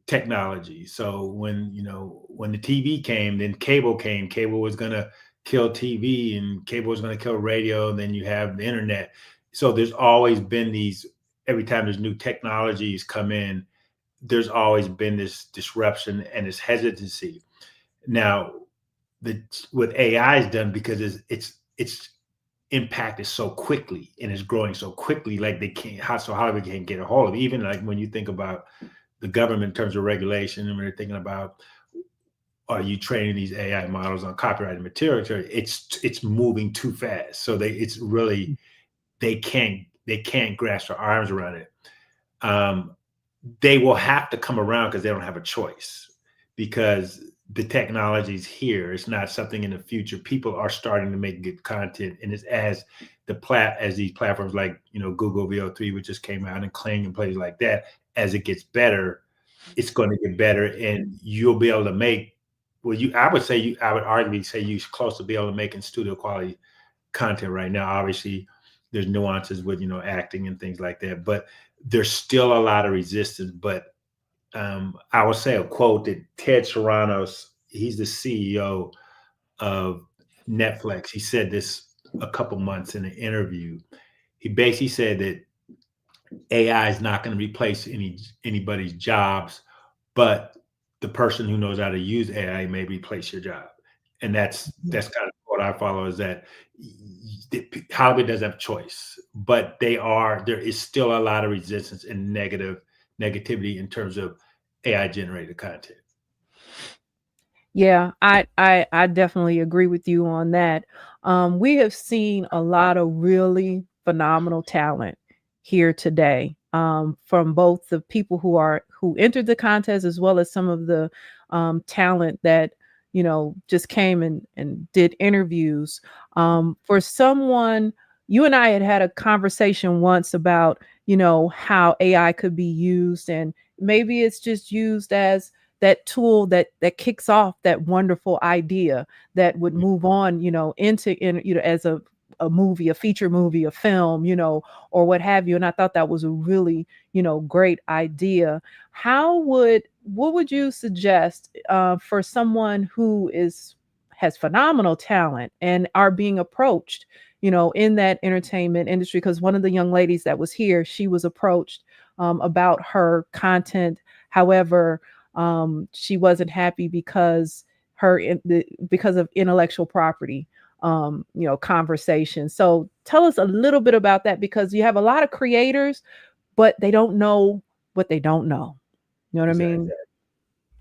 Speaker 1: technology. So when the TV came, then cable came. Cable was going to kill TV, and cable was going to kill radio. And then you have the internet. So there's always been every time there's new technologies come in, there's always been this disruption and this hesitancy. Now, what AI has done, because it's impacted so quickly and is growing so quickly, like so Hollywood can't get a hold of it. Even like when you think about the government in terms of regulation, and when they're thinking about, are you training these AI models on copyrighted material? It's moving too fast. So they can't grasp their arms around it. They will have to come around because they don't have a choice, because the technology's here. It's not something in the future. People are starting to make good content, and it's as these platforms like Google VO3, which just came out, and Kling and places like that, as it gets better, it's going to get better, and you'll be able to make. Well, I would arguably say you're close to be able to making studio quality content right now. Obviously, there's nuances with acting and things like that, but there's still a lot of resistance. But I would say a quote that Ted Sarandos, he's the CEO of Netflix. He said this a couple months in an interview. He basically said that AI is not going to replace anybody's jobs, but the person who knows how to use AI may replace your job. And that's kind of what I follow, is that Hollywood doesn't have a choice, but there is still a lot of resistance and negativity in terms of AI generated content.
Speaker 2: Yeah, I definitely agree with you on that. We have seen a lot of really phenomenal talent here today, from both the people who entered the contest, as well as some of the talent that just came and did interviews. For someone, you and I had a conversation once about how AI could be used, and maybe it's just used as that tool that kicks off that wonderful idea that would move on, as a movie, a feature movie, a film, or what have you. And I thought that was a really, great idea. What would you suggest for someone who has phenomenal talent and are being approached, in that entertainment industry? Because one of the young ladies that was here, she was approached about her content. However, she wasn't happy because because of intellectual property conversation. So tell us a little bit about that, because you have a lot of creators, but they don't know what they don't know. You know what I mean?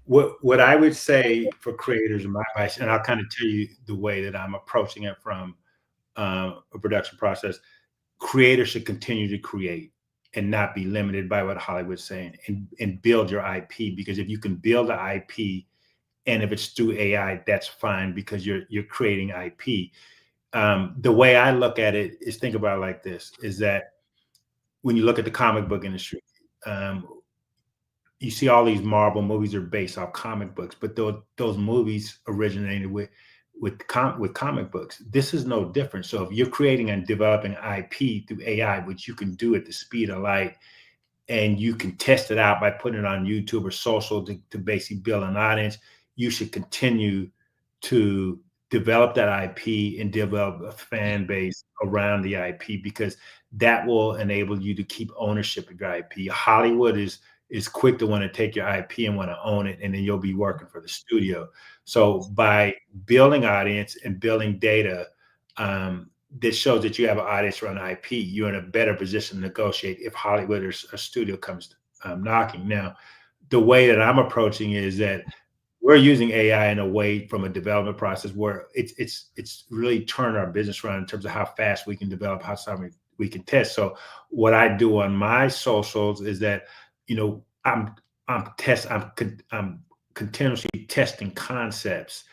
Speaker 1: What I would say for creators, in my advice, and I'll kind of tell you the way that I'm approaching it from a production process. Creators should continue to create and not be limited by what Hollywood's saying, and build your IP. Because if you can build the IP, And if it's through AI, that's fine because you're creating IP. The way I look at it is think about it like this, is that when you look at the comic book industry, you see all these Marvel movies are based off comic books, but those movies originated with comic books. This is no different. So if you're creating and developing IP through AI, which you can do at the speed of light, and you can test it out by putting it on YouTube or social to basically build an audience, you should continue to develop that IP and develop a fan base around the IP, because that will enable you to keep ownership of your IP. Hollywood is quick to want to take your IP and want to own it, and then you'll be working for the studio. So by building audience and building data, that shows that you have an audience around IP, you're in a better position to negotiate if Hollywood or a studio comes knocking. Now, the way that I'm approaching is that we're using AI in a way from a development process where it's really turned our business around in terms of how fast we can develop, how something we can test. So what I do on my socials is that, I'm continuously testing concepts.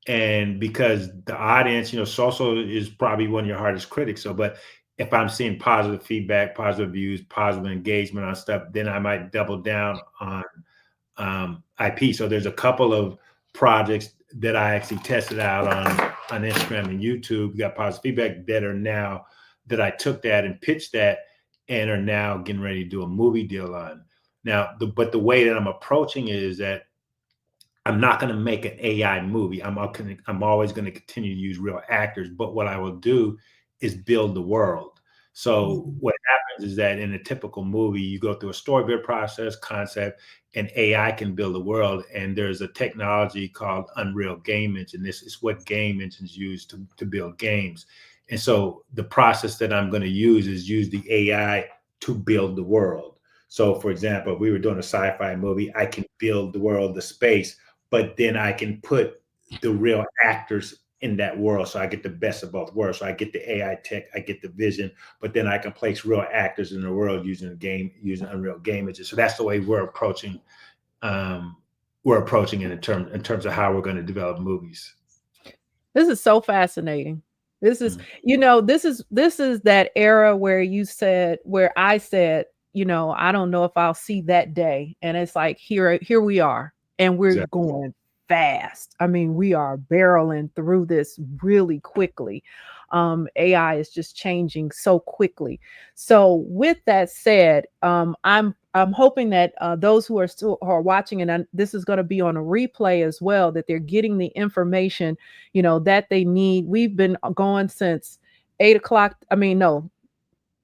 Speaker 1: And because the audience, social is probably one of your hardest critics. So, but if I'm seeing positive feedback, positive views, positive engagement on stuff, then I might double down on IP. So there's a couple of projects that I actually tested out on Instagram and YouTube, got positive feedback that I took that and pitched that and are now getting ready to do a movie deal on. Now, but the way that I'm approaching it is that I'm not going to make an AI movie. I'm always going to continue to use real actors, but what I will do is build the world. So what happens is that in a typical movie, you go through a storyboard process, concept, and AI can build a world. And there's a technology called Unreal Game Engine. This is what game engines use to build games. And so the process that I'm going to use the AI to build the world. So for example, if we were doing a sci-fi movie, I can build the world, the space, but then I can put the real actors in that world. So I get the best of both worlds. So I get the AI tech, I get the vision, but then I can place real actors in the world using Unreal Game Engine. So that's the way we're approaching it in terms of how we're going to develop movies.
Speaker 2: This is so fascinating. This is, this is that era where I said, I don't know if I'll see that day. And it's like, here we are. And we're going fast. I mean, we are barreling through this really quickly. AI is just changing so quickly. So with that said, I'm hoping that those who are watching, and this is going to be on a replay as well, that they're getting the information, that they need. We've been going since 8 o'clock.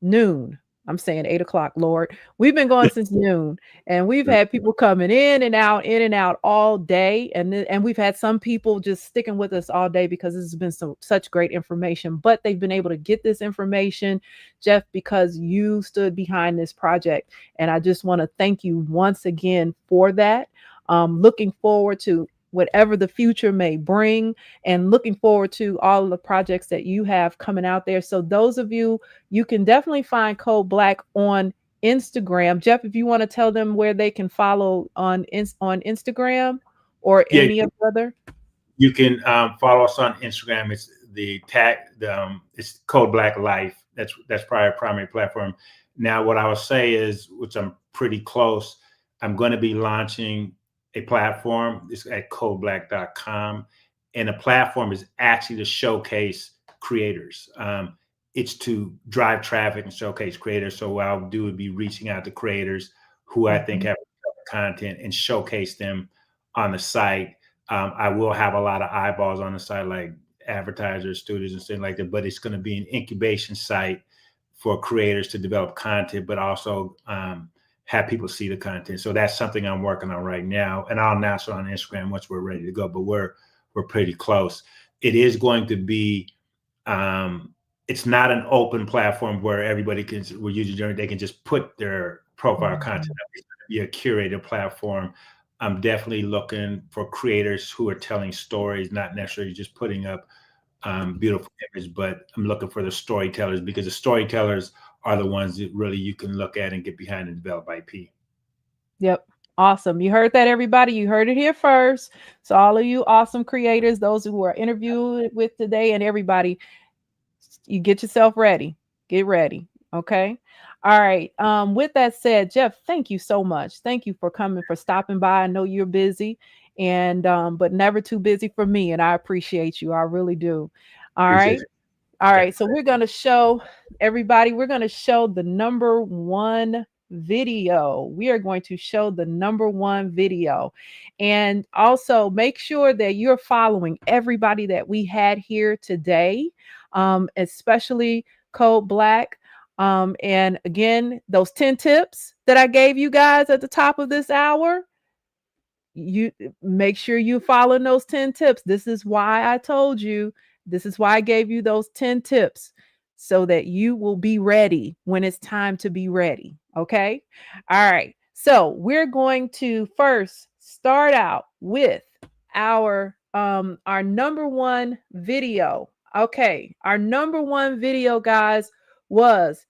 Speaker 2: Noon. I'm saying 8 o'clock, Lord. We've been going since noon, and we've had people coming in and out all day. And we've had some people just sticking with us all day because this has been such great information, but they've been able to get this information, Jeff, because you stood behind this project. And I just want to thank you once again for that. Looking forward to whatever the future may bring, and looking forward to all of the projects that you have coming out there. So those of you can definitely find Code Black on Instagram. Jeff, if you want to tell them where they can follow on Instagram or any other.
Speaker 1: You can follow us on Instagram. It's it's Code Black Life. That's probably our primary platform. Now, what I will say is, which I'm pretty close, I'm going to be launching a platform. It's at codeblack.com, and the platform is actually to showcase creators. It's to drive traffic and showcase creators. So what I'll do would be reaching out to creators who I think have content and showcase them on the site. I will have a lot of eyeballs on the site, like advertisers, studios, and things like that. But it's going to be an incubation site for creators to develop content, but also have people see the content. So that's something I'm working on right now, and I'll announce it on Instagram once we're ready to go. But we're pretty close. It is going to be. It's not an open platform where everybody they can just put their profile content up. It's going to be a curated platform. I'm definitely looking for creators who are telling stories, not necessarily just putting up beautiful images, but I'm looking for the storytellers, because the storytellers are the ones that really you can look at and get behind and develop IP.
Speaker 2: Yep. Awesome. You heard that, everybody. You heard it here first. So all of you awesome creators, those who are interviewed with today, and everybody, you get yourself ready. Get ready. Okay. All right. With that said, Jeff, thank you so much. Thank you for coming, for stopping by. I know you're busy, and but never too busy for me. And I appreciate you. I really do. All
Speaker 1: Appreciate
Speaker 2: right.
Speaker 1: it.
Speaker 2: All right, so we're going to show everybody, we're going to show the number one video. We are going to show the number one video. And also make sure that you're following everybody that we had here today, especially Code Black. And again, those 10 tips that I gave you guys at the top of this hour, you make sure you follow those 10 tips. This is why I told you, this is why I gave you those 10 tips, so that you will be ready when it's time to be ready. Okay. All right. So we're going to first start out with our number one video. Okay. Our number one video, guys, was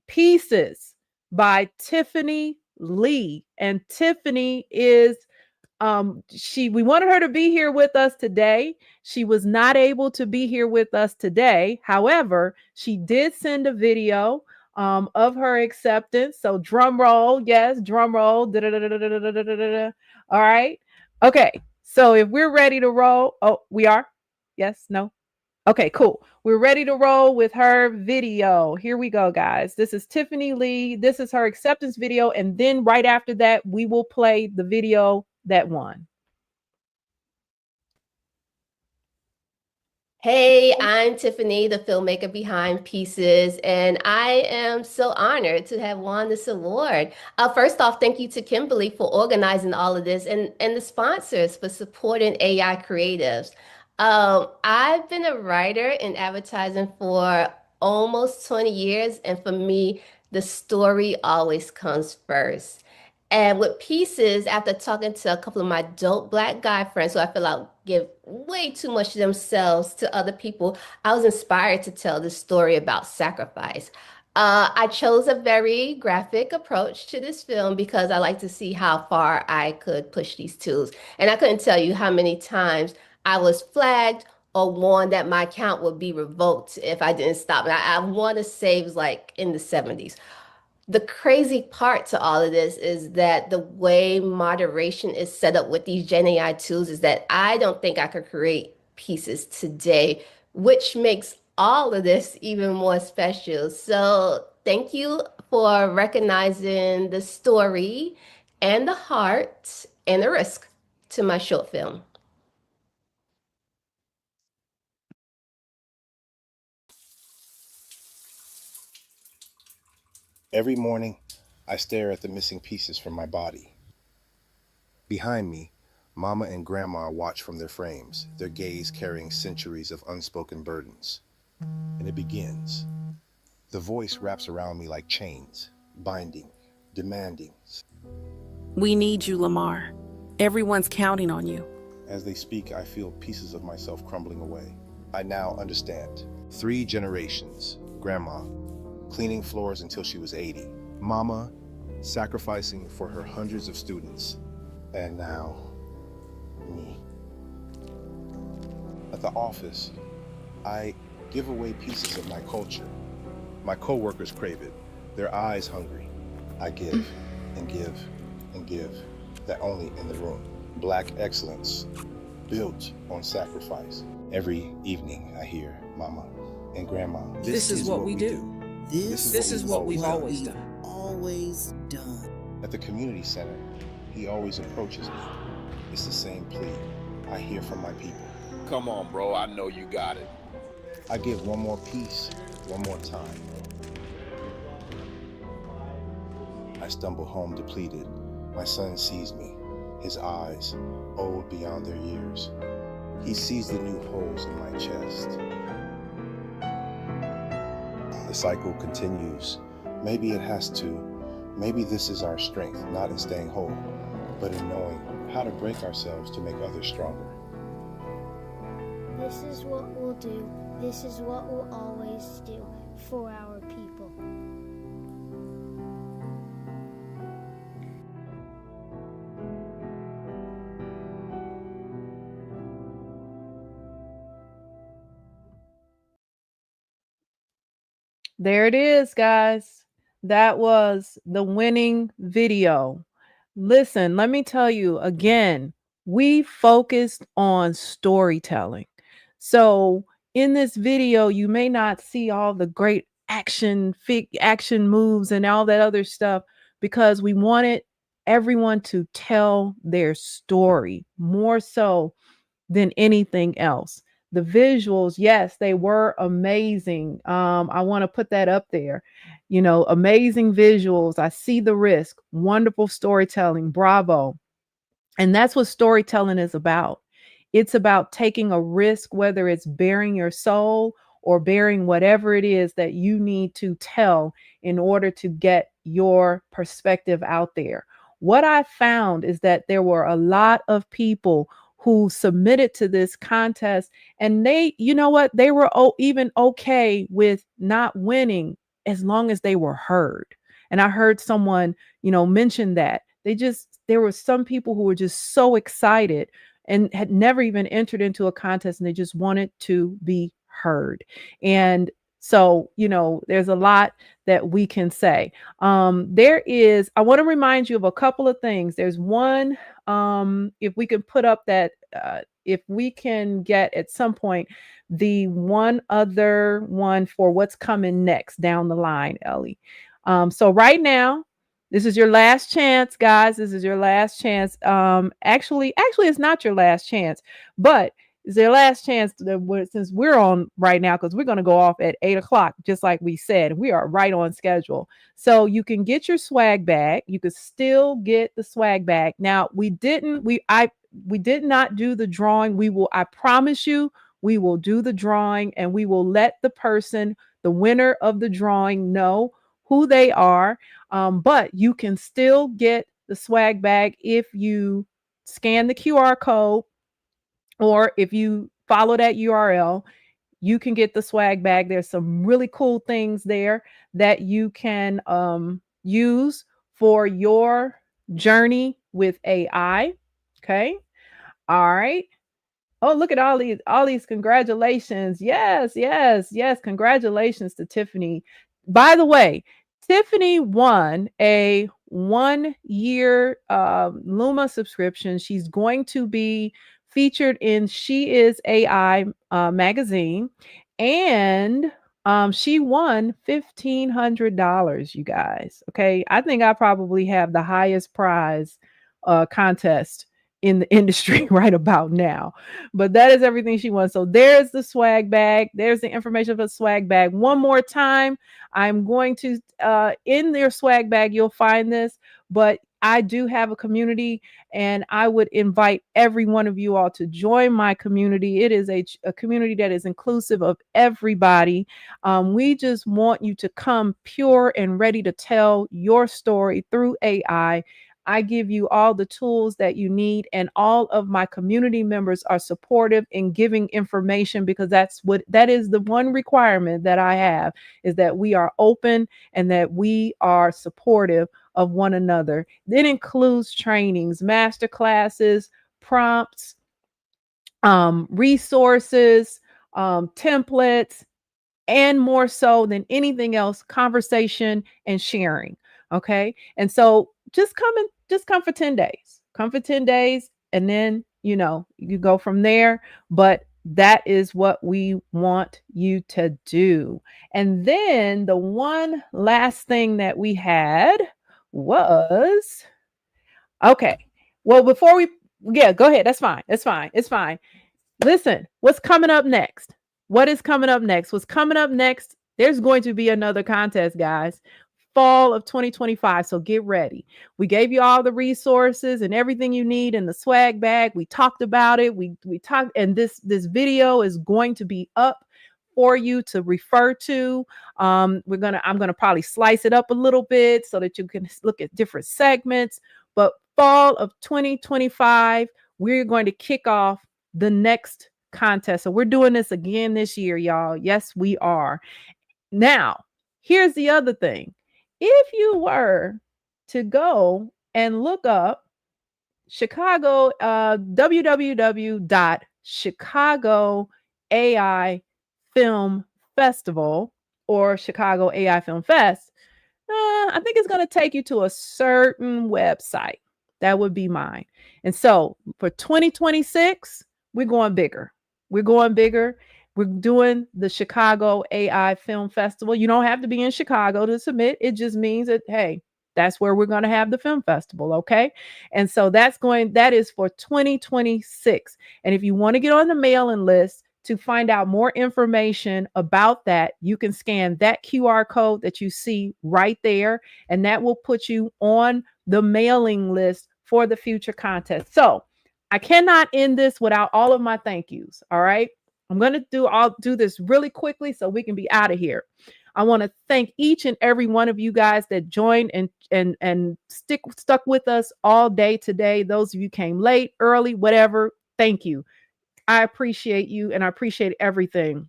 Speaker 2: Pieces by Tiffany Lee. And Tiffany is we wanted her to be here with us today. She was not able to be here with us today. However, she did send a video of her acceptance. So drum roll, yes, drum roll. Da-da-da-da-da-da-da-da-da. All right. Okay. So if we're ready to roll, oh, we are? Yes, no. Okay, cool. We're ready to roll with her video. Here we go, guys. This is Tiffany Lee. This is her acceptance video. And then right after that, we will play the video that won.
Speaker 3: Hey, I'm Tiffany, the filmmaker behind Pieces, and I am so honored to have won this award. First off, thank you to Kimberly for organizing all of this, and the sponsors for supporting AI creatives. I've been a writer in advertising for almost 20 years, and for me, the story always comes first. And with Pieces, after talking to a couple of my dope Black guy friends who I feel like give way too much of themselves to other people, I was inspired to tell this story about sacrifice. I chose a very graphic approach to this film because I like to see how far I could push these tools. And I couldn't tell you how many times I was flagged or warned that my account would be revoked if I didn't stop. And I want to say it was like in the 70s. The crazy part to all of this is that the way moderation is set up with these Gen AI tools is that I don't think I could create pieces today, which makes all of this even more special. So thank you for recognizing the story and the heart and the risk to my short film.
Speaker 20: Every morning, I stare at the missing pieces from my body. Behind me, Mama and Grandma watch from their frames, their gaze carrying centuries of unspoken burdens. And it begins. The voice wraps around me like chains, binding, demanding.
Speaker 21: We need you, Lamar. Everyone's counting on you.
Speaker 20: As they speak, I feel pieces of myself crumbling away. I now understand. 3 generations. Grandma, cleaning floors until she was 80. Mama, sacrificing for her hundreds of students. And now, me. At the office, I give away pieces of my culture. My coworkers crave it, their eyes hungry. I give and give and give, that only in the room. Black excellence, built on sacrifice. Every evening I hear Mama and Grandma.
Speaker 21: This is what we do. This is what we've always done.
Speaker 20: At the community center, he always approaches me. It's the same plea I hear from my people.
Speaker 22: Come on, bro, I know you got it.
Speaker 20: I give one more piece, one more time. I stumble home depleted. My son sees me, his eyes old beyond their years. He sees the new holes in my chest. The cycle continues. Maybe it has to. Maybe this is our strength, not in staying whole, but in knowing how to break ourselves to make others stronger.
Speaker 15: This is what we'll do. This is what we'll always do for our people.
Speaker 2: There it is, guys. That was the winning video. Listen, let me tell you again, we focused on storytelling. So, in this video, you may not see all the great action moves and all that other stuff because we wanted everyone to tell their story more so than anything else. The visuals, yes, they were amazing. I want to put that up there. You know, amazing visuals. I see the risk. Wonderful storytelling. Bravo. And that's what storytelling is about. It's about taking a risk, whether it's bearing your soul or bearing whatever it is that you need to tell in order to get your perspective out there. What I found is that there were a lot of people who submitted to this contest, and they, you know what, they were even okay with not winning as long as they were heard. And I heard someone, mention that there were some people who were just so excited and had never even entered into a contest, and they just wanted to be heard. And so, there's a lot that we can say. I want to remind you of a couple of things. There's one, if we can put up that, if we can get at some point the one other one for what's coming next down the line, Ellie. So right now, this is your last chance, guys. This is your last chance. Actually, it's not your last chance, but it's your last chance since we're on right now, because we're going to go off at 8:00, just like we said. We are right on schedule. So you can get your swag bag. You could still get the swag bag. Now, we did not do the drawing. I promise you, we will do the drawing, and we will let the winner of the drawing, know who they are. But you can still get the swag bag if you scan the QR code, or if you follow that URL. You can get the swag bag. There's some really cool things there that you can use for your journey with AI. Okay. All right. Oh, look at all these congratulations. Yes, yes, yes. Congratulations to Tiffany. By the way, Tiffany won a 1-year Luma subscription. She's going to be featured in She Is AI magazine, and she won $1,500, you guys. Okay. I think I probably have the highest prize contest in the industry right about now. But that is everything she wants. So there's the swag bag. There's the information for the swag bag. One more time, I'm going to in their swag bag, you'll find this, but I do have a community, and I would invite every one of you all to join my community. It is a community that is inclusive of everybody. We just want you to come pure and ready to tell your story through AI. I give you all the tools that you need, and all of my community members are supportive in giving information, because that is the one requirement that I have, is that we are open and that we are supportive of one another. It includes trainings, master classes, prompts, resources, templates, and more so than anything else, conversation and sharing. Okay. And so just come for 10 days. Come for 10 days, and then, you go from there. But that is what we want you to do. And then the one last thing that we had was, okay. Well, go ahead. That's fine. It's fine. Listen, what's coming up next? What is coming up next? What's coming up next? There's going to be another contest, guys. Fall of 2025. So get ready. We gave you all the resources and everything you need in the swag bag. We talked about it. We talked, and this video is going to be up for you to refer to. I'm gonna probably slice it up a little bit so that you can look at different segments. But fall of 2025, we're going to kick off the next contest. So we're doing this again this year, y'all. Yes, we are. Now, here's the other thing. If you were to go and look up Chicago, www.Chicago AI Film Festival, or Chicago AI Film Fest, I think it's going to take you to a certain website. That would be mine. And so for 2026, we're going bigger. We're going bigger. We're doing the Chicago AI Film Festival. You don't have to be in Chicago to submit. It just means that, hey, that's where we're going to have the film festival. Okay. And so that is for 2026. And if you want to get on the mailing list to find out more information about that, you can scan that QR code that you see right there, and that will put you on the mailing list for the future contest. So I cannot end this without all of my thank yous. All right. I'll do this really quickly so we can be out of here. I want to thank each and every one of you guys that joined and stuck with us all day today. Those of you came late, early, whatever. Thank you. I appreciate you and I appreciate everything.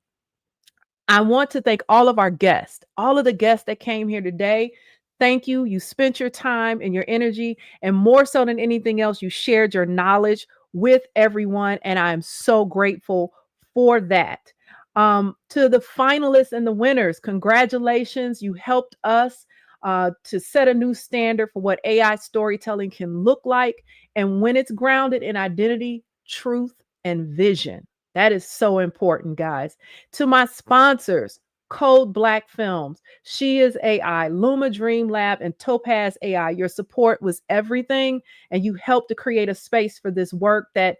Speaker 2: I want to thank all of our guests, all of the guests that came here today. Thank you. You spent your time and your energy, and more so than anything else, you shared your knowledge with everyone. And I am so grateful for that. To the finalists and the winners, congratulations. You helped us to set a new standard for what AI storytelling can look like, and when it's grounded in identity, truth, and vision. That is so important, guys. To my sponsors, Code Black Films, She Is AI, Luma Dream Lab, and Topaz AI. Your support was everything, and you helped to create a space for this work that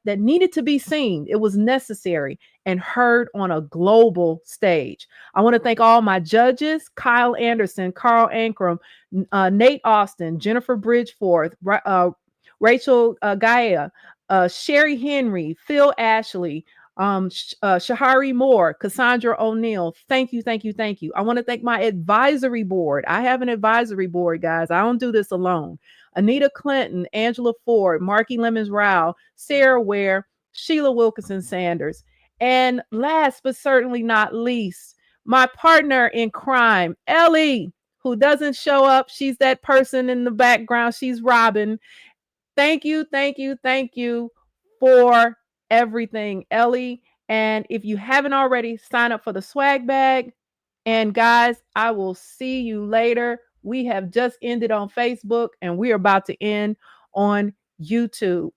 Speaker 2: needed to be seen. It was necessary and heard on a global stage. I want to thank all my judges: Kyle Anderson, Carl Ankrum, Nate Austin, Jennifer Bridgeforth, Rachel Gaia, Sherry Henry, Phil Ashley, Shahari Moore, Cassandra O'Neill. Thank you, thank you, thank you. I want to thank my advisory board. I have an advisory board, guys. I don't do this alone. Anita Clinton, Angela Ford, Marky Lemons Rao, Sarah Ware, Sheila Wilkinson Sanders. And last but certainly not least, my partner in crime, Ellie, who doesn't show up. She's that person in the background. She's Robin. Thank you, thank you, thank you for everything, Ellie. And if you haven't already, sign up for the swag bag. And guys, I will see you later. We have just ended on Facebook and we are about to end on YouTube.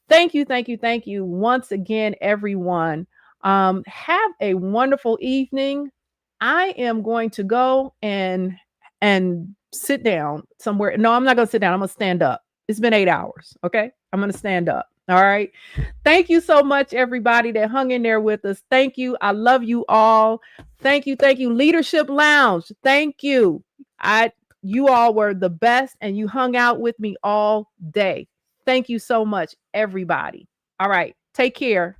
Speaker 2: Thank you, thank you, thank you once again, everyone. Have a wonderful evening. I am going to go and sit down somewhere. No, I'm not going to sit down. I'm going to stand up. It's been 8 hours. Okay. I'm going to stand up. All right. Thank you so much, everybody that hung in there with us. Thank you. I love you all. Thank you. Thank you. Leadership Lounge. Thank you. You all were the best and you hung out with me all day. Thank you so much, everybody. All right. Take care.